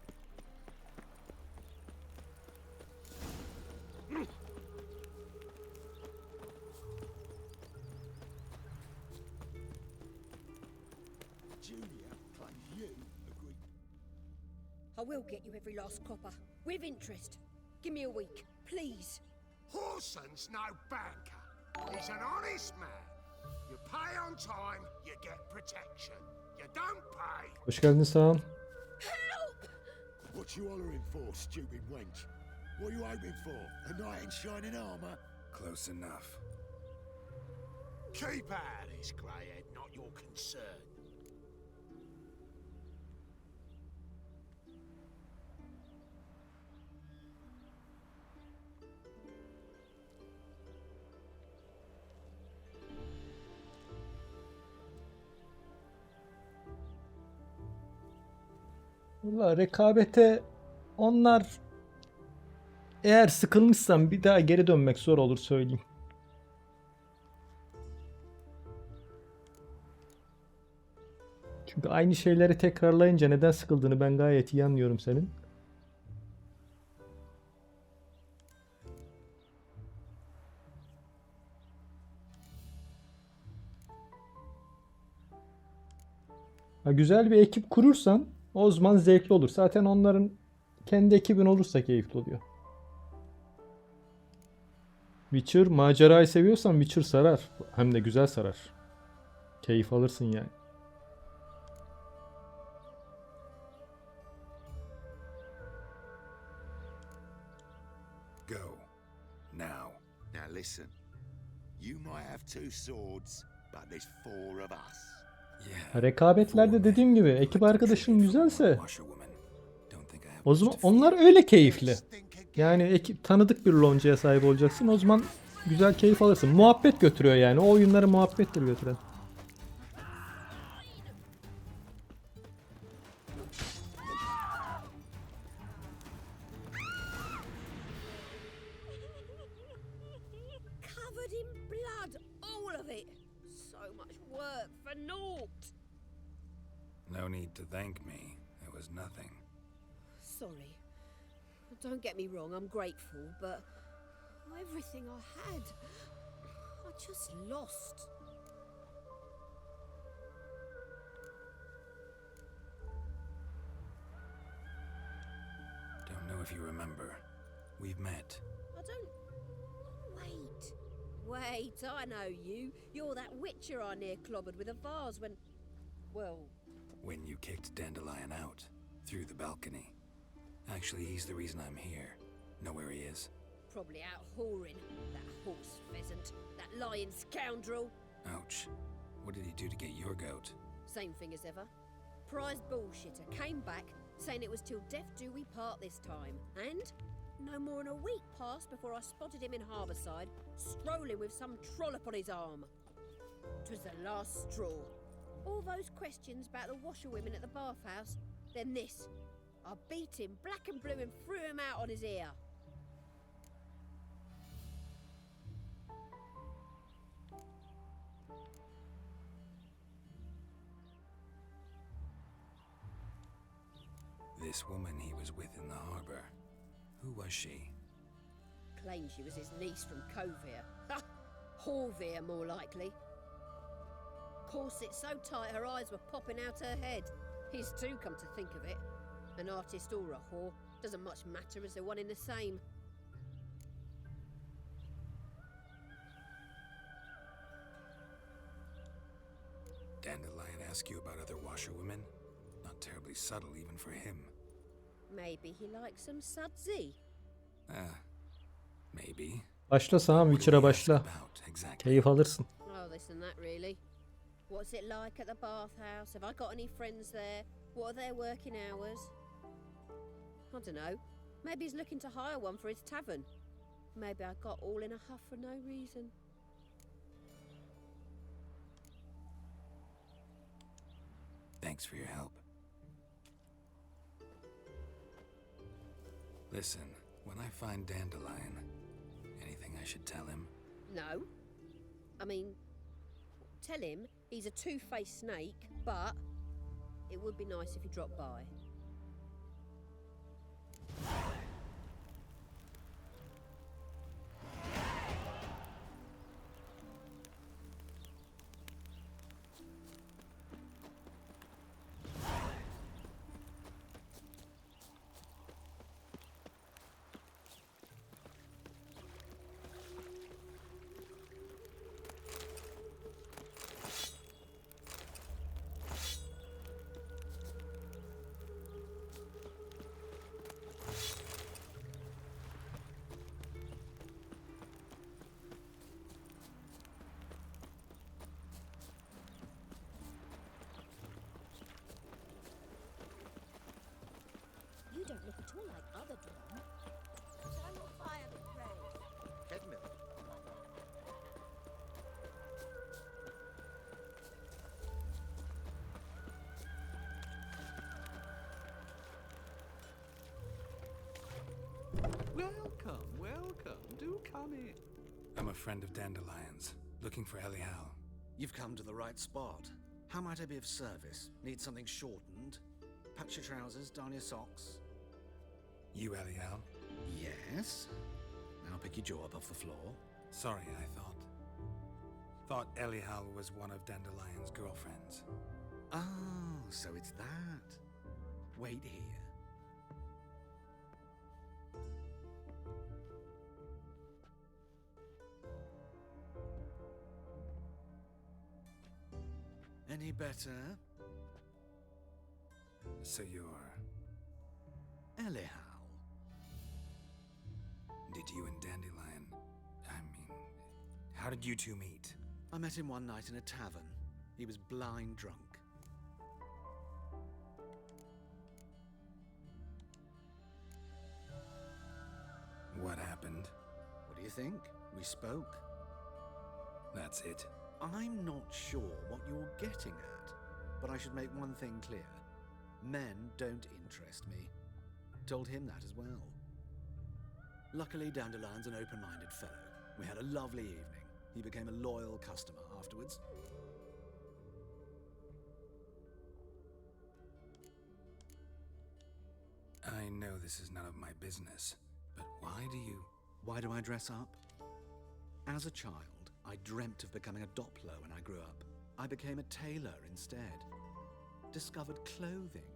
Junior claims you agreed. I will get you every last copper, with interest. Give me a week, please. Horson's no banker. He's an honest man. You pay on time, you get protection. You don't pay. Hoş geldin Sağan. What you hollering for, stupid wench? What you hoping for? A knight in shining armour? Close enough. Keep out of this, greyhead, not your concern. Valla rekabete onlar eğer sıkılmışsan bir daha geri dönmek zor olur söyleyeyim. Çünkü aynı şeyleri tekrarlayınca neden sıkıldığını ben gayet iyi anlıyorum senin. Ha, güzel bir ekip kurursan o zaman zevkli olur. Zaten onların kendi ekibin olursa keyifli oluyor. Witcher macerayı seviyorsan Witcher sarar. Hem de güzel sarar. Keyif alırsın yani. Go. Now. Now listen. You might have two swords, but there's four of us. Rekabetlerde dediğim gibi ekip arkadaşın güzelse o zaman onlar öyle keyifli. Yani ekip tanıdık bir loncaya sahip olacaksın. O zaman güzel keyif alırsın. Muhabbet götürüyor yani. O oyunları muhabbettir götüren. naught. No need to thank me. It was nothing. Sorry. Don't get me wrong, I'm grateful, but everything I had, I just lost. Don't know if you remember. We've met. I don't... Wait, I know you. You're that witcher I near clobbered with a vase when... Well... When you kicked Dandelion out. Through the balcony. Actually, he's the reason I'm here. Know where he is? Probably out whoring. That horse pheasant. That lying scoundrel. Ouch. What did he do to get your goat? Same thing as ever. Prize bullshitter came back, saying it was till death do we part this time. And no more than a week passed before I spotted him in Harbourside, strolling with some trollop on his arm. 'Twas the last straw. All those questions about the washerwomen at the bathhouse, then this. I beat him black and blue and threw him out on his ear. This woman he was with in the harbour. Who was she? Claimed she was his niece from Kaer. Ha! Horvir, more likely. Corset so tight her eyes were popping out her head. His too, come to think of it. An artist or a whore, doesn't much matter as they're one in the same. Dandelion ask you about other washerwomen? Not terribly subtle even for him. Maybe he likes some sudsy. Maybe. Başla Sağım, Witcher'a başla. Keyif alırsın. Oh, this and that really. What's it like at the bathhouse? Have I got any friends there? What are their working hours? I don't know. Maybe he's looking to hire one for his tavern. Maybe I got all in a huff for no reason. Thanks for your help. Listen, when I find Dandelion, anything I should tell him? No. I mean, tell him he's a two-faced snake, but it would be nice if he dropped by. You don't look at all like other Dwarven. Shall your fire be praised? Kedmil. Welcome, welcome. Do come in. I'm a friend of Dandelion's, looking for Elial. You've come to the right spot. How might I be of service? Need something shortened? Patch your trousers, darn your socks. You Elial? Yes. Now pick your jaw up off the floor. Sorry, I thought Elial was one of Dandelion's girlfriends. Oh, so it's that. Wait here. Any better? So you're... Elial. Did you and Dandelion... how did you two meet? I met him one night in a tavern. He was blind drunk. What happened? What do you think? We spoke. That's it. I'm not sure what you're getting at, but I should make one thing clear. Men don't interest me. Told him that as well. Luckily, Dandelion's an open-minded fellow. We had a lovely evening. He became a loyal customer afterwards. I know this is none of my business, but Why do I dress up? As a child, I dreamt of becoming a Doppler when I grew up. I became a tailor instead. Discovered clothing.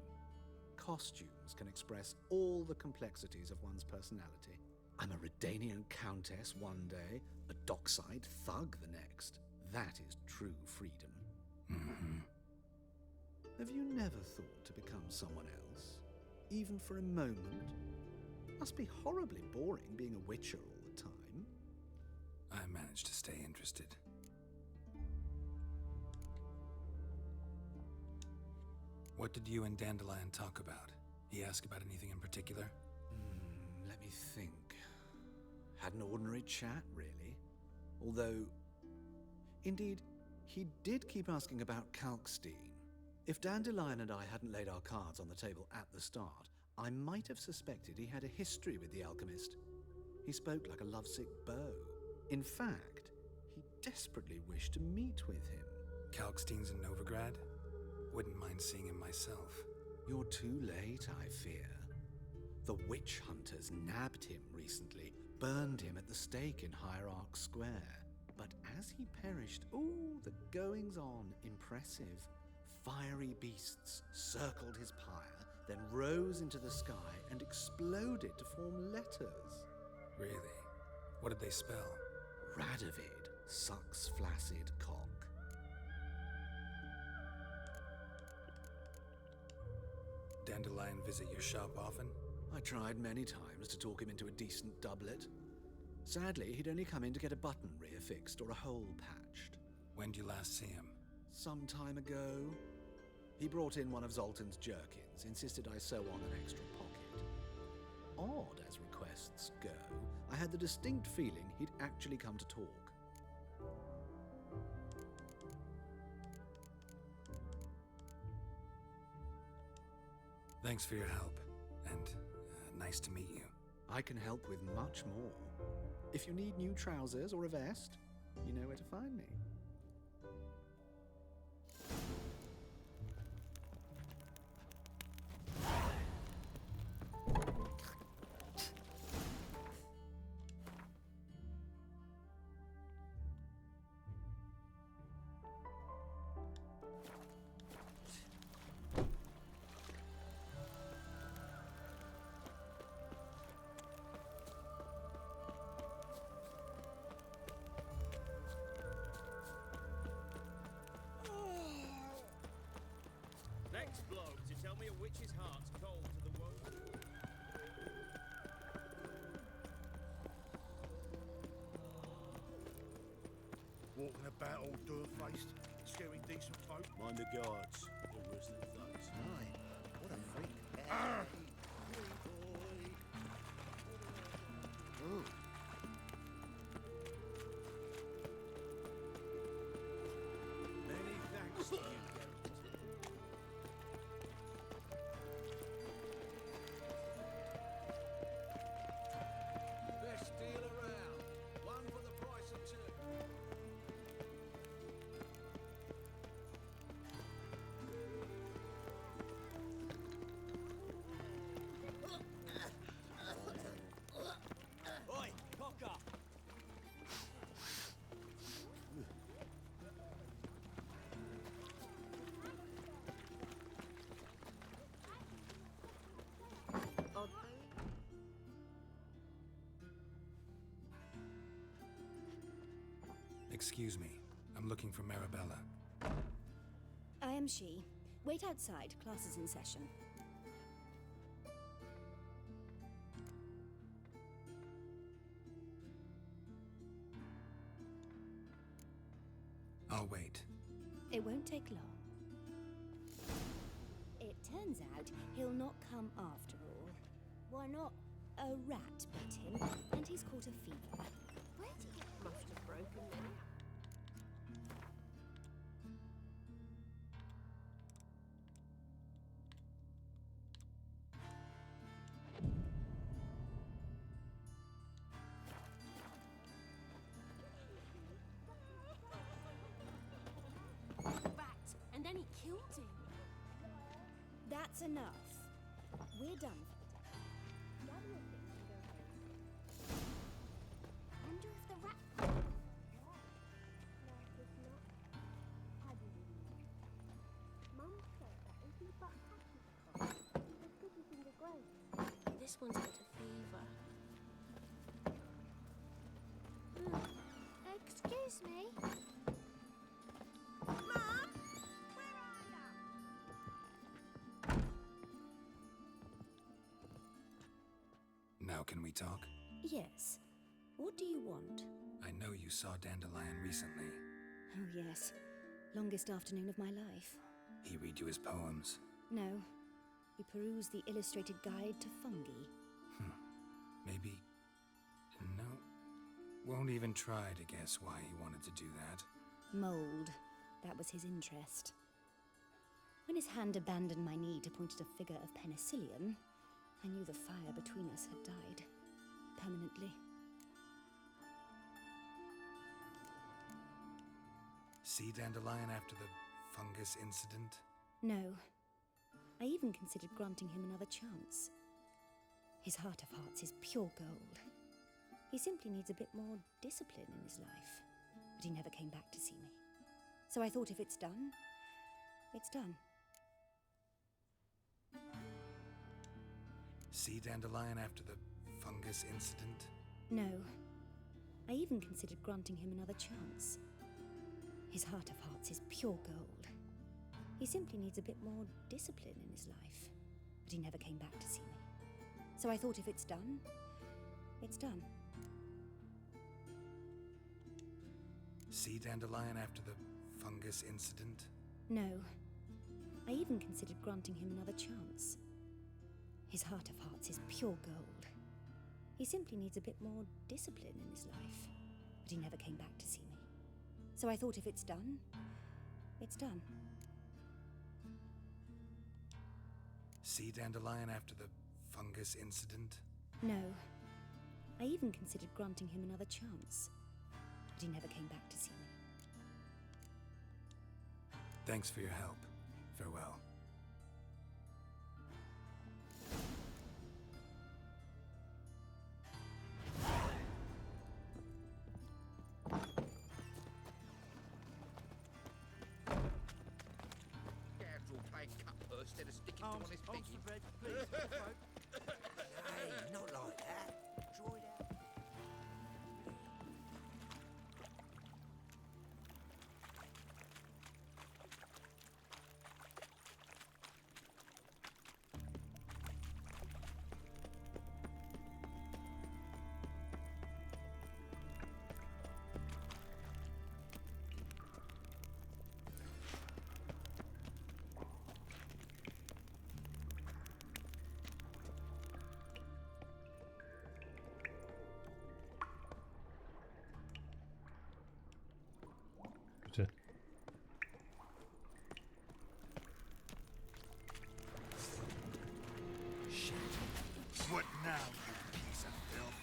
Costumes can express all the complexities of one's personality. I'm a Redanian countess one day, a dockside thug the next. That is true freedom. Mm-hmm. Have you never thought to become someone else? Even for a moment? Must be horribly boring being a witcher all the time. I managed to stay interested. What did you and Dandelion talk about? He asked about anything in particular? Let me think. Had an ordinary chat, really. Although, indeed, he did keep asking about Kalkstein. If Dandelion and I hadn't laid our cards on the table at the start, I might have suspected he had a history with the alchemist. He spoke like a lovesick beau. In fact, he desperately wished to meet with him. Kalkstein's in Novigrad? Wouldn't mind seeing him myself. You're too late, I fear. The witch hunters nabbed him recently, burned him at the stake in Hierarch Square. But as he perished, the goings-on, impressive. Fiery beasts circled his pyre, then rose into the sky and exploded to form letters. Really? What did they spell? Radovid sucks flaccid cock. Dandelion visit your shop often? I tried many times to talk him into a decent doublet. Sadly, he'd only come in to get a button reaffixed or a hole patched. When did you last see him? Some time ago. He brought in one of Zoltan's jerkins, insisted I sew on an extra pocket. Odd as requests go, I had the distinct feeling he'd actually come to talk. Thanks for your help, and nice to meet you. I can help with much more. If you need new trousers or a vest, you know where to find me. Next bloke to tell me a witch's heart's cold to the world. Walking about all dirt-faced, scaring decent folk. Mind the guards. They're worse than thugs. Right. What a freak. Ooh. Many thanks to you, Geralt. Best deal around. One for the price of two. Oi, cock up! Excuse me. I'm looking for Marabella. I am she. Wait outside. Class is in session. I'll wait. It won't take long. It turns out he'll not come after all. Why not? A rat bit him, and he's caught a fever. Where'd he get? Must have broken now. Rat, and then he killed him. That's enough. We're done for the day. This one's got a fever. Excuse me? Now can we talk? Yes. What do you want? I know you saw Dandelion recently. Oh, yes. Longest afternoon of my life. He read you his poems. No. We perused the illustrated guide to fungi. Maybe... No. Won't even try to guess why he wanted to do that. Mold. That was his interest. When his hand abandoned my knee to point at a figure of penicillium, I knew the fire between us had died. Permanently. See Dandelion after the fungus incident? No. I even considered granting him another chance. His heart of hearts is pure gold. He simply needs a bit more discipline in his life. But he never came back to see me. So I thought if it's done, it's done. See Dandelion after the fungus incident? No. I even considered granting him another chance. His heart of hearts is pure gold. He simply needs a bit more discipline in his life. But he never came back to see me. So I thought if it's done, it's done. See Dandelion after the fungus incident? No. I even considered granting him another chance. His heart of hearts is pure gold. He simply needs a bit more discipline in his life. But he never came back to see me. So I thought if it's done, it's done. See Dandelion after the fungus incident? No. I even considered granting him another chance. But he never came back to see me. Thanks for your help. Farewell. Gads all playing cupper instead of sticking to honest begging. Hey, not like that. Draw it out. Güzel. What now, you piece of filth?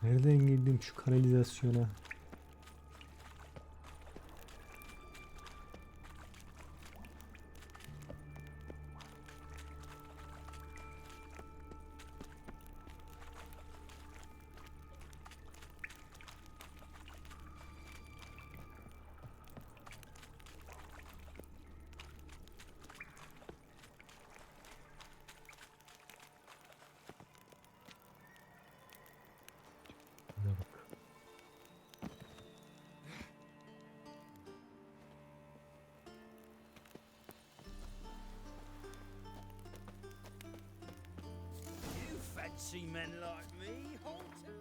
Nereden girdim şu kanalizasyona? You fancy men like me, Halter?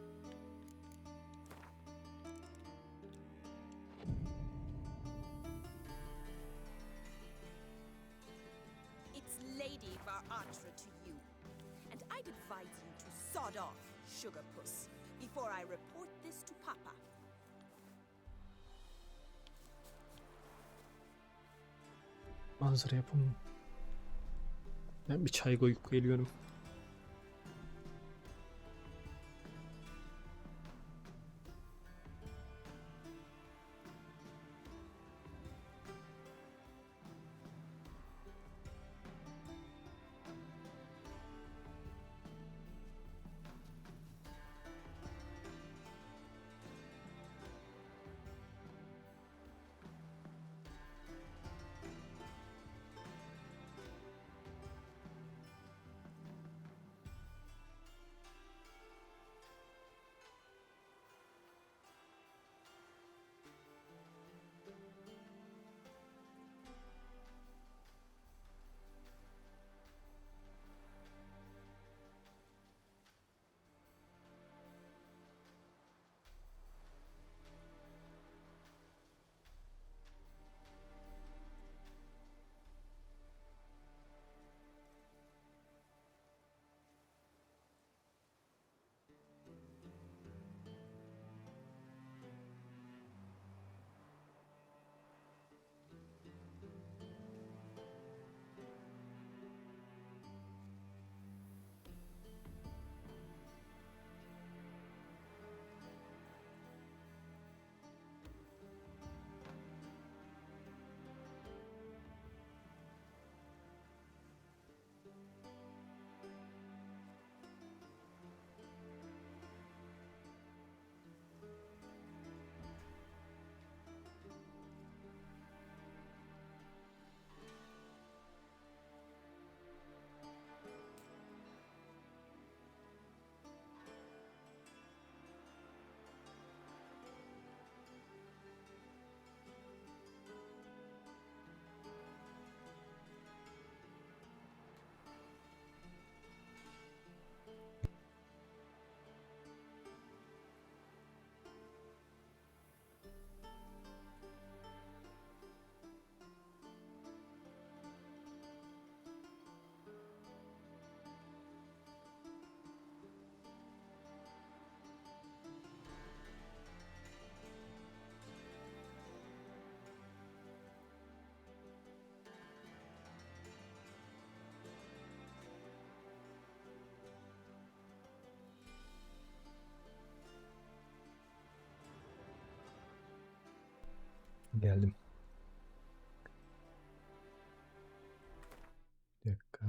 It's Lady Varatra to you. And I'd advise you to sod off, sugar puss, before I report this to Papa. Manzara yapalım. Ben bir çay koyup geliyorum. Geldim. Bir dakika.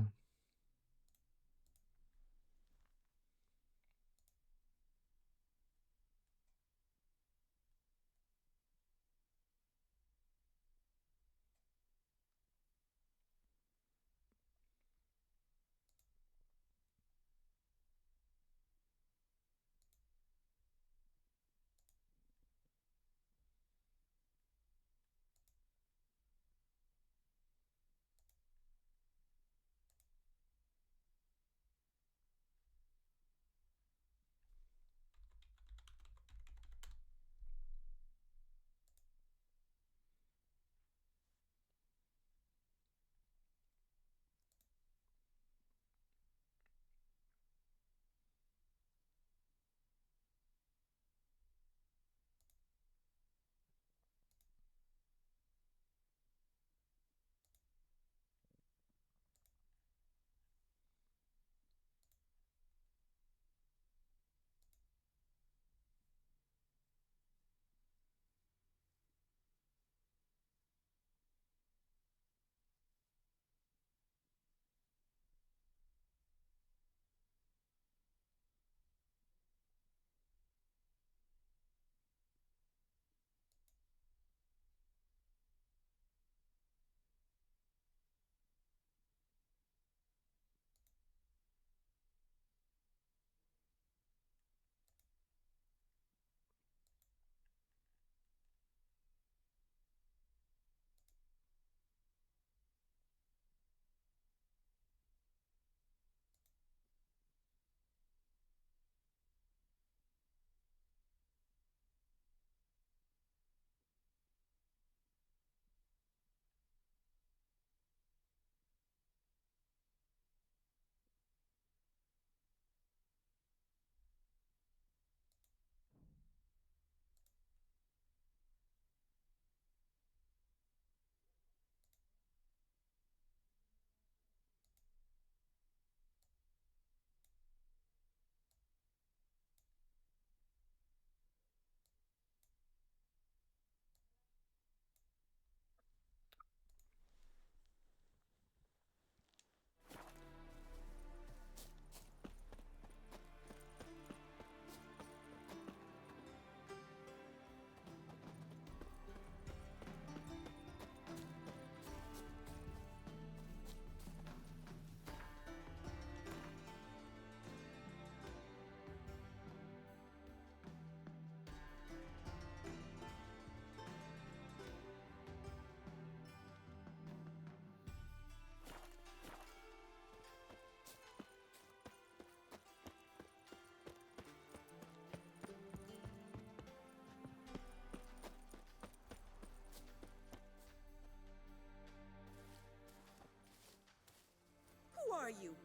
are you?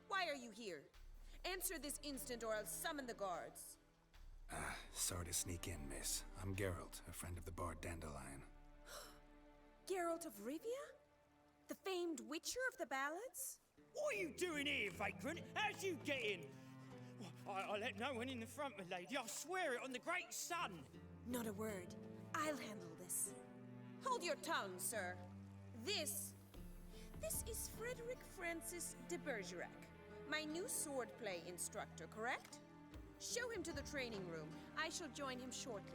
Why are you here? Answer this instant or I'll summon the guards. Sorry to sneak in, miss. I'm Geralt, a friend of the bard Dandelion. Geralt of Rivia? The famed witcher of the ballads? What are you doing here, vagrant? How'd you get in? I let no one in the front, my lady. I swear it on the great sun. Not a word. I'll handle this. Hold your tongue, sir. This is Frederick Francis de Bergerac, my new swordplay instructor, correct? Show him to the training room. I shall join him shortly.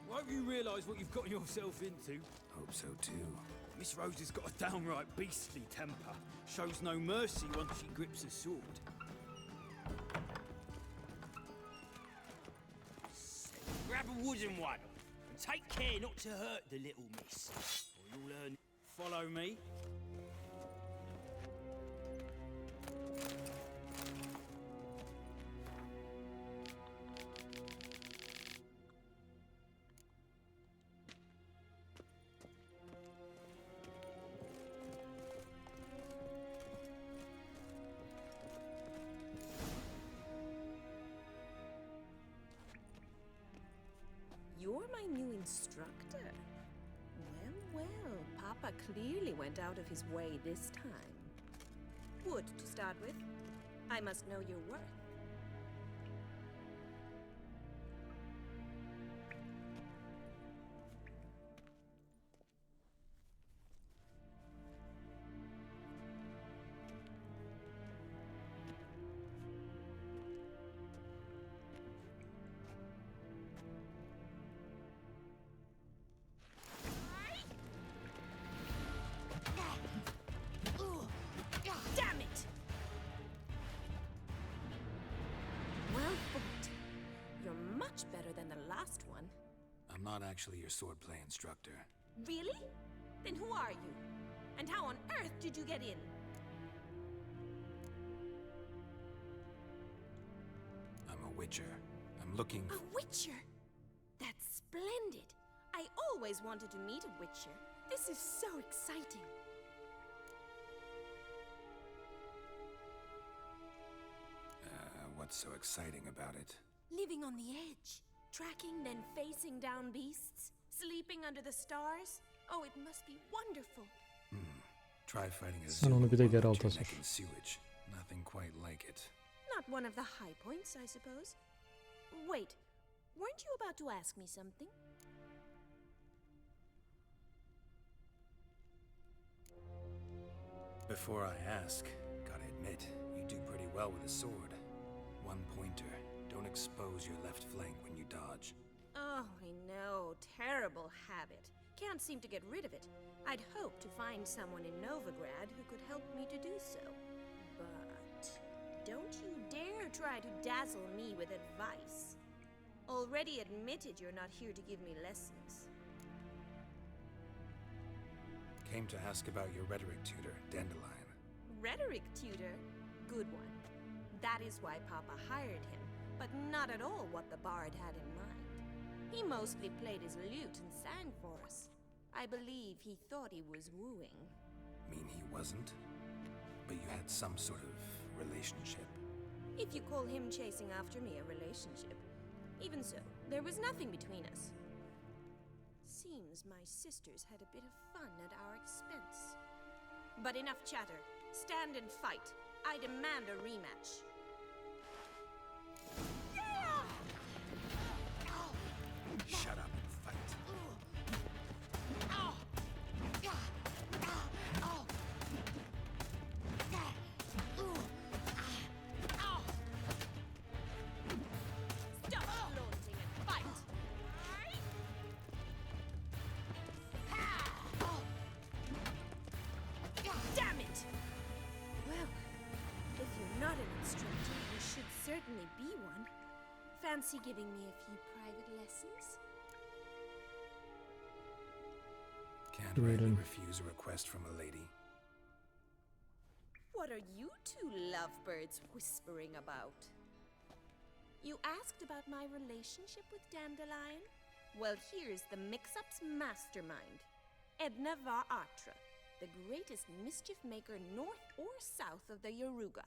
I hope you realise what you've got yourself into. Hope so too. Miss Rose has got a downright beastly temper. Shows no mercy once she grips a sword. Grab a wooden one, and take care not to hurt the little miss, or you'll learn. Follow me. You're my new instructor. Well, Papa clearly went out of his way this time. Wood, to start with. I must know your worth. Damn it! Well fought. You're much better than the last one. I'm not actually your swordplay instructor. Really? Then who are you? And how on earth did you get in? I'm a witcher. I'm looking for... A witcher? That's splendid. I always wanted to meet a witcher. This is so exciting. What's so exciting about it? Living on the edge. Tracking, then facing down beasts. Sleeping under the stars. Oh, it must be wonderful. Try fighting a Sen onu bir de Geralt'a your sor. neck in sewage. Nothing quite like it. Not one of the high points, I suppose. Wait, weren't you about to ask me something? Before I ask, gotta admit, you do pretty well with a sword. One pointer. Don't expose your left flank when you dodge. Oh, I know. Terrible habit. Can't seem to get rid of it. I'd hoped to find someone in Novigrad who could help me to do so. But don't you dare try to dazzle me with advice. Already admitted you're not here to give me lessons. Came to ask about your rhetoric tutor, Dandelion. Rhetoric tutor? Good one. That is why Papa hired him, but not at all what the bard had in mind. He mostly played his lute and sang for us. I believe he thought he was wooing. Mean he wasn't? But you had some sort of relationship. If you call him chasing after me a relationship. Even so, there was nothing between us. Seems my sisters had a bit of fun at our expense. But enough chatter. Stand and fight. I demand a rematch. Shut up and fight. Stop flaunting and fight! Damn it! Well, if you're not an instructor, you should certainly be one. Fancy giving me a few private lessons? Can't rarely Buyurun. refuse a request from a lady. What are you two lovebirds whispering about? You asked about my relationship with Dandelion? Well, here's the mix-up's mastermind. Edna var Atra, the greatest mischief maker north or south of the Yaruga.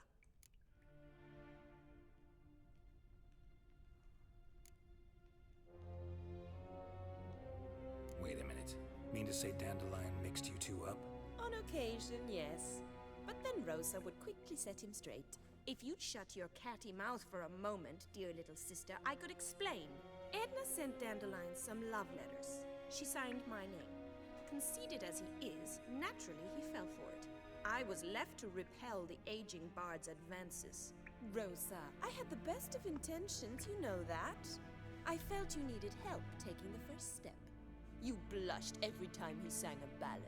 Wait a minute. Mean to say Dandelion mixed you two up? On occasion, yes. But then Rosa would quickly set him straight. If you'd shut your catty mouth for a moment, dear little sister, I could explain. Edna sent Dandelion some love letters. She signed my name. Conceited as he is, naturally he fell for it. I was left to repel the aging bard's advances. Rosa, I had the best of intentions, you know that. I felt you needed help taking the first step. You blushed every time he sang a ballad.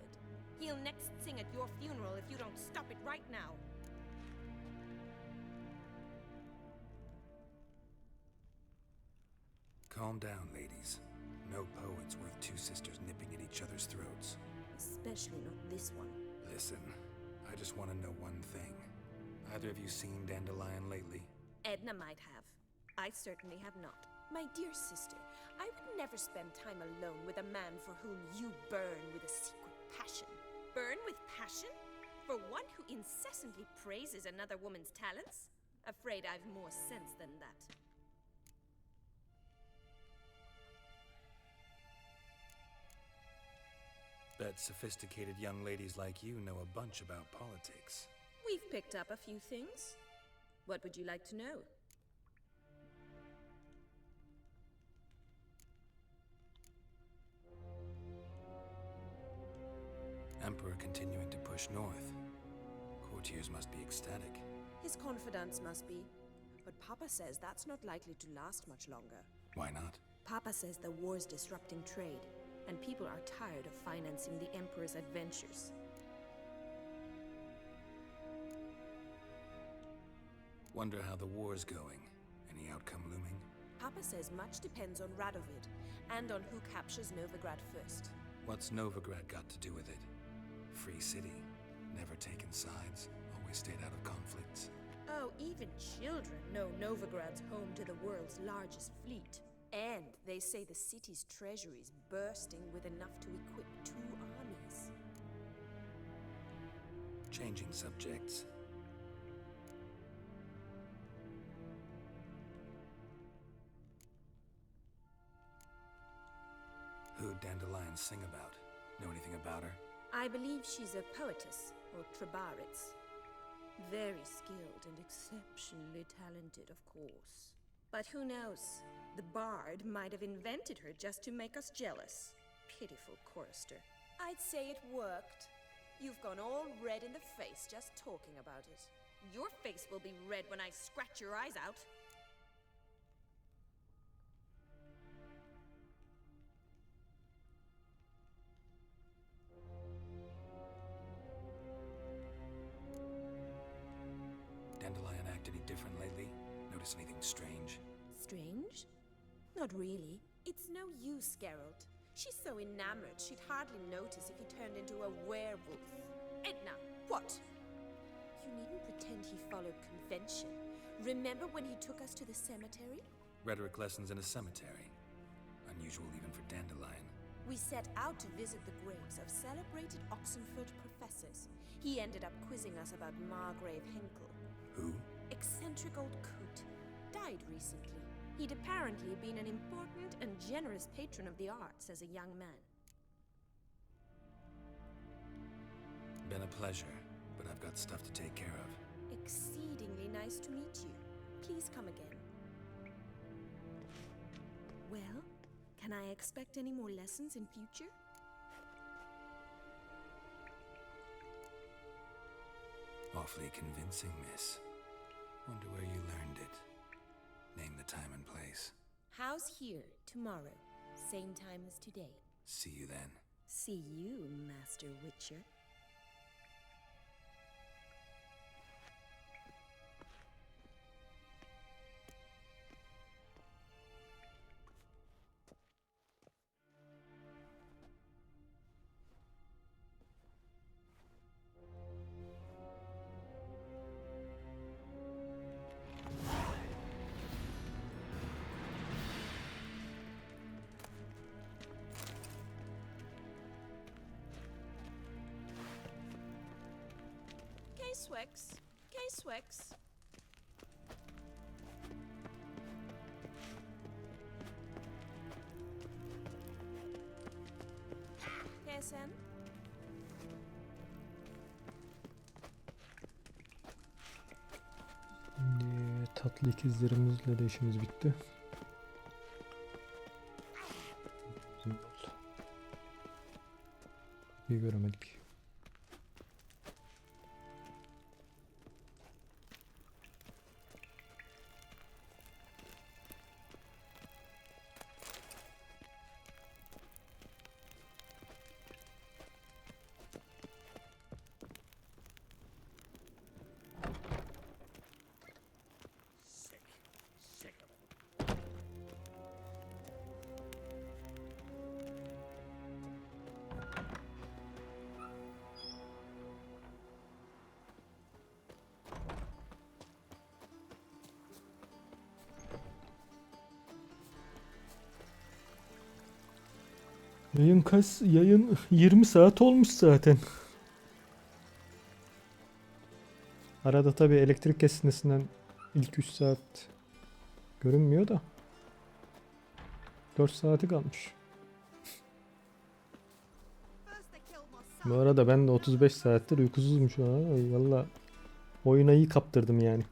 He'll next sing at your funeral if you don't stop it right now. Calm down, ladies. No poet's worth two sisters nipping at each other's throats. Especially not this one. Listen, I just want to know one thing. Either of you seen Dandelion lately? Edna might have. I certainly have not. My dear sister, I would never spend time alone with a man for whom you burn with a secret passion. Burn with passion? For one who incessantly praises another woman's talents? Afraid I've more sense than that. Bet sophisticated young ladies like you know a bunch about politics. We've picked up a few things. What would you like to know? Emperor continuing to push north. Courtiers must be ecstatic. His confidants must be. But Papa says that's not likely to last much longer. Why not? Papa says the war's disrupting trade, and people are tired of financing the Emperor's adventures. Wonder how the war's going. Any outcome looming? Papa says much depends on Radovid, and on who captures Novigrad first. What's Novigrad got to do with it? Free city. Never taken sides. Always stayed out of conflicts. Oh, even children know Novigrad's home to the world's largest fleet. And they say the city's treasury's bursting with enough to equip 2 armies. Changing subjects. Who'd Dandelion sing about? Know anything about her? I believe she's a poetess, or Trebaritz. Very skilled and exceptionally talented, of course. But who knows? The bard might have invented her just to make us jealous. Pitiful chorister. I'd say it worked. You've gone all red in the face just talking about it. Your face will be red when I scratch your eyes out. Dandelion act any different lately? Notice anything strange? Strange? Not really. It's no use, Geralt. She's so enamored she'd hardly notice if he turned into a werewolf. Edna, what? You needn't pretend he followed convention. Remember when he took us to the cemetery? Rhetoric lessons in a cemetery. Unusual even for Dandelion. We set out to visit the graves of celebrated Oxenford professors. He ended up quizzing us about Margrave Henkel. Who? Eccentric old coot. Died recently. He'd apparently been an important and generous patron of the arts as a young man. Been a pleasure, but I've got stuff to take care of. Exceedingly nice to meet you. Please come again. Well, can I expect any more lessons in future? Awfully convincing, miss. Wonder where you learned it. Name the time and place. House here, tomorrow. Same time as today. See you then. See you, Master Witcher. K-Swix. K-Swix. KSN. Tatlı ikizlerimizle de işimiz bitti. Bizim yol. Bir göremedik. Sick of it. Yayın 20 saat olmuş zaten. Arada tabii elektrik kesintisinden ilk 3 saat görünmüyor da 4 saati kalmış. Bu arada ben de 35 saattir uykusuzum şu an. Ay valla oyuna iyi kaptırdım yani.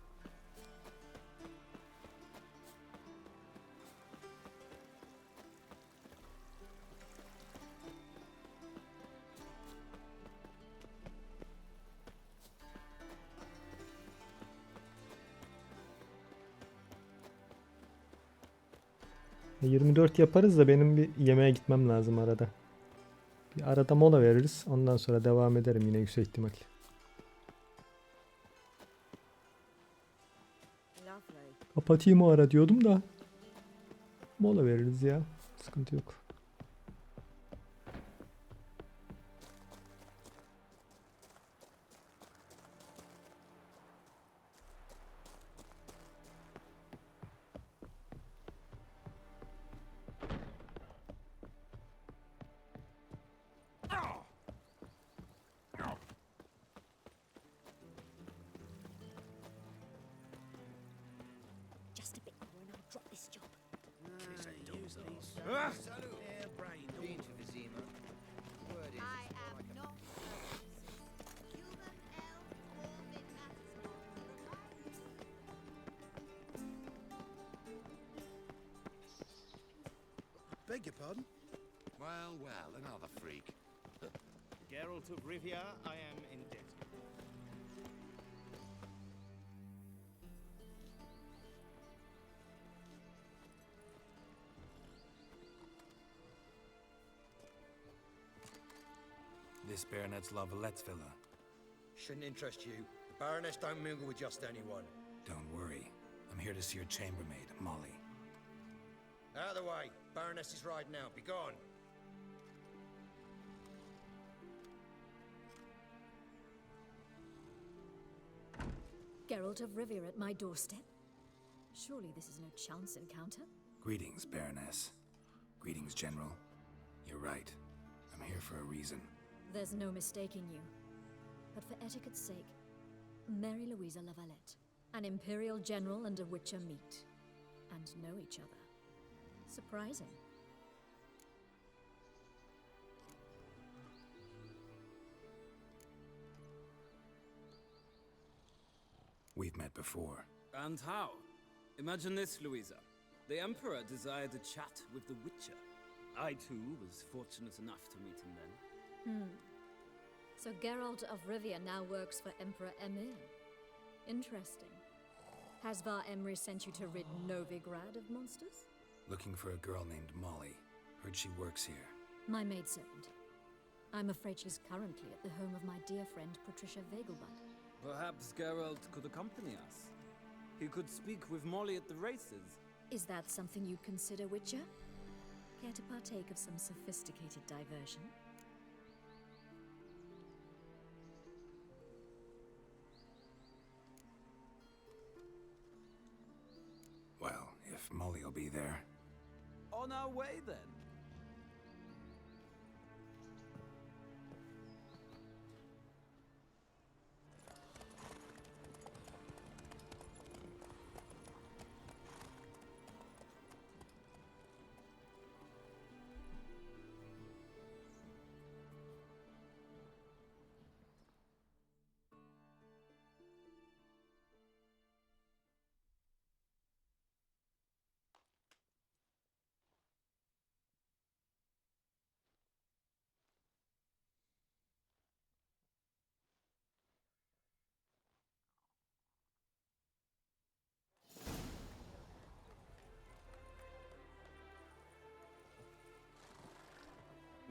E, 24 yaparız da benim bir yemeğe gitmem lazım arada. Bir arada mola veririz. Ondan sonra devam ederim yine yüksek ihtimal. Kapatayım o ara diyordum da. Mola veririz ya. Sıkıntı yok. Just a bit more and I'll drop this job. Beg your pardon? Well, well, another freak. Geralt of Rivia, I am indebted. This Baronet's Lavallette's villa. Shouldn't interest you. The Baroness don't mingle with just anyone. Don't worry. I'm here to see your chambermaid, Molly. Out of the way. Baroness is riding out. Be gone. Geralt of Rivia at my doorstep? Surely this is no chance encounter? Greetings, Baroness. Greetings, General. You're right. I'm here for a reason. There's no mistaking you. But for etiquette's sake, Mary Louisa Lavalette, an Imperial General and a Witcher meet, and know each other. Surprising. We've met before. And how? Imagine this, Louisa. The Emperor desired a chat with the Witcher. I, too, was fortunate enough to meet him then. So Geralt of Rivia now works for Emperor Emir. Interesting. Has Var Emry sent you to rid Novigrad of monsters? Looking for a girl named Molly. Heard she works here. My maidservant. I'm afraid she's currently at the home of my dear friend Patricia Vegelbud. Perhaps Geralt could accompany us. He could speak with Molly at the races. Is that something you'd consider, Witcher? Care to partake of some sophisticated diversion? Well, if Molly will be there. On our way, then.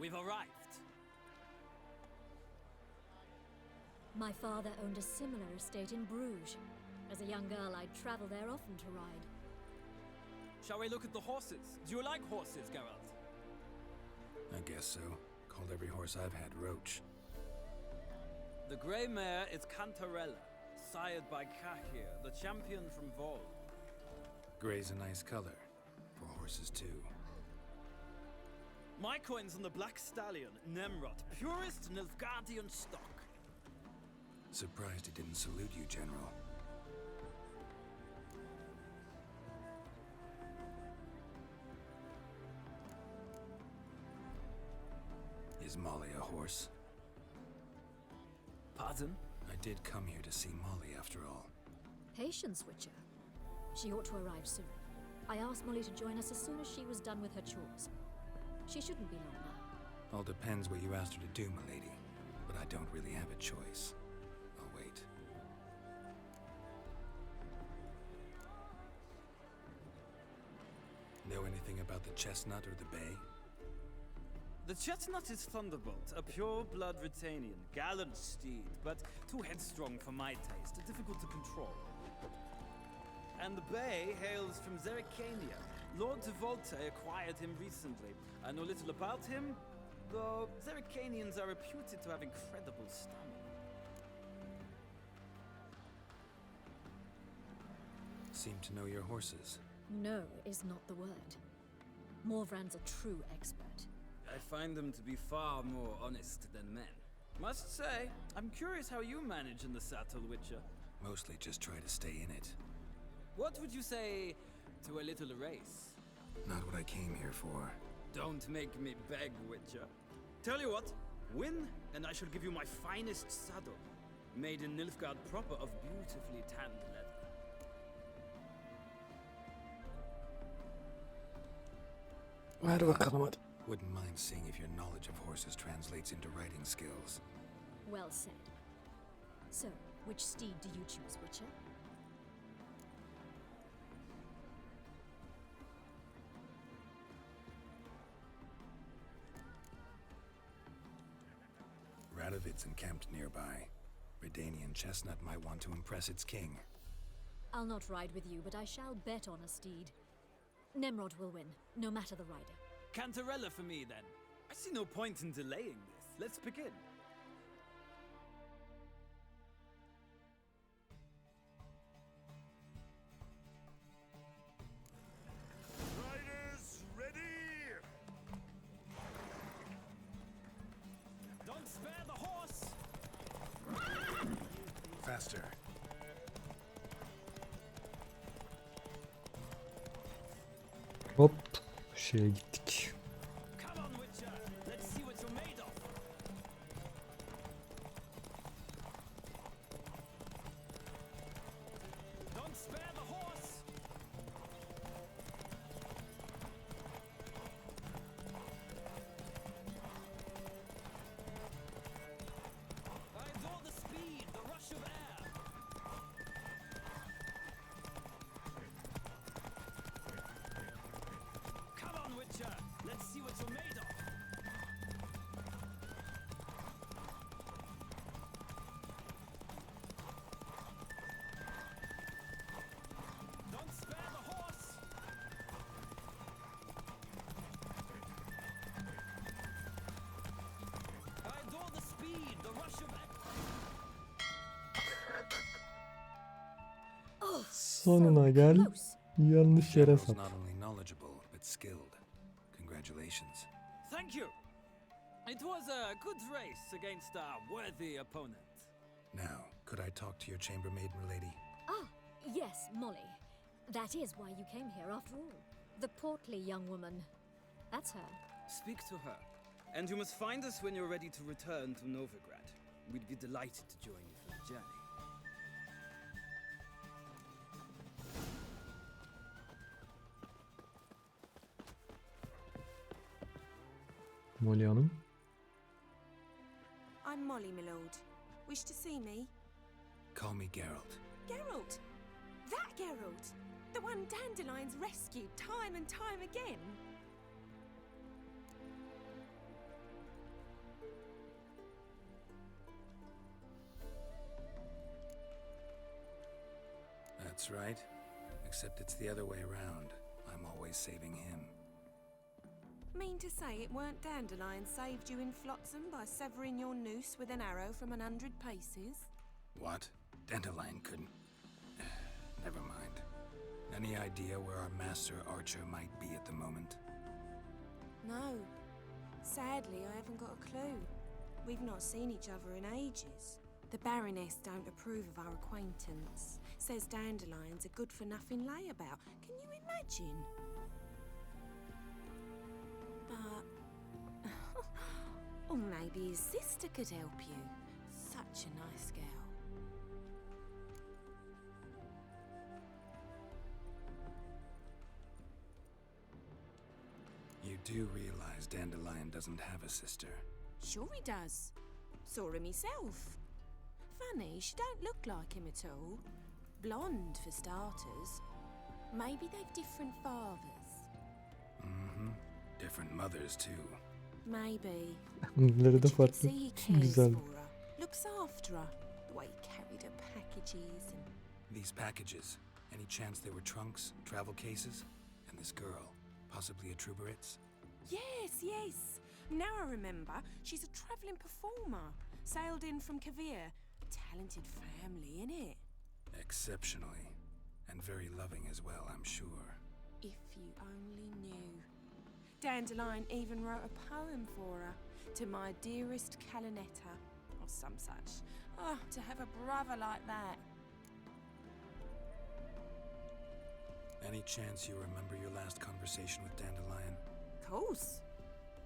we've arrived. My father owned a similar estate in Bruges. As a young girl, I'd travel there often to ride. Shall we look at the horses? Do you like horses, Geralt? I guess so. Called every horse I've had Roach. The grey mare is Cantarella, sired by Kaer, the champion from Vol. Grey's a nice color. For horses, too. My coin's on the black stallion, Nemrod, purest Novigrad'ian stock. Surprised he didn't salute you, General. Is Molly a horse? Pardon? I did come here to see Molly, after all. Patience, Witcher. She ought to arrive soon. I asked Molly to join us as soon as she was done with her chores. She shouldn't be long now. All depends what you asked her to do, milady. But I don't really have a choice. I'll wait. Know anything about the chestnut or the bay? The chestnut is Thunderbolt, a pure-blood Retanian, gallant steed, but too headstrong for my taste, difficult to control. And the bay hails from Zerrikania. Lord de Volte acquired him recently. I know little about him, though Zerrikanians are reputed to have incredible stamina. Seem to know your horses. No is not the word. Morvran's a true expert. I find them to be far more honest than men. Must say, I'm curious how you manage in the saddle, Witcher. Mostly just try to stay in it. What would you say to a little race? Not what I came here for. Don't make me beg, Witcher. Tell you what, win, and I shall give you my finest saddle. Made in Nilfgaard proper of beautifully tanned leather. Hadi bakalım hadi. Wouldn't mind seeing if your knowledge of horses translates into riding skills. Well said. So, which steed do you choose, Witcher? Radovid's encamped nearby. Redanian chestnut might want to impress its king. I'll not ride with you, but I shall bet on a steed. Nemrod will win, no matter the rider. Cantarella for me, then. I see no point in delaying this. Let's begin. Riders, ready! Don't spare the horse! Faster. Hop. Şeye gittik. Come on, Witcher. Let's see what you're made of. Don't spare the horse! I adore the speed, the rush of air. Come on, Witcher. Let's see what you're made of. Don't spare the horse! I adore the speed, the rush of air. Sonuna gel. Yanlış yere General's sat. not only knowledgeable, but skilled. Congratulations. Thank you. It was a good race against a worthy opponent. Now, could I talk to your chambermaid, milady? Ah, yes, Molly. That is why you came here after all. The portly young woman. That's her. Speak to her. And you must find us when you're ready to return to Novigrad. We'd be delighted to join you for the journey. Molly Hanım. I'm Molly, my lord. Wish to see me? Call me Geralt. Geralt! That Geralt! The one Dandelions rescued time and time again! That's right. Except it's the other way around. I'm always saving him. Mean to say it weren't Dandelion saved you in Flotsam by severing your noose with an arrow from 100 paces? What? Dandelion couldn't... Never mind. Any idea where our master archer might be at the moment? No. Sadly, I haven't got a clue. We've not seen each other in ages. The Baroness don't approve of our acquaintance. Says Dandelion's a good-for-nothing layabout. Can you imagine? But... or maybe his sister could help you. Such a nice girl. You do realize Dandelion doesn't have a sister? Sure he does. Saw him myself. Funny, she don't look like him at all. Blonde, for starters. Maybe they've different fathers. Mm-hmm. Different mothers, too. Maybe. Anneleri de But you could farklı. see he cares Güzel. for her. Looks after her. The way he carried her packages and... These packages, any chance they were trunks, travel cases? And this girl, possibly a Truberitz? Yes, yes. Now I remember. She's a travelling performer. Sailed in from Kaer. Talented family, innit? Exceptionally. And very loving as well, I'm sure. If you only knew. Dandelion even wrote a poem for her. To my dearest Calinetta. Or some such. Oh, to have a brother like that. Any chance you remember your last conversation with Dandelion? Course.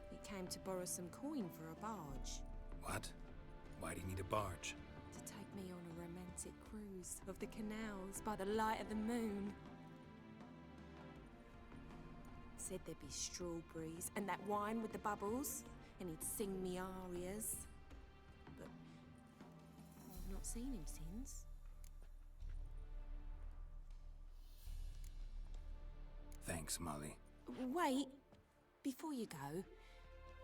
He came to borrow some coin for a barge. What? Why do you need a barge? To take me on a romantic cruise of the canals by the light of the moon. Said there'd be strawberries and that wine with the bubbles, and he'd sing me arias. But I've not seen him since. Thanks, Molly. Wait, before you go,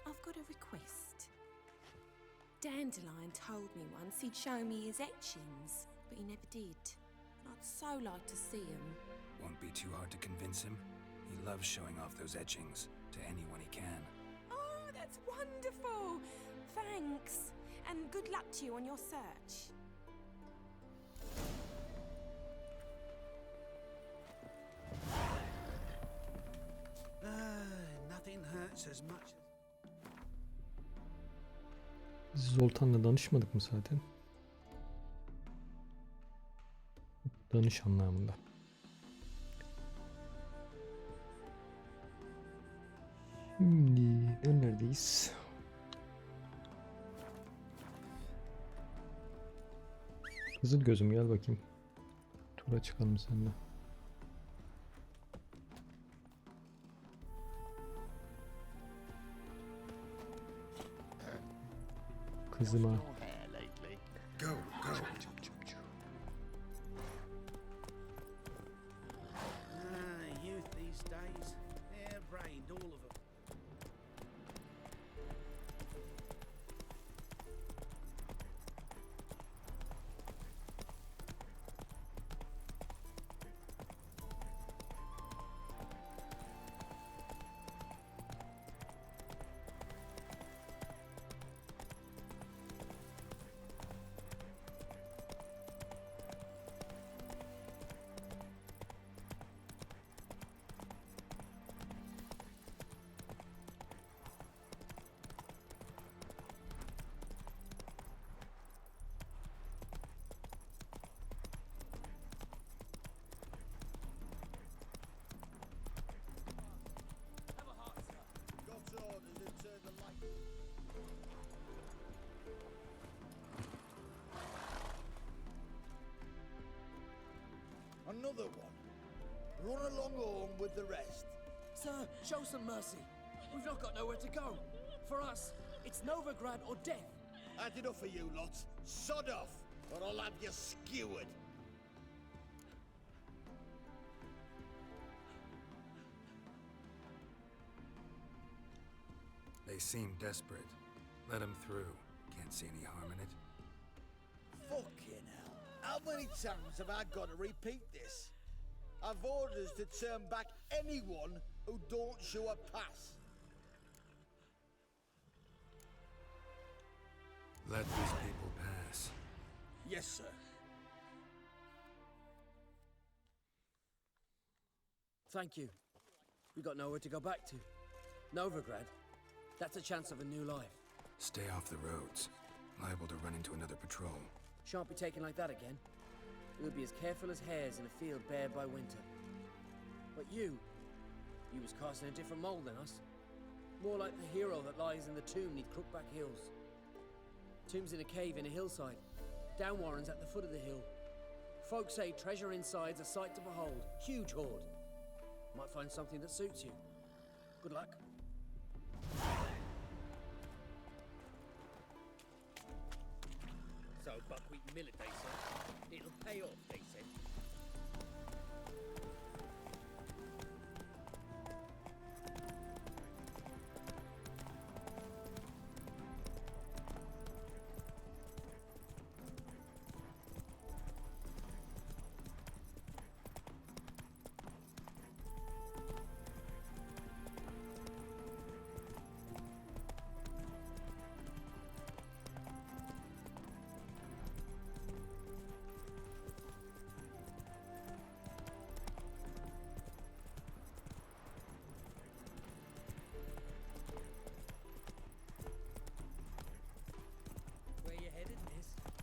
I've got a request. Dandelion told me once he'd show me his etchings, but he never did. And I'd so like to see him. Won't be too hard to convince him. He loves showing off those etchings to anyone he can. Oh, that's wonderful! Thanks, and good luck to you on your search. Nothing hurts as much as... Zoltan'la danışmadık mı zaten? Danış anlamında. Şimdi neredeyiz? Kızıl gözüm gel bakayım. Tura çıkalım seninle. Kızıma. Go, go. Youth these days, hair-brained, all of them. Another one. Run along home with the rest. Sir, show some mercy. We've not got nowhere to go. For us, it's Novigrad or death. Had enough of you lots. Sod off, or I'll have you skewered. They seem desperate. Let them through. Can't see any harm in it. Fucking hell. Have many times have I got to repeat this? I've orders to turn back anyone who don't show a pass. Let these people pass. Yes, sir. Thank you. We got nowhere to go back to. Novigrad. That's a chance of a new life. Stay off the roads. Liable to run into another patrol. Shan't be taken like that again. We'll be as careful as hares in a field bared by winter. But you was cast in a different mould than us. More like the hero that lies in the tomb neath Crookback Hills. Tomb's in a cave in a hillside. Down Warren's at the foot of the hill. Folk say treasure inside's a sight to behold. Huge hoard. Might find something that suits you. Good luck. So buckwheat millet, they say. It'll pay off, they said.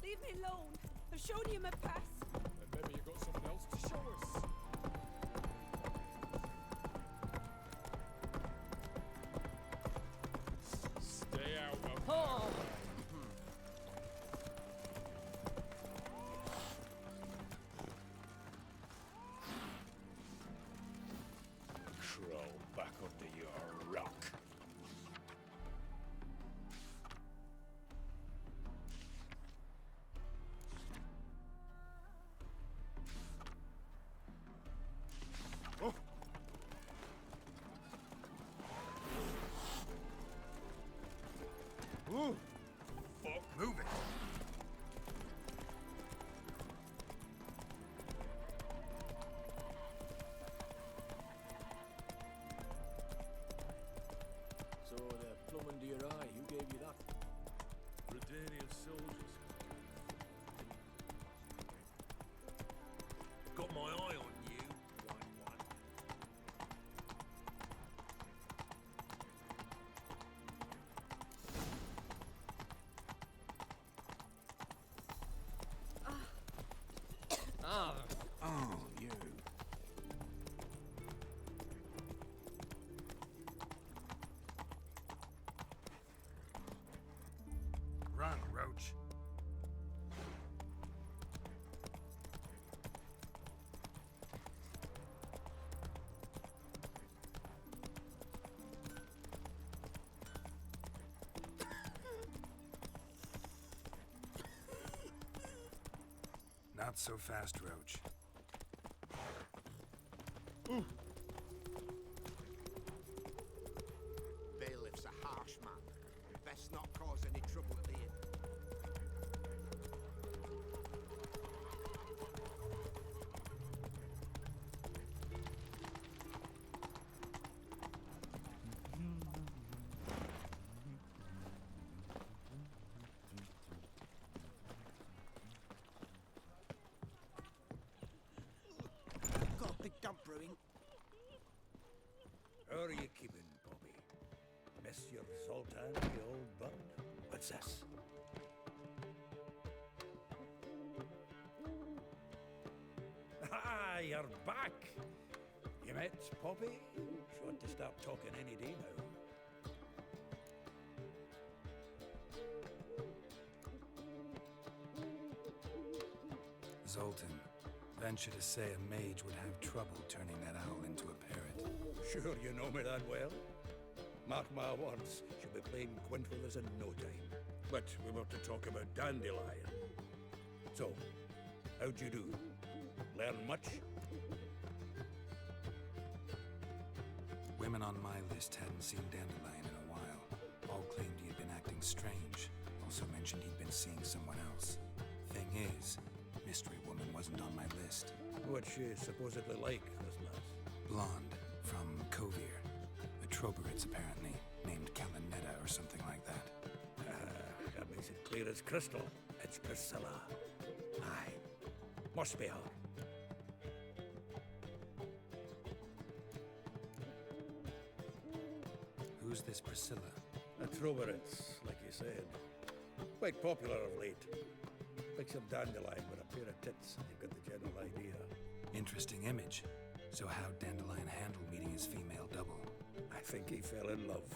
Leave me alone. I've shown you my pass. And maybe you got something else to show us. Stay out of Oh. Crawl back under your rock. Ooh! Fuck. Move it! So the plum under your eye, who gave you that? Britannia's soldiers. Got my eye on you, white one. Oh, you. Run, Roach. Not so fast, Roach. Bailiff's a harsh man. Best not cause any trouble at the inn. Got a big dump brewing. How are you keeping, Bobby? Monsieur Zoltan, the old bud? What's this? Ah, you're back! You met Poppy? She ought to start talking any day now. Zoltan, venture to say a mage would have trouble turning that owl into a parrot. Sure you know me that well. Mark my words, she'll be playing Quintfellers in no time. But we were to talk about Dandelion. So, how'd you do? Learn much? Women on my list hadn't seen Dandelion in a while. All claimed he had been acting strange. Also mentioned he'd been seeing someone else. Thing is, mystery woman wasn't on my list. What's she supposedly like, this lass? Blonde, from Kaer. A Troberits, apparently, named Kalanetta or something like that. That makes it clear as crystal. It's Priscilla. Aye. Must be her. Who's this Priscilla? A Troberits, like you said. Quite popular of late. Picture Dandelion with a pair of tits, and you've got the general idea. Interesting image. So how'd Dandelion handle meeting his female double? I think he fell in love.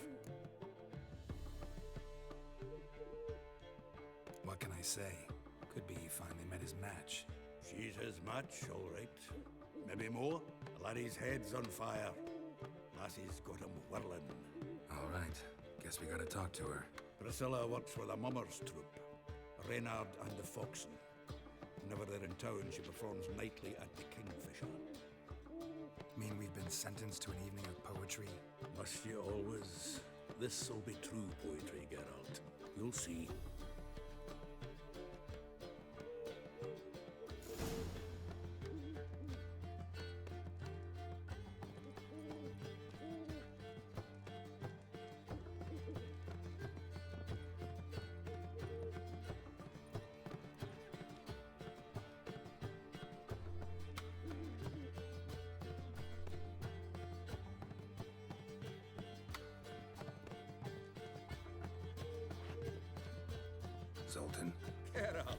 What can I say? Could be he finally met his match. She's his match, all right. Maybe more. The laddie's head's on fire. Lassie's got him whirling. All right. Guess we gotta talk to her. Priscilla works with a mummers troupe. Reynard and the Foxen. Whenever they're in town, she performs nightly at the Kingfisher. Mean we've been sentenced to an evening of poetry? Must you always? This'll be true poetry, Geralt. You'll see. Zoltan? Get out!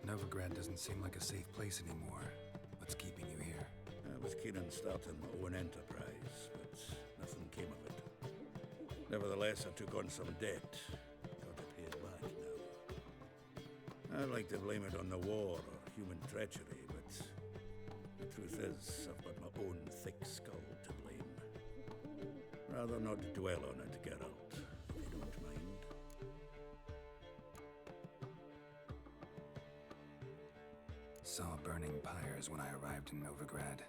Novigrad doesn't seem like a safe place anymore. What's keeping you here? I was keen on starting my own enterprise, but nothing came of it. Nevertheless, I took on some debt. Got to pay it back now. I'd like to blame it on the war or human treachery, but the truth is, I've got my own thick skull to blame. Rather not dwell on it, Geralt, if you don't mind. Saw burning pyres when I arrived in Novigrad.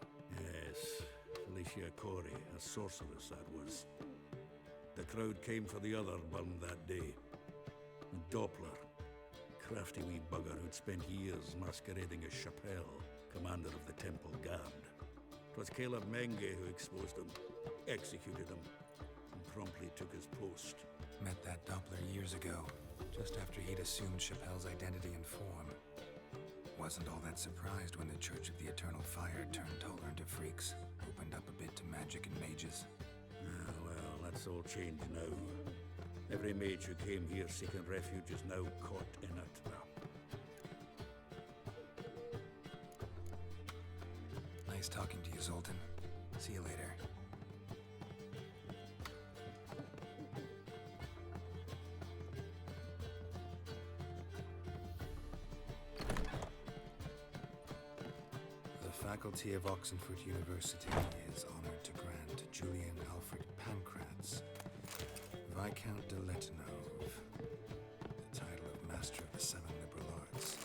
Yes, Felicia Corey, a sorceress that was. The crowd came for the other burned that day. And Doppler, crafty wee bugger who'd spent years masquerading as Chappelle, commander of the Temple Guard. 'Twas Caleb Menge who exposed him, executed him, and promptly took his post. Met that Doppler years ago, just after he'd assumed Chappelle's identity and form. Wasn't all that surprised when the Church of the Eternal Fire turned tolerant to freaks, opened up a bit to magic and mages. Ah, well, that's all changed now. Every mage who came here seeking refuge is now caught in it. Nice talking to you, Zoltan. See you later. The faculty of Oxenford University is honored to grant Julian Alfred Pancratz, Viscount de Letonov, the title of Master of the Seven Liberal Arts.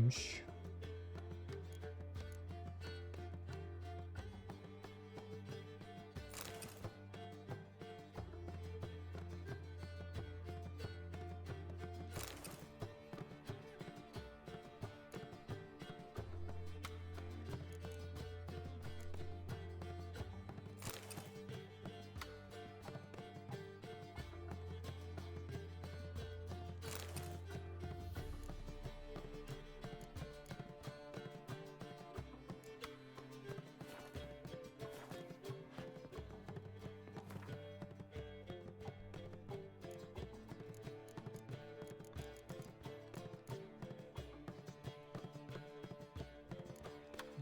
Buymuş.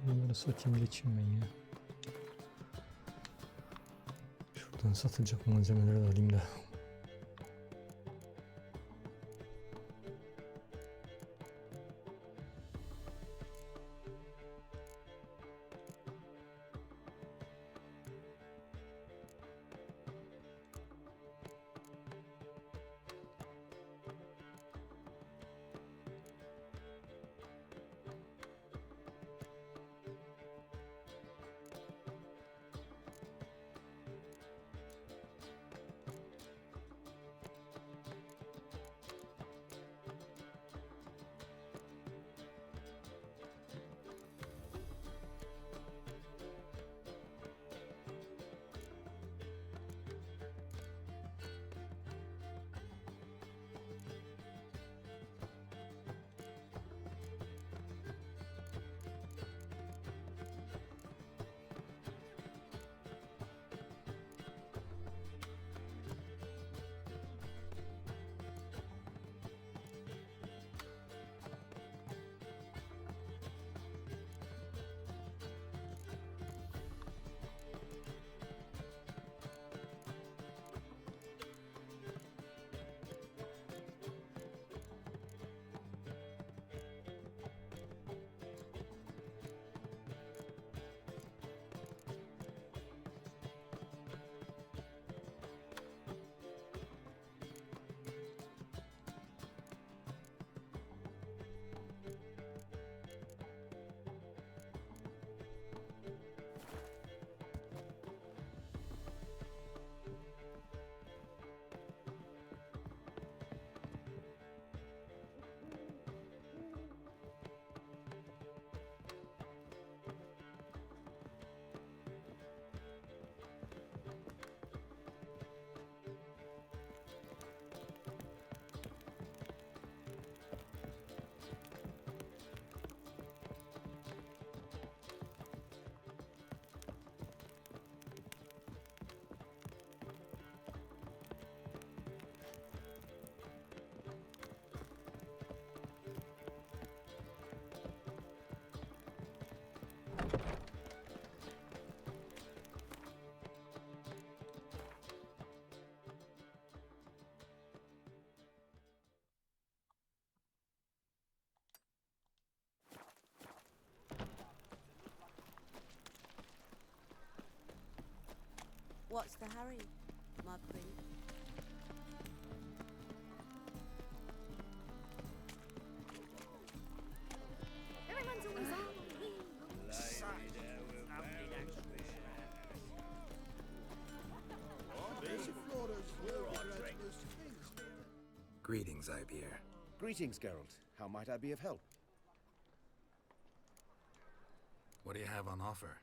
Bunları satayım geçeyim ben ya. Şuradan satılacak malzemeleri de alayım da. What's the hurry, my queen? Everyone's always on. Greetings, Ibeer. Greetings, Geralt. How might I be of help? What do you have on offer?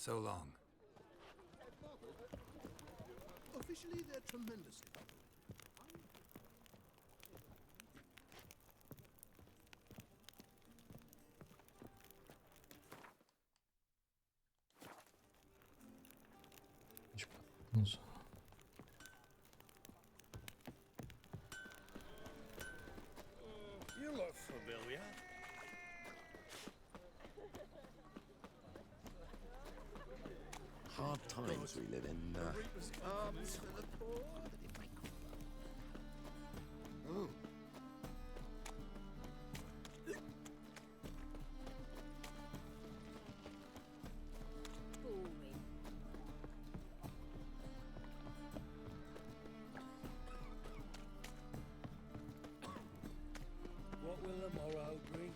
So long. Officially, they're tremendously popular. You look familiar. Hard times we live in. Arms for the poor. Oh. Boring. What will the morrow bring?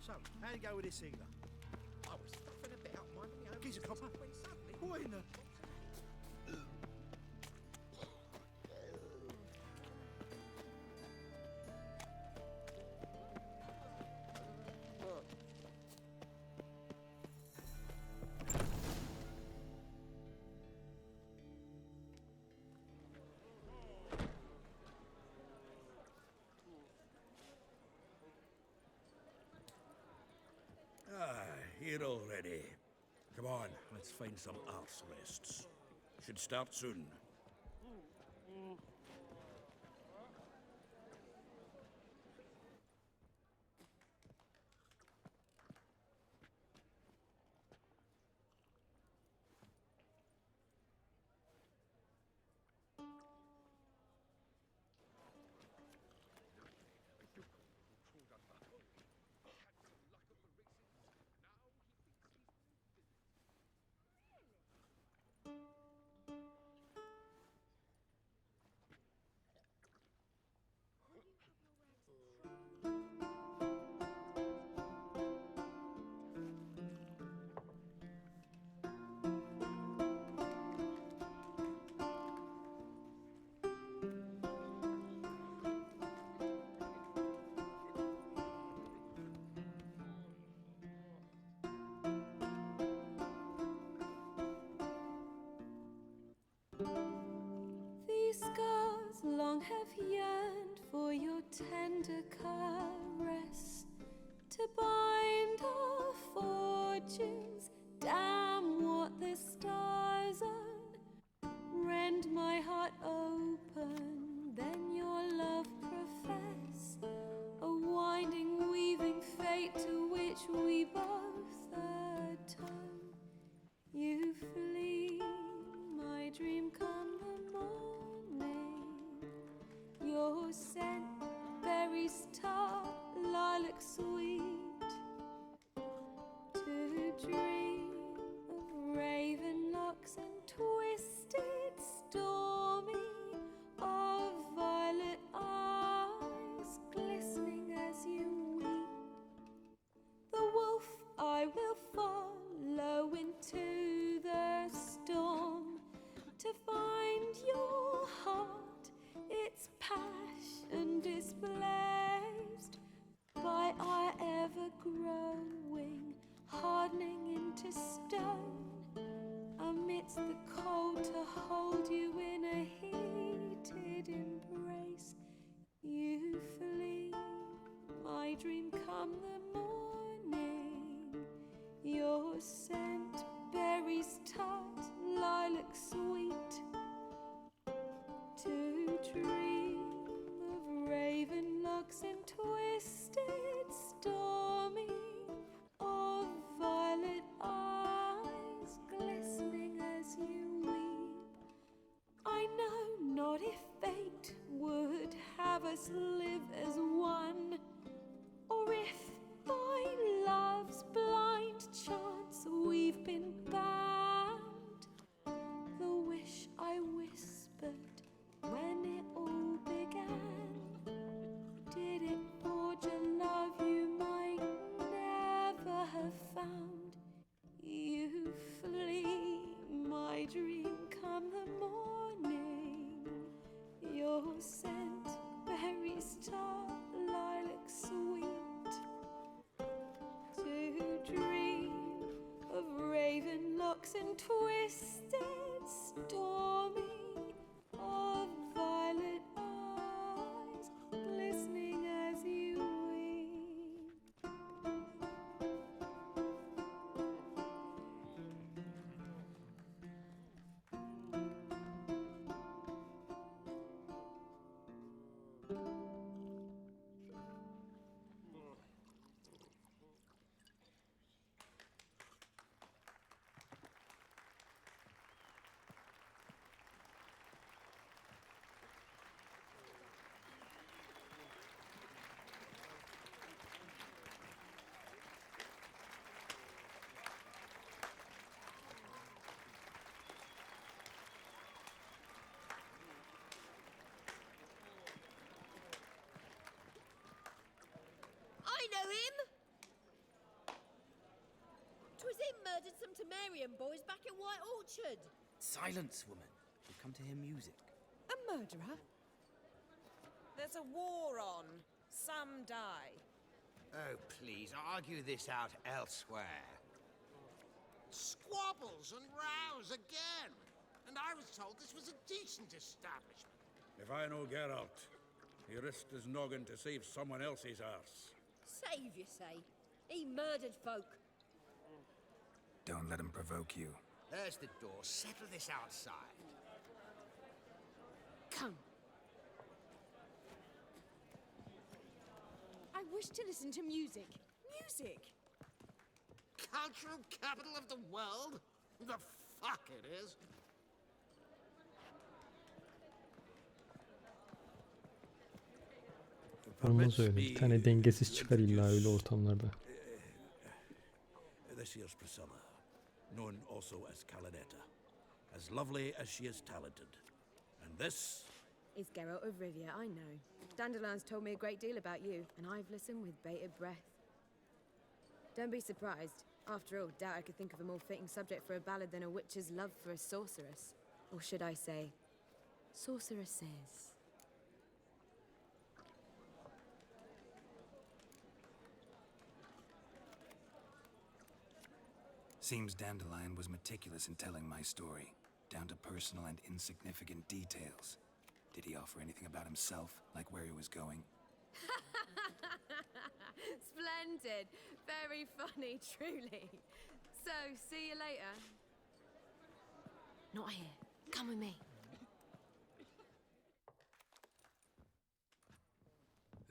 So, how'd it go with this healer? I was stuffing about, minding my own Geezer business copper. when suddenly... What in the... Here already. Come on, let's find some arse rests. Should start soon. These scars long have yearned for your tender caress, to bind our fortunes. Damn what the stars own. Rend my heart open, then your love profess, a winding, weaving fate to which we both atone. You flee, my dream come the morning. Your scent, berries tart, lilac sweet. To dream of raven locks and twisted, stormy, of violet eyes glistening as you weep. The wolf I will follow into the storm, to find your heart, its passion displaced by our ever-growing, hardening into stone, amidst the cold to hold you in a heated embrace. You flee, my dream come the morning. Your scent, berries tart, lilac sweet. To dream of raven locks and twisted, stormy, of violet eyes glistening as you weep. I know not if fate would have us live as one, or if by love's blind chance we've been bound. The wish I whispered when it all began, did it forge a love you might never have found? You flee, my dream come the morning. Your him? 'Twas him murdered some Temerian boys back in White Orchard. Silence, woman. We've come to hear music. A murderer? There's a war on. Some die. Oh, please, argue this out elsewhere. Squabbles and rows again. And I was told this was a decent establishment. If I know Geralt, he risked his noggin to save someone else's arse. Save, you say? He murdered folk. Don't let him provoke you. There's the door. Settle this outside. Come. I wish to listen to music. Music! Cultural capital of the world? The fuck it is. Olmaz öyle. Bir tane dengesiz çıkar illa öyle ortamlarda. This here's Priscilla, known also as Calinetta. As lovely as she is talented. And this... It's Geralt of Rivia, I know. Dandelion's told me a great deal about you, and I've listened with bated breath. Don't be surprised. After all, doubt I could think of a more fitting subject for a ballad than a witch's love for a sorceress. Or should I say, sorceresses. Seems Dandelion was meticulous in telling my story, down to personal and insignificant details. Did he offer anything about himself, like where he was going? Splendid. Very funny, truly. So, see you later. Not here. Come with me.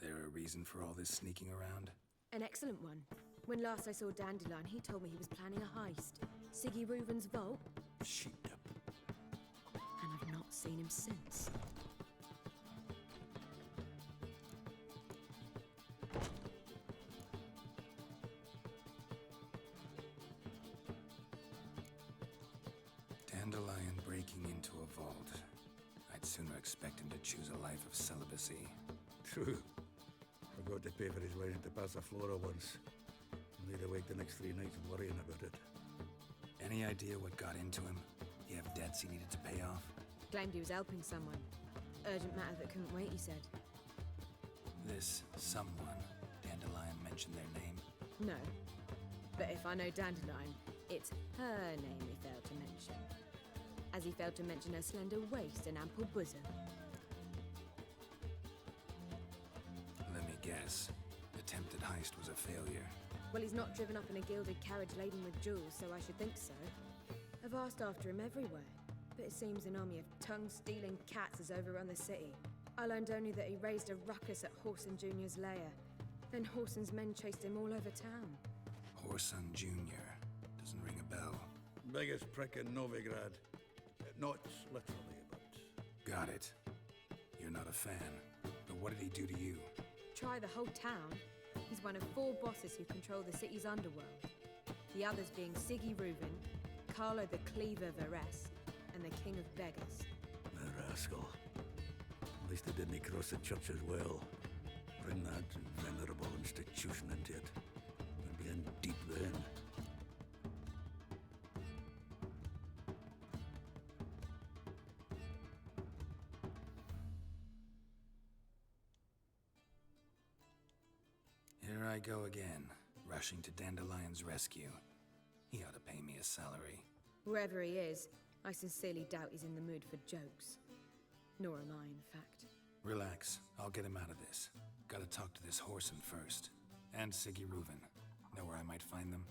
There a reason for all this sneaking around? An excellent one. When last I saw Dandelion, he told me he was planning a heist. Siggy Reuven's vault. Sheepdip. And I've not seen him since. Dandelion breaking into a vault. I'd sooner expect him to choose a life of celibacy. True. Forgot to pay for his wine at the Passaflora once. Laid awake the next 3 nights worrying about it. Any idea what got into him? He have debts he needed to pay off? Claimed he was helping someone. Urgent matter that couldn't wait, he said. This someone, Dandelion mentioned their name? No. But if I know Dandelion, it's her name he failed to mention. As he failed to mention her slender waist and ample bosom. Let me guess. Attempted heist was a failure. Well, he's not driven up in a gilded carriage laden with jewels, so I should think so. I've asked after him everywhere, but it seems an army of tongue-stealing cats has overrun the city. I learned only that he raised a ruckus at Whoreson Jr.'s lair. Then Whoreson's men chased him all over town. Whoreson Jr. Doesn't ring a bell. Biggest prick in Novigrad. Not literally, but... Got it. You're not a fan. But what did he do to you? Try the whole town. He's one of 4 bosses who control the city's underworld. The others being Siggy Reuven, Carlo the Cleaver Varese, and the King of Beggars. The rascal. At least he didn't cross the church as well. Bring that venerable institution into it. We'd be in deep then. Here I go again, rushing to Dandelion's rescue. He ought to pay me a salary. Wherever he is, I sincerely doubt he's in the mood for jokes. Nor am I, in fact. Relax, I'll get him out of this. Gotta talk to this Whoreson first. And Siggy Reuven. Know where I might find them?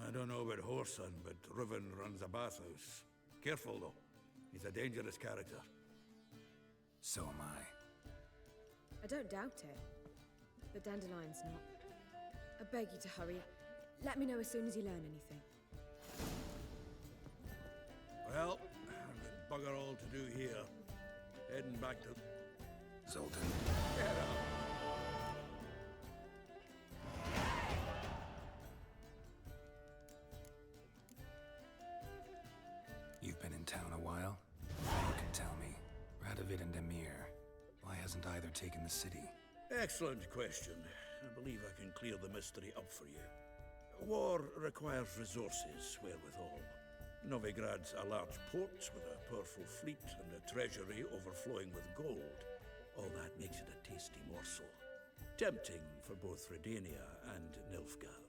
I don't know about Whoreson, but Reuven runs a bathhouse. Careful, though. He's a dangerous character. So am I. I don't doubt it. But Dandelion's not. I beg you to hurry. Let me know as soon as you learn anything. Well, I've got bugger all to do here. Heading back to... Zoltan. Get up! You've been in town a while? You can tell me. Radovid and Emir. Why hasn't either taken the city? Excellent question. I believe I can clear the mystery up for you. War requires resources wherewithal. Novigrad's a large port with a powerful fleet and a treasury overflowing with gold. All that makes it a tasty morsel. Tempting for both Redania and Nilfgaard.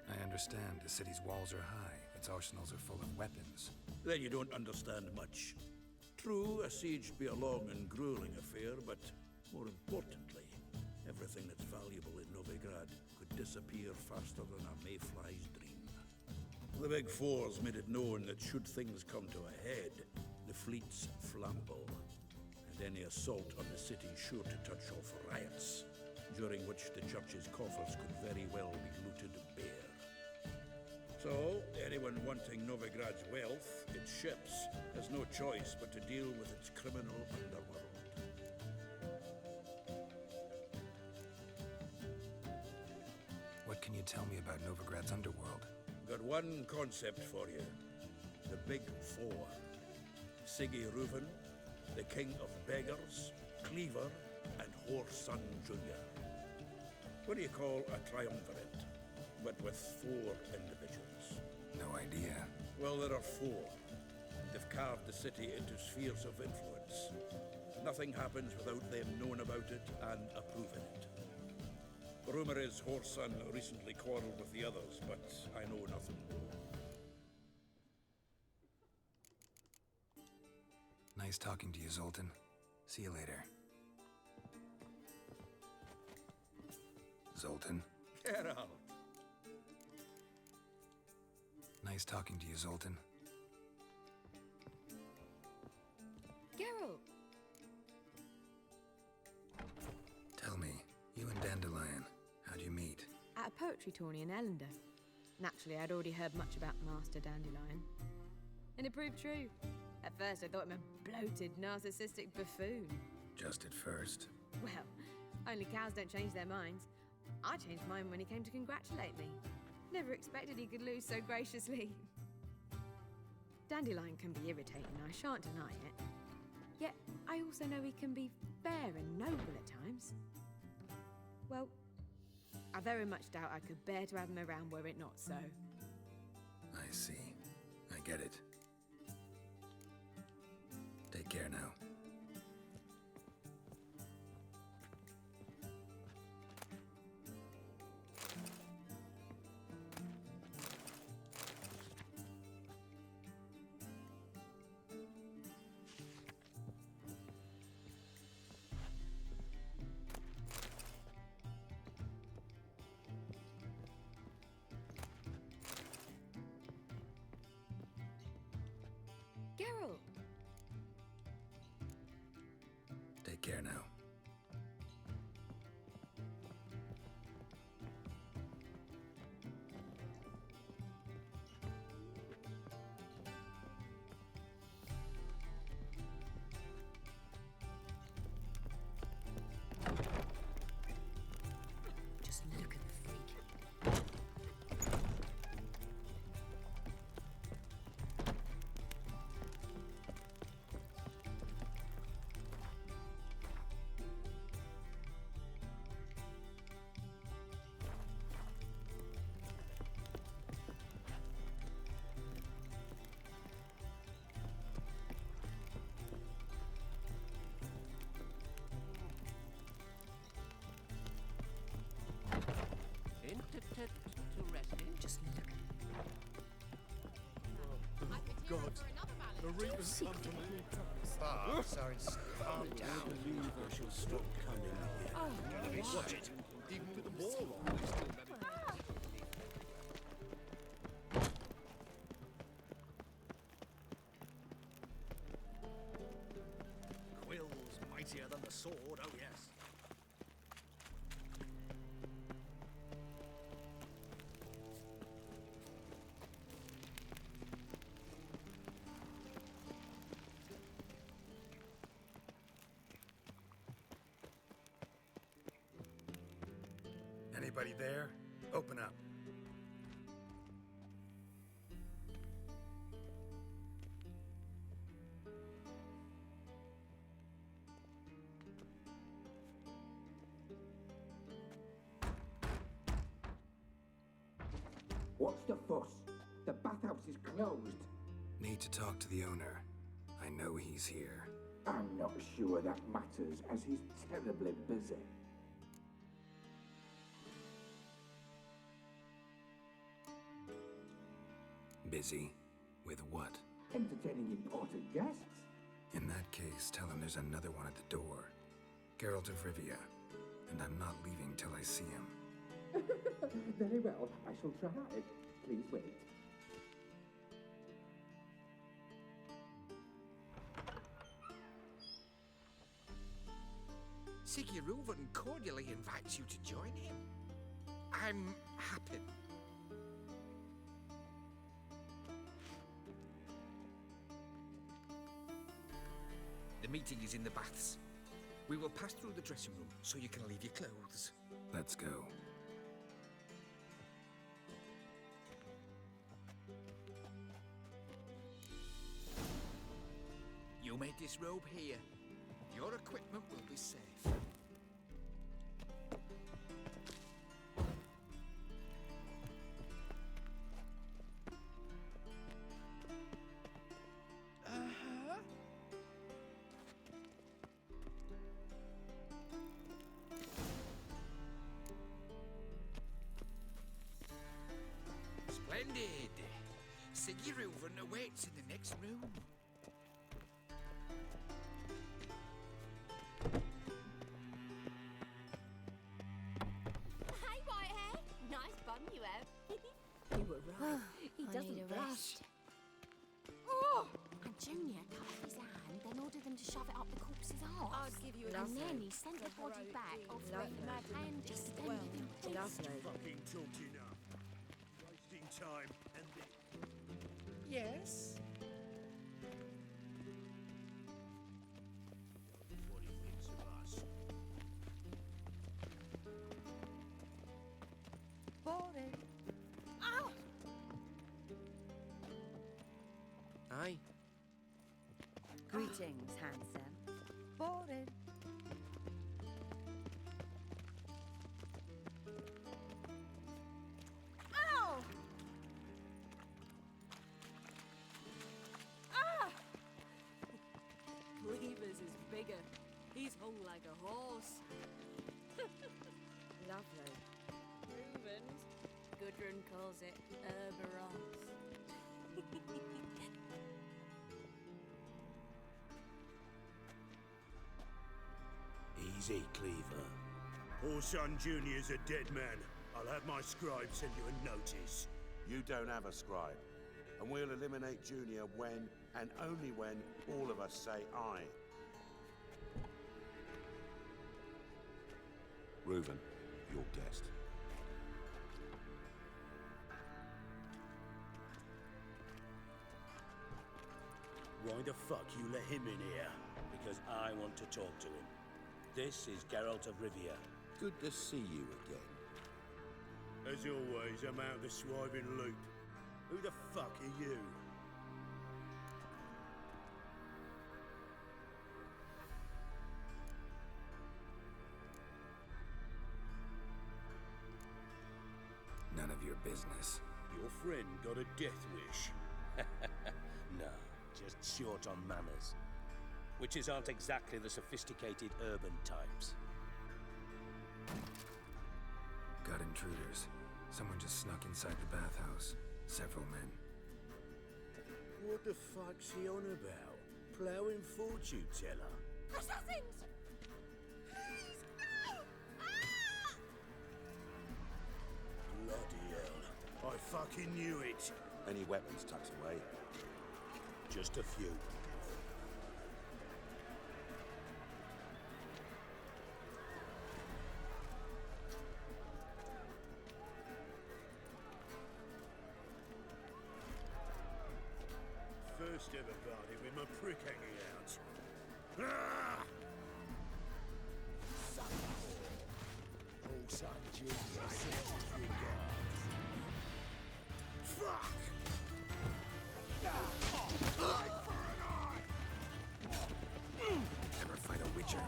I understand the city's walls are high, its arsenals are full of weapons. Then you don't understand much. True, a siege be a long and grueling affair, but more importantly, everything that's valuable in Novigrad could disappear faster than a mayfly's dream. The Big Four's made it known that should things come to a head, the fleet's flammable, and any assault on the city sure to touch off riots, during which the church's coffers could very well be looted bare. So, anyone wanting Novigrad's wealth, its ships, has no choice but to deal with its criminal underworld. What can you tell me about Novigrad's underworld? Got one concept for you. The Big Four. Siggy Reuven, the King of Beggars, Cleaver, and Whoreson Jr. What do you call a triumvirate, but with 4 individuals? No idea. Well, there are 4. They've carved the city into spheres of influence. Nothing happens without them knowing about it and approving it. Rumor is Whoreson recently quarreled with the others, but I know nothing more. Nice talking to you, Zoltan. See you later. Zoltan. Get out! Nice talking to you, Zoltan. Geralt! Tell me, you and Dandelion, how'd you meet? At a poetry tourney in Ellender. Naturally, I'd already heard much about Master Dandelion. And it proved true. At first, I thought him a bloated, narcissistic buffoon. Just at first. Well, only cows don't change their minds. I changed mine when he came to congratulate me. Never expected he could lose so graciously. Dandelion can be irritating, I shan't deny it. Yet, I also know he can be fair and noble at times. Well, I very much doubt I could bear to have him around were it not so. I see. I get it. Take care now. Geralt! Take care now. Just look at the freak. Just look at God, the Reapers come to me. Bards are in calm I down. believe I shall stop coming here. Watch it. Even with the ball on. Quill's mightier than the sword, oh yes. Anybody there? Open up. What's the fuss? The bathhouse is closed. Need to talk to the owner. I know he's here. I'm not sure that matters, as he's terribly busy. Busy? With what? Entertaining important guests. In that case, tell him there's another one at the door. Geralt of Rivia. And I'm not leaving till I see him. Very well, I shall try. Please wait. Sigurd cordially invites you to join him. I'm happy. The meeting is in the baths. We will pass through the dressing room so you can leave your clothes. Let's go. You may disrobe here. Your equipment will be safe. Splendid! Sigurd awaits in the next room. Hey, Whitehair. Nice bun you have. You were right. He I doesn't need a rest. rest. Oh! And Junior cut off his hand, then ordered them to shove it up the corpse's arse. I'd give you a And lovely. then he sent the body back, offering him a hand extended in peace. Lovely. Fucking talked enough. Wasting time and this. Yes? What he thinks of us. Boring. Ow! Aye. Greetings, handsome. Boring. Ow! Ah! Cleaver's is bigger. He's hung like a horse. Lovely. Reuben's. Gudrun calls it Herberos. Easy, Cleaver. Poor son Junior's a dead man. I'll have my scribe send you a notice. You don't have a scribe. And we'll eliminate Junior when, and only when, all of us say aye. Reuben, your guest. Why the fuck you let him in here? Because I want to talk to him. This is Geralt of Rivia. Good to see you again. As always, I'm out of the swiving loop. Who the fuck are you? None of your business. Your friend got a death wish. No, just short on manners. Witches aren't exactly the sophisticated urban types. Got intruders. Someone just snuck inside the bathhouse. Several men. What the fuck's he on about? Ploughing fortune teller? Assassins! Please, no! Ah! Bloody hell. I fucking knew it. Any weapons tucked away? Just a few. First ever party with my prick hanging out. Ah! All son Junior sends his regards. Fuck! Never fight a witcher.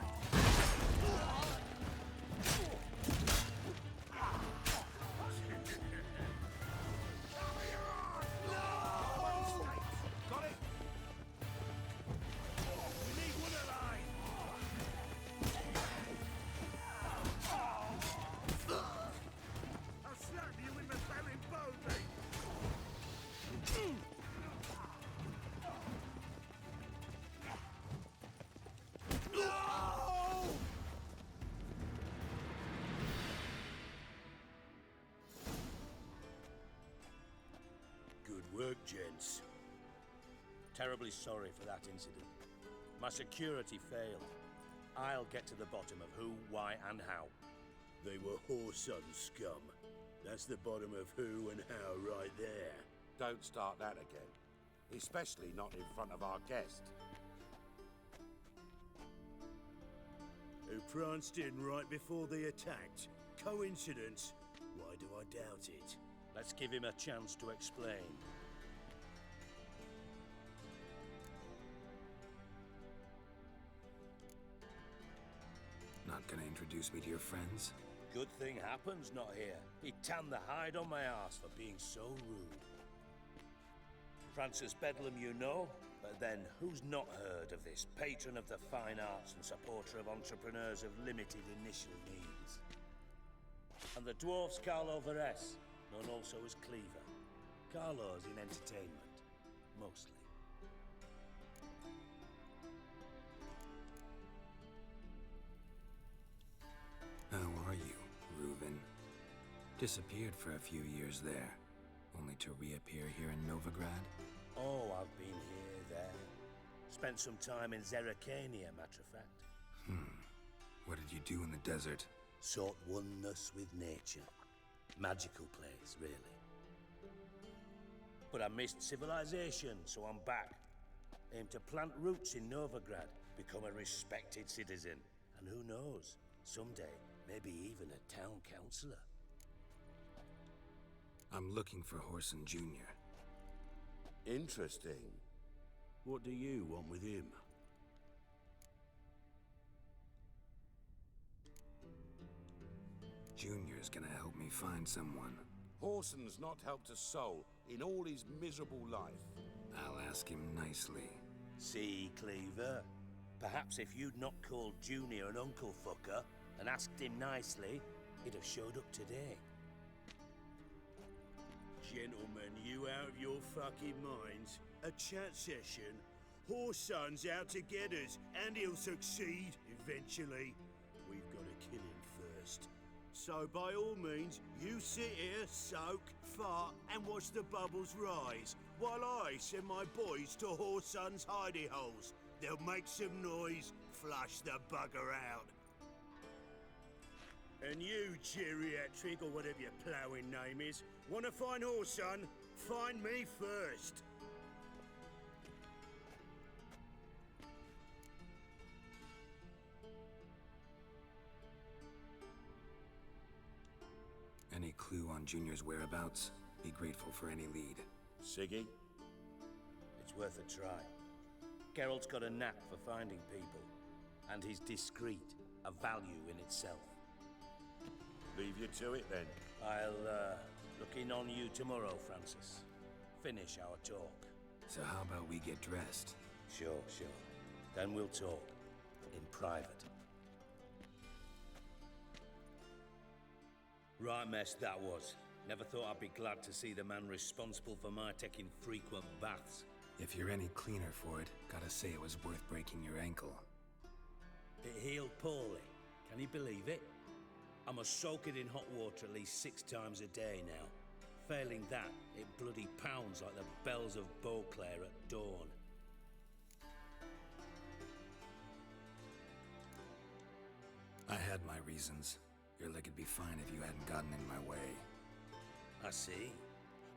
Good work, gents. Terribly sorry for that incident. My security failed. I'll get to the bottom of who, why, and how. They were whoreson scum. That's the bottom of who and how right there. Don't start that again. Especially not in front of our guest. Who pranced in right before they attacked. Coincidence? Why do I doubt it? Let's give him a chance to explain. Not gonna introduce me to your friends? Good thing happens not here. He tanned the hide on my arse for being so rude. Francis Bedlam you know, but then who's not heard of this patron of the fine arts and supporter of entrepreneurs of limited initial needs? And the dwarf's Carlo Veres, known also as Cleaver. Carlo's in entertainment, mostly. How are you, Reuven? Disappeared for a few years there, only to reappear here in Novigrad? Oh, I've been here, there. Spent some time in Zerrikania, matter of fact. What did you do in the desert? Sought oneness with nature. Magical place, really. But I missed civilization, so I'm back. Aim to plant roots in Novigrad, become a respected citizen. And who knows, someday, maybe even a town councillor. I'm looking for Whoreson Jr. Interesting. What do you want with him? Junior's gonna help me find someone. Whoreson's not helped a soul in all his miserable life. I'll ask him nicely. See, Cleaver? Perhaps if you'd not called Junior an uncle fucker and asked him nicely, he'd have showed up today. Gentlemen, you out of your fucking minds? A chat session? Whoreson's out to get us, and he'll succeed eventually. We've got to kill him first. So by all means, you sit here, soak, fart, and watch the bubbles rise, while I send my boys to Whoreson's hidey holes. They'll make some noise, flush the bugger out. And you, geriatric, or whatever your ploughing name is, want to find Whoreson? Find me first. Any clue on Junior's whereabouts? Be grateful for any lead. Siggy? It's worth a try. Geralt's got a knack for finding people, and he's discreet, a value in itself. Leave you to it then. I'll look in on you tomorrow, Francis. Finish our talk. So how about we get dressed? Sure. Then we'll talk. In private. Right mess that was. Never thought I'd be glad to see the man responsible for my taking frequent baths. If you're any cleaner for it, gotta say it was worth breaking your ankle. It healed poorly. Can you believe it? I must soak it in hot water at least 6 times a day now. Failing that, it bloody pounds like the bells of Beauclair at dawn. I had my reasons. Your leg would be fine if you hadn't gotten in my way. I see.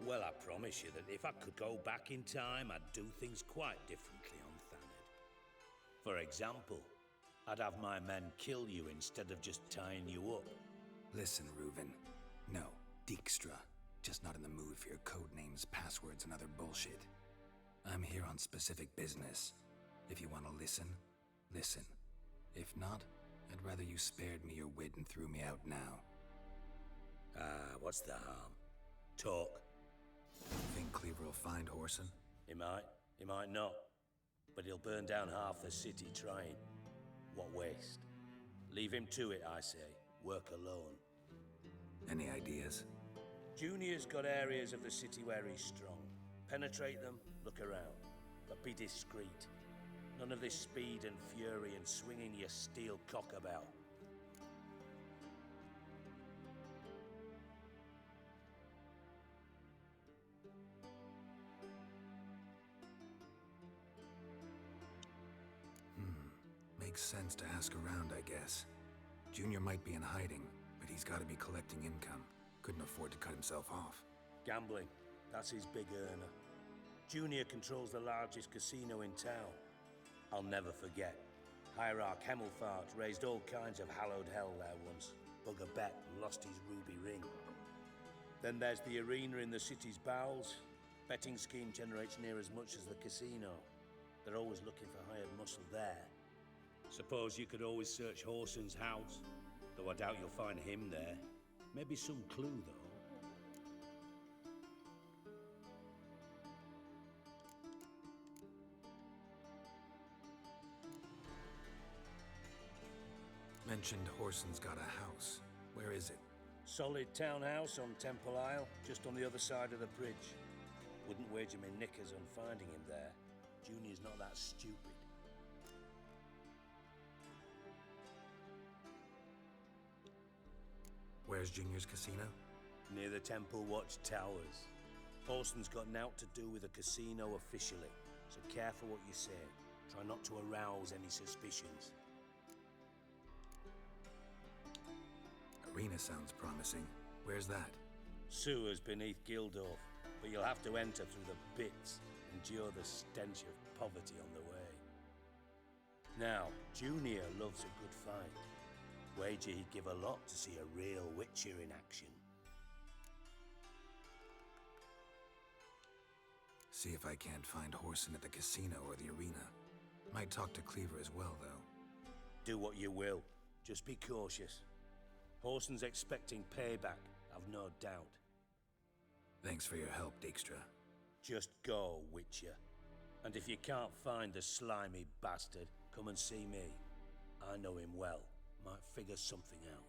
Well, I promise you that if I could go back in time, I'd do things quite differently on Thanedd. For example, I'd have my men kill you instead of just tying you up. Listen, Reuven. No, Dijkstra. Just not in the mood for your code names, passwords, and other bullshit. I'm here on specific business. If you want to listen, listen. If not, I'd rather you spared me your wit and threw me out now. What's the harm? Talk. Think Cleaver will find Whoreson? He might not. But he'll burn down half the city trying. What waste. Leave him to it, I say. Work alone. Any ideas? Junior's got areas of the city where he's strong. Penetrate them, look around. But be discreet. None of this speed and fury and swinging your steel cock about. Makes sense to ask around, I guess. Junior might be in hiding, but he's got to be collecting income. Couldn't afford to cut himself off. Gambling. That's his big earner. Junior controls the largest casino in town. I'll never forget. Hierarch Hemmelfart raised all kinds of hallowed hell there once. Bugger bet and lost his ruby ring. Then there's the arena in the city's bowels. Betting scheme generates near as much as the casino. They're always looking for hired muscle there. Suppose you could always search Horson's house, though I doubt you'll find him there. Maybe some clue, though. Mentioned Horson's got a house. Where is it? Solid townhouse on Temple Isle, just on the other side of the bridge. Wouldn't wager me knickers on finding him there. Junior's not that stupid. Where's Junior's casino? Near the Temple Watch Towers. Horson's got naught to do with the casino officially, so careful what you say. Try not to arouse any suspicions. Arena sounds promising. Where's that? Sewers beneath Gildorf, but you'll have to enter through the pits, endure the stench of poverty on the way. Now, Junior loves a good fight. Wager he'd give a lot to see a real Witcher in action. See if I can't find Horson at the casino or the arena. Might talk to Cleaver as well, though. Do what you will. Just be cautious. Horson's expecting payback, I've no doubt. Thanks for your help, Dijkstra. Just go, Witcher. And if you can't find the slimy bastard, come and see me. I know him well. Might figure something out.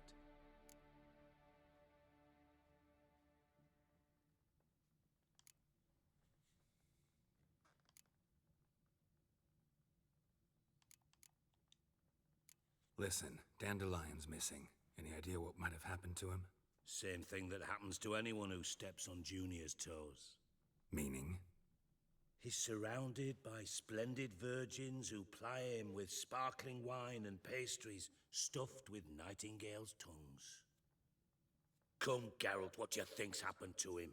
Listen, Dandelion's missing. Any idea what might have happened to him? Same thing that happens to anyone who steps on Junior's toes. Meaning? He's surrounded by splendid virgins who ply him with sparkling wine and pastries stuffed with nightingales' tongues. Come, Geralt, what do you think's happened to him?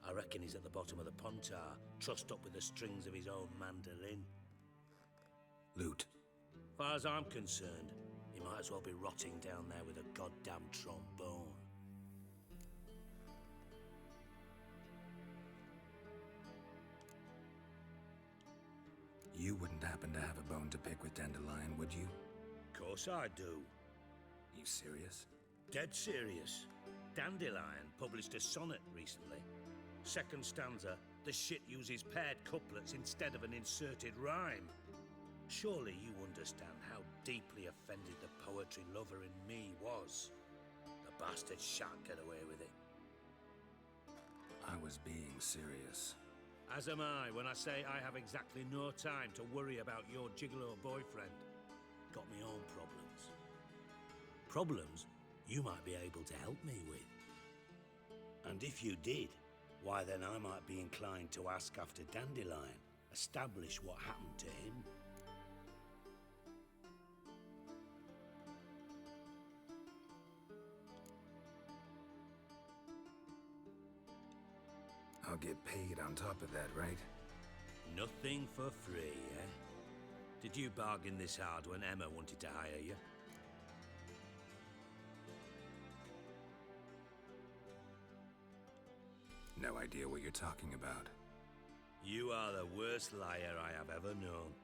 I reckon he's at the bottom of the Pontar, trussed up with the strings of his own mandolin. Loot. Far as I'm concerned, he might as well be rotting down there with a goddamn trombone. You wouldn't happen to have a bone to pick with Dandelion, would you? Course I do. You serious? Dead serious. Dandelion published a sonnet recently. Second stanza, the shit uses paired couplets instead of an inserted rhyme. Surely you understand how deeply offended the poetry lover in me was. The bastard shan't get away with it. I was being serious. As am I when I say I have exactly no time to worry about your gigolo boyfriend. Got me own problems. Problems you might be able to help me with. And if you did, why then I might be inclined to ask after Dandelion, establish what happened to him. I'll get paid on top of that, right? Nothing for free, eh? Did you bargain this hard when Emma wanted to hire you? No idea what you're talking about. You are the worst liar I have ever known.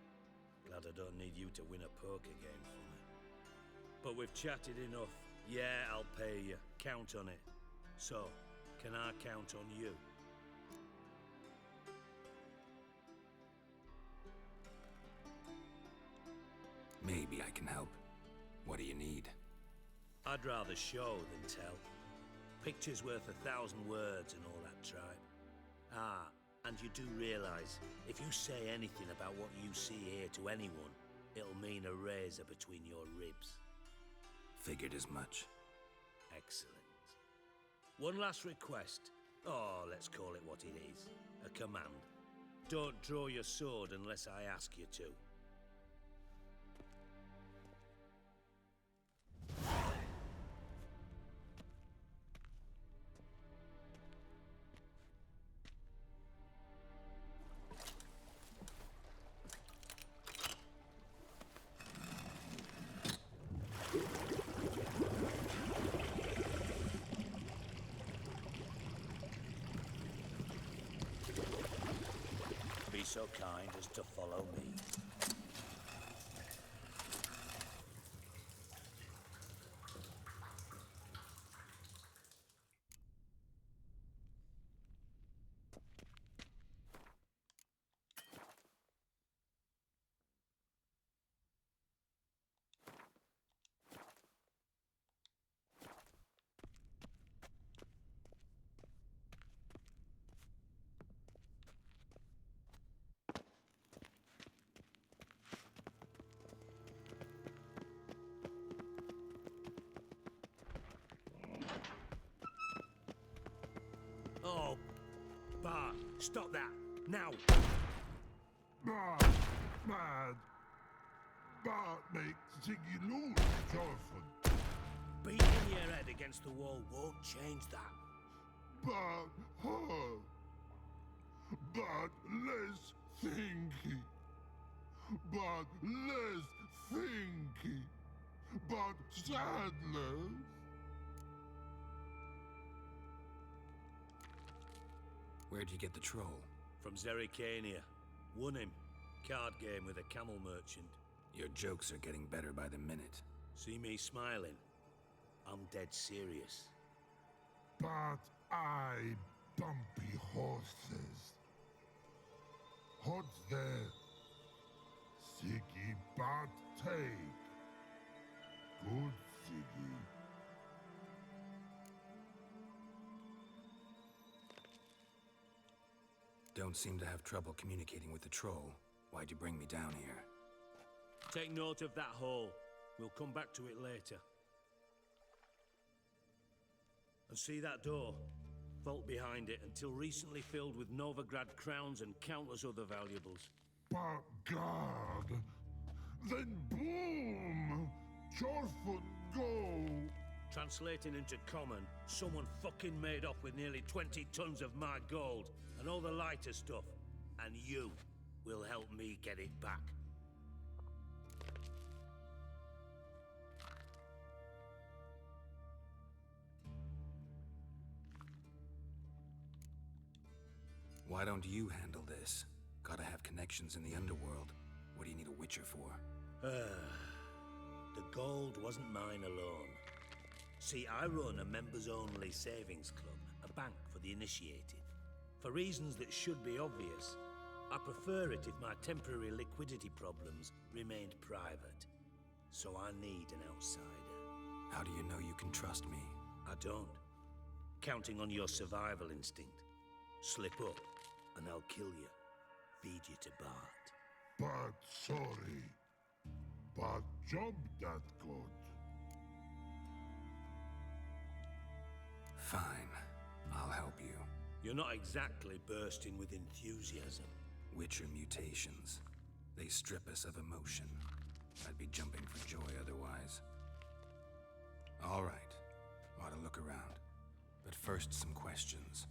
Glad I don't need you to win a poker game for me. But we've chatted enough. Yeah, I'll pay you. Count on it. So, can I count on you? Maybe I can help. What do you need? I'd rather show than tell. Picture's worth 1,000 words and all that tripe. Ah, and you do realize, if you say anything about what you see here to anyone, it'll mean a razor between your ribs. Figured as much. Excellent. One last request. Oh, let's call it what it is. A command. Don't draw your sword unless I ask you to. so kind as to follow me. Oh, Bart, stop that, now! Bad, bad. Bart makes Ziggy lose, Jorfun. Beating your head against the wall won't change that. Bart hard. Bart less thinky. Bart less thinky. Bart sadler. Where'd you get the troll? From Zerrikania. Won him. Card game with a camel merchant. Your jokes are getting better by the minute. See me smiling? I'm dead serious. But I bumpy horses. What's there? Siggy but take. Good Siggy. Don't seem to have trouble communicating with the troll. Why'd you bring me down here? Take note of that hole. We'll come back to it later. And see that door? Vault behind it, until recently filled with Novigrad crowns and countless other valuables. But God, then boom! Jorfun go! Translating into common, someone fucking made off with nearly 20 tons of my gold, and all the lighter stuff. And you will help me get it back. Why don't you handle this? Gotta have connections in the underworld. What do you need a witcher for? The gold wasn't mine alone. See, I run a members-only savings club, a bank for the initiated. For reasons that should be obvious, I prefer it if my temporary liquidity problems remained private. So I need an outsider. How do you know you can trust me? I don't. Counting on your survival instinct. Slip up, and I'll kill you. Feed you to Bart. But sorry. But job that good. Fine. I'll help you. You're not exactly bursting with enthusiasm. Witcher mutations. They strip us of emotion. I'd be jumping for joy otherwise. All right. Ought to look around. But first, some questions.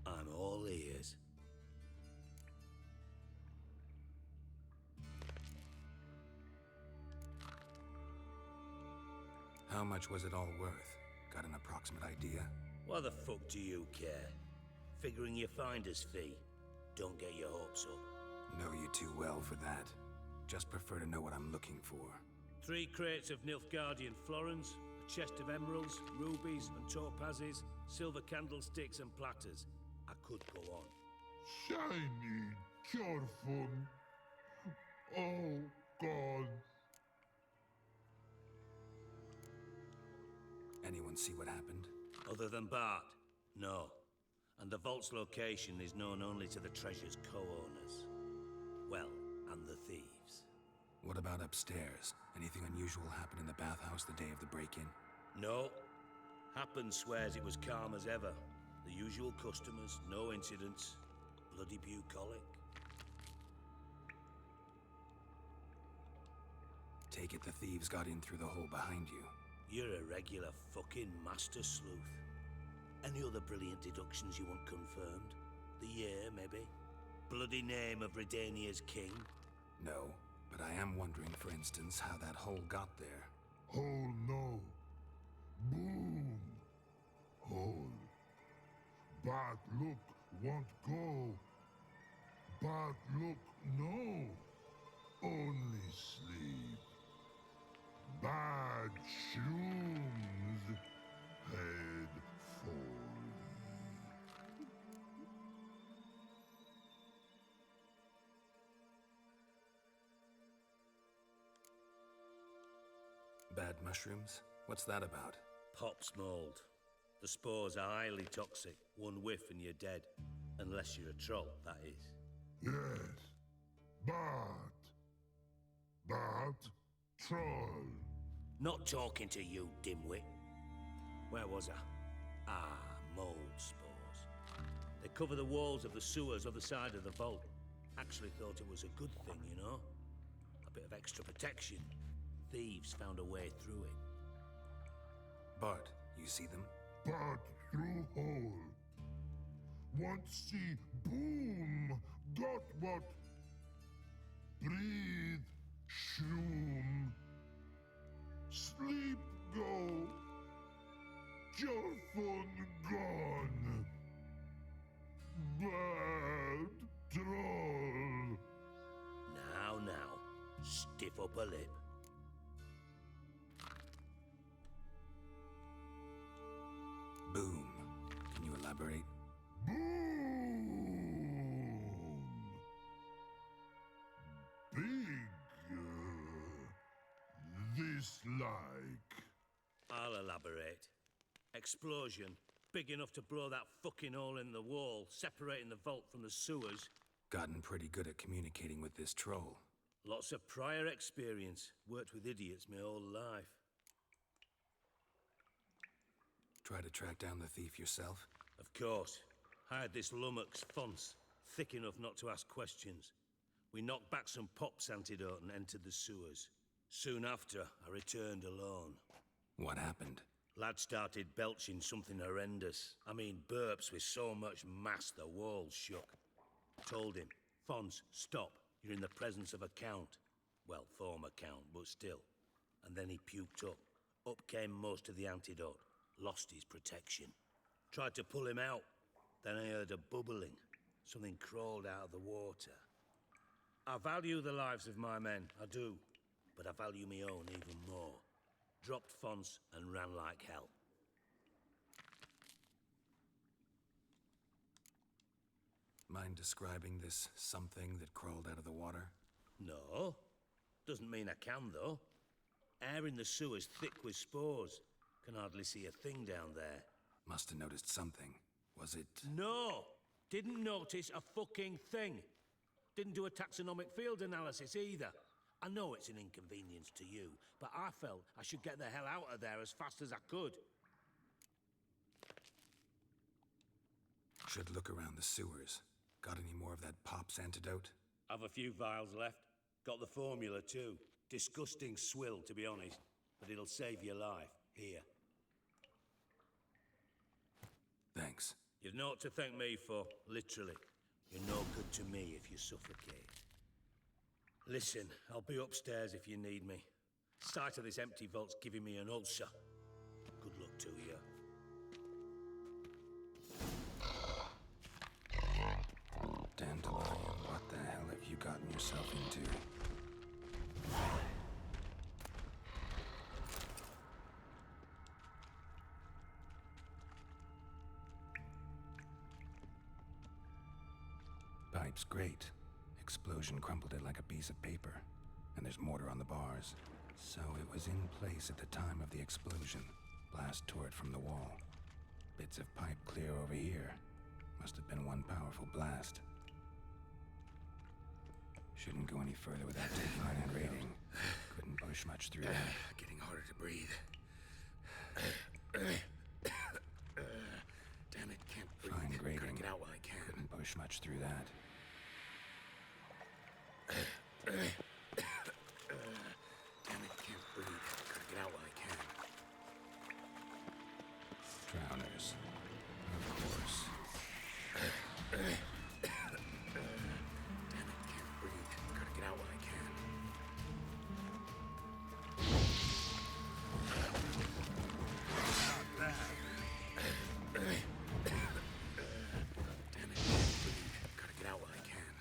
I'm all ears. How much was it all worth? Got an approximate idea? Why the fuck do you care? Figuring your finder's fee. Don't get your hopes up. Know you too well for that. Just prefer to know what I'm looking for. 3 crates of Nilfgaardian florins, a chest of emeralds, rubies and topazes, silver candlesticks and platters. I could go on. Shiny Jorfun. Oh, God. Anyone see what happened? Other than Bart? No. And the vault's location is known only to the treasure's co-owners. Well, and the thieves. What about upstairs? Anything unusual happen in the bathhouse the day of the break-in? No. Happen swears it was calm as ever. The usual customers, no incidents. Bloody bucolic. Take it the thieves got in through the hole behind you. You're a regular fucking master sleuth. Any other brilliant deductions you want confirmed? The year, maybe? Bloody name of Redania's king? No, but I am wondering, for instance, how that hole got there. Hole no. Boom. Hole. But look, won't go. But look, no. Only sleep. Bad shrooms head for Bad mushrooms? What's that about? Pop's mold. The spores are highly toxic. One whiff and you're dead. Unless you're a troll, that is. yes. But troll. Not talking to you, dimwit. Where was I? Ah, mold spores. They cover the walls of the sewers other side of the vault. Actually thought it was a good thing, you know? A bit of extra protection. Thieves found a way through it. Bart, you see them? But through hole. Once see boom. Got what? Breathe. Shroom. Sleep go. Your phone gone. Bad troll. Now, stiff up a lip. Boom. Can you elaborate? Boom. Big. This like. I'll elaborate. Explosion. Big enough to blow that fucking hole in the wall, separating the vault from the sewers. Gotten pretty good at communicating with this troll. Lots of prior experience. Worked with idiots my whole life. Try to track down the thief yourself? Of course. Hired this lummox, Fons. Thick enough not to ask questions. We knocked back some Pop's antidote and entered the sewers. Soon after, I returned alone. What happened? Lad started belching something horrendous. I mean, burps with so much mass the walls shook. Told him, Fons, stop. You're in the presence of a count. Well, former count, but still. And then he puked up. Up came most of the antidote. Lost his protection. Tried to pull him out. Then I heard a bubbling. Something crawled out of the water. I value the lives of my men, I do. But I value my own even more. Dropped Fons and ran like hell. Mind describing this something that crawled out of the water? No. Doesn't mean I can, though. Air in the sewer's thick with spores. Can hardly see a thing down there. Must have noticed something. Was it... No! Didn't notice a fucking thing. Didn't do a taxonomic field analysis either. I know it's an inconvenience to you, but I felt I should get the hell out of there as fast as I could. Should look around the sewers. Got any more of that Pop's antidote? I've a few vials left. Got the formula too. Disgusting swill, to be honest. But it'll save your life. Here. Thanks. You've naught to thank me for, literally. You're no good to me if you suffocate. Listen, I'll be upstairs if you need me. Sight of this empty vault's giving me an ulcer. Good luck to you. Dandelion, what the hell have you gotten yourself into? Pipe's great. Explosion crumpled it like a piece of paper. And there's mortar on the bars. So it was in place at the time of the explosion. Blast tore it from the wall. Bits of pipe clear over here. Must have been one powerful blast. Shouldn't go any further without taking an rating. Couldn't push much through that. Getting harder to breathe. Damn it, can't breathe. Fine grading. Gotta get out while I can. Couldn't push much through that. Damn it, can't breathe. Gotta get out while I can. Drowners. Of course. Damn it, can't breathe. Gotta get out while I can. Not bad. Damn it, can't breathe. Gotta get out while I can.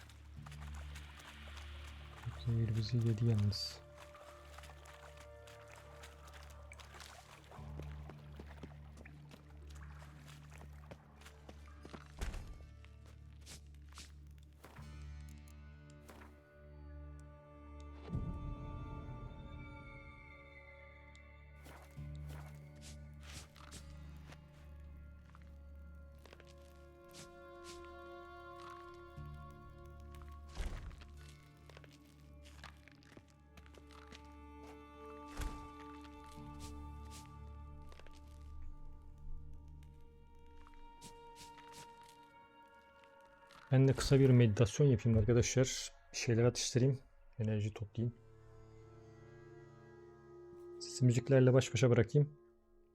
Hızı 7 yalnız. Ben de kısa bir meditasyon yapayım arkadaşlar. Bir şeyler atıştırayım. Enerji toplayayım. Sizi müziklerle baş başa bırakayım.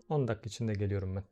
10 dakika içinde geliyorum ben.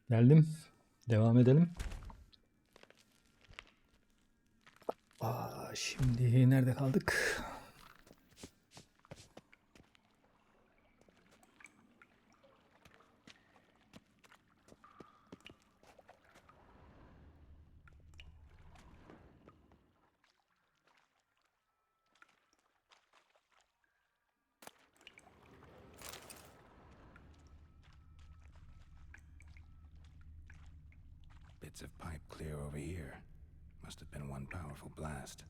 Geldim. Devam edelim. Şimdi nerede kaldık? Bits of pipe clear over here. Must have been one powerful blast.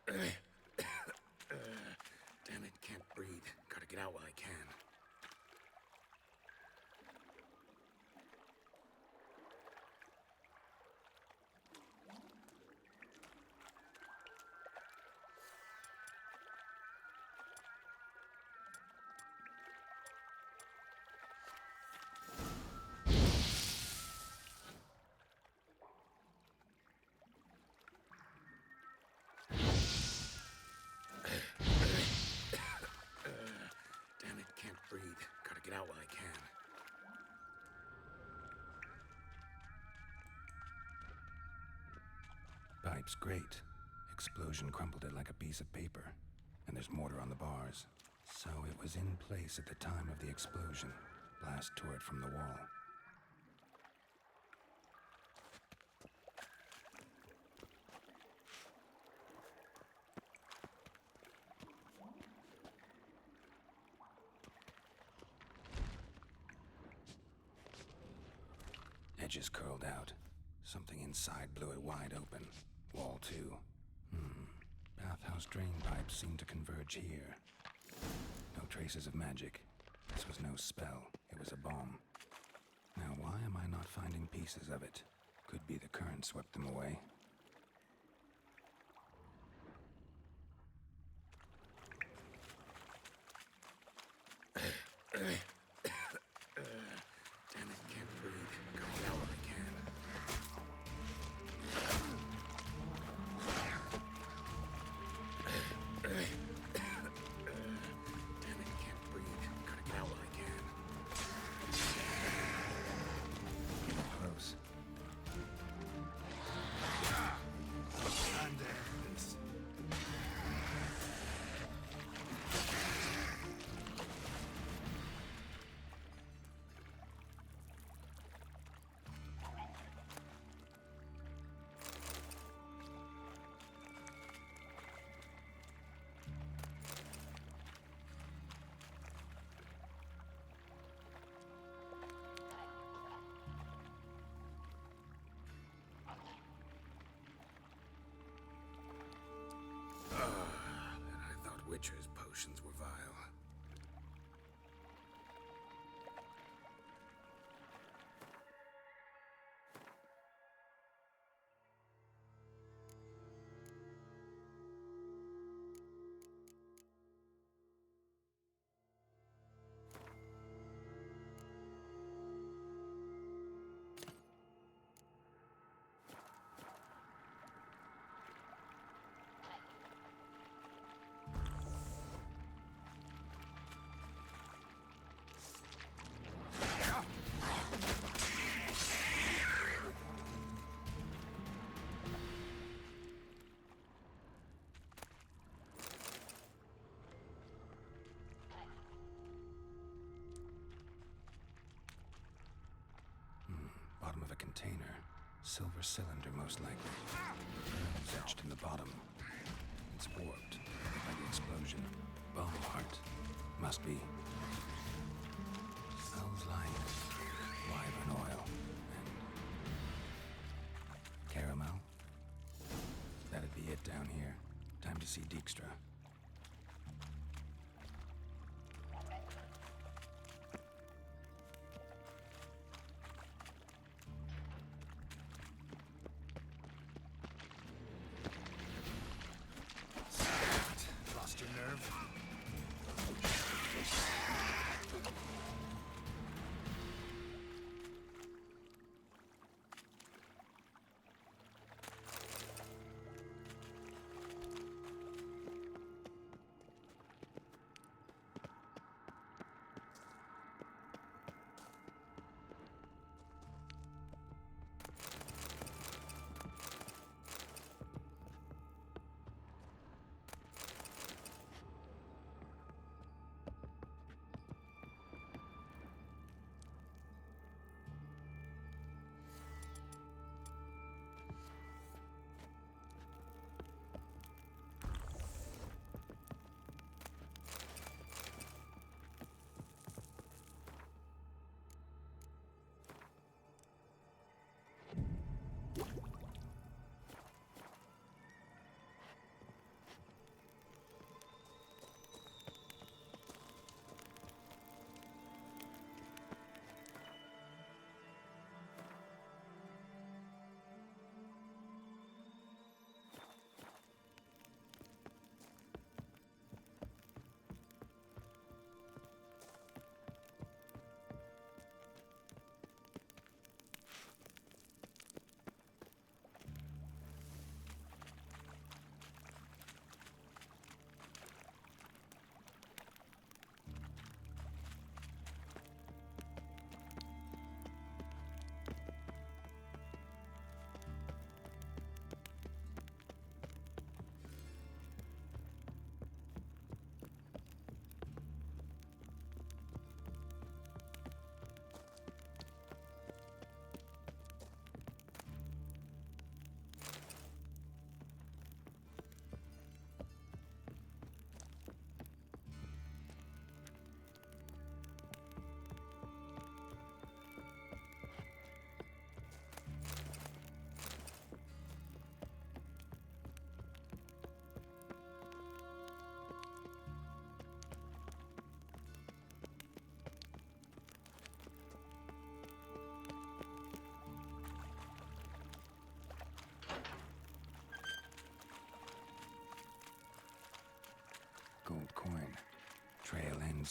Damn it, can't breathe. Gotta get out while I can. Damn it, can't breathe. Gotta get out while I can. Pipe's great. Explosion crumpled it like a piece of paper. And there's mortar on the bars. So it was in place at the time of the explosion. Blast tore it from the wall. Edges curled out. Something inside blew it wide open. Wall too. Bathhouse drain pipes seem to converge here. No traces of magic. This was no spell. It was a bomb. Now why am I not finding pieces of it? Could be the current swept them away. Damn it, can't breathe. Gotta get out while I can. Damn it, can't breathe. Gotta get out while I can. Getting close. Under this. I thought Witcher's potions were vile. Bottom of a container. Silver cylinder, most likely. It's etched in the bottom. It's warped by the explosion. Bone heart. Must be. Smells like wyvern oil and caramel. That'd be it down here. Time to see Dijkstra. Lost your nerve?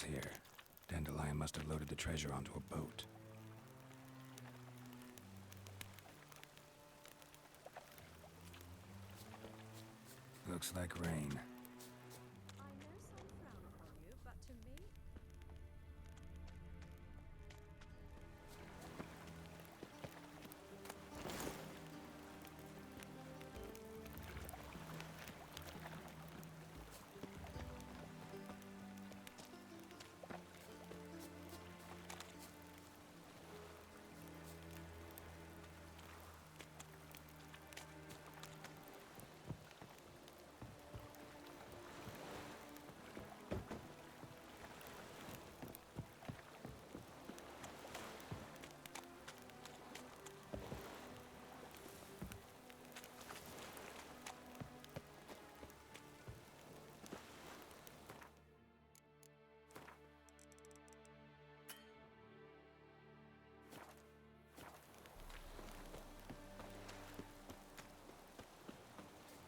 trails here. Dandelion must have loaded the treasure onto a boat. Looks like rain. I know some frown upon you, but to me,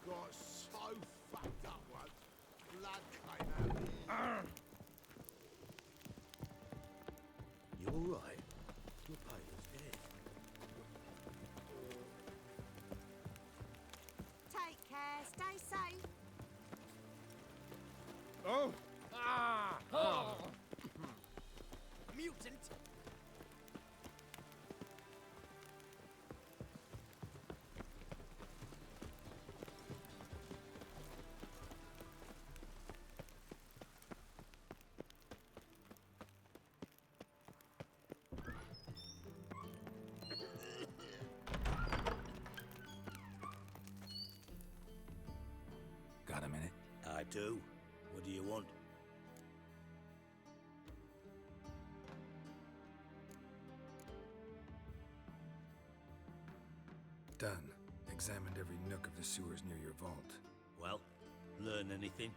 Got so fucked up once, blood came out of me. You alright? Your pilot's dead. Take care, stay safe. Oh! Ah! Oh! Mutant! Got a minute? I do. What do you want? Done. Examined every nook of the sewers near your vault. Well, learn anything?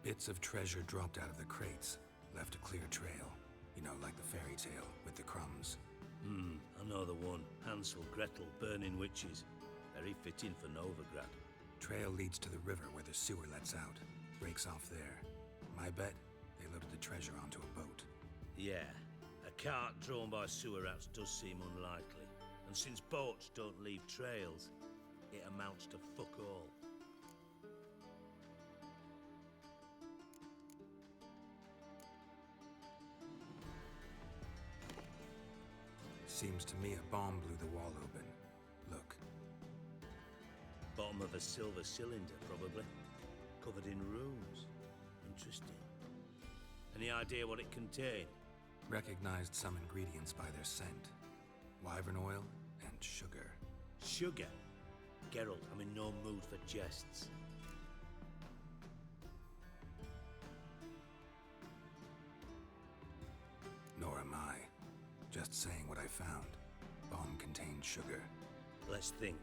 Bits of treasure dropped out of the crates. Left a clear trail. You know, like the fairy tale with the crumbs. I know the one. Hansel, Gretel, burning witches. Very fitting for Novigrad. Trail leads to the river where the sewer lets out. Breaks off there. My bet, they loaded the treasure onto a boat. Yeah, a cart drawn by sewer rats does seem unlikely. And since boats don't leave trails, it amounts to fuck all. Seems to me a bomb blew the wall open. Look. Bottom of a silver cylinder, probably. Covered in runes. Interesting. Any idea what it contained? Recognized some ingredients by their scent. Wyvern oil and sugar. Sugar? Geralt, I'm in no mood for jests. Nor am I. Just saying what I found. Bomb contained sugar. Let's think.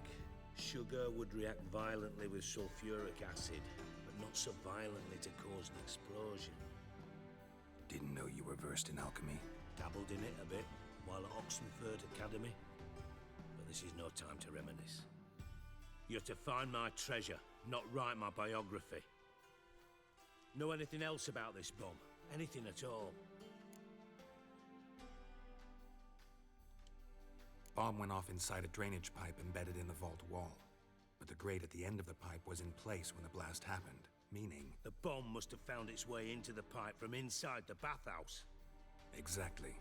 Sugar would react violently with sulfuric acid, but not so violently to cause an explosion. Didn't know you were versed in alchemy. Dabbled in it a bit while at Oxenford Academy. But this is no time to reminisce. You're to find my treasure, not write my biography. Know anything else about this bomb? Anything at all? Bomb went off inside a drainage pipe embedded in the vault wall. But the grate at the end of the pipe was in place when the blast happened, meaning... The bomb must have found its way into the pipe from inside the bathhouse. Exactly.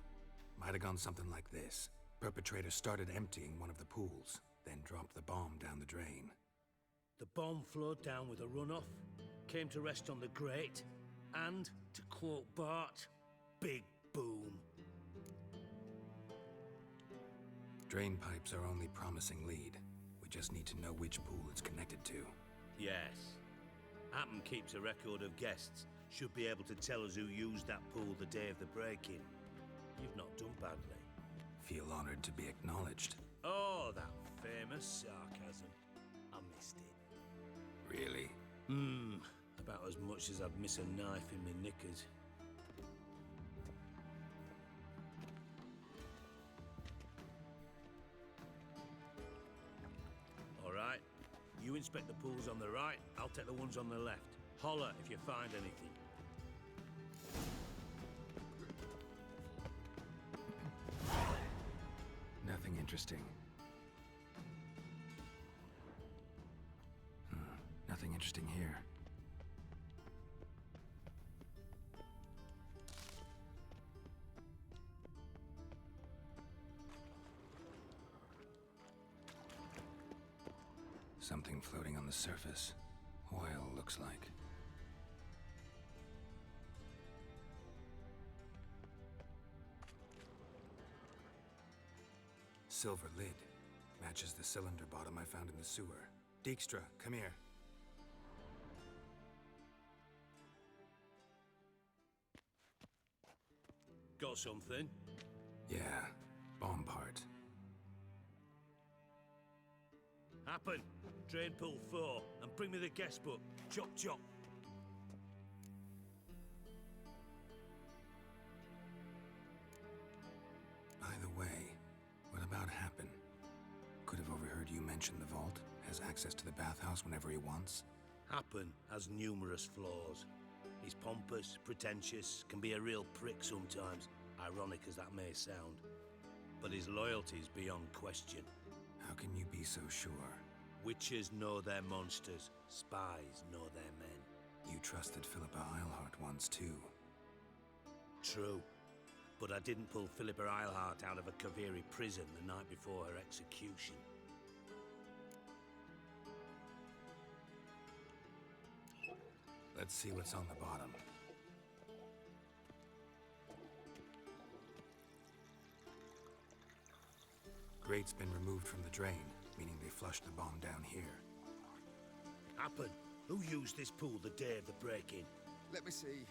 Might have gone something like this. Perpetrator started emptying one of the pools, then dropped the bomb down the drain. The bomb flowed down with a runoff, came to rest on the grate, and, to quote Bart, big boom. Drain pipes are only promising lead. We just need to know which pool it's connected to. Yes. Appen keeps a record of guests. Should be able to tell us who used that pool the day of the break-in. You've not done badly. Feel honored to be acknowledged. Oh, that famous sarcasm. I missed it. Really? About as much as I'd miss a knife in me knickers. inspect the pools on the right, I'll take the ones on the left. Holler if you find anything. Nothing interesting. Nothing interesting here. Something floating on the surface. Oil, looks like. Silver lid. Matches the cylinder bottom I found in the sewer. Dijkstra, come here. Got something? Yeah, bomb part. Happen. Drain pool 4, and bring me the guest book. Chop chop. By the way, what about Happen? Could have overheard you mention the vault. Has access to the bathhouse whenever he wants. Happen has numerous flaws. He's pompous, pretentious, can be a real prick sometimes, ironic as that may sound. But his loyalty's beyond question. How can you be so sure? Witches know their monsters, spies know their men. You trusted Philippa Eilhart once too. True. But I didn't pull Philippa Eilhart out of a Kaviri prison the night before her execution. Let's see what's on the bottom. Grate's been removed from the drain, meaning they flushed the bomb down here. Happen. Who used this pool the day of the break-in? Let me see.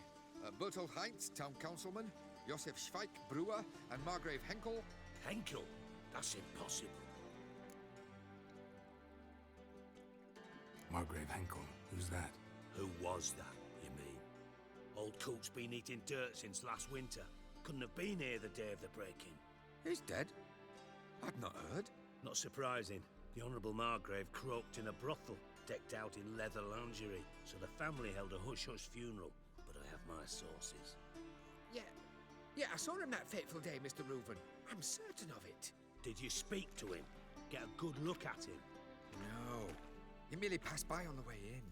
Bertolt Heinz, town councilman, Josef Schweik, brewer, and Margrave Henkel. Henkel? That's impossible. Margrave Henkel? Who's that? Who was that, you mean? Old Coot's been eating dirt since last winter. Couldn't have been here the day of the break-in. He's dead? I'd not heard. Not surprising. The Honourable Margrave croaked in a brothel, decked out in leather lingerie, so the family held a hush-hush funeral. But I have my sources. Yeah, I saw him that fateful day, Mr. Reuven. I'm certain of it. Did you speak to him? Get a good look at him? No. He merely passed by on the way in.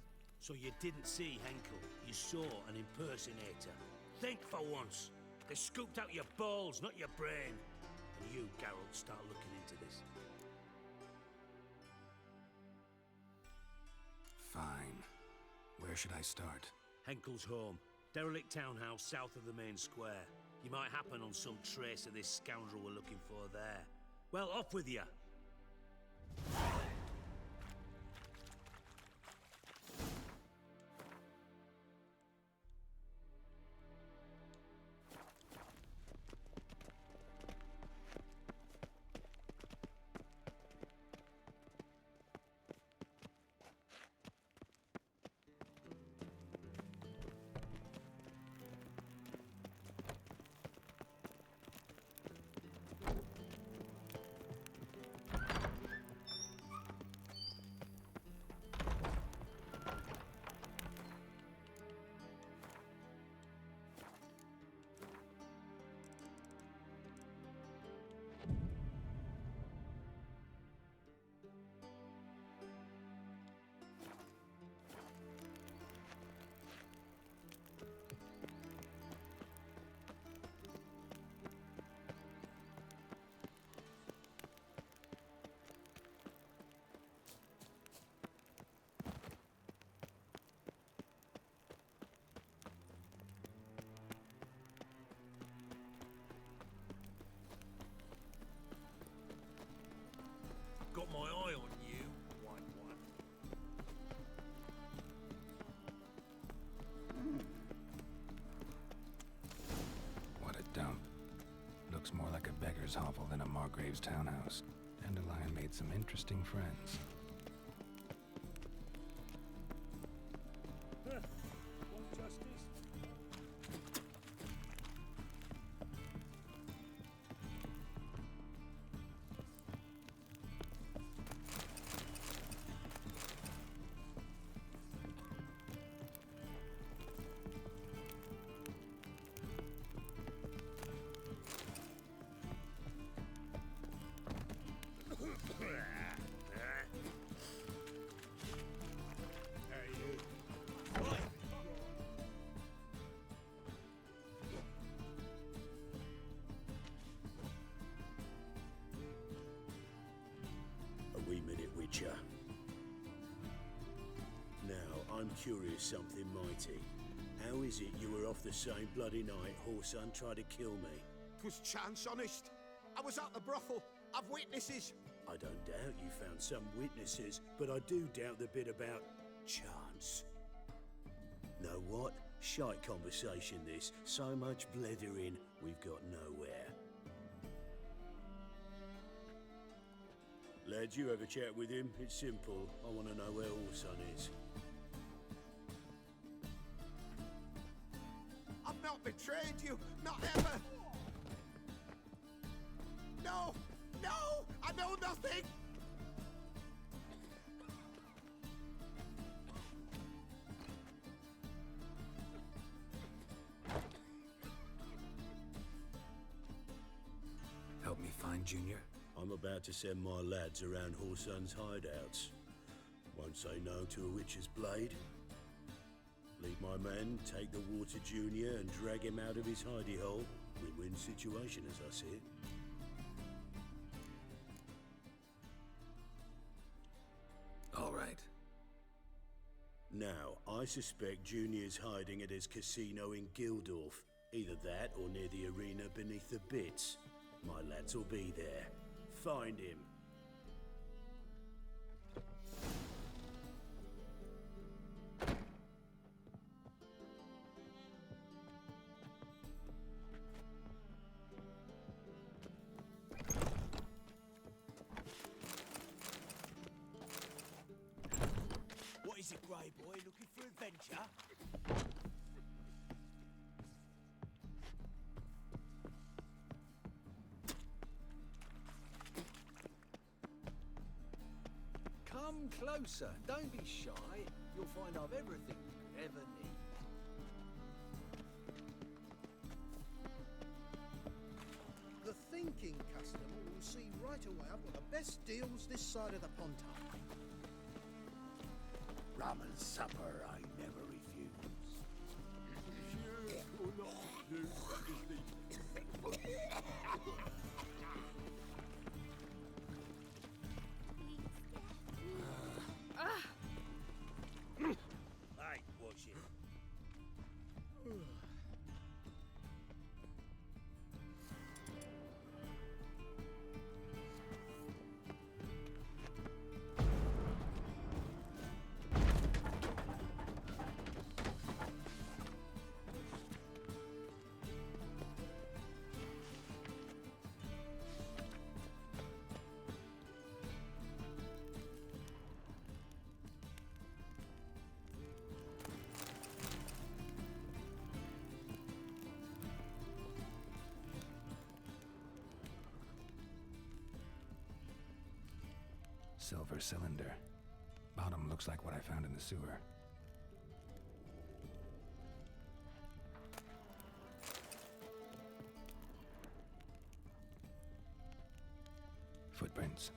So you didn't see Henkel, you saw an impersonator. Think for once. They scooped out your balls, not your brain. And you, Geralt, start looking into this. Fine. Where should I start? Henkel's home. Derelict townhouse south of the main square. You might happen on some trace of this scoundrel we're looking for there. Well, off with you. Got my eye on you, white one. What a dump. Looks more like a beggar's hovel than a Margrave's townhouse. Dandelion made some interesting friends. Witcher. Now, I'm curious something mighty. How is it you were off the same bloody night Whoreson tried to kill me? 'Twas chance, honest. I was at the brothel. I've witnesses. I don't doubt you found some witnesses, but I do doubt the bit about chance. Know what? Shite conversation this. So much blethering, we've got nowhere. Lads, you have a chat with him. It's simple. I want to know where Whoreson is. I've not betrayed you. Not ever. No! No! I know nothing! Help me find Junior? I'm about to send my lads around Whoreson's hideouts. Won't say no to a witch's blade. Lead my men, take the water Junior and drag him out of his hidey hole. Win-win situation as I see it. All right. Now, I suspect Junior's hiding at his casino in Gildorf. Either that or near the arena beneath the bits. My lads will be there. Find him. What is it, Grey Boy? Looking for adventure? Come closer. Don't be shy. You'll find I've everything you could ever need. The thinking customer will see right away I've got the best deals this side of the Pontar. Rum and supper I never refuse. Hey, watch it. Silver cylinder. Bottom looks like what I found in the sewer. Footprints.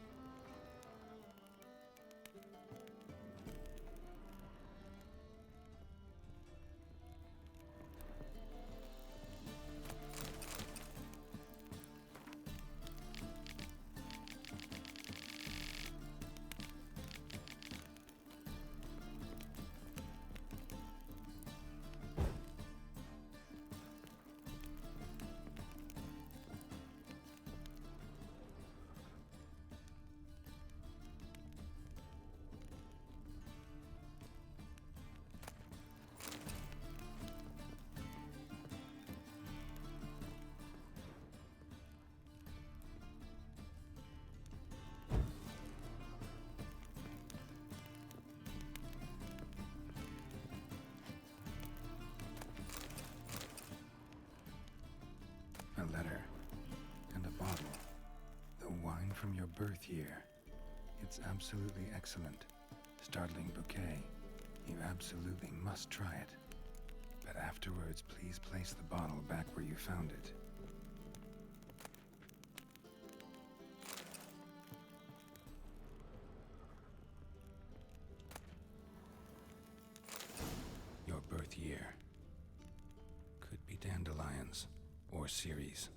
A letter. And a bottle. The wine from your birth year. It's absolutely excellent. Startling bouquet. You absolutely must try it. But afterwards, please place the bottle back where you found it. Your birth year. Could be dandelions. Or Ceres.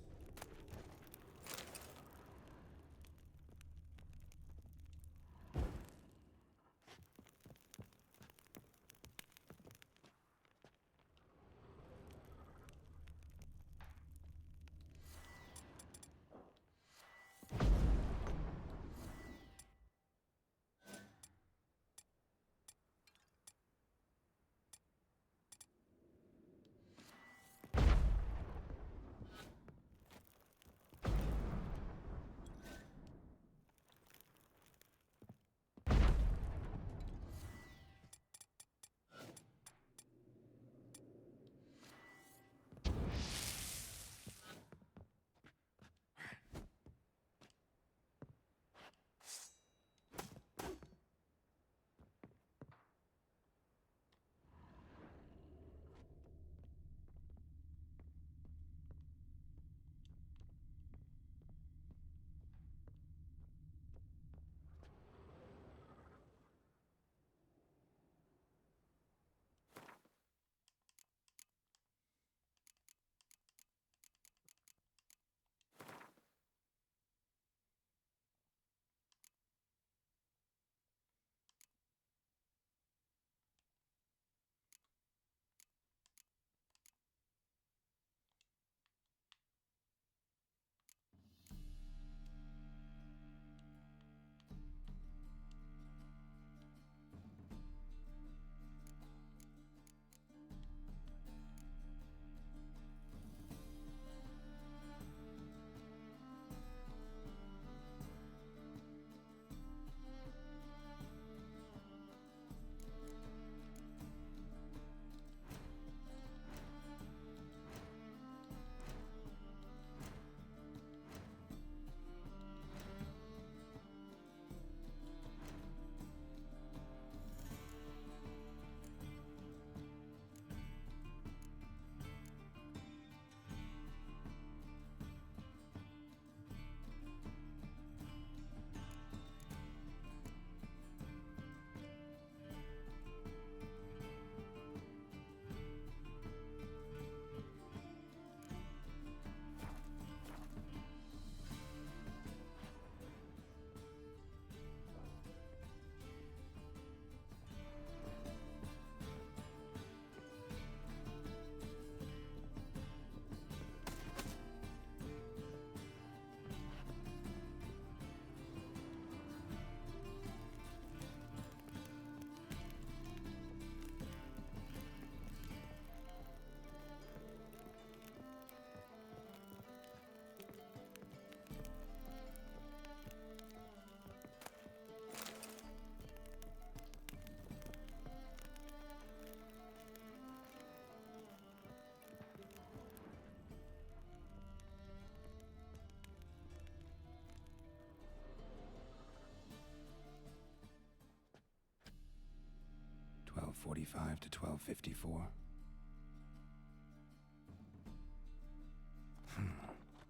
1245 to 1254.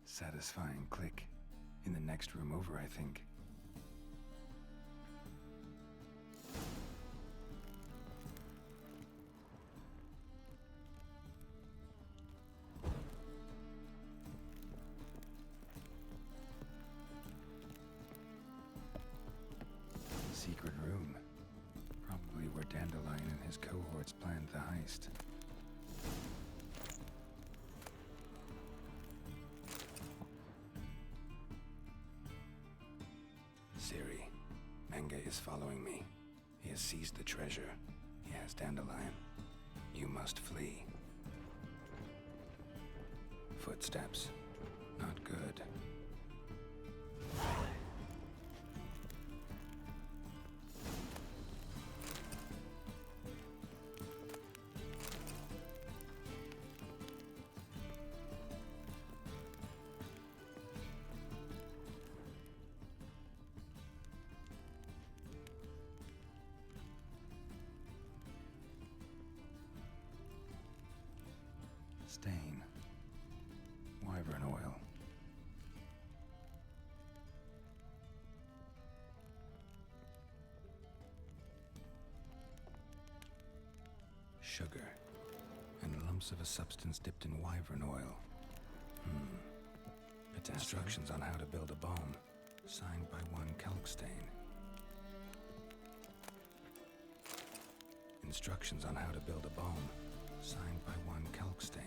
Satisfying click. In the next room over, I think. Secret room. Probably where Dandelion and his cohorts planned the heist. Siri, Menge is following me. He has seized the treasure. He has Dandelion. You must flee. Footsteps. Not good. Stain. Wyvern oil. Sugar. And lumps of a substance dipped in wyvern oil. Instructions on how to build a bomb. Signed by one Kalkstain. Instructions on how to build a bomb. Signed by one Kalkstain.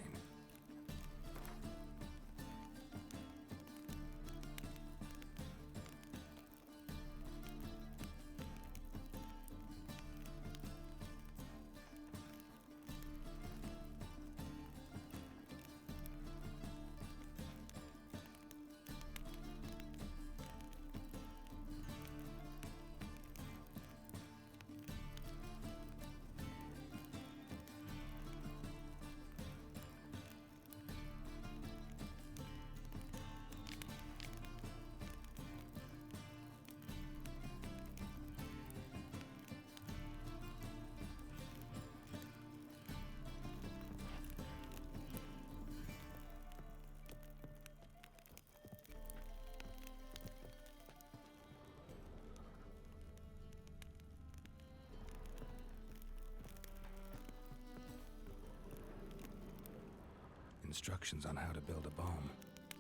Instructions on how to build a bomb.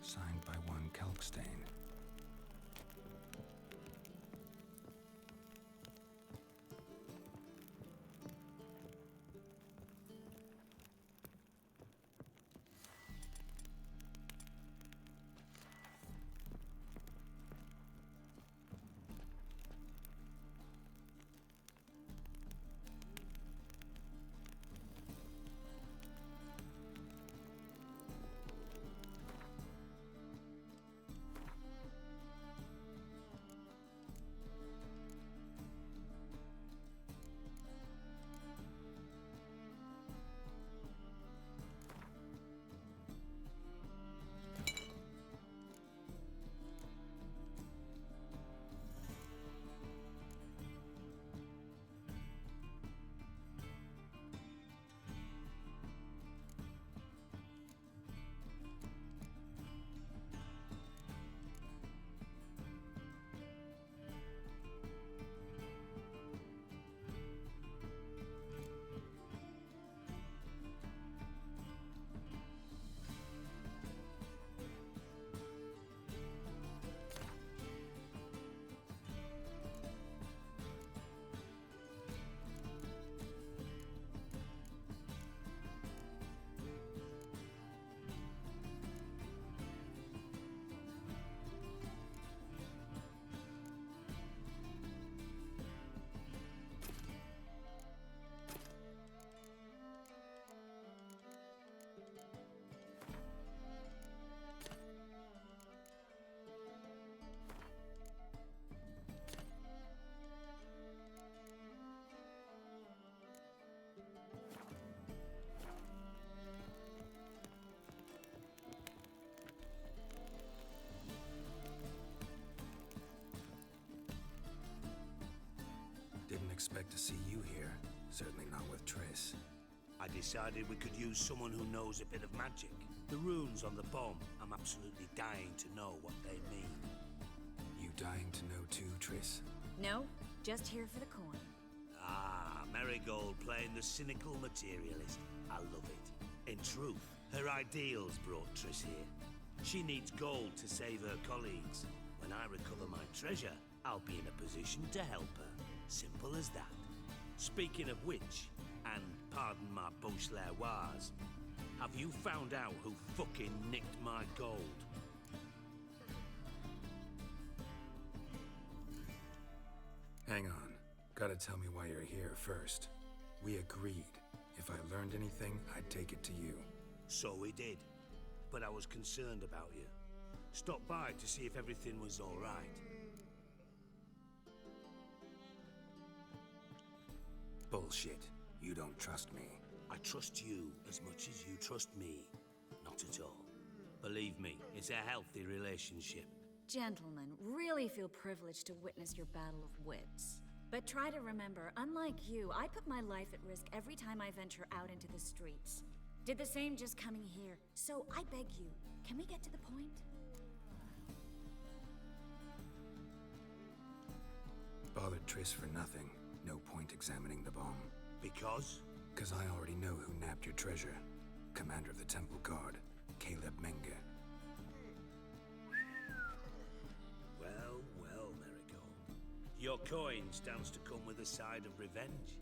Signed by one Kalkstain. Didn't expect to see you here. Certainly not with Triss. I decided we could use someone who knows a bit of magic. The runes on the bomb, I'm absolutely dying to know what they mean. You dying to know too, Triss? No, just here for the coin. Ah, Marigold playing the cynical materialist. I love it. In truth, her ideals brought Triss here. She needs gold to save her colleagues. When I recover my treasure, I'll be in a position to help her. Simple as that. Speaking of which, and pardon my Beauclervoise, have you found out who fucking nicked my gold? Hang on. Gotta tell me why you're here first. We agreed. If I learned anything, I'd take it to you. So we did. But I was concerned about you. Stopped by to see if everything was all right. Bullshit. You don't trust me. I trust you as much as you trust me. Not at all. Believe me, it's a healthy relationship. Gentlemen, really feel privileged to witness your battle of wits. But try to remember, unlike you, I put my life at risk every time I venture out into the streets. Did the same just coming here. So I beg you, can we get to the point? Bothered Triss for nothing. No point examining the bomb. Because? Because I already know who nabbed your treasure. Commander of the Temple Guard, Caleb Menge. Well, well, Marigold. Your coin stands to come with a side of revenge.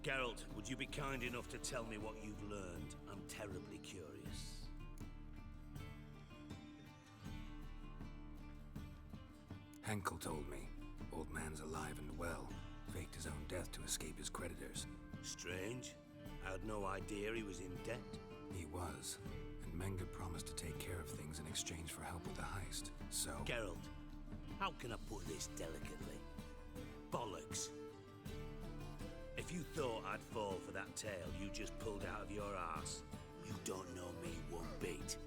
Geralt, would you be kind enough to tell me what you've learned? I'm terribly curious. Henkel told me. Old man's alive and well. Faked his own death to escape his creditors. Strange. I had no idea he was in debt. He was. And Menge promised to take care of things in exchange for help with the heist. So... Geralt, how can I put this delicately? Bollocks. If you thought I'd fall for that tale you just pulled out of your arse, you don't know me one bit.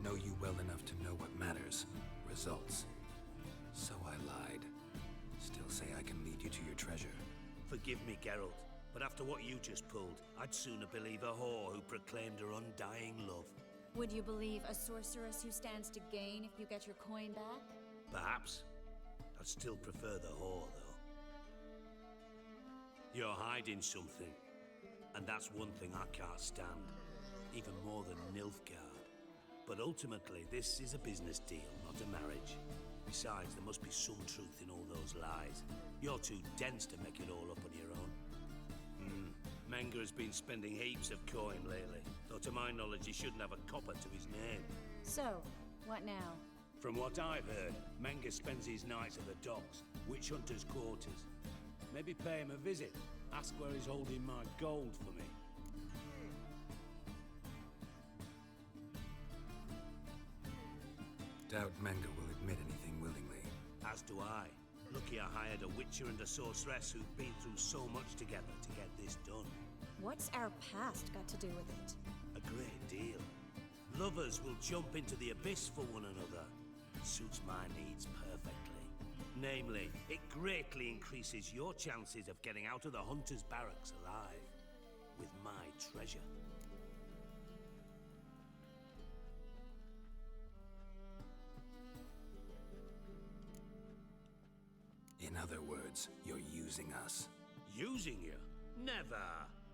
Know you well enough to know what matters. Results. So I lied. Still say I can lead you to your treasure. Forgive me, Geralt, but after what you just pulled, I'd sooner believe a whore who proclaimed her undying love. Would you believe a sorceress who stands to gain if you get your coin back? Perhaps. I'd still prefer the whore, though. You're hiding something, and that's one thing I can't stand, even more than Nilfgaard. But ultimately, this is a business deal, not a marriage. Besides, there must be some truth in all those lies. You're too dense to make it all up on your own. Menge has been spending heaps of coin lately, though to my knowledge he shouldn't have a copper to his name. So, what now? From what I've heard, Menge spends his nights at the docks, witch hunters' quarters. Maybe pay him a visit, ask where he's holding my gold for me. Doubt Menge will admit anything willingly. As do I. Lucky I hired a witcher and a sorceress who've been through so much together to get this done. What's our past got to do with it? A great deal. Lovers will jump into the abyss for one another. It suits my needs perfectly. Namely, it greatly increases your chances of getting out of the hunter's barracks alive. With my treasure. In other words, you're using us. Using you? Never.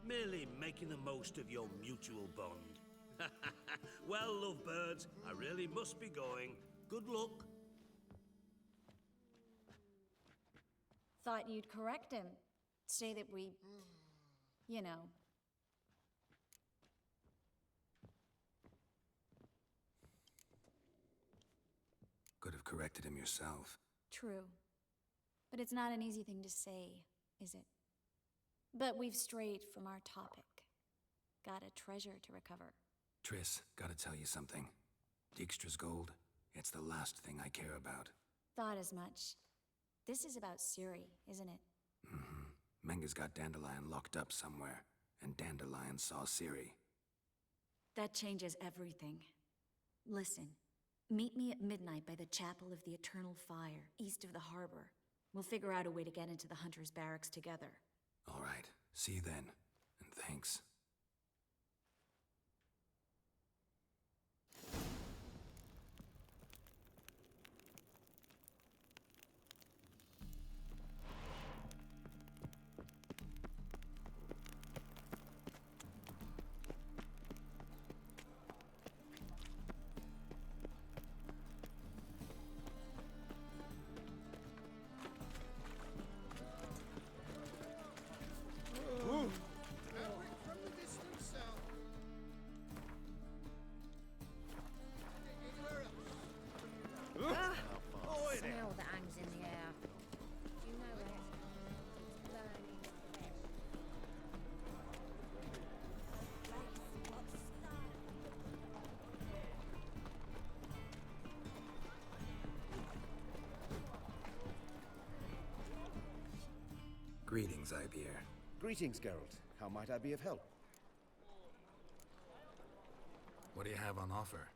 Merely making the most of your mutual bond. Well, lovebirds, I really must be going. Good luck. Thought you'd correct him. Say that we... you know... Could have corrected him yourself. True. But it's not an easy thing to say, is it? But we've strayed from our topic. Got a treasure to recover. Triss, gotta tell you something. Dijkstra's gold, it's the last thing I care about. Thought as much. This is about Ciri, isn't it? Menge's got Dandelion locked up somewhere, and Dandelion saw Ciri. That changes everything. Listen, Meet me at midnight by the Chapel of the Eternal Fire, east of the harbor. We'll figure out a way to get into the Hunter's Barracks together. All right. See you then. And thanks. Smell that hangs in the air. Do you know it? It's burning. Greetings, Ibeer. Greetings, Geralt. How might I be of help? What do you have on offer?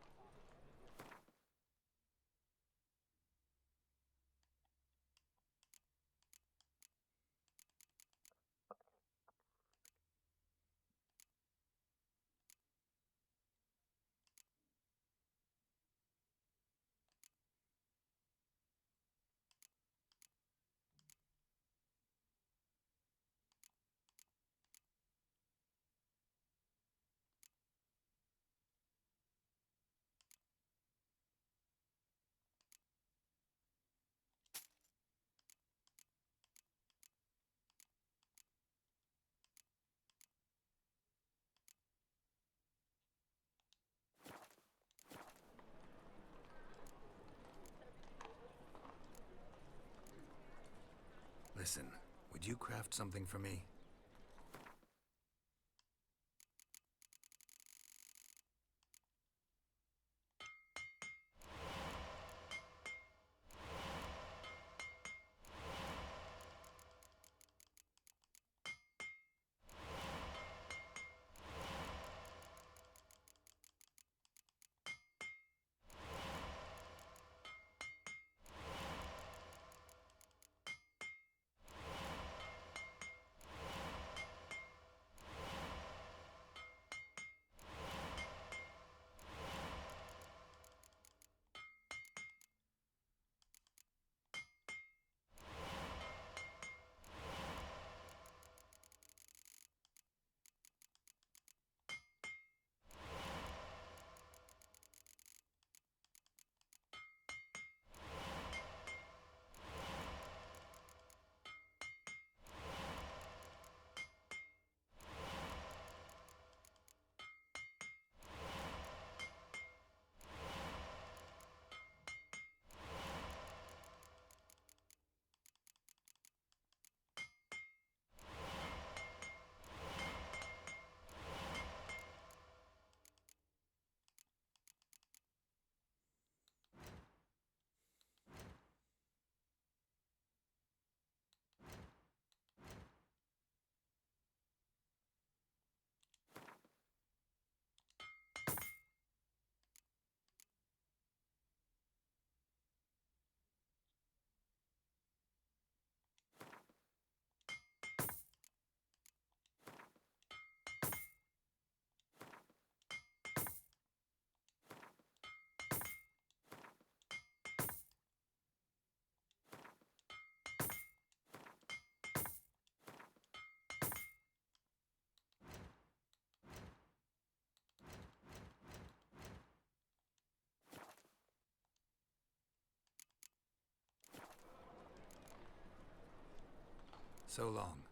Listen, would you craft something for me? So long.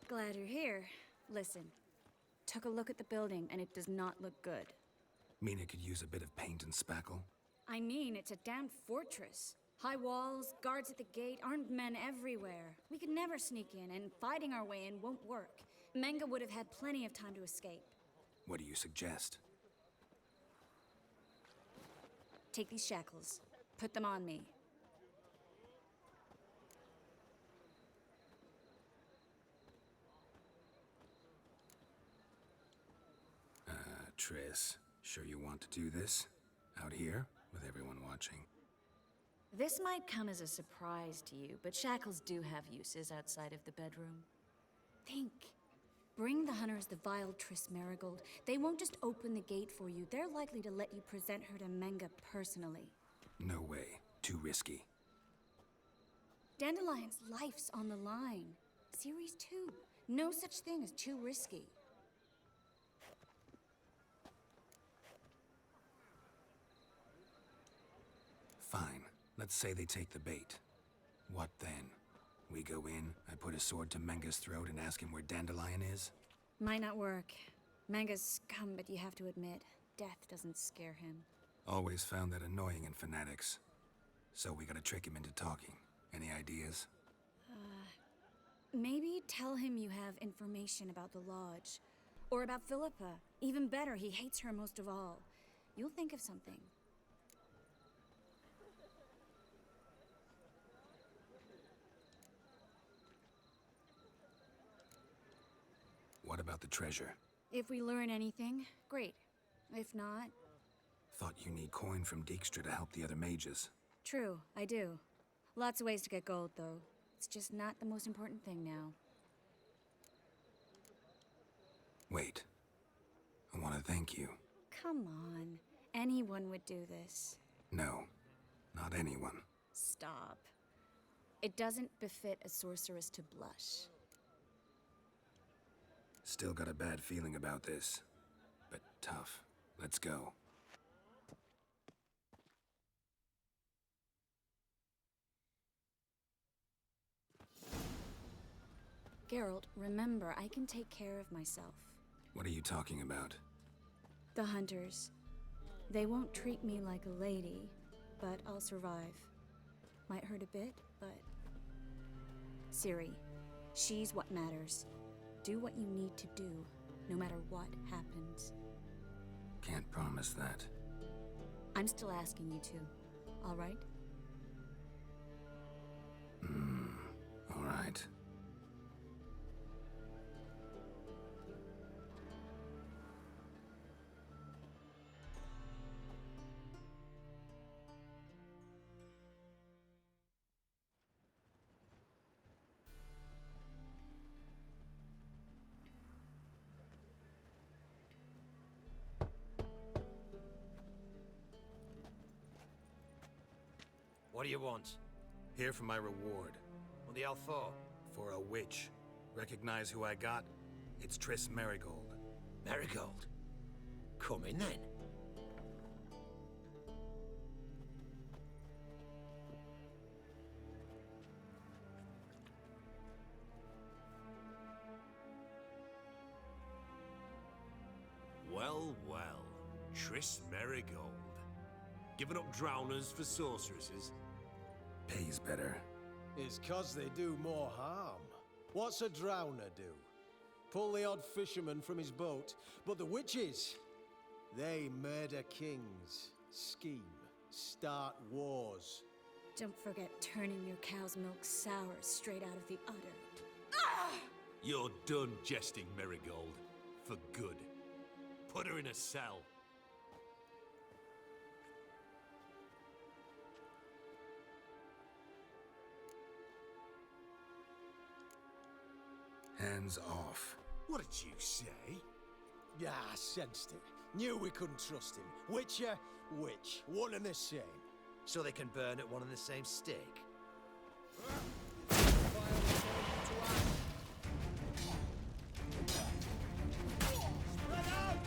Glad you're here. Listen, took a look at the building and it does not look good. Mean it could use a bit of paint and spackle? I mean, it's a damn fortress. High walls, guards at the gate, armed men everywhere. We could never sneak in, and fighting our way in won't work. Menga would have had plenty of time to escape. What do you suggest? Take these shackles. Put them on me. Triss, sure you want to do this? Out here, with everyone watching? This might come as a surprise to you, but shackles do have uses outside of the bedroom. Think. Bring the hunters the vile Triss Marigold. They won't just open the gate for you. They're likely to let you present her to Menga personally. No way. Too risky. Dandelion's life's on the line. Series 2. No such thing as too risky. Fine. Let's say they take the bait. What then? We go in, I put a sword to Menga's throat and ask him where Dandelion is? Might not work. Menga's scum, but you have to admit, death doesn't scare him. Always found that annoying in fanatics. So we gotta trick him into talking. Any ideas? Maybe tell him you have information about the Lodge. Or about Philippa. Even better, he hates her most of all. You'll think of something. What about the treasure? If we learn anything, great. If not... Thought you need coin from Dijkstra to help the other mages. True, I do. Lots of ways to get gold, though. It's just not the most important thing now. Wait. I want to thank you. Come on. Anyone would do this. No. Not anyone. Stop. It doesn't befit a sorceress to blush. Still got a bad feeling about this. But tough. Let's go. Geralt, remember, I can take care of myself. What are you talking about? The hunters. They won't treat me like a lady, but I'll survive. Might hurt a bit, but... Ciri, she's what matters. Do what you need to do, no matter what happens. Can't promise that. I'm still asking you to, all right? All right. What do you want? Here for my reward. What the hell for? For a witch. Recognize who I got? It's Triss Marigold. Marigold? Come in then. Well, well. Triss Marigold. Giving up drowners for sorceresses? Pays better. It's 'cause they do more harm. What's a drowner do? Pull the odd fisherman from his boat. But the witches, they murder kings, scheme, start wars. Don't forget turning your cow's milk sour straight out of the udder. You're done jesting, Marigold. For good. Put her in a cell. Hands off. What did you say? Yeah, I sensed it. Knew we couldn't trust him. Witcher, witch. One and the same. So they can burn at one and the same stick? Spread out!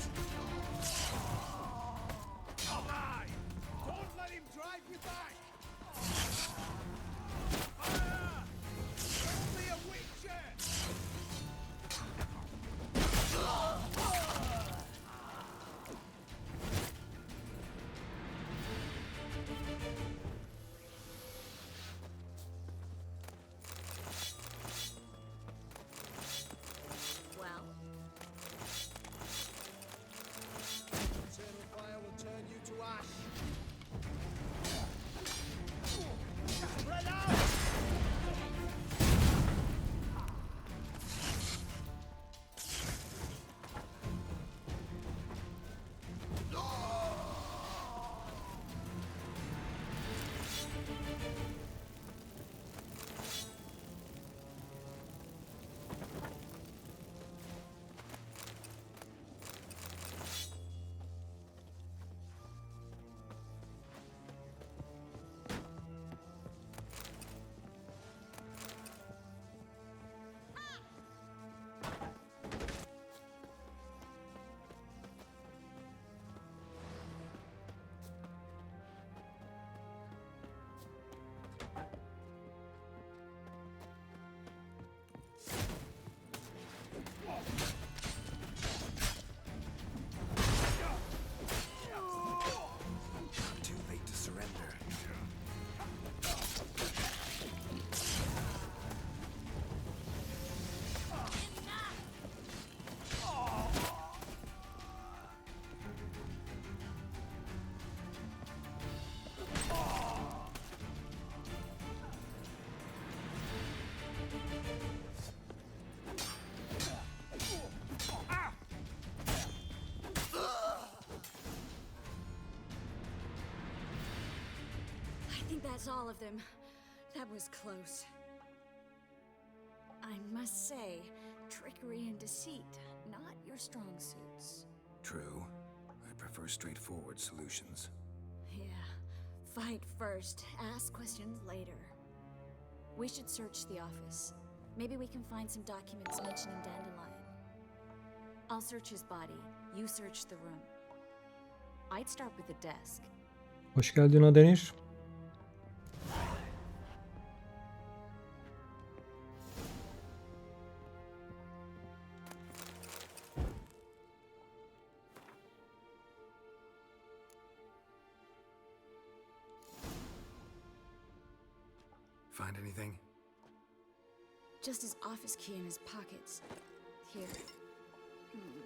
Come on! Don't let him drive you back! Fire! Only a witcher! think that's all of them. That was close. I must say, trickery and deceit, not your strong suits. True. I prefer straightforward solutions. Yeah. Fight first, ask questions later. We should search the office. Maybe we can find some documents mentioning Dandelion. I'll search his body, you search the room. I'd start with the desk. Hoş geldin Adenir. Find anything? Just his office key in his pockets. Here.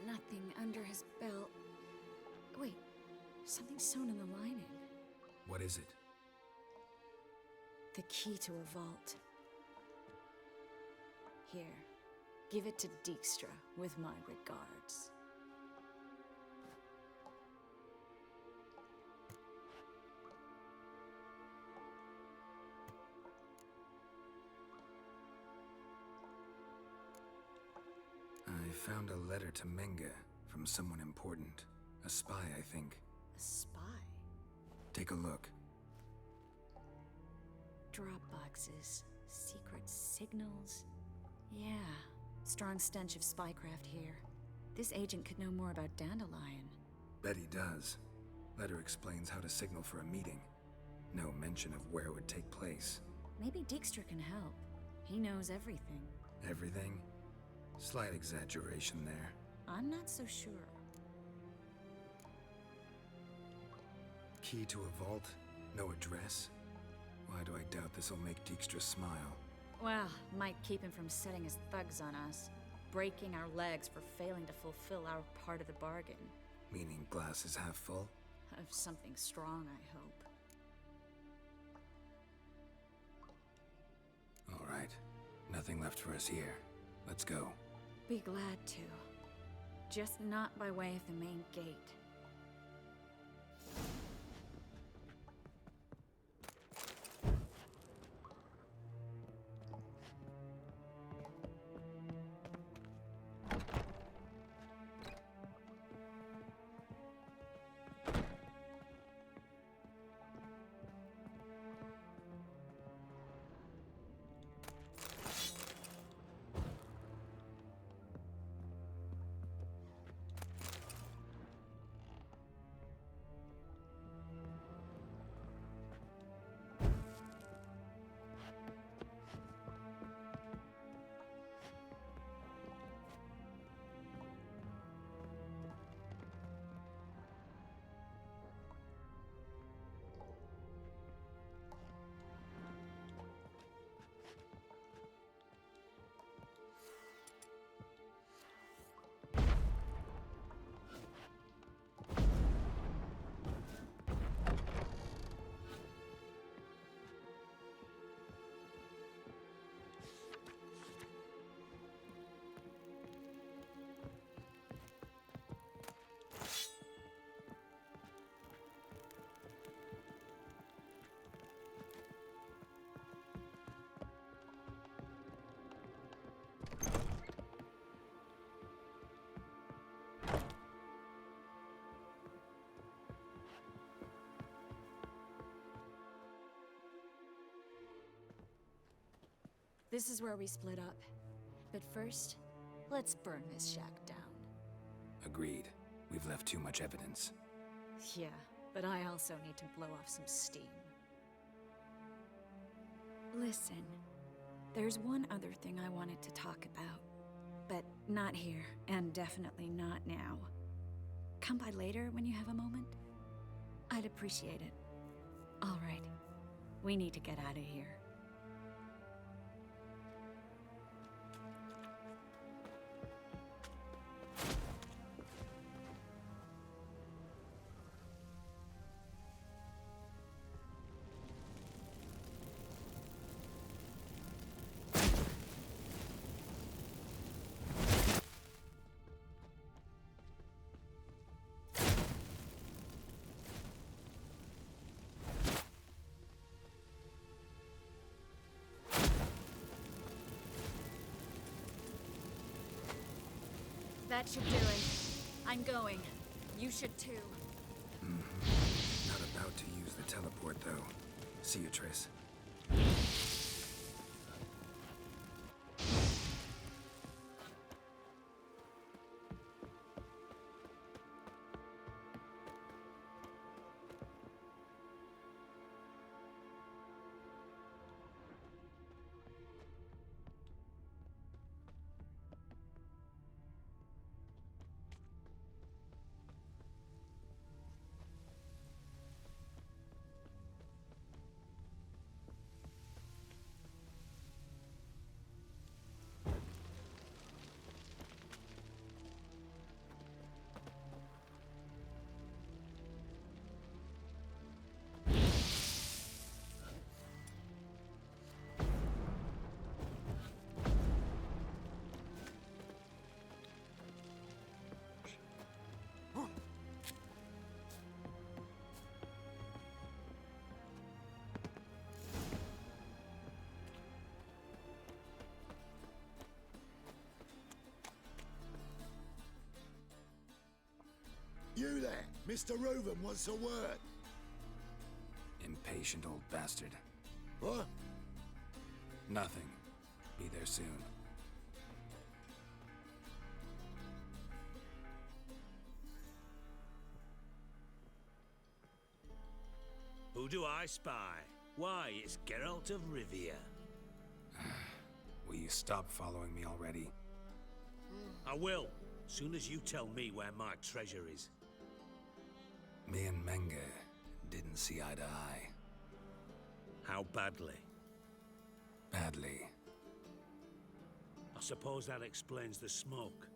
Nothing under his belt. Wait, something sewn in the lining. What is it? The key to a vault. Here, give it to Dijkstra with my regards. I found a letter to Menge from someone important. A spy, I think. A spy? Take a look. Drop boxes, secret signals. Yeah, strong stench of spycraft here. This agent could know more about Dandelion. Bet he does. Letter explains how to signal for a meeting. No mention of where it would take place. Maybe Dijkstra can help. He knows everything. Everything? Slight exaggeration there. I'm not so sure. Key to a vault? No address? Why do I doubt this'll make Dijkstra smile? Well, might keep him from setting his thugs on us. Breaking our legs for failing to fulfill our part of the bargain. Meaning glass is half full? Of something strong, I hope. All right. Nothing left for us here. Let's go. Be glad to. Just not by way of the main gate. This is where we split up. But first, let's burn this shack down. Agreed. We've left too much evidence. Yeah, but I also need to blow off some steam. Listen, there's one other thing I wanted to talk about. But not here, and definitely not now. Come by later when you have a moment? I'd appreciate it. All right. We need to get out of here. That should do it. I'm going. You should too. Not about to use the teleport, though. See you, Triss. You there, Mr. Reuven wants a word. Impatient old bastard. What? Nothing. Be there soon. Who do I spy? Why, it's Geralt of Rivia. Will you stop following me already? I will, soon as you tell me where my treasure is. Me and Menge didn't see eye to eye. How badly? Badly. I suppose that explains the smoke.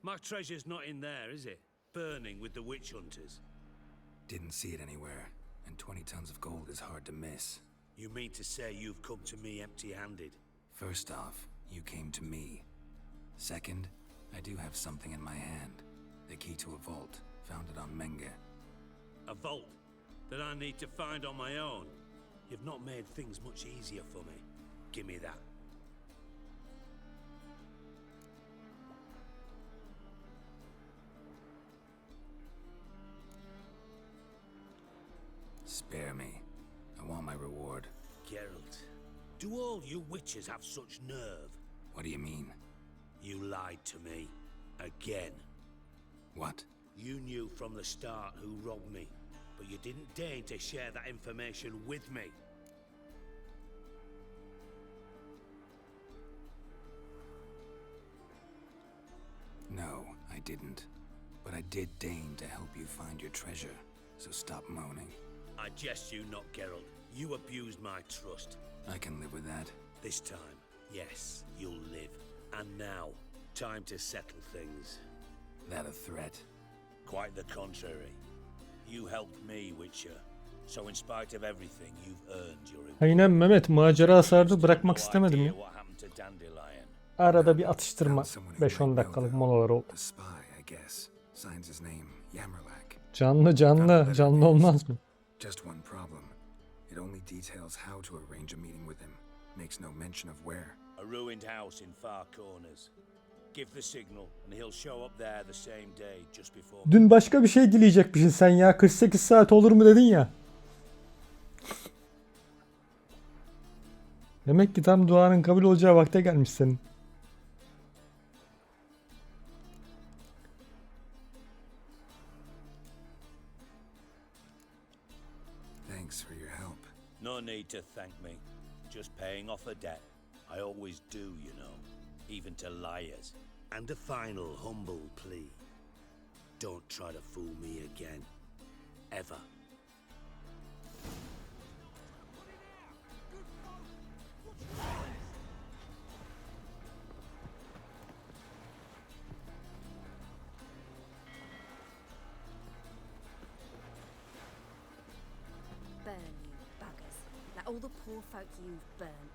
My treasure's not in there, is it? Burning with the witch hunters. Didn't see it anywhere, and 20 tons of gold is hard to miss. You mean to say you've come to me empty-handed? First off, you came to me. Second, I do have something in my hand. The key to a vault, found it on Menge. A vault that I need to find on my own? You've not made things much easier for me. Give me that. Spare me. I want my reward. Geralt, do all you witches have such nerve? What do you mean? You lied to me. Again. What? You knew from the start who robbed me, but you didn't deign to share that information with me. No, I didn't. But I did deign to help you find your treasure, so stop moaning. I jest you not, Geralt. You abused my trust. I can live with that. This time, yes, you'll live. And now, time to settle things. That a threat? Quite the contrary. You helped me, Witcher. So in spite of everything, you've earned your reward. Aynen Mehmet, macera sardı, bırakmak istemedim ya. What happened to Dandelion? Arada bir atıştırma 5-10 dakikalık molalar oldu. The spy, I guess. Signs his name, Yamerlak. Canlı olmaz mı? Just one problem. It only details how to arrange a meeting with him. Makes no mention of where. A ruined house in far corners. Give the signal and he'll show up there the same day just before. Dün başka bir şey dileyecekmişsin sen ya. 48 saat olur mu dedin ya. Demek ki tam duanın kabul olacağı vakte gelmiş senin. Thanks for your help. No need to thank me. Just paying off a debt. I always do, you know. Even to liars. And a final humble plea. Don't try to fool me again. Ever. Burn, you buggers. Like all the poor folk you've burnt.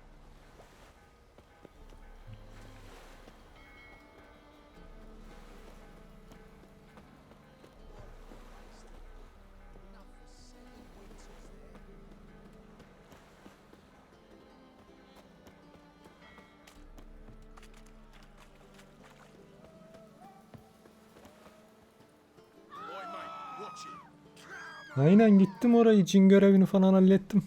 Aynen gittim orayı. Cin görevini falan hallettim.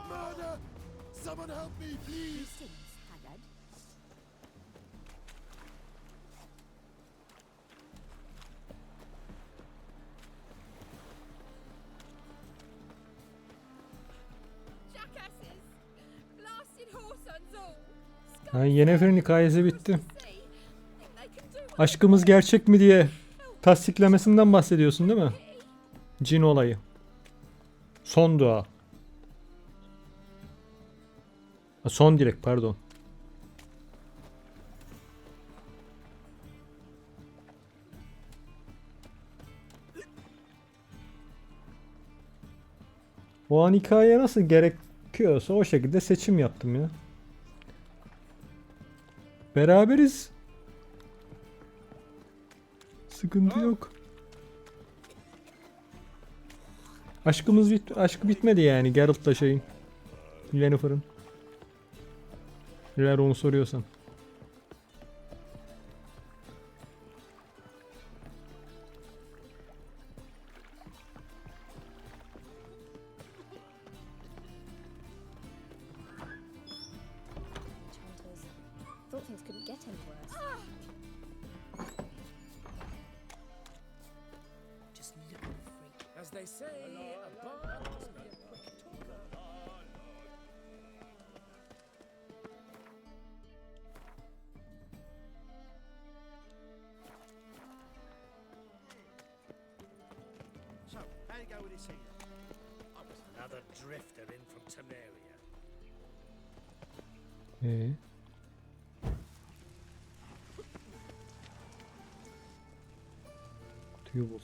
Murder! Someone help me, please! Jackasses! Blasted whoresons all! Ha, Yennefer'in hikayesi bitti. Aşkımız gerçek mi diye tasdiklemesinden bahsediyorsun değil mi? Cin olayı. Son dua. Ha, son dilek pardon. O an hikaye nasıl gerekiyorsa o şekilde seçim yaptım ya. Beraberiz. Sıkıntı yok. Aşkı bitmedi yani Geralt'la şeyin. Yennefer'ın. Eğer onu soruyorsan. Thought things couldn't get any worse. Just look at the freak. As they say, a bard must be a quick talker. So, how do you go with this here? I was another drifter in from Temeria. Kutuyu bul.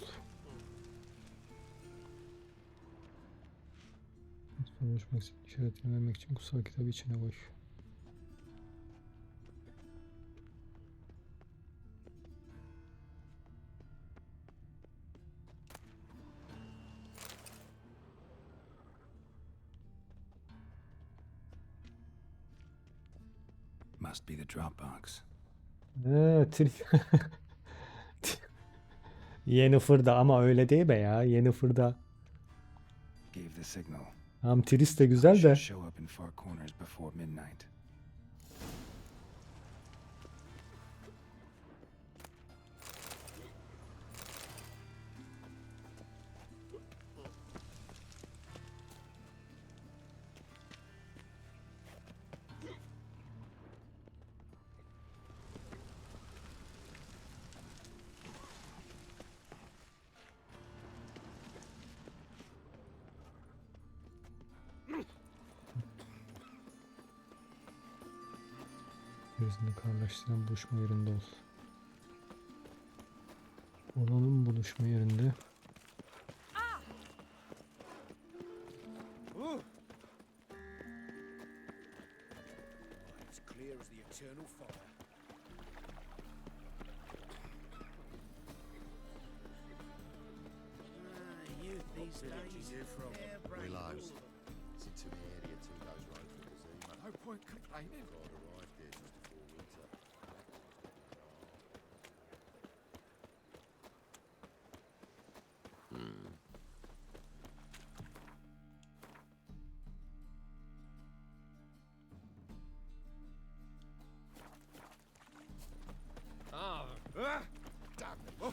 Konuşmak için işaretini vermek için kutsal kitabı içine koy. Must be the Dropbox. Yennefer'da ama öyle değil be ya. Yennefer'da. Gave the signal. Tam Triss de güzel de. Show up in far corners before midnight. Gözünü karlaştıran buluşma yerinde ol. Olalım buluşma yerinde. It's clear as the eternal fire. Youth these days. Realised it's into the area 2 days road from the Zima. No point complaining. God arrived here just before winter. Damn it. Oh.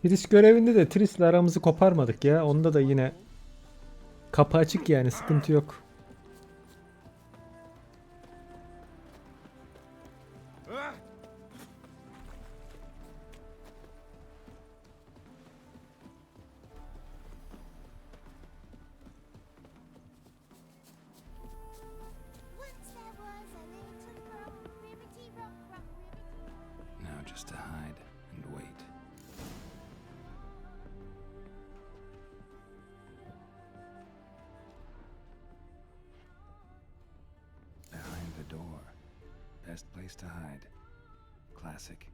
Triss görevinde de Triss'le aramızı koparmadık ya. Onda da yine kapı açık yani sıkıntı yok. Now just place to hide. Classic.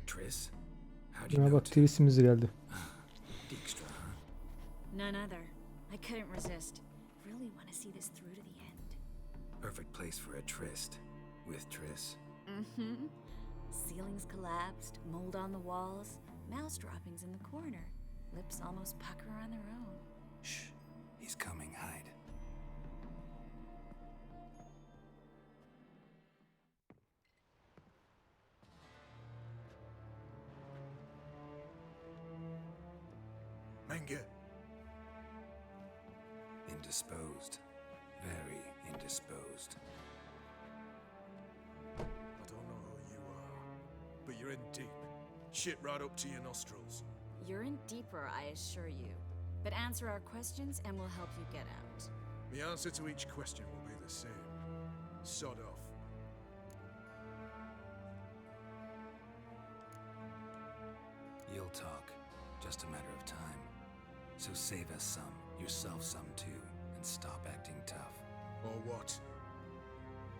Triss? How'd you Ya know bak Triss'imiz geldi. Dijkstra, huh? None other. I couldn't resist. Really want to see this through to the end. Perfect place for a tryst. With Triss. Mm-hmm. Ceilings collapsed, mold on the walls, mouse droppings in the corner. Lips almost pucker on their own. Shh. He's coming, hide. Menge. Indisposed. Very indisposed. I don't know who you are, but you're in deep. Shit right up to your nostrils. You're in deeper, I assure you. But answer our questions and we'll help you get out. The answer to each question will be the same. Sod off. You'll talk. Just a matter of time. So save us some, yourself some too, and stop acting tough. Or what?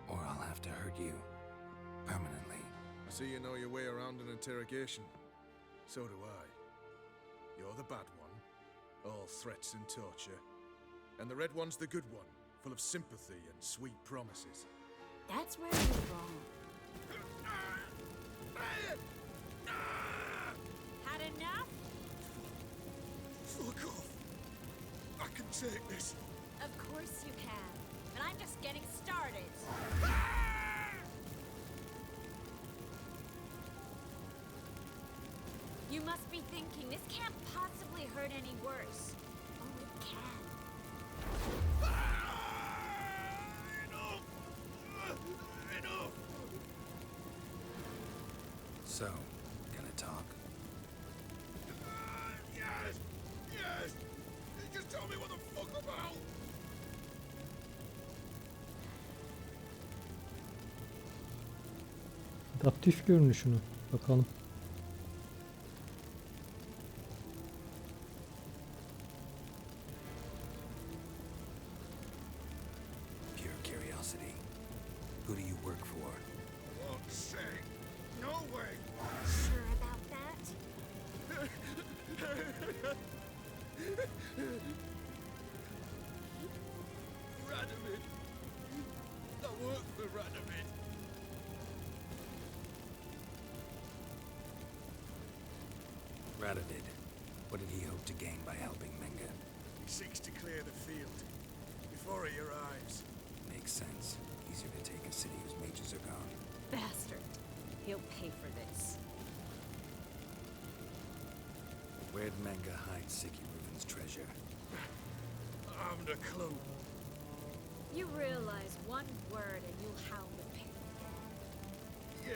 Or I'll have to hurt you. Permanently. I see you know your way around an interrogation. So do I. You're the bad one, all threats and torture. And the red one's the good one, full of sympathy and sweet promises. That's where you're wrong. Had enough? Fuck off! I can take this. Of course you can. But I'm just getting started. You must be thinking, this can't possibly hurt any worse. Oh, it can. Enough! So, gonna talk? Yes! Yes! Just tell me what the fuck about! Adaptif görünüşünü. Bakalım. Pure curiosity. Who do you work for? I won't say. No way! Sure about that? Radomir! I work for Radomir! did. What did he hope to gain by helping Menga? He seeks to clear the field before he arrives. Makes sense. Easier to take a city whose mages are gone. Bastard. He'll pay for this. Where'd Menga hide Sicky Reuven's treasure? I haven't a clue. You realize one word and you'll howl with pain. Yeah,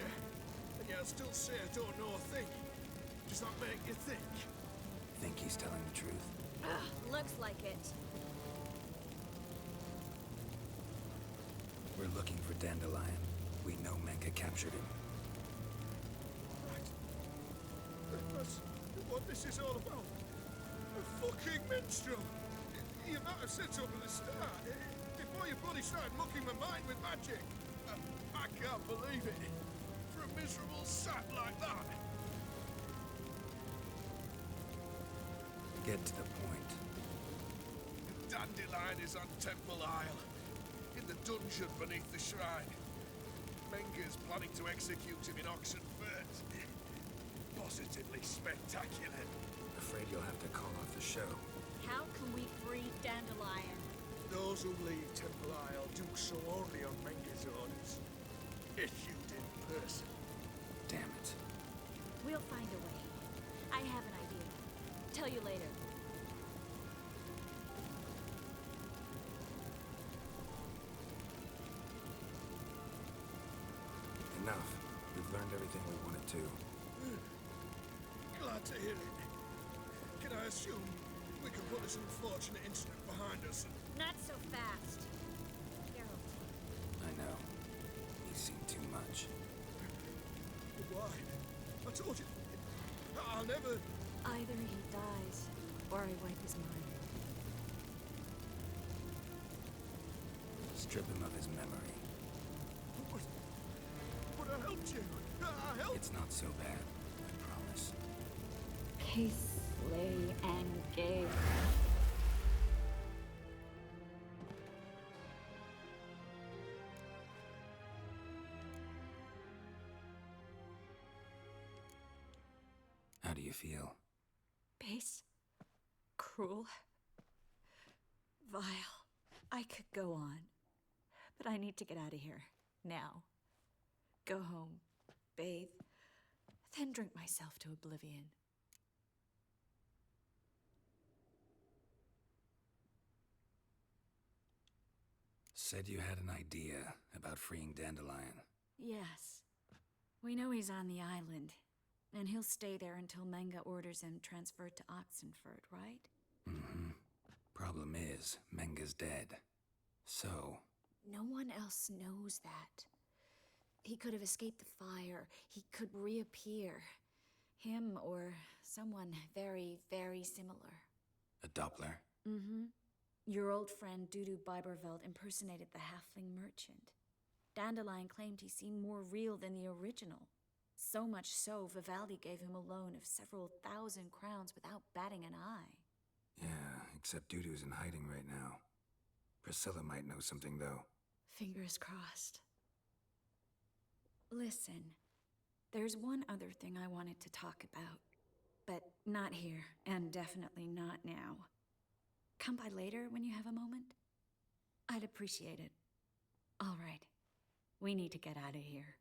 and yet I'd still say I don't know a thing. Does that make you think? Think he's telling the truth? Ugh, looks like it. We're looking for Dandelion. We know Menga captured him. That's what this is all about. A fucking minstrel! You might have said so from the start, before you bloody started mucking my mind with magic. I can't believe it. For a miserable sap like that. Get to the point. Dandelion is on Temple Isle, in the dungeon beneath the shrine. Menga's planning to execute him in Oxenfurt. Positively spectacular. Afraid you'll have to call off the show. How can we free Dandelion? Those who leave Temple Isle do so only on Menga's orders. Issued in person. Damn it. We'll find a way. I have an idea. Tell you later. Enough. We've learned everything we wanted to. Glad to hear it. Can I assume we can put this unfortunate incident behind us and... Not so fast. Geralt. I know. He's seen too much. Why? I told you. I'll never... Either he dies, or I wipe his mind. Strip him of his memory. But I helped you. I helped... It's not so bad, I promise. Peace, slay, and gave. How do you feel? Base. Cruel. Vile. I could go on. But I need to get out of here. Now. Go home. Bathe. Then drink myself to oblivion. Said you had an idea about freeing Dandelion. Yes. We know he's on the island. And he'll stay there until Menga orders him transferred to Oxenfurt, right? Mm-hmm. Problem is, Menga's dead. So... No one else knows that. He could have escaped the fire. He could reappear. Him or someone very, very similar. A Doppler? Mm-hmm. Your old friend Dudu Biberveld impersonated the halfling merchant. Dandelion claimed he seemed more real than the original. So much so, Vivaldi gave him a loan of several thousand crowns without batting an eye. Yeah, except Dudu's in hiding right now. Priscilla might know something, though. Fingers crossed. Listen, there's one other thing I wanted to talk about. But not here, and definitely not now. Come by later when you have a moment? I'd appreciate it. All right. We need to get out of here.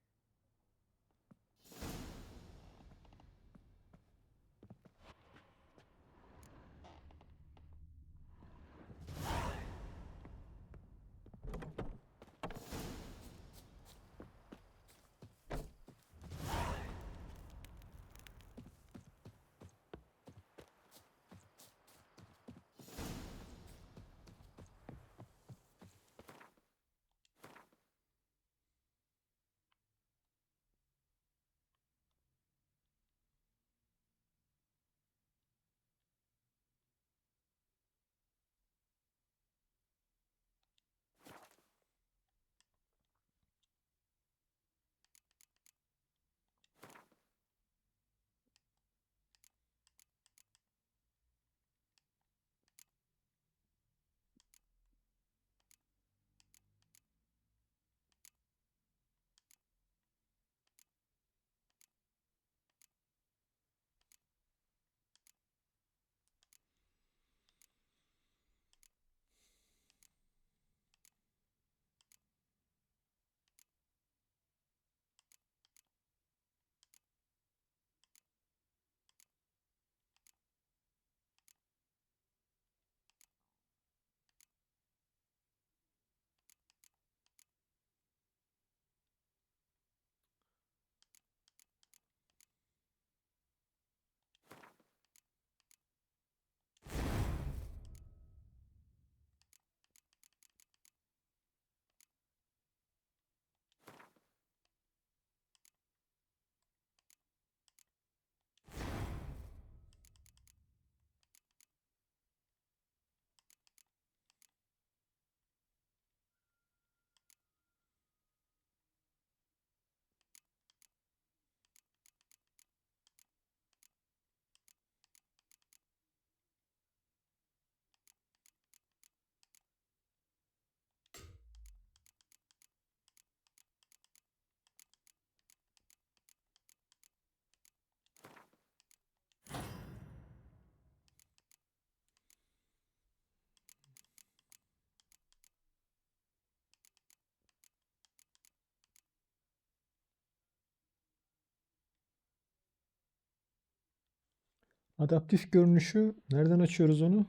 Adaptif görünüşü. Nereden açıyoruz onu?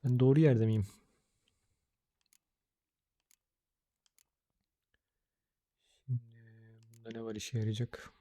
Ben doğru yerde miyim? Şimdi bunda ne var işe yarayacak?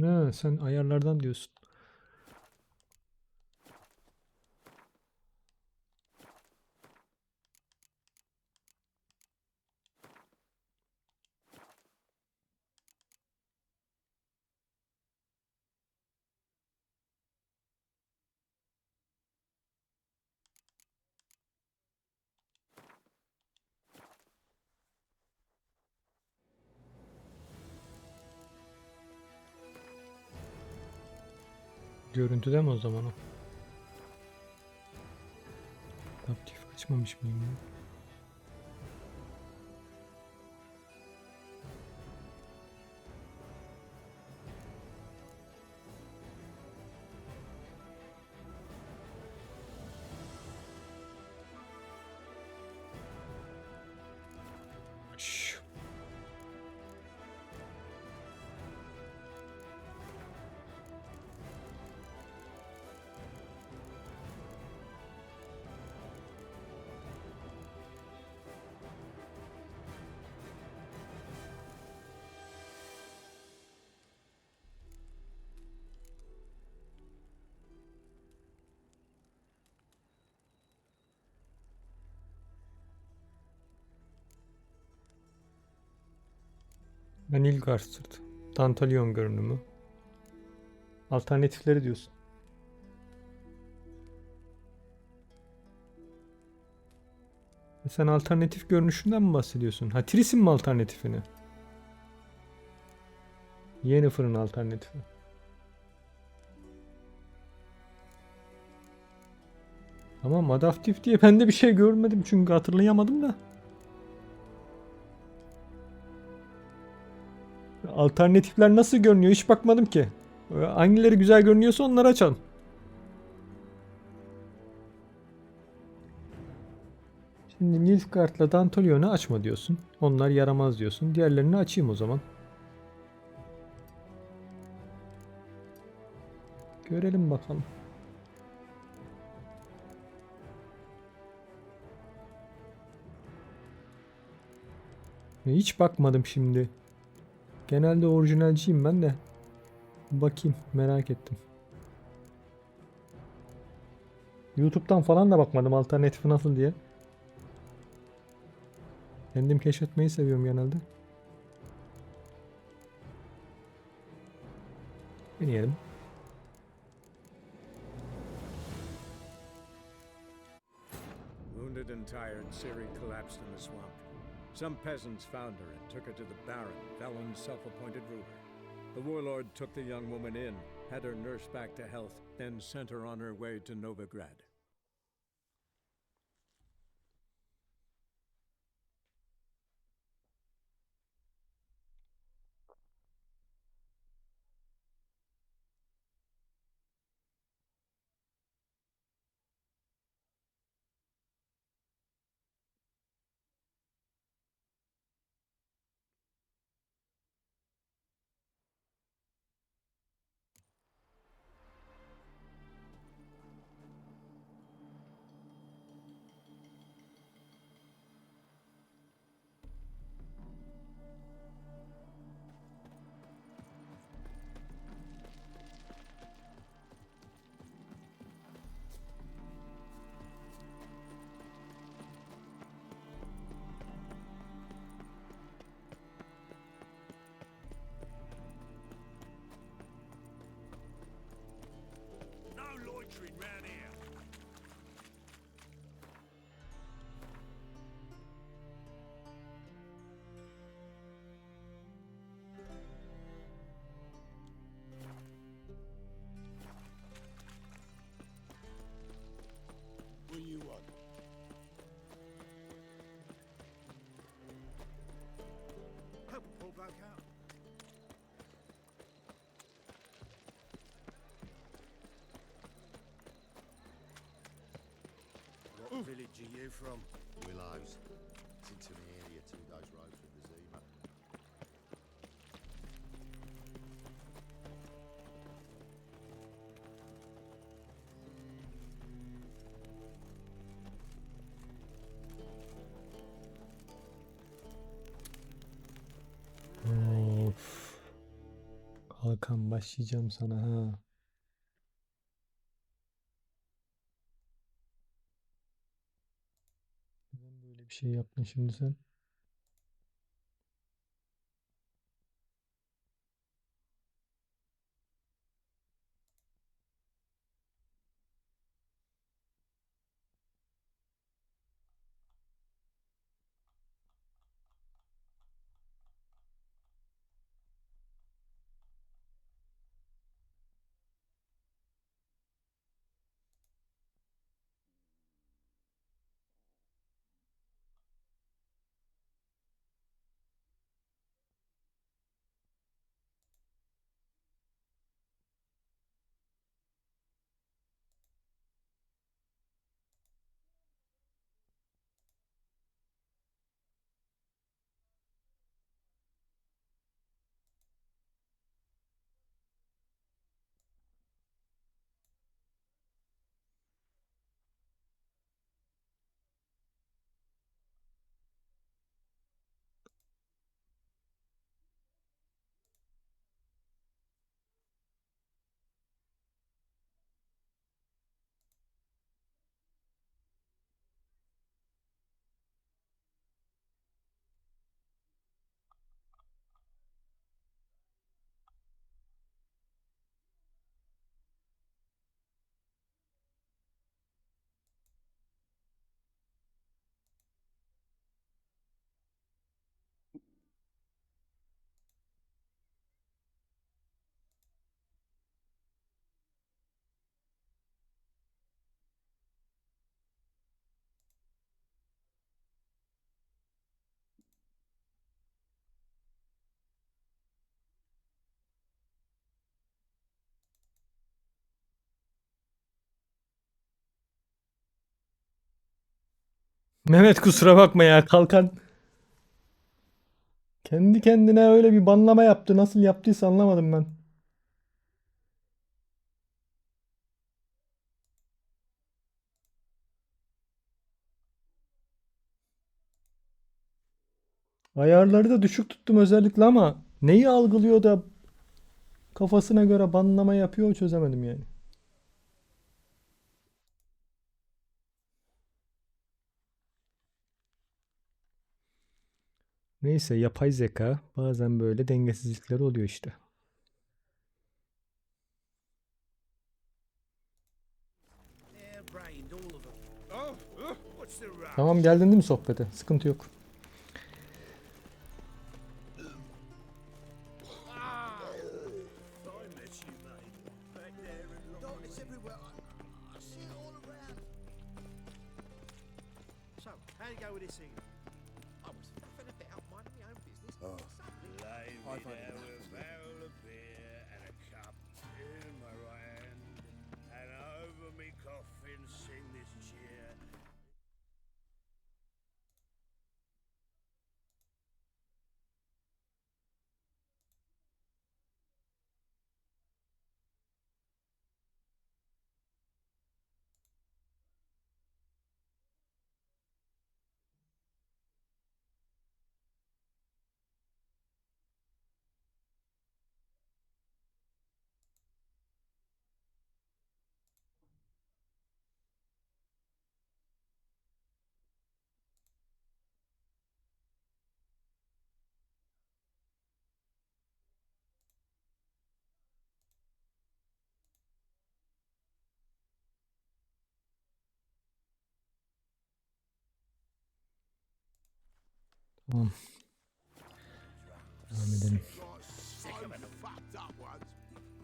Ha, sen ayarlardan diyorsun. Görüntüde mi o zaman o? Adaptif açmamış mıyım ya? Şş. Vanilgar sırt. Tantalyon görünümü. Alternatifleri diyorsun. Sen alternatif görünüşünden mi bahsediyorsun? Ha, Tris'in mi alternatifini? Yennefer'ın alternatifi. Tamam, adaptif diye ben de bir şey görmedim çünkü hatırlayamadım da. Alternatifler nasıl görünüyor hiç bakmadım ki. Hangileri güzel görünüyorsa onları açalım. Şimdi Nilfgaard'la Dantolyon'u açma diyorsun. Onlar yaramaz diyorsun. Diğerlerini açayım o zaman. Görelim bakalım. Hiç bakmadım şimdi. Genelde orijinalciyim ben de. Bakayım, merak ettim. YouTube'dan falan da bakmadım alternatifi nasıl diye. Kendim keşfetmeyi seviyorum genelde. Deneyelim. Wounded and tired, Ciri collapsed in the swamp. Some peasants found her and took her to the Baron, Velen's self-appointed ruler. The warlord took the young woman in, had her nursed back to health, then sent her on her way to Novigrad. No loitering round here. What do you want? Help a poor bloke out. What village are you from? Willows. It's into the area, 2 days' road from the Zima. Of. Hakan başlayacağım sana ha. Neden böyle bir şey yaptın şimdi sen? Mehmet kusura bakma ya, kalkan kendi kendine öyle bir banlama yaptı. Nasıl yaptıysa anlamadım ben. Ayarları da düşük tuttum özellikle ama neyi algılıyor da kafasına göre banlama yapıyor çözemedim yani. Neyse, yapay zeka bazen böyle dengesizlikler oluyor işte. Hair-brained, all of them. Oh, what's the rush? Tamam, geldin değil mi sohbete? Sıkıntı yok. I met you, mate. Back there in Darkness everywhere. I see it all around. So, how you go with this thing? I was faffing a bit out minding my own business. Oh. Suddenly, Lay me I've had down enough with a of barrel of beer and a cup in my right hand, and over me coffin sing this cheer. Tamam. Devam edelim. Fucked up ones.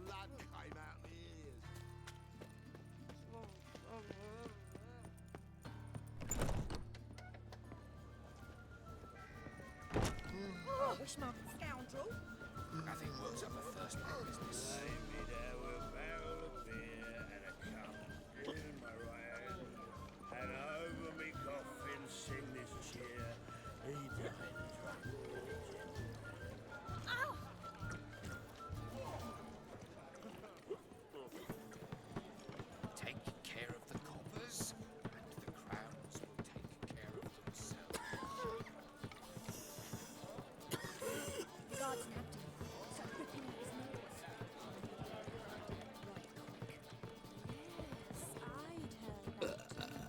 Blood came out the ears. Oh, wishmarket scoundrel. Nothing works up a first name business. Maybe there were a barrel of beer and a cup in my right hand, and over me coffin sing this cheer. He died drunk. Ow! Take care of the coppers, and the crowns will take care of themselves. The guards nabbed him. Start ripping out his nails. Right, Yes, I'd heard that.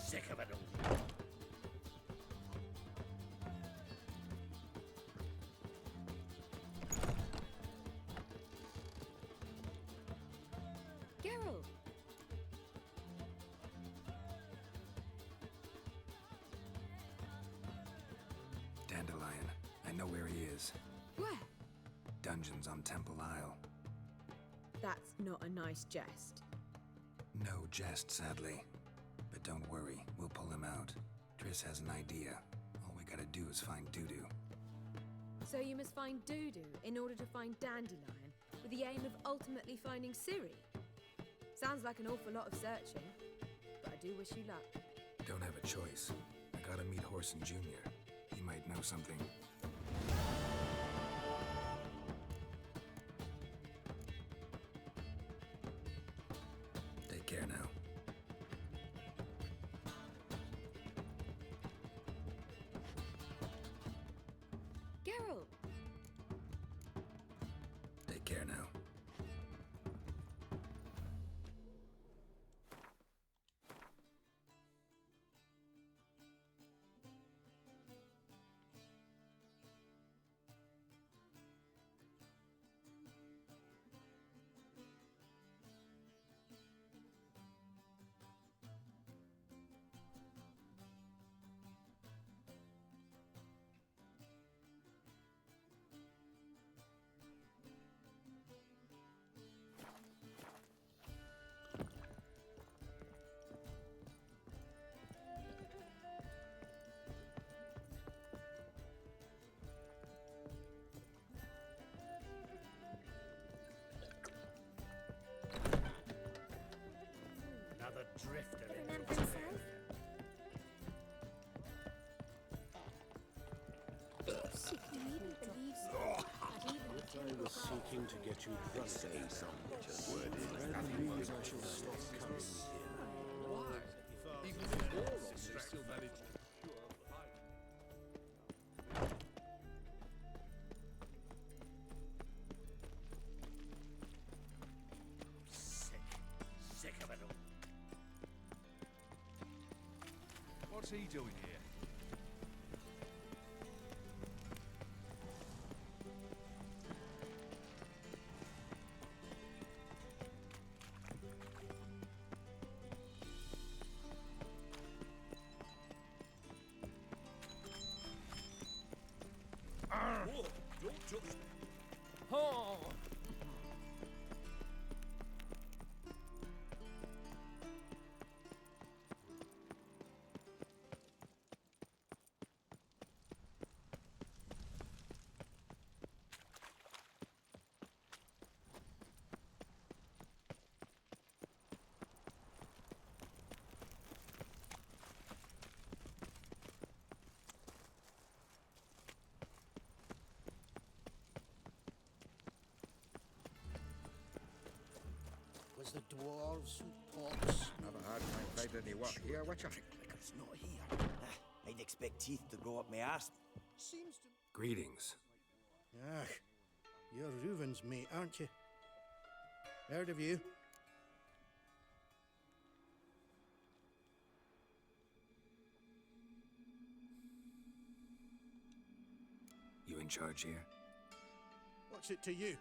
Sick of it all. Geralt! Dandelion. I know where he is. Where? Dungeons on Temple Isle. That's not a nice jest. No jest, sadly. But don't worry, we'll pull him out. Triss has an idea. All we gotta do is find Dudu. So you must find Dudu in order to find Dandelion, with the aim of ultimately finding Ciri? Sounds like an awful lot of searching, but I do wish you luck. Don't have a choice. I gotta meet Horson Jr. He might know something. Take care now. Geralt! Take care now. Another drifter in Remember the himself? Sick, do you even believe so? That even the king I was seeking to get you drunk. Say something. That means I shall stop coming here. Why? Even with war on, they still managed to cure the fight. Sick of it all. What's he doing here? Whoa, don't touch me. Oh! Was the dwarves and pots? Never had time find any work here, Witcher. It's not here. I'd expect teeth to go up my arse. Seems to. Greetings. Ah, you're Reuven's mate, aren't you? Heard of you? You in charge here? What's it to you?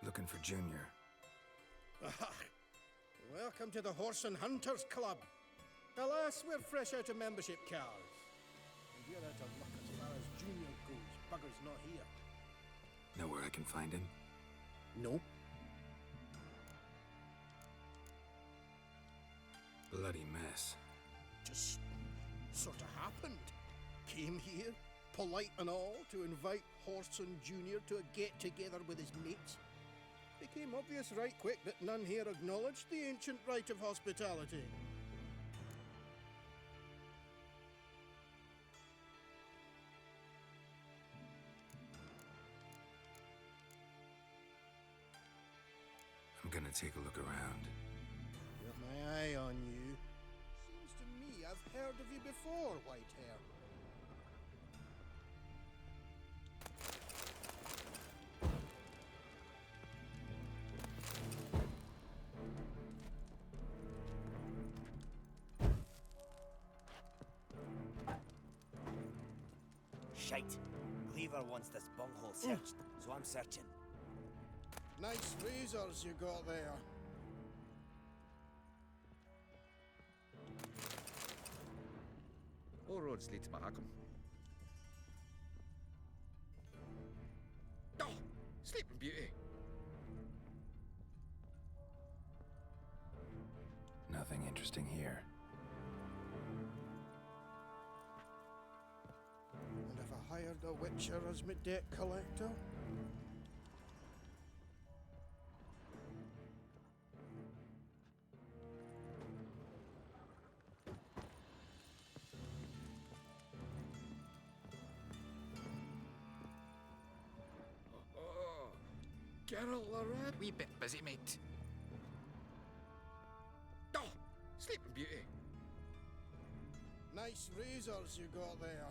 Looking for Junior. Welcome to the Horse and Hunters Club. Alas, we're fresh out of membership cars. And we're out of luck as far as Junior goes. Bugger's not here. Know where I can find him? No. Bloody mess. Just sort of happened. Came here, polite and all, to invite Horse and Junior to a get-together with his mates. Became obvious right quick that none here acknowledged the ancient right of hospitality. I'm gonna take a look around. Got my eye on you. Seems to me I've heard of you before, Whitehair. Shite. Cleaver wants this bunghole searched, so I'm searching. Nice razors you got there. All roads lead to Mahakam. Oh, Sleeping Beauty. Nothing interesting here. And have I hired a witcher as my debt collector? Geralt Lorad. Wee bit busy, mate. Oh, Sleeping Beauty. Nice razors you got there.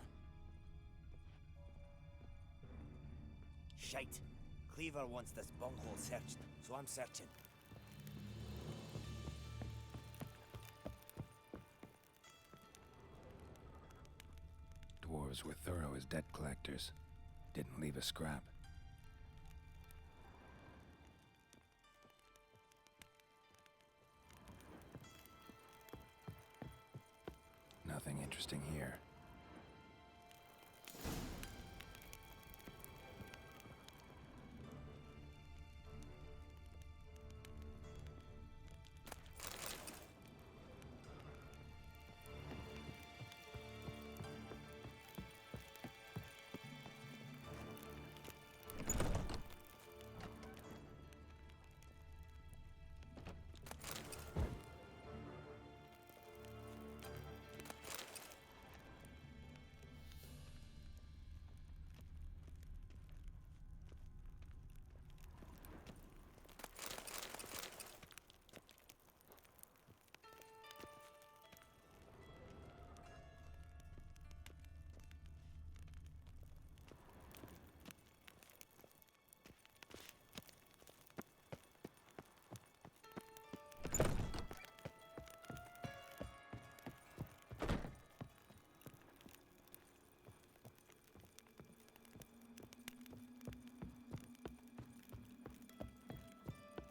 Shite. Cleaver wants this bunghole searched, so I'm searching. Dwarves were thorough as debt collectors. Didn't leave a scrap. Nothing interesting here.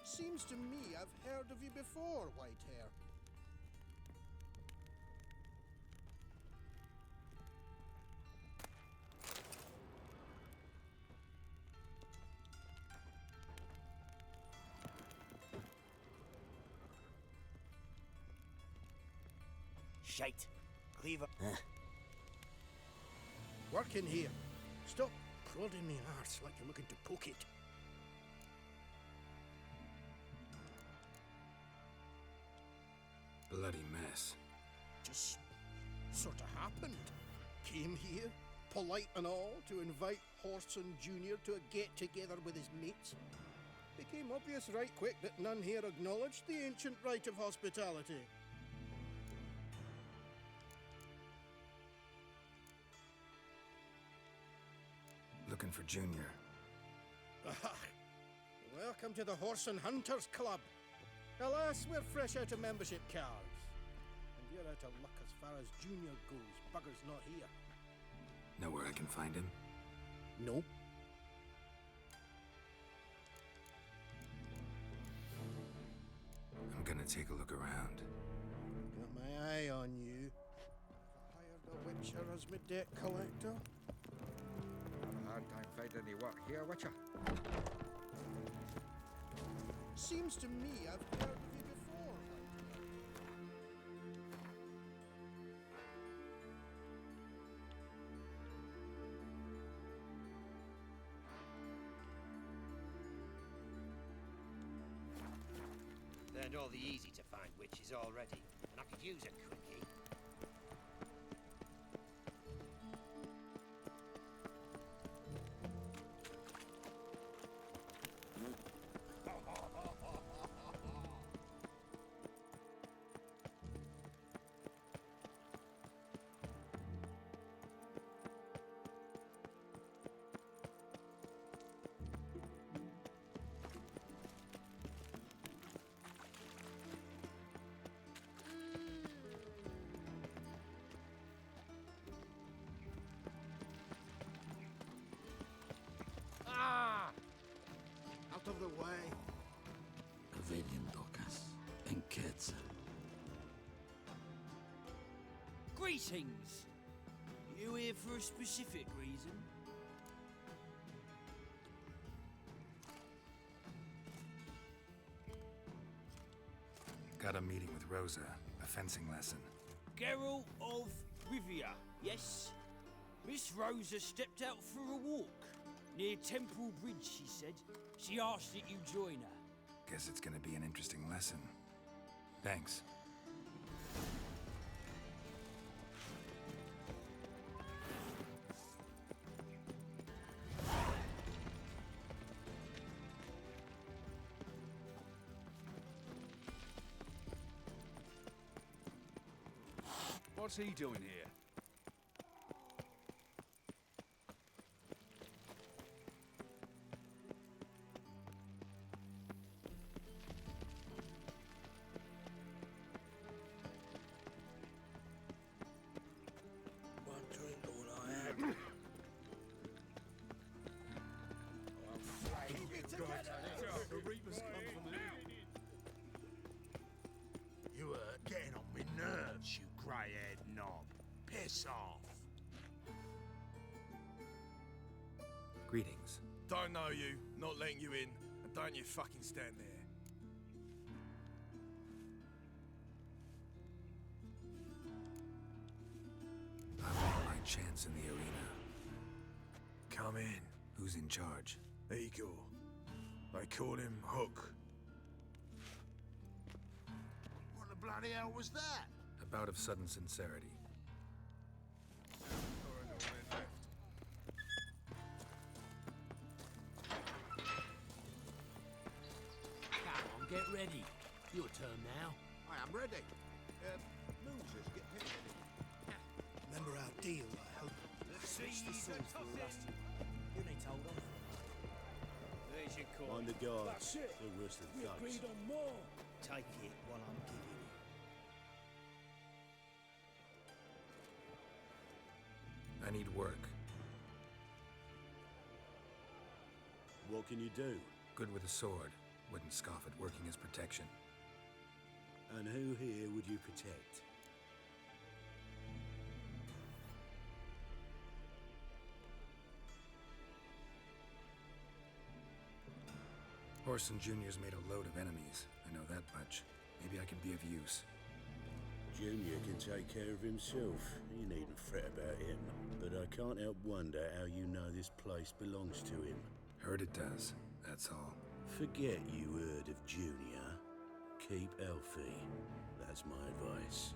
Seems to me I've heard of you before, Whitehair. Shite. Cleaver. Work in here. Stop prodding me arse like you're looking to poke it. Bloody mess. Just sort of happened. Came here, polite and all, to invite Horson Jr. to a get-together with his mates. Became obvious right quick that none here acknowledged the ancient right of hospitality. looking for Junior. Welcome to the Horse and Hunters Club. Alas, we're fresh out of membership cards. And you're out of luck as far as Junior goes. Bugger's not here. Know where I can find him? No. I'm gonna take a look around. Got my eye on you. Hired a Witcher as my debt collector. Hard time finding any work here, Witcher. Seems to me I've heard of you before. Learned all the easy to find witches already, and I could use a quickie. Out of the way. Greetings! You here for a specific reason? Got a meeting with Rosa, a fencing lesson. Geralt of Rivia, yes? Miss Rosa stepped out for a walk. Near Temple Bridge, she said. She asked that you join her. Guess it's gonna be an interesting lesson. Thanks. What's he doing here? One drink all I had. You are getting on me nerves, you grey-haired knob. Piss off. Greetings. Don't know you, not letting you in, and don't you fucking stand there. I want my chance in the arena. Come in. Who's in charge? Eagle. They call him Hook. What the bloody hell was that? A bout of sudden sincerity. Come on, get ready. Your turn now. I am ready. Losers get picked. Remember our deal, I hope. Switch the sword for a rusty one. You need told off. There's your call. Mind the guards. That's it. They're worse than We thugs. agreed on more. Take it while I'm giving you. I need work. What can you do? Good with a sword. Wouldn't scoff at working as protection. And who here would you protect? Orson Jr.'s made a load of enemies. I know that much. Maybe I can be of use. Junior can take care of himself. You needn't fret about him. But I can't help wonder how you know this place belongs to him. Heard it does, that's all. Forget you heard of Junior. Keep healthy. That's my advice.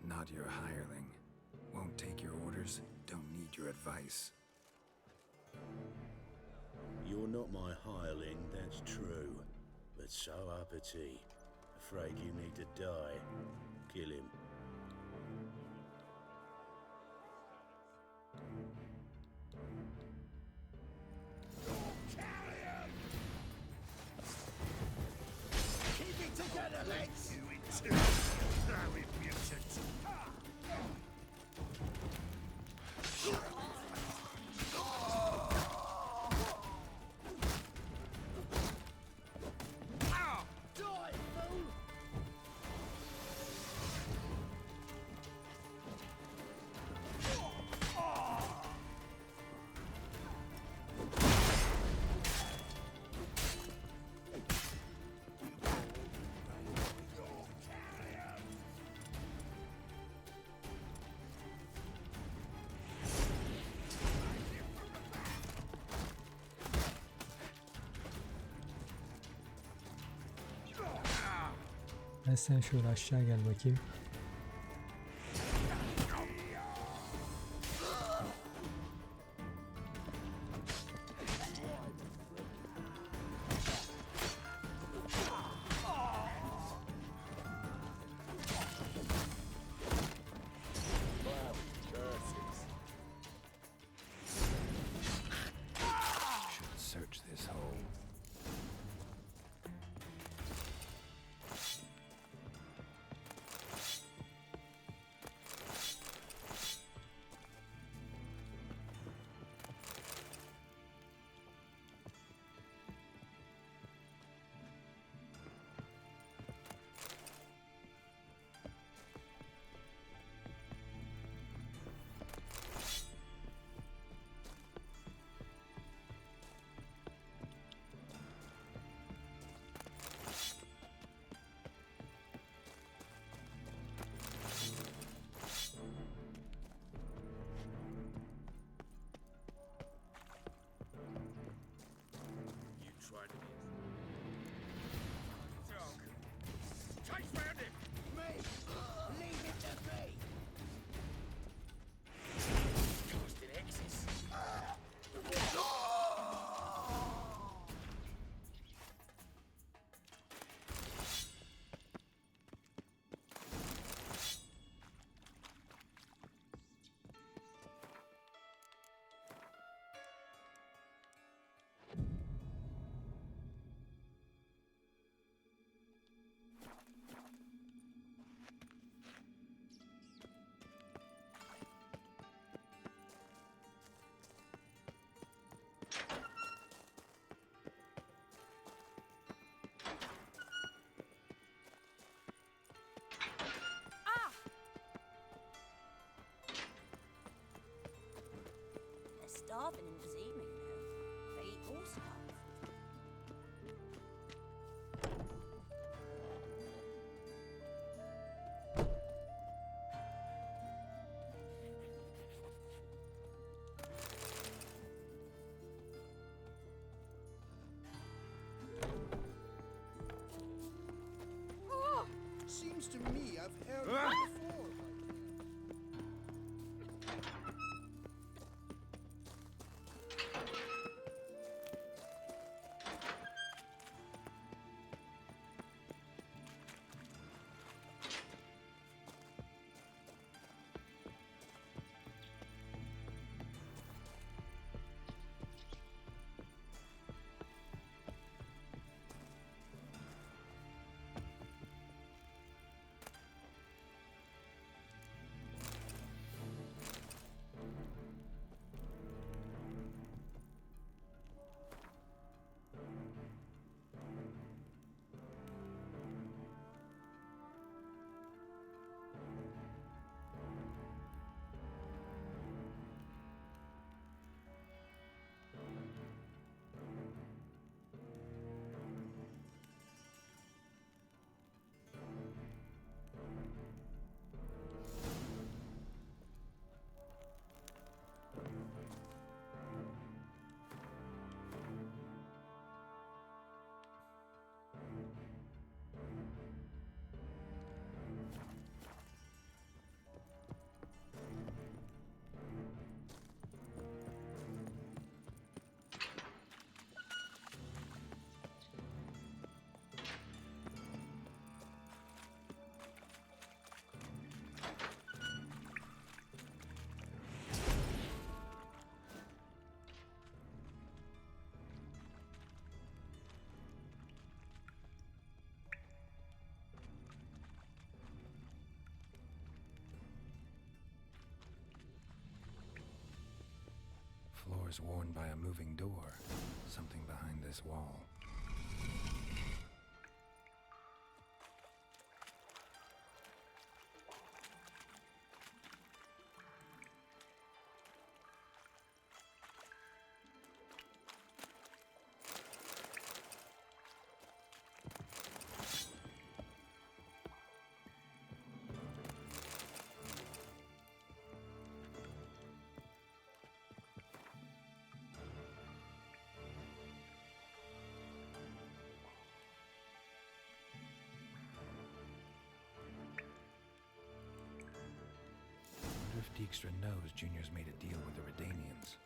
Not your hireling. Won't take your orders, don't need your advice. You're not my hireling, that's true. But so uppity. Afraid you need to die. Kill him. Sen şöyle aşağı gel bakayım. Should search this hole. They're starving in this evening, though. They eat all stuff. Seems to me I've heard it before. Floors worn by a moving door. Something behind this wall. Dijkstra knows Junior's made a deal with the Redanians.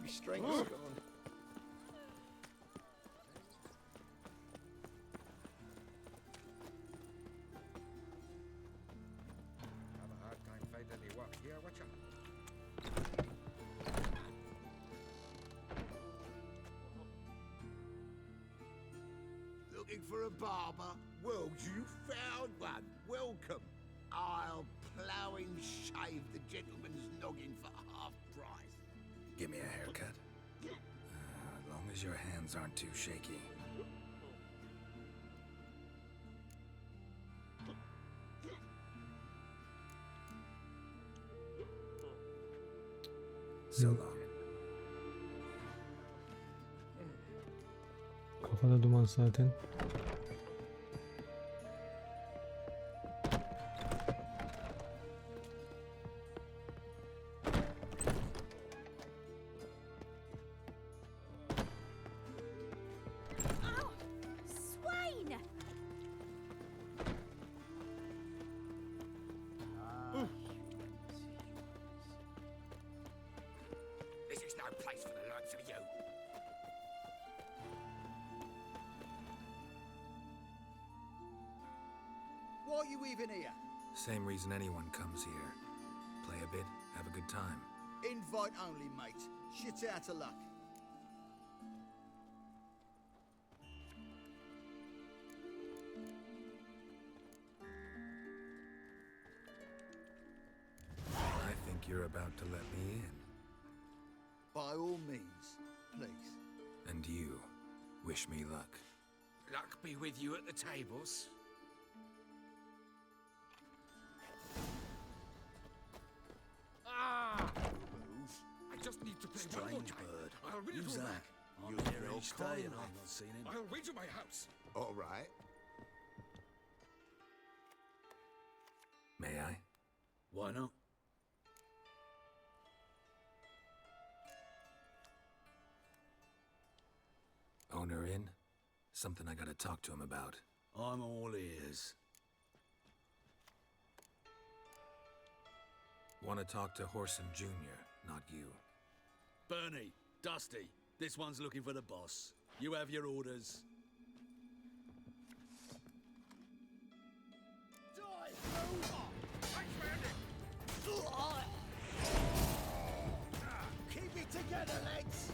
My strength's gone. Have a hard time finding any work here, Witcher. Looking for a barber? Well, you found one. Welcome. I'll plough and shave the gentleman's noggin for half price. Give me a haircut. As long as your hands aren't too shaky. So long. Kafada duman zaten. Swain! This is no place for the likes of you. Why are you even here? Same reason anyone comes here. Play a bit, have a good time. Invite only, mate. Shit out of luck. I think you're about to let me in. By all means, please. And you, wish me luck. Luck be with you at the tables. Move. I just need to play one more Strange time. bird. I'll read Who's it all that? back. I'm You here feel each day and cold. I've not seen him. I'll read you my house. All right. May I? Why not? Owner in? Something I gotta talk to him about. I'm all ears. Wanna talk to Horson Jr., not you. Bernie, Dusty, this one's looking for the boss. You have your orders. Keep it together, lads!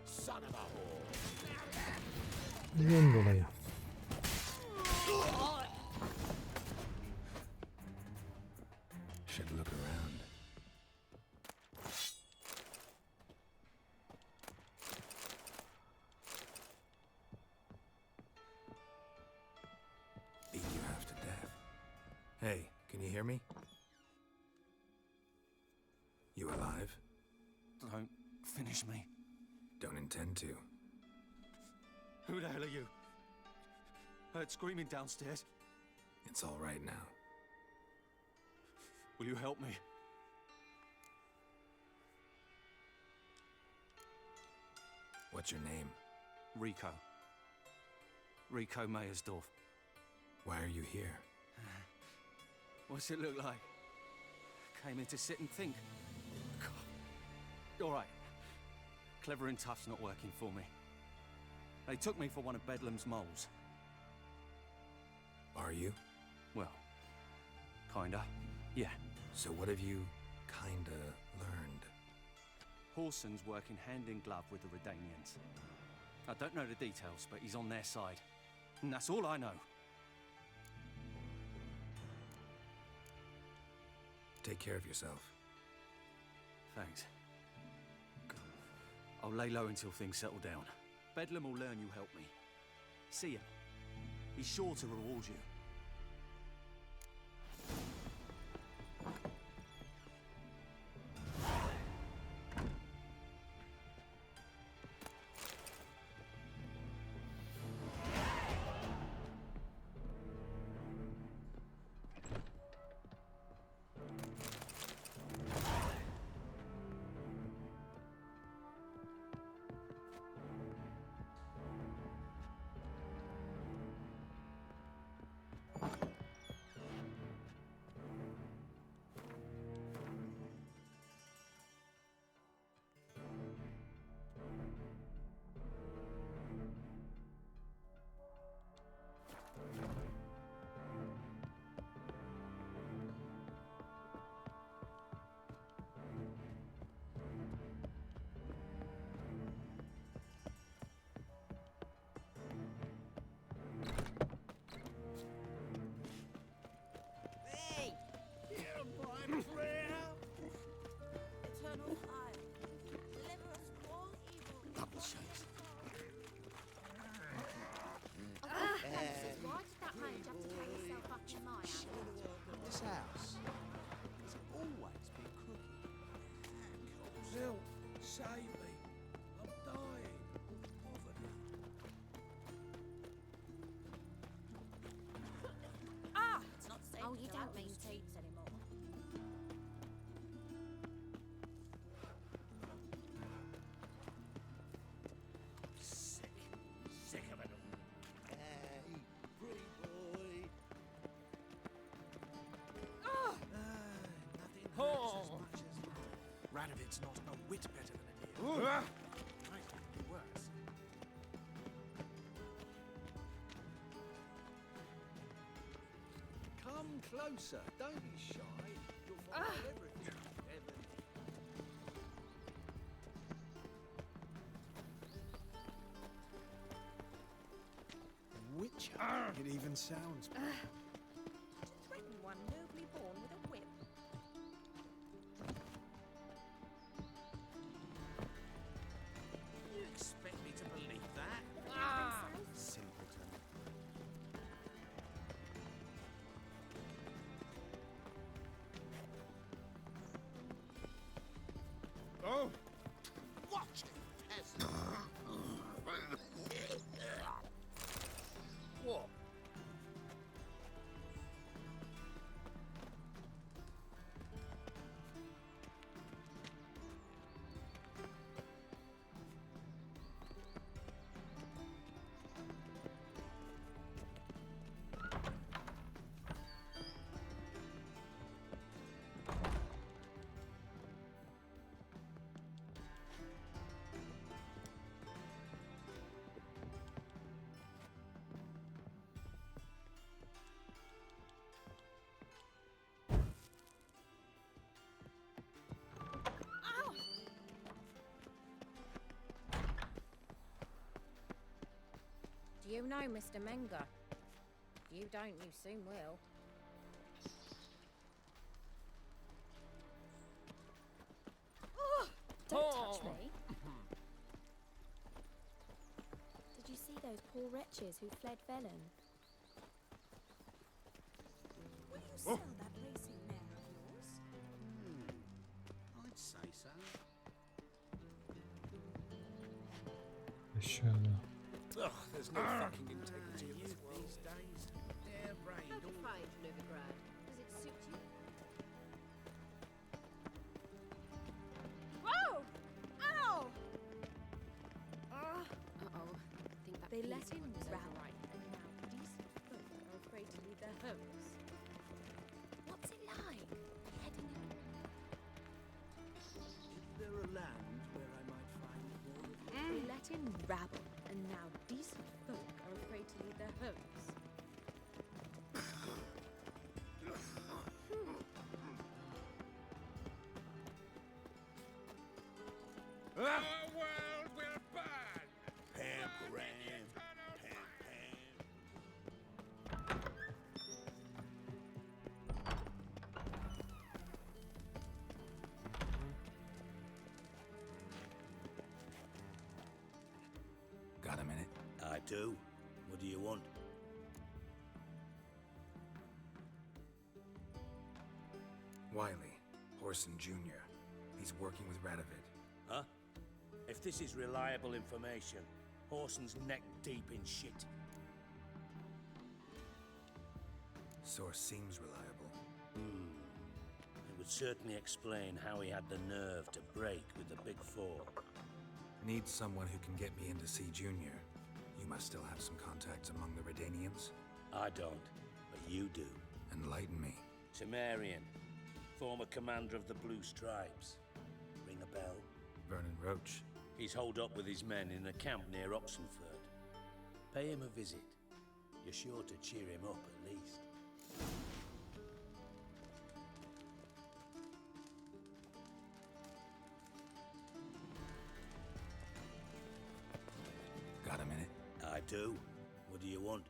Son of a whore! Bundan dolayı. Should look around. Beat you half to death. Hey, can you hear me? You alive? Don't finish me. Don't intend to. Who the hell are you? Heard screaming downstairs. It's all right now. Will you help me? What's your name? Rico. Rico Mayersdorf. Why are you here? What's it look like? Came here to sit and think. God. All right. Clever and tough's not working for me. They took me for one of Bedlam's moles. Are you? Well, kinda. Yeah. So what have you kinda learned? Horson's working hand in glove with the Redanians. I don't know the details, but he's on their side. And that's all I know. Take care of yourself. Thanks. I'll lay low until things settle down. Bedlam will learn you helped me. See him. He's sure to reward you. Eternal fire, deliver us from all evil. Double shakes. Why did that mage have to carry himself up in my house? This house has always been crooked. Zil, save me. I'm dying. Poverty. Ah! It's not safe. Oh, you don't mean teats anymore. Sick of it all. Hey, pretty boy. Nothing hurts as much as Radovid's not a whit better than a deer. Might be worse. in closer. Don't be shy. You'll find out everything. Witcher. It even sounds. To threaten one nobly born with a whip. You expect me to believe that? Simpleton. Oh! Watch it, peasant. What? Do you know Mr. Menger? If you don't, you soon will. Don't touch me. Did you see those poor wretches who fled Velen? Will you sell that racing mare of yours? I'd say so. Aşağıda. Ugh, there's no fucking integrity in this world. These days, they're brained. How to find Novigrad? Does it suit you? Whoa! Ow! Uh-oh. Think that They police let him one was rout, overripe. and now decent folk are afraid to leave their homes. What's it like? Heading in. Is there a land where I might find more of you? They let him rabble, and now decent folk are afraid to leave their homes. Our world will burn! Pam, ram, pam, pam. Got a minute? I do. What do you want? Wiley, Horson Jr. He's working with Radovid. Huh? If this is reliable information, Horson's neck deep in shit. Source seems reliable. It would certainly explain how he had the nerve to break with the Big Four. Need someone who can get me in to see Junior. You must still have some contacts among the Redanians. I don't, but you do. Enlighten me. Temerian, former commander of the Blue Stripes. Ring a bell? Vernon Roach. He's holed up with his men in a camp near Oxenford. Pay him a visit. You're sure to cheer him up at least. Got a minute? I do. What do you want?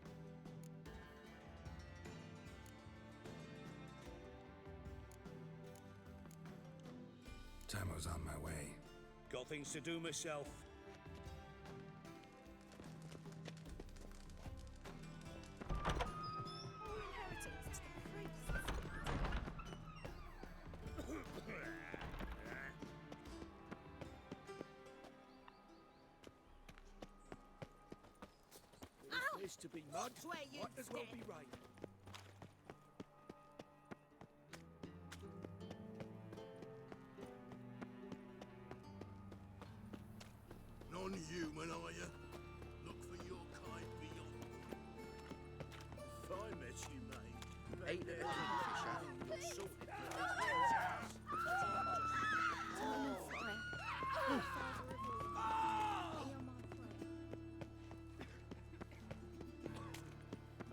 Tamo's on my way. Got things to do myself. This to be mud. Where you Might as well stand. be rain. Non-human, are you? Look for your kind beyond. If I met you, mate. Ain't it a kingfisher? You're sorted for at least 10 days.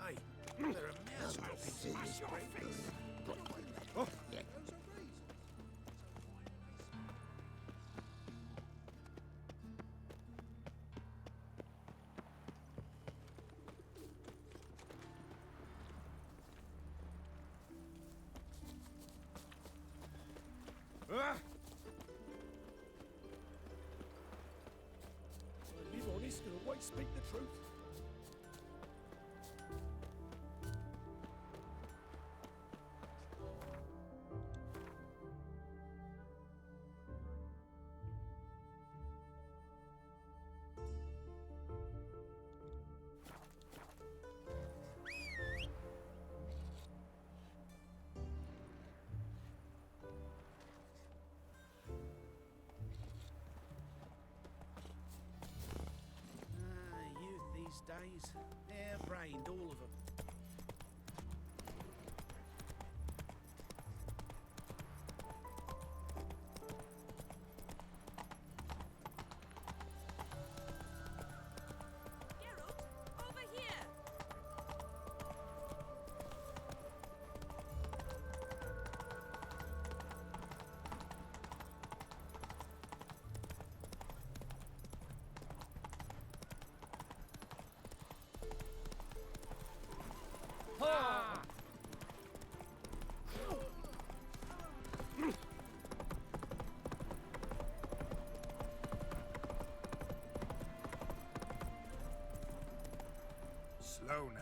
Hey, they're a mouse. I live honest and always speak the truth. Youth these days, hair-brained, all of them. Over here! Slow now.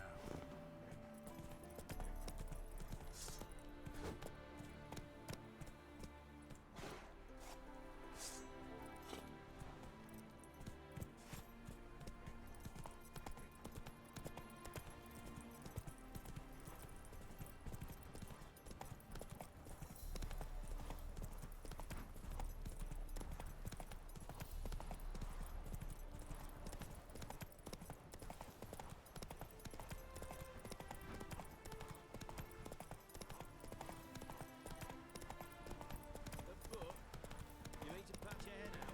You need to patch your head out.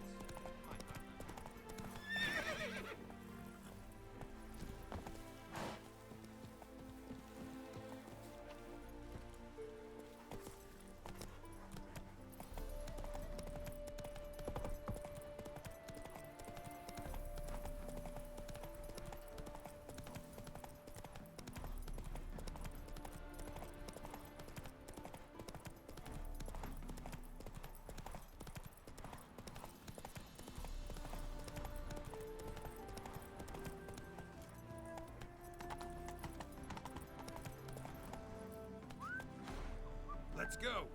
Let's go!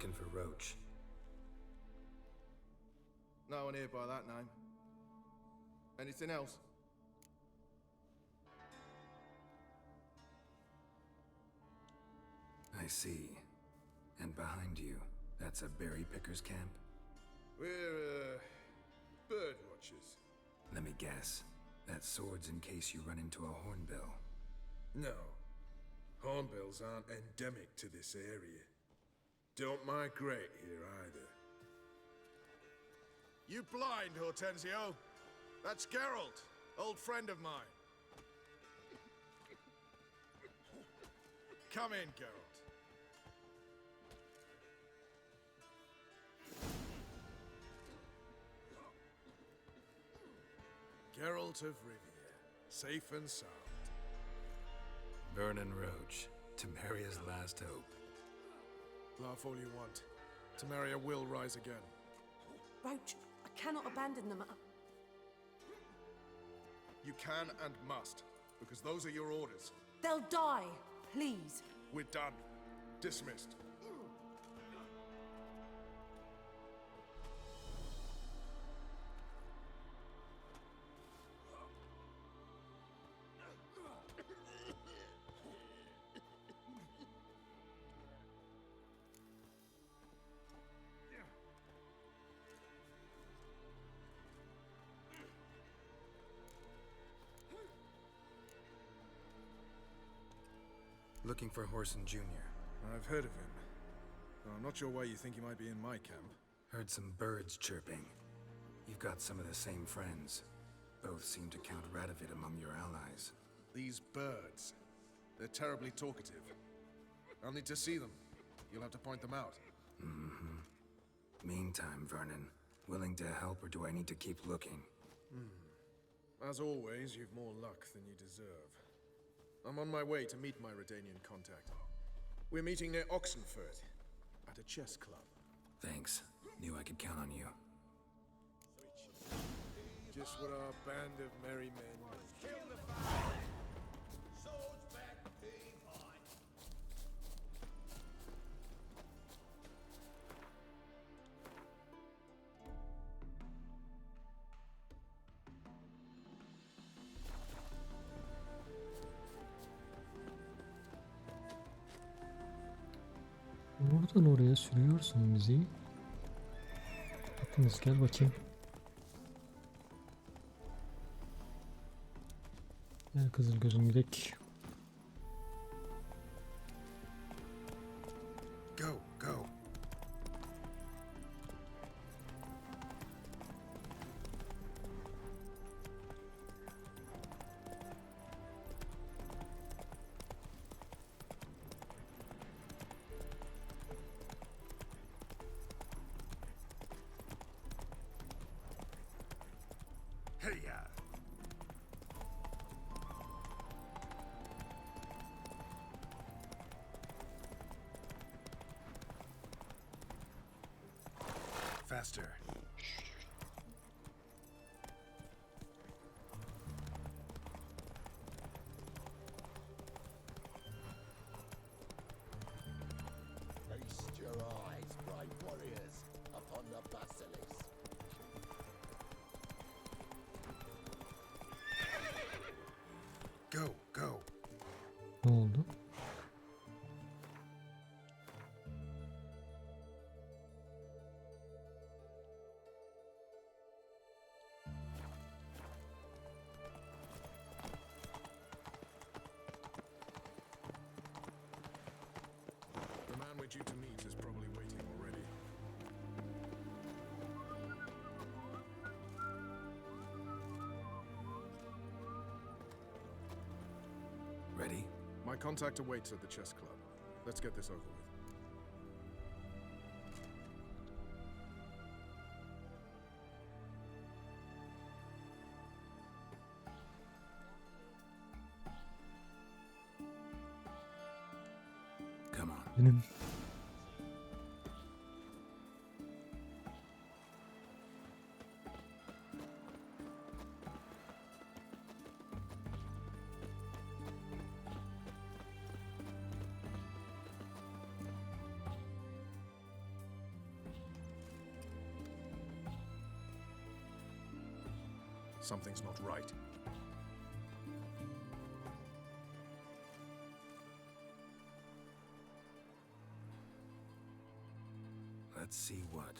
looking for Roach. No one here by that name. Anything else? I see. And behind you, that's a berry picker's camp? We're, bird watchers. Let me guess. That sword's in case you run into a hornbill. No. Hornbills aren't endemic to this area. Don't migrate here either. You blind, Hortensio? That's Geralt, old friend of mine. Come in, Geralt. Geralt of Rivia, safe and sound. Vernon Roach, Temeria's last hope. Laugh all you want. Temeria will rise again. Roach, I cannot abandon them. You can and must, because those are your orders. They'll die, please. We're done. Dismissed. Looking for Whoreson Jr. I've heard of him. Though I'm not sure why you think he might be in my camp. Heard some birds chirping. You've got some of the same friends. Both seem to count Radovid among your allies. These birds. They're terribly talkative. I'll need to see them. You'll have to point them out. Mm-hmm. Meantime, Vernon, willing to help or do I need to keep looking? As always, you've more luck than you deserve. I'm on my way to meet my Redanian contact. We're meeting near Oxenford, at a chess club. Thanks. Knew I could count on you. Just what our band of merry men need. Swords back behind. Buradan oraya sürüyorsun bizi. Hepiniz gel bakayım. Gel kızıl gözüm gidek. Go, go. Hey-ya! Faster. Feast your eyes, brave warriors, upon the basilisk. Go, go. Ne oldu? The man we're due to meet is probably waiting already. Ready? My contact awaits at the chess club. Let's get this over with. Come on. Benim. Something's not right. Let's see what.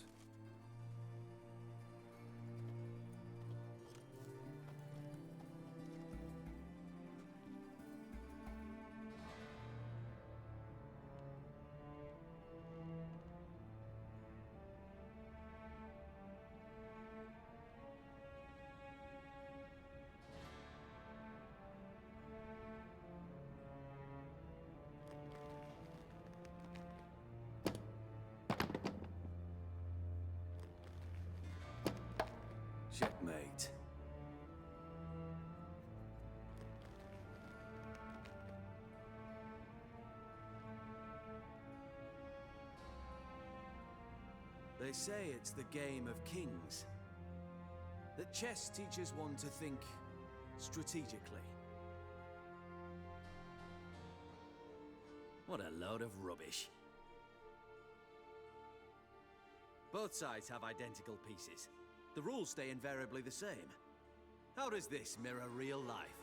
Checkmate. They say it's the game of kings. That chess teaches one to think strategically. What a load of rubbish. Both sides have identical pieces. The rules stay invariably the same. How does this mirror real life?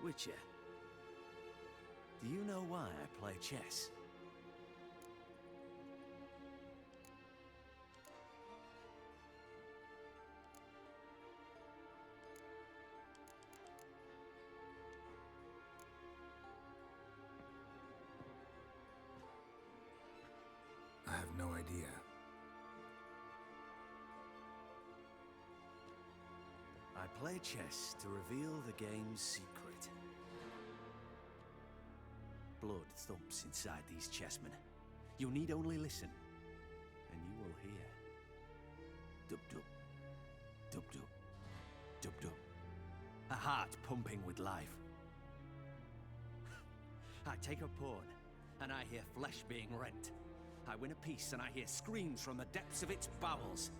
Witcher, do you know why I play chess? I have no idea. I play chess to reveal the game's secret. Blood thumps inside these chessmen. You need only listen, and you will hear. Dub-dub, dub-dub, dub-dub. A heart pumping with life. I take a pawn, and I hear flesh being rent. I win a piece, and I hear screams from the depths of its bowels.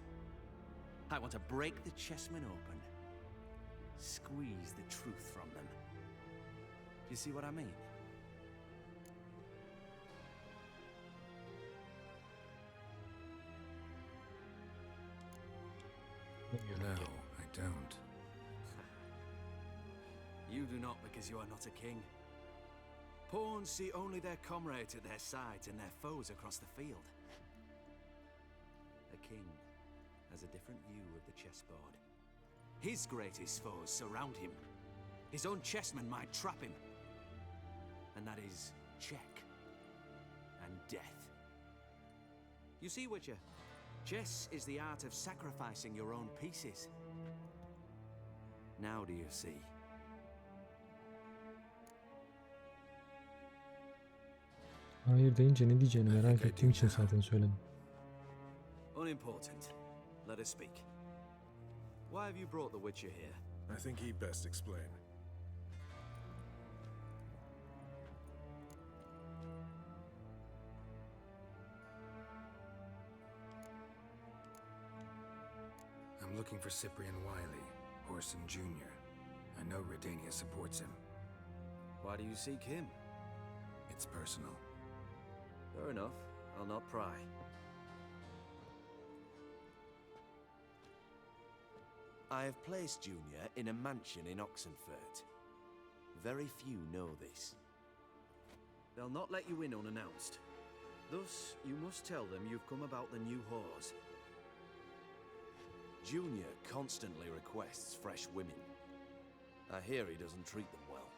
I want to break the chessmen open. Squeeze the truth from them. Do you see what I mean? No, I don't. You do not, because you are not a king. Pawns see only their comrades at their sides and their foes across the field. A king has a different view of the chessboard. His greatest foes surround him. His own chessmen might trap him. And that is check and death. You see, Witcher, chess is the art of sacrificing your own pieces. Now do you see? Hayır deyince ne diyeceğini merak ettiğim için zaten söyledim. Unimportant. Let us speak. Why have you brought the Witcher here? I think he'd best explain. I'm looking for Cyprian Wiley, Horson Jr. I know Redania supports him. Why do you seek him? It's personal. Fair enough. I'll not pry. I have placed Junior in a mansion in Oxenfurt. Very few know this. They'll not let you in unannounced. Thus, you must tell them you've come about the new whores. Junior constantly requests fresh women. I hear he doesn't treat them well.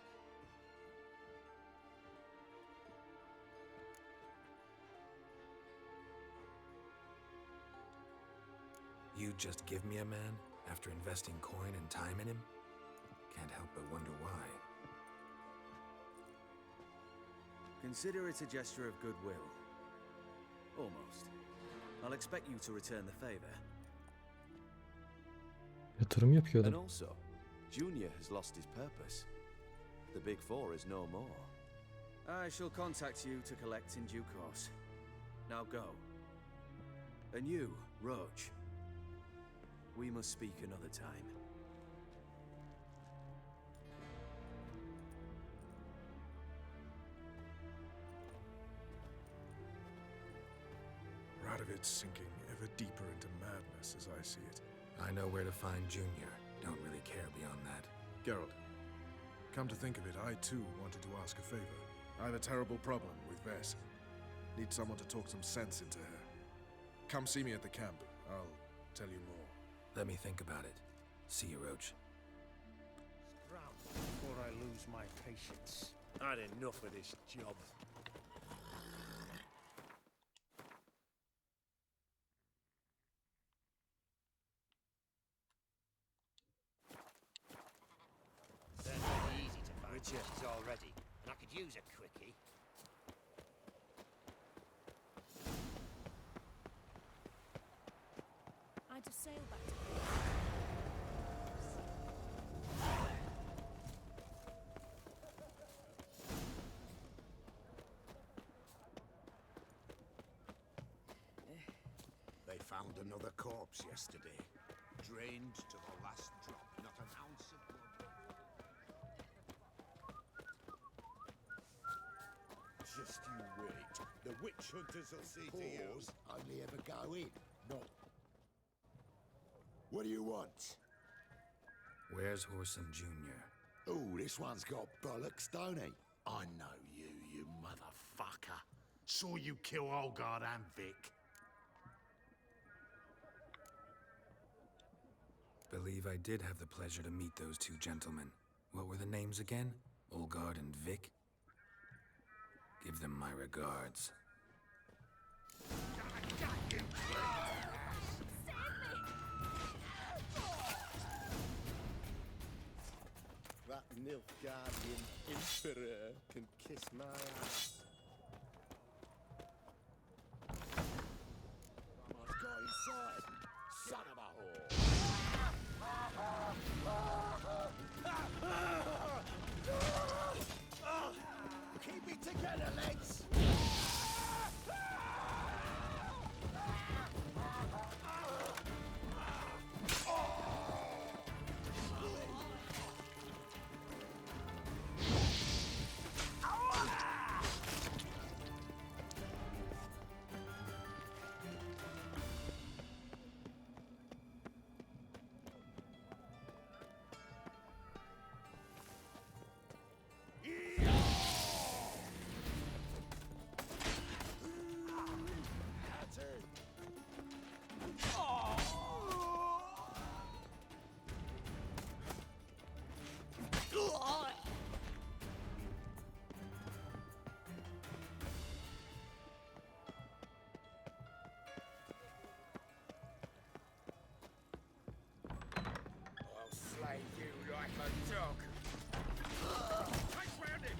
You just give me a man after investing coin and time in him? Can't help but wonder why. Consider it a gesture of goodwill. Almost. I'll expect you to return the favor. Yatırım And yapıyordum. also, Junior has lost his purpose. The Big Four is no more. I shall contact you to collect in due course. Now go. And you, Roach. We must speak another time. Radovid's sinking ever deeper into madness as I see it. I know where to find Junior. Don't really care beyond that. Geralt, come to think of it, I too wanted to ask a favor. I have a terrible problem with Vess. Need someone to talk some sense into her. Come see me at the camp. I'll tell you more. Let me think about it. See you, Roach. Before I lose my patience. I'd enough of this job. They're pretty easy to find churches already, and I could use a quickie. I just sail back to They found another corpse yesterday. Drained to the last drop. Not an ounce of blood. Just you wait. The witch hunters will see to you. Only ever go in. No. What do you want? Where's Whoreson Jr.? Oh, this one's got bollocks, don't he? I know you, you motherfucker. Saw you kill Olgard and Vic. Believe I did have the pleasure to meet those two gentlemen. What were the names again? Olgard and Vic? Give them my regards. That Nilfgaardian Emperor can kiss my ass. Almost got inside. Son of a whore. Keep it together, lads! Slay you like a dog. Take round him!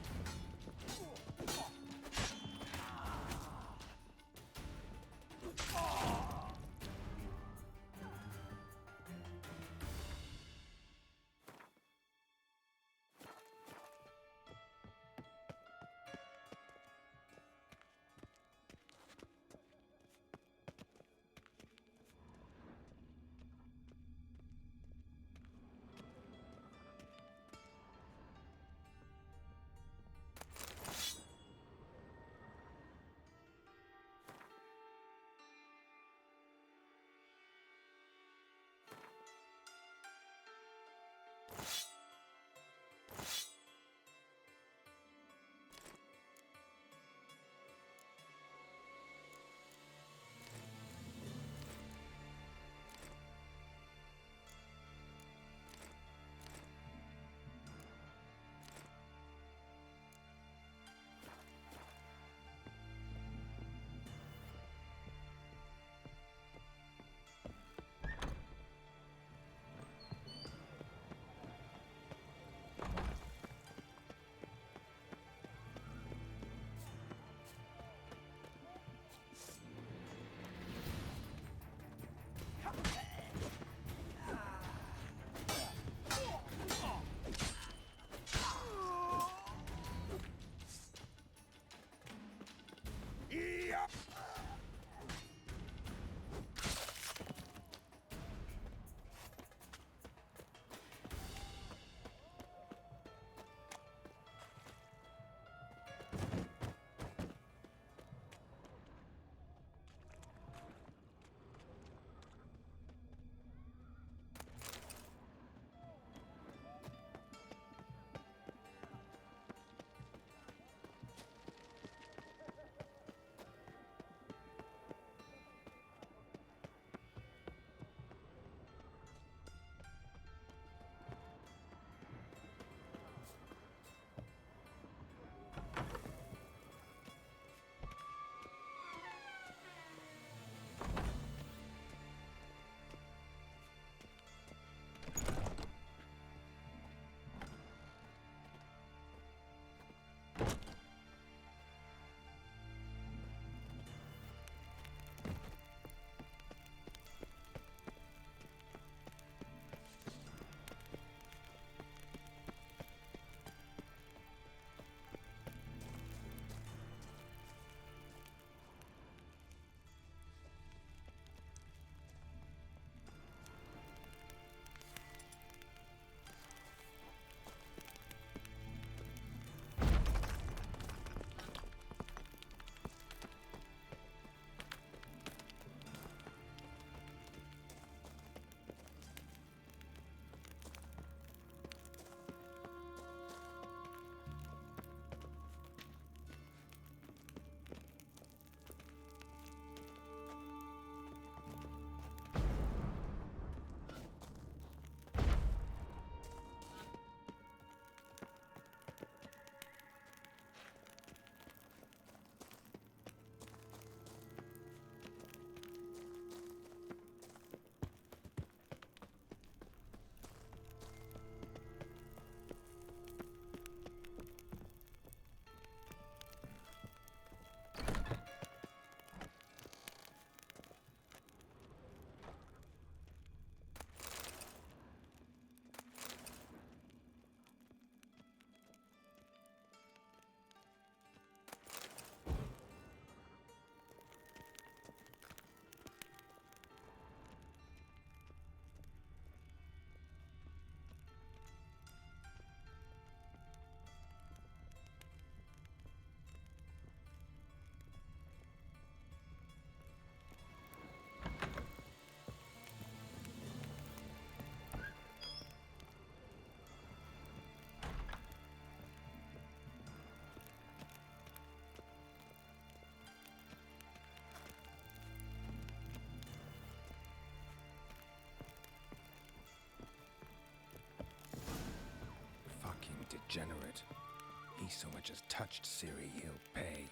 much as touched Ciri, he'll pay.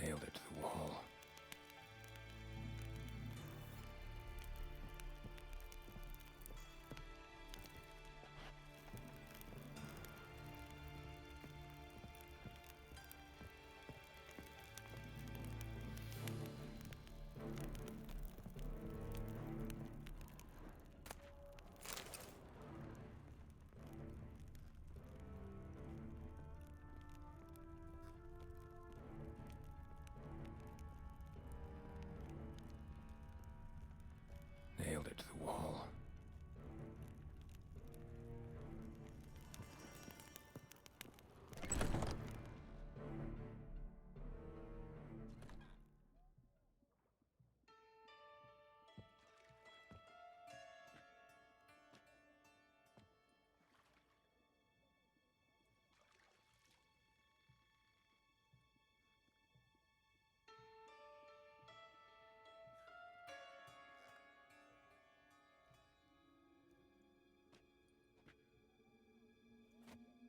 Nailed it to the wall. Nailed it to the wall.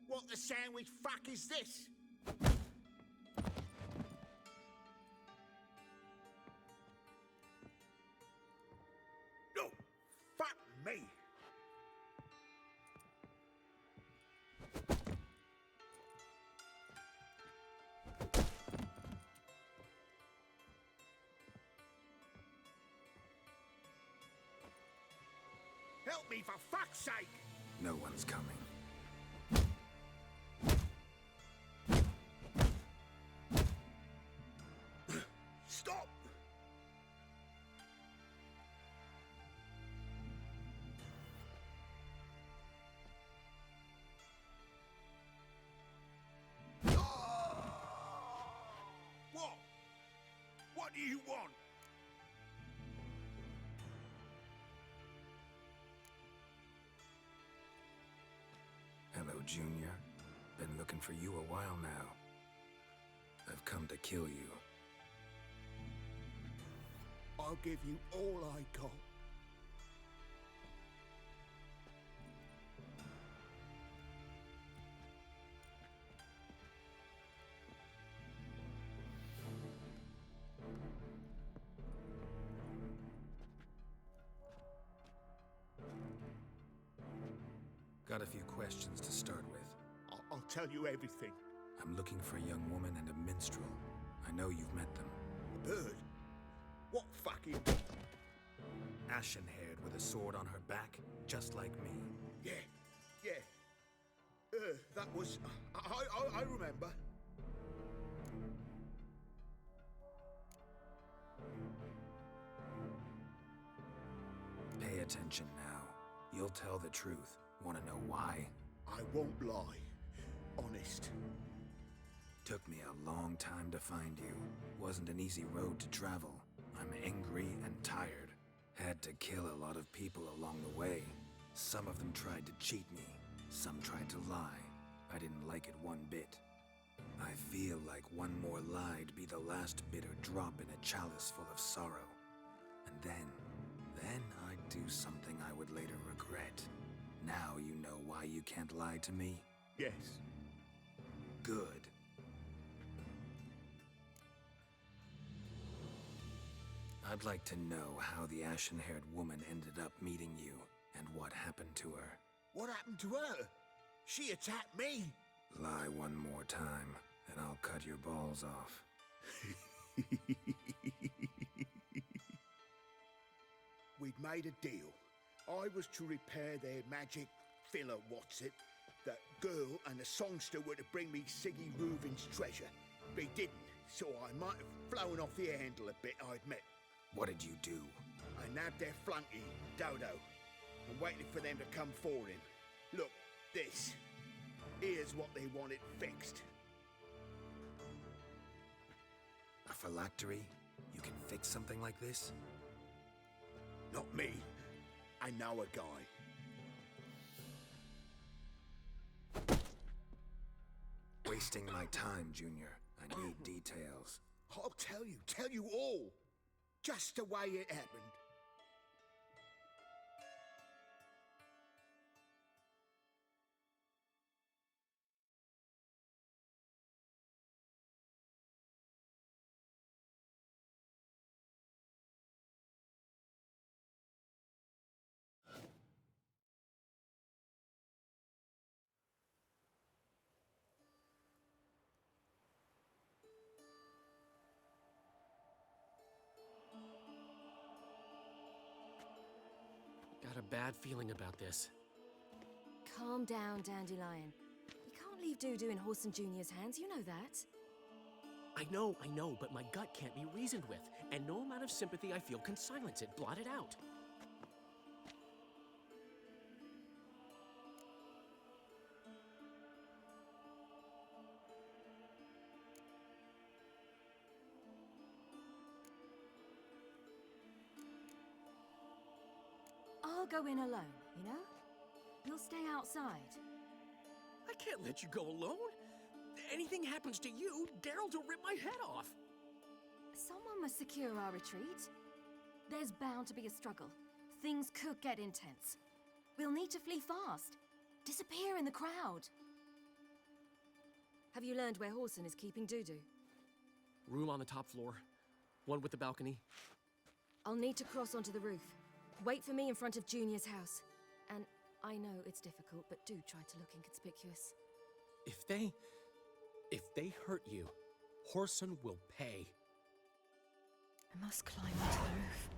What the sandwich fuck is this? No! Fuck me! Help me for fuck's sake! No one's coming. Stop! What? What do you want? Hello, Junior. Been looking for you a while now. I've come to kill you. I'll give you all I got. Got a few questions to start with. I'll tell you everything. I'm looking for a young woman and a minstrel. I know you've met them. A bird? What fucking... Ashen-haired with a sword on her back, just like me. Yeah. That was... I remember. Pay attention now. You'll tell the truth. Want to know why? I won't lie. Honest. Took me a long time to find you. Wasn't an easy road to travel. I'm angry and tired. Had to kill a lot of people along the way. Some of them tried to cheat me. Some tried to lie. I didn't like it one bit. I feel like one more lie'd be the last bitter drop in a chalice full of sorrow. And then I'd do something I would later regret. Now you know why you can't lie to me? Yes. Good. I'd like to know how the ashen-haired woman ended up meeting you, and what happened to her. What happened to her? She attacked me. Lie one more time, and I'll cut your balls off. We'd made a deal. I was to repair their magic filler, what's it? That girl and the songster were to bring me Siggy Reuven's treasure. They didn't, so I might have flown off the handle a bit, I admit. What did you do? I nabbed their flunky, Dodo, and waited for them to come for him. Look, this. Here's what they wanted fixed. A phylactery? You can fix something like this? Not me. I know a guy. Wasting my time, Junior. I need details. I'll tell you all. Just the way it happened. Got a bad feeling about this. Calm down, Dandelion. You can't leave Dudu in Horson Jr.'s hands, you know that. I know, but my gut can't be reasoned with, and no amount of sympathy I feel can silence it, blot it out. I'll go in alone, you know? You'll stay outside. I can't let you go alone. Anything happens to you, Daryl's will rip my head off. Someone must secure our retreat. There's bound to be a struggle. Things could get intense. We'll need to flee fast. Disappear in the crowd. Have you learned where Horson is keeping Dudu? Room on the top floor. One with the balcony. I'll need to cross onto the roof. Wait for me in front of Junior's house. And I know it's difficult, but do try to look inconspicuous. If they hurt you, Horson will pay. I must climb onto the roof.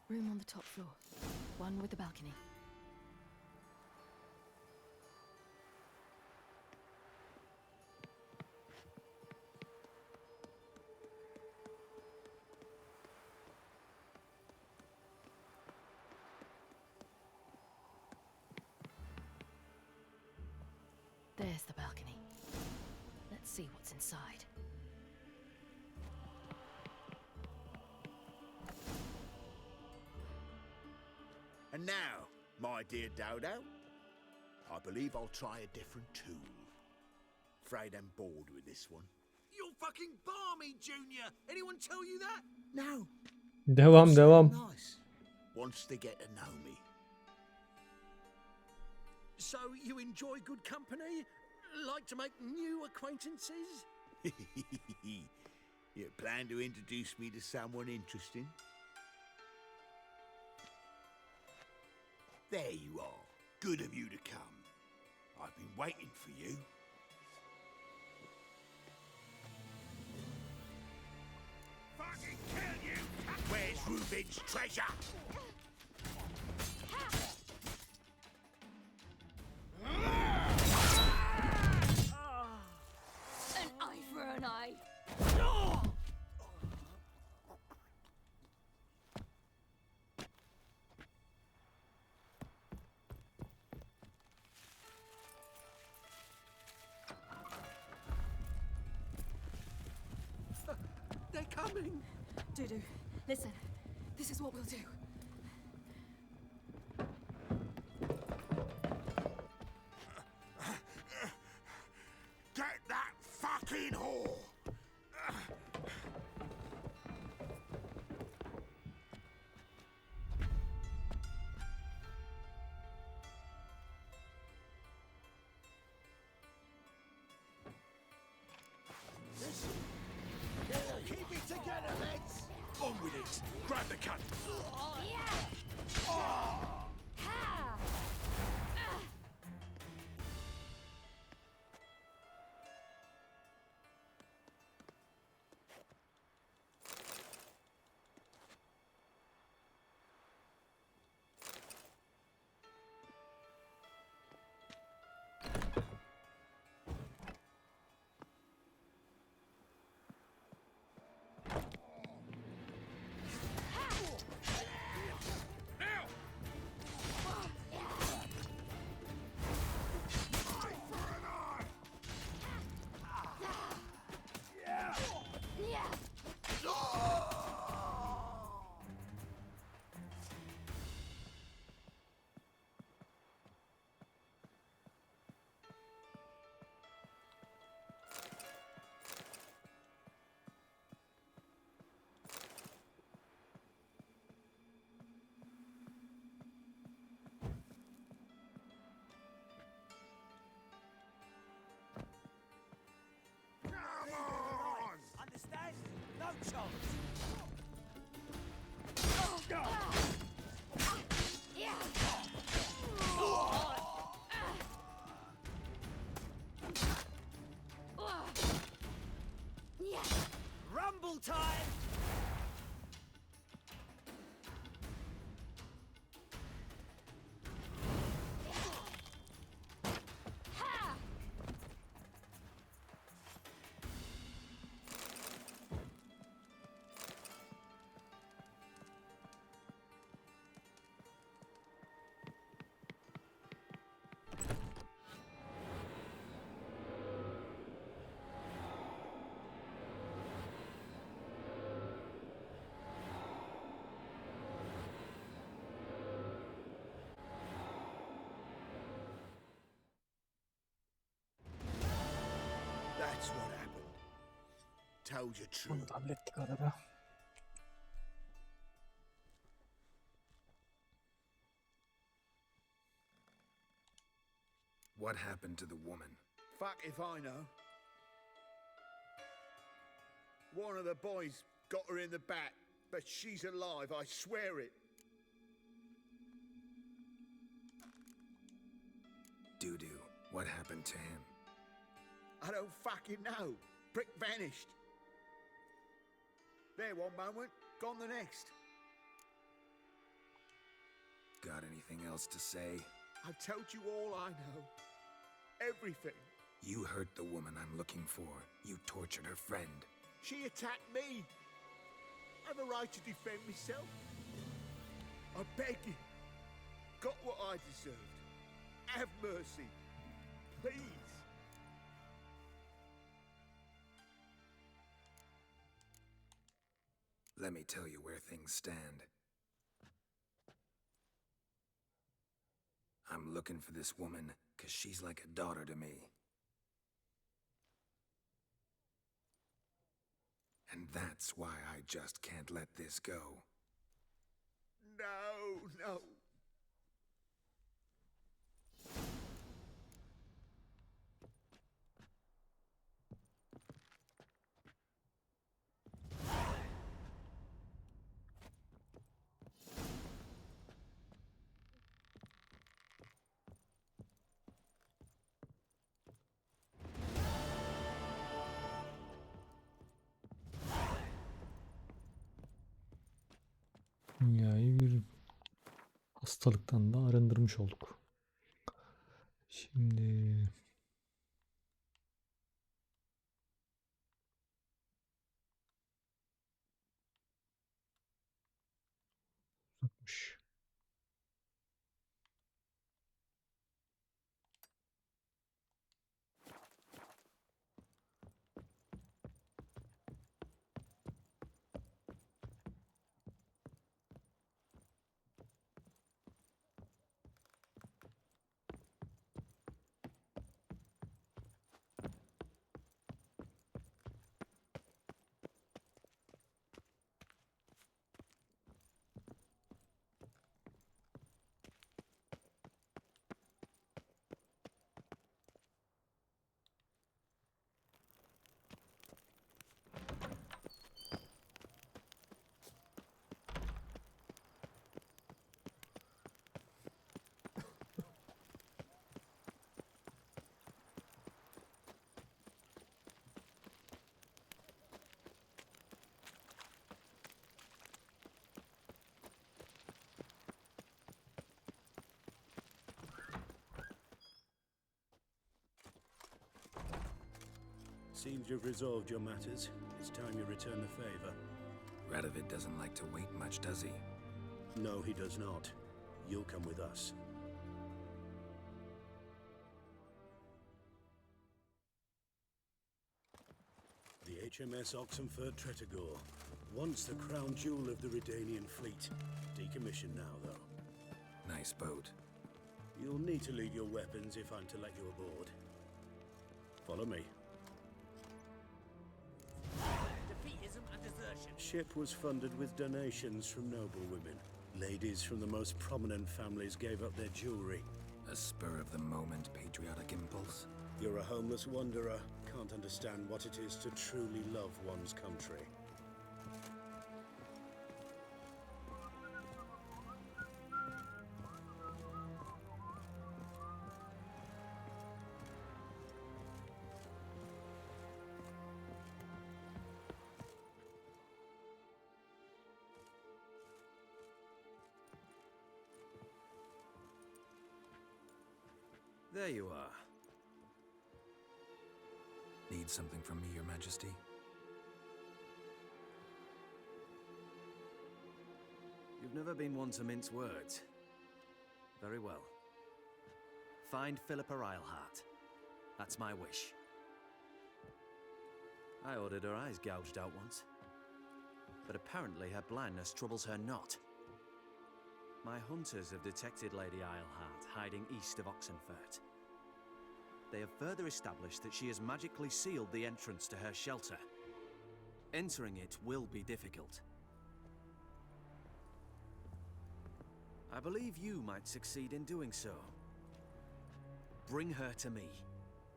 Room on the top floor. One with the balcony. There's the balcony. Let's see what's inside. And now, my dear Dodo, I believe I'll try a different tool. Afraid I'm bored with this one. You're fucking balmy, Junior! Anyone tell you that? No. Devam. Nice. Wants to get to know me. So you enjoy good company? Like to make new acquaintances? You plan to introduce me to someone interesting? There you are. Good of you to come. I've been waiting for you. Fucking kill you! Where's Reuben's treasure? An eye for an eye. They're coming! Dudu, listen. This is what we'll do. Get that fucking whore! Keep it together, lads! On with it! Grab the cunt! Understand? No chance. Rumble time! That's what happened. Told you true. Bunu da hallettik arada. What happened to the woman? Fuck if I know. One of the boys got her in the back, but she's alive, I swear it. Dudu, what happened to him? I don't fucking know. Brick vanished. There one moment, gone the next. Got anything else to say? I've told you all I know. Everything. You hurt the woman I'm looking for. You tortured her friend. She attacked me. I have a right to defend myself. I beg you. Got what I deserved. Have mercy. Please. Let me tell you where things stand. I'm looking for this woman, 'cause she's like a daughter to me. And that's why I just can't let this go. No, no. Hastalıktan da arındırmış olduk. Şimdi uzakmış. Seems you've resolved your matters. It's time you return the favor. Radovid doesn't like to wait much, does he? No, he does not. You'll come with us. The HMS Oxenford Tretogor. Once the crown jewel of the Redanian fleet. Decommissioned now, though. Nice boat. You'll need to leave your weapons if I'm to let you aboard. Follow me. Defeatism and desertion. Ship was funded with donations from noblewomen. Ladies from the most prominent families gave up their jewelry. A spur-of-the-moment patriotic impulse? You're a homeless wanderer. Can't understand what it is to truly love one's country. There you are. Need something from me, Your Majesty? You've never been one to mince words. Very well. Find Philippa Eilhart. That's my wish. I ordered her eyes gouged out once. But apparently her blindness troubles her not. My hunters have detected Lady Eilhart hiding east of Oxenfurt. They have further established that she has magically sealed the entrance to her shelter. Entering it will be difficult. I believe you might succeed in doing so. Bring her to me,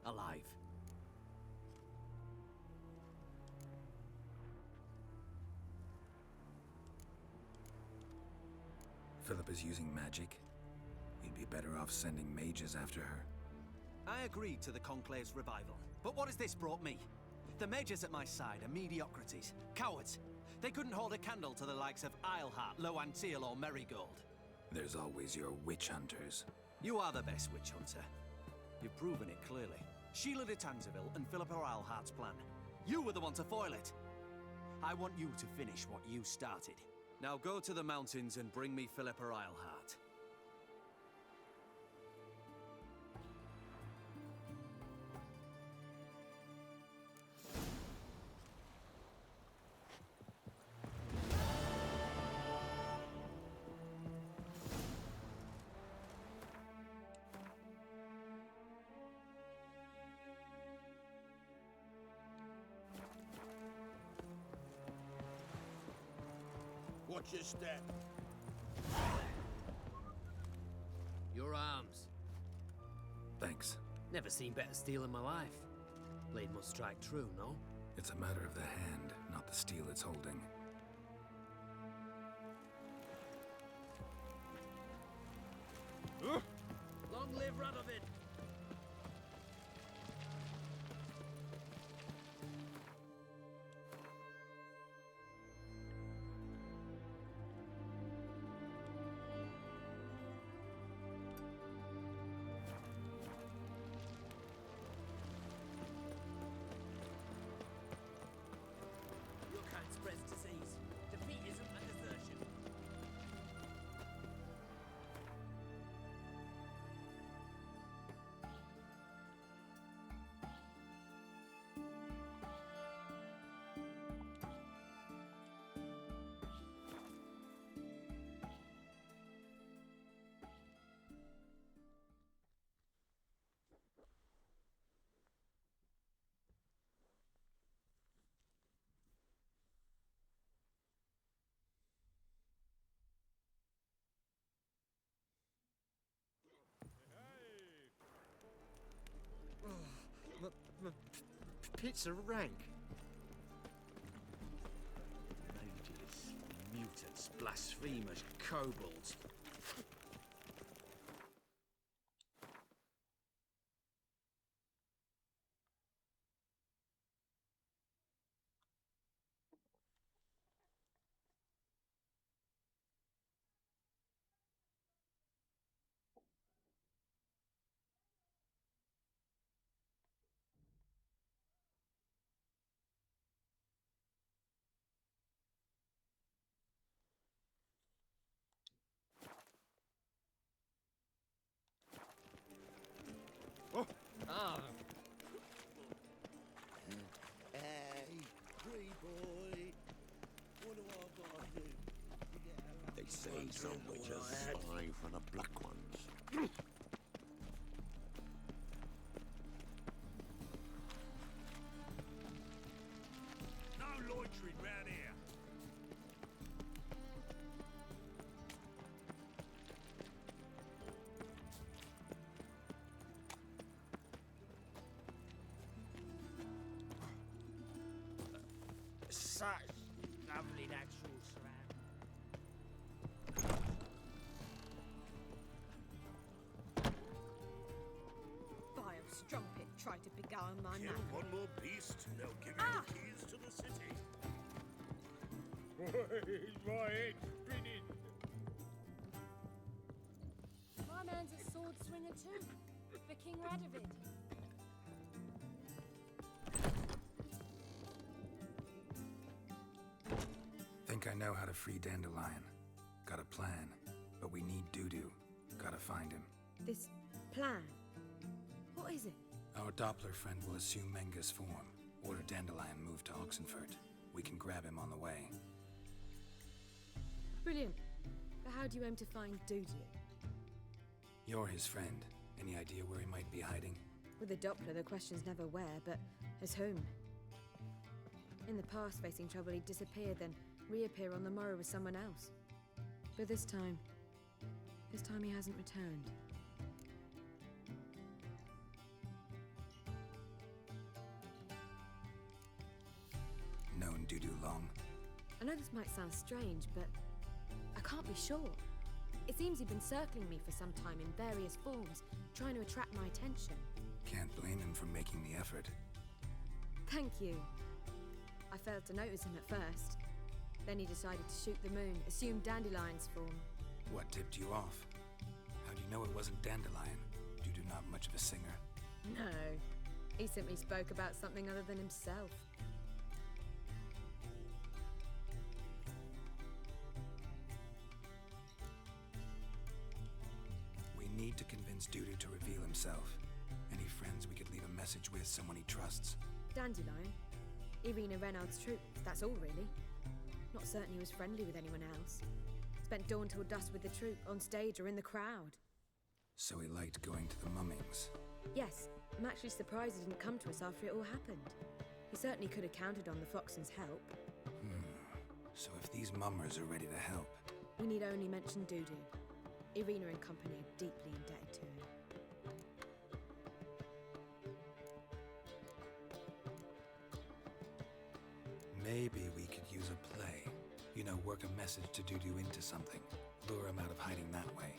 alive. Philippa's using magic. You'd be better off sending mages after her. I agreed to the Conclave's revival, but what has this brought me? The mages at my side are mediocrities, cowards. They couldn't hold a candle to the likes of Eilhart, Loantil, or Merigold. There's always your witch hunters. You are the best witch hunter. You've proven it clearly. Sheila de Tanzeville and Philippa Eilhart's plan. You were the one to foil it. I want you to finish what you started. Now go to the mountains and bring me Philippa Eilhart. Watch your step. Your arms. Thanks. Never seen better steel in my life. Blade must strike true, no? It's a matter of the hand, not the steel it's holding. Long live Radovid! pits of rank. Mages, mutants, blasphemers, kobolds. Ah, Hey, free boy. What do I gotta do? They say some witches spy for the black ones. No loitering round here. such lovely natural surroundings. Vile strumpet tried to beguile my Kill man. one more beast, and they'll give you the keys to the city. My head's spinning. My man's a sword swinger too, for King Radovid. Think I know how to free Dandelion. Got a plan, but we need Dudu. Gotta find him. This plan? What is it? Our Doppler friend will assume Menga's form. Order Dandelion move to Oxenfurt. We can grab him on the way. Brilliant. But how do you aim to find Dudu? You're his friend. Any idea where he might be hiding? With the Doppler, the question's never where, but as whom. In the past, facing trouble, he'd disappear, then reappear on the morrow with someone else. But this time he hasn't returned. Known Dudu long? I know this might sound strange, but I can't be sure. It seems he'd been circling me for some time in various forms, trying to attract my attention. Can't blame him for making the effort. Thank you. I failed to notice him at first. Then he decided to shoot the moon, assume Dandelion's form. What tipped you off? How do you know it wasn't Dandelion? Dudu not much of a singer. No, he simply spoke about something other than himself. We need to convince Dudu to reveal himself. Any friends we could leave a message with, someone he trusts. Dandelion? Irina Reynard's troop, that's all really. Not certain he was friendly with anyone else. Spent dawn till dusk with the troop, on stage or in the crowd. So he liked going to the mummings. Yes, I'm actually surprised he didn't come to us after it all happened. He certainly could have counted on the Foxen's help. So if these mummers are ready to help... We need only mention Dudu. Irina and company are deeply indebted to him. Maybe we could use a play. You know, work a message to Dudu into something. Lure him out of hiding that way.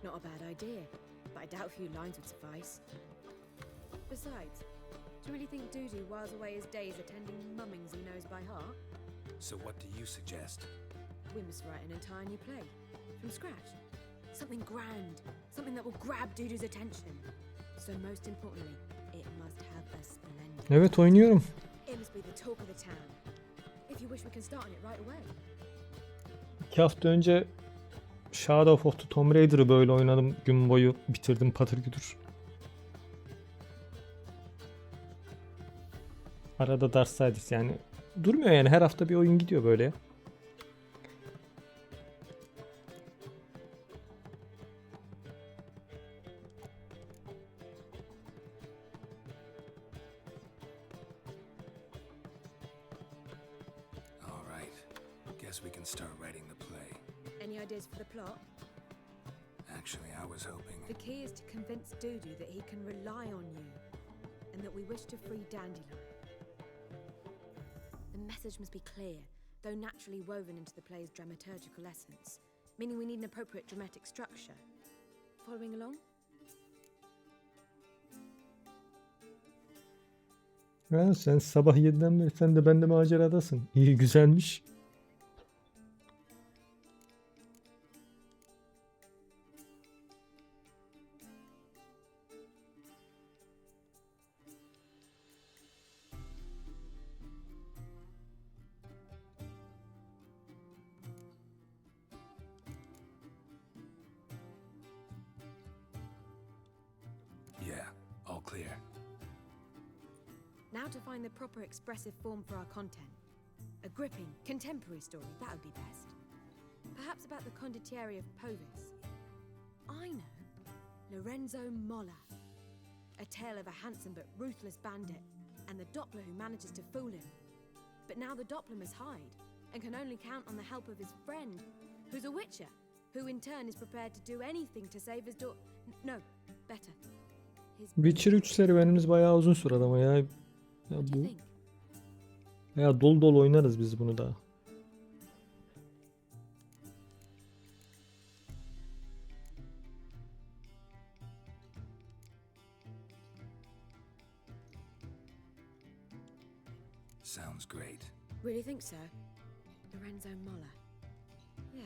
Not a bad idea, but I doubt a few lines would suffice. Besides, do you really think Dudu whiles away his days attending mummings he knows by heart? So what do you suggest? We must write an entire new play. From scratch. Something grand. Something that will grab Dudu's attention. So most importantly, it must have a splendid... Evet, oynuyorum. It must be the talk of the town. If you wish, we can start on it right away. 2 hafta önce Shadow of the Tomb Raider'ı böyle oynadım. Gün boyu bitirdim patır kütür. Arada Darksiders yani. Durmuyor yani, her hafta bir oyun gidiyor böyle ya. We can start writing the play. Any ideas for the plot? Actually, I was hoping... The key is to convince Dudu that he can rely on you, and that we wish to free Dandelion. message must be clear, though naturally woven into the play's dramaturgical essence, meaning we need an appropriate dramatic structure. Following along? Ha, sen sabah 7'den beri sen de bende maceradasın. İyi, güzelmiş. Yeah, all clear. Now to find the proper expressive form for our content. A gripping, contemporary story, that would be best. Perhaps about the condottieri of Povis. I know. Lorenzo Molla. A tale of a handsome but ruthless bandit, and the Doppler who manages to fool him. But now the Doppler must hide, and can only count on the help of his friend, who's a witcher, who in turn is prepared to do anything to save his daughter. No, better. Witcher 3 serüvenimiz bayağı uzun sürer ama ya. Ya bu. Ya dolu dolu oynarız biz bunu da. Sounds great. Really think so? Lorenzo Molla. Yeah.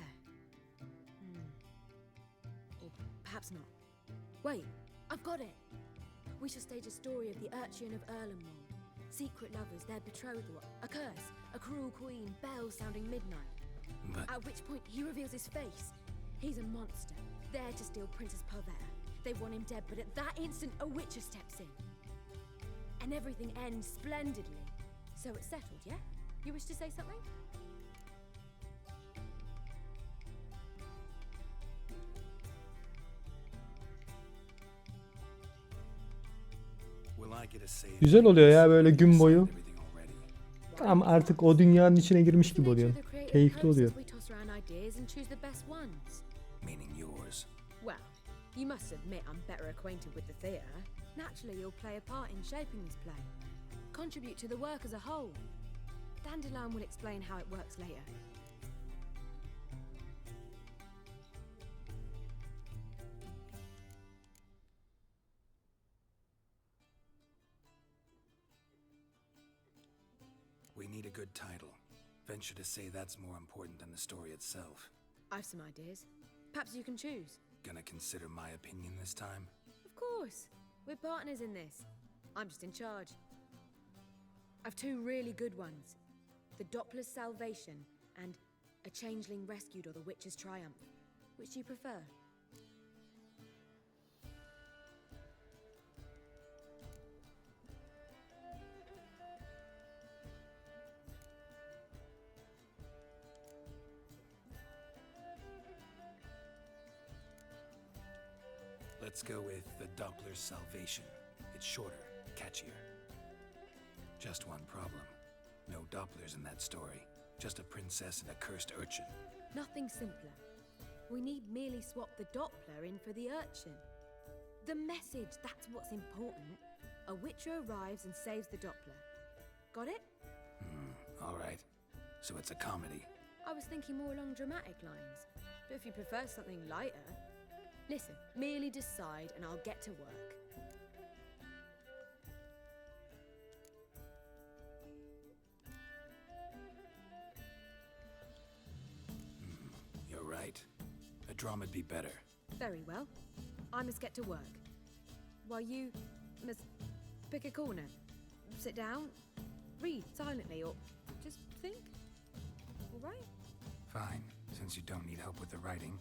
Or perhaps not. Wait, I've got it! We shall stage a story of the urchin of Erlenwald. Secret lovers, their betrothal, a curse, a cruel queen, bells sounding midnight. But... At which point he reveals his face. He's a monster, there to steal Princess Pavetta. They want him dead, but at that instant a witcher steps in. And everything ends splendidly. So it's settled, yeah? You wish to say something? Will I get a say? Güzel oluyor ya böyle gün boyu. Tam artık o dünyanın içine girmiş gibi oluyor. Keyifli oluyor. Meaning yours. Well, you must admit I'm better acquainted with the theatre. Naturally, you'll play a part in shaping this play. Contribute to the work as a whole. Dandelion will explain how it works later. We need a good title. Venture to say that's more important than the story itself. I've some ideas. Perhaps you can choose. Gonna consider my opinion this time? Of course. We're partners in this. I'm just in charge. I've two really good ones. The Doppler's Salvation and A Changeling Rescued or The Witcher's Triumph. Which do you prefer? Let's go with The Doppler's Salvation. It's shorter, catchier. Just one problem. No Dopplers in that story. Just a princess and a cursed urchin. Nothing simpler. We need merely swap the Doppler in for the urchin. The message, that's what's important. A witcher arrives and saves the Doppler. Got it? All right. So it's a comedy. I was thinking more along dramatic lines. But if you prefer something lighter... Listen, merely decide and I'll get to work. You're right. A drama'd be better. Very well. I must get to work. While you must pick a corner. Sit down, read silently, or just think. All right? Fine, since you don't need help with the writing.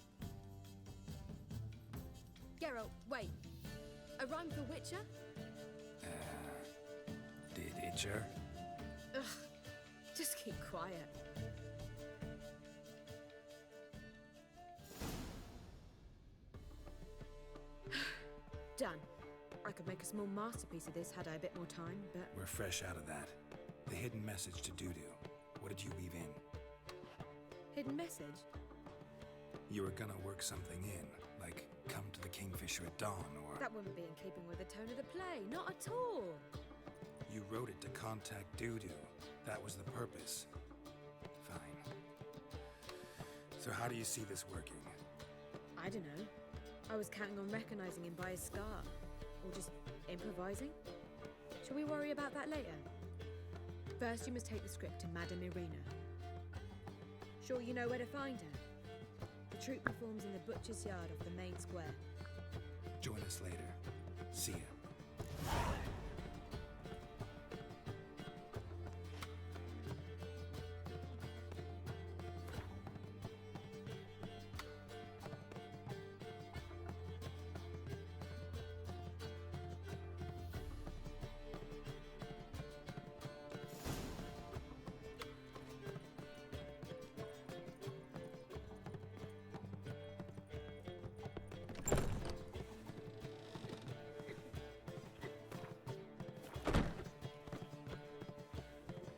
Geralt, wait. A rhyme for Witcher? Did Itcher? Ugh, just keep quiet. Done. I could make a small masterpiece of this had I a bit more time, but... We're fresh out of that. The hidden message to Dudu. What did you weave in? Hidden message? You were gonna work something in, like come to the Kingfisher at dawn, or... That wouldn't be in keeping with the tone of the play, not at all. You wrote it to contact Dudu. That was the purpose. Fine. So how do you see this working? I don't know. I was counting on recognizing him by his scar. Or just improvising. Shall we worry about that later? First, you must take the script to Madame Irina. Sure you know where to find her? The troupe performs in the butcher's yard off the main square. Join us later. See ya.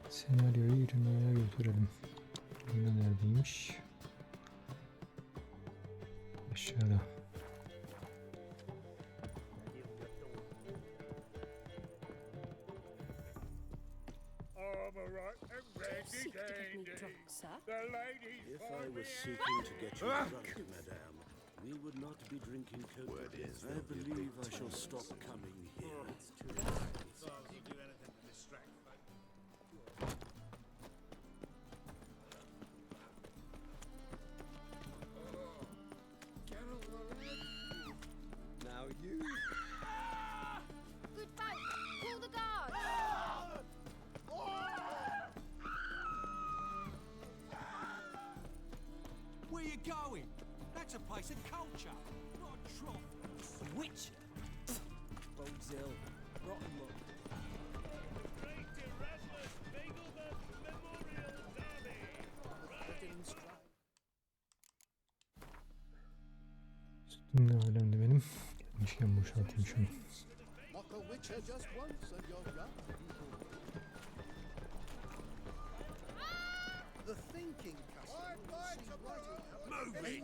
Senaryoyu Irina'ya götürelim. Irina neredeymiş? Aşağıda. If I was seeking to get you drunk, madame, we would not be drinking cocoa. I believe I shall stop coming here. Now you. Good fight! Pull the guard! Where you going? That's a place of culture, not a trough. Witcher? Bodes ill. Rotten luck. Sütüm ne alemdi benim. Gelmişken boşaltayım şunu. Knock a witcher just once and you're young. The thinking customer will see right Move it!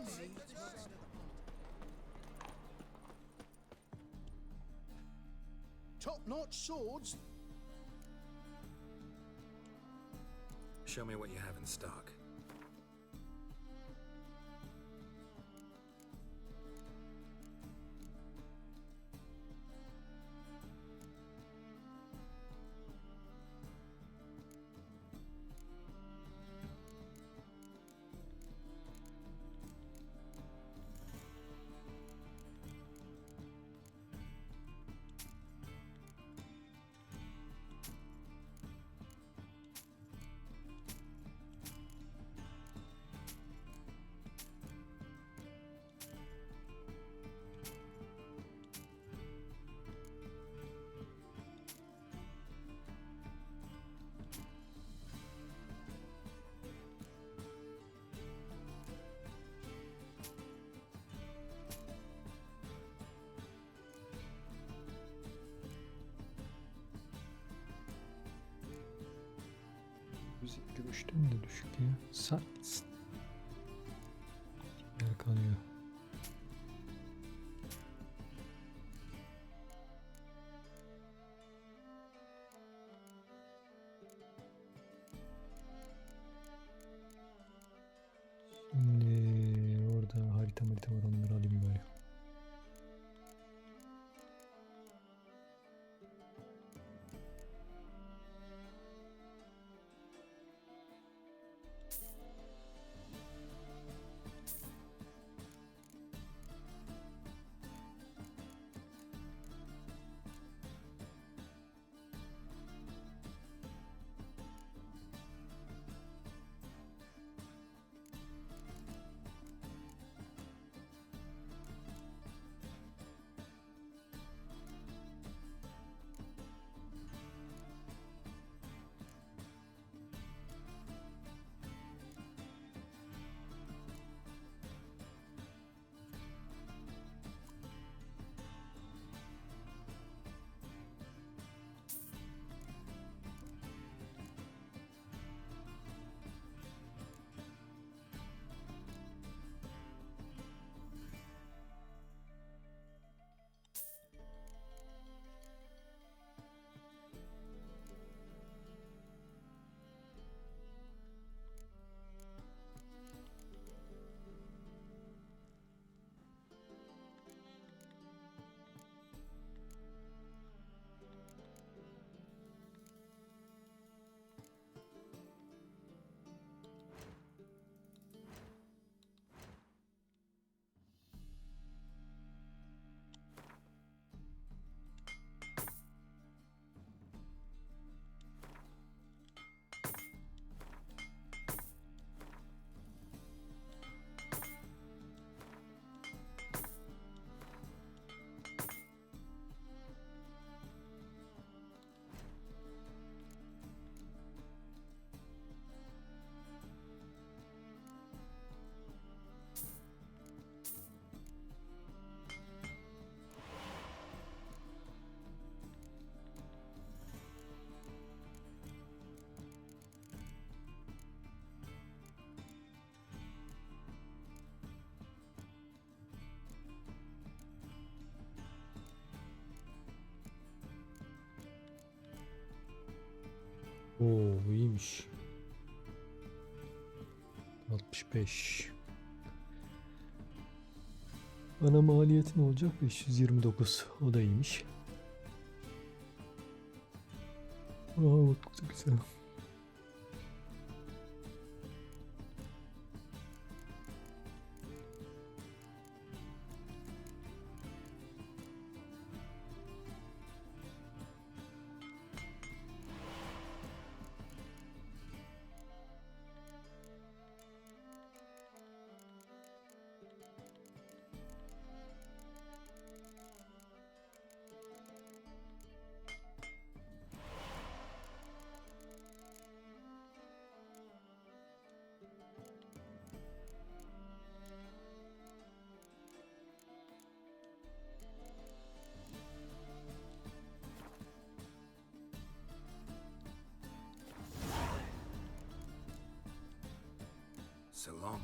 Top-notch swords. Show me what you have in stock. Müzik görüşten de düşük ya. Saat. Yer kalıyor. Şimdi orada harita var, onları alayım böyle. Oo iyiymiş. 65. Ana maliyeti ne olacak? 529. O da iyiymiş. Aa, çok güzel. So long.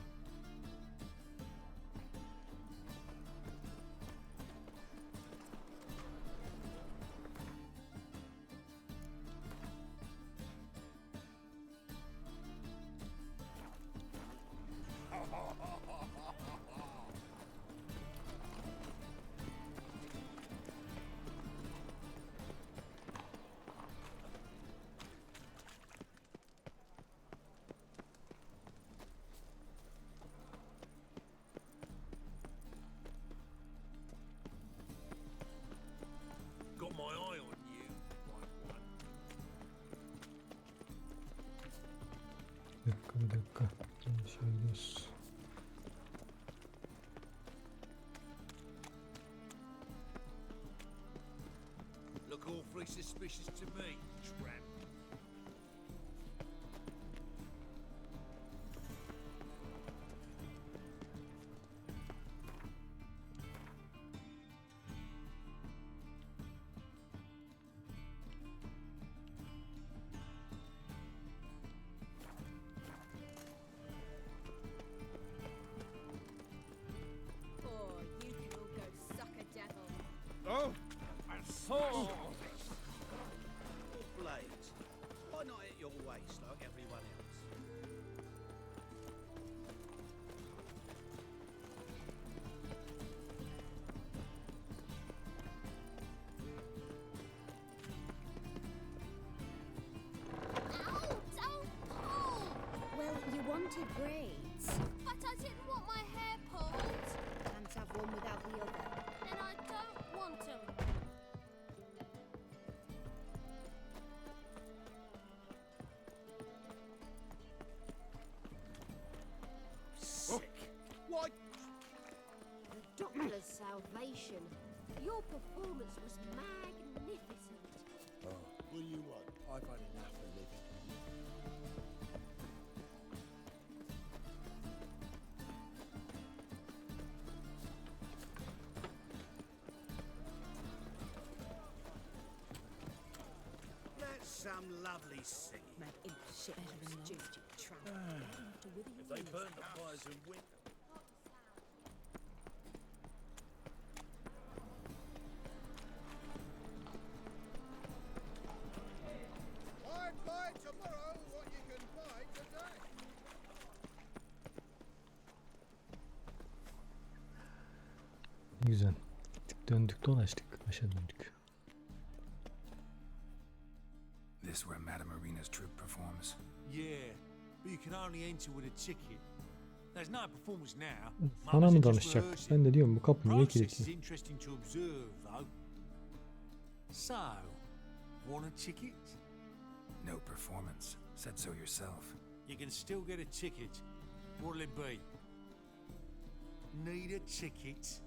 Got my eye on you, white one. Bir dakika. Şöyle. Look awfully suspicious to me, tramp. Oh, you can all go suck a devil. Oh, and so. Blades, why not at your waist like everyone else? Ow! Don't pull! Well, you wanted braids. But I didn't want my hair pulled. Can't have one without the other. Then I don't want them. Sick. Why? The doctor's salvation. Your performance was magnificent. Oh, what do you want? I've had enough of living. That's some lovely singing. Make him shit better than stupid tramp. If they burn the fires in winter. Buy tomorrow what you can buy today. Güzel. Gittik, döndük dolaştık. Aşağı döndük. This where Madame Marina's troupe performs? Yeah, but you can only enter with a ticket. There's no performance now. Sana mı danışacak? Ben de diyorum bu kapı niye Process is kilitli? interesting to observe, though. So, want a ticket? No performance. Said so yourself. You can still get a ticket. What'll it be? Need a ticket?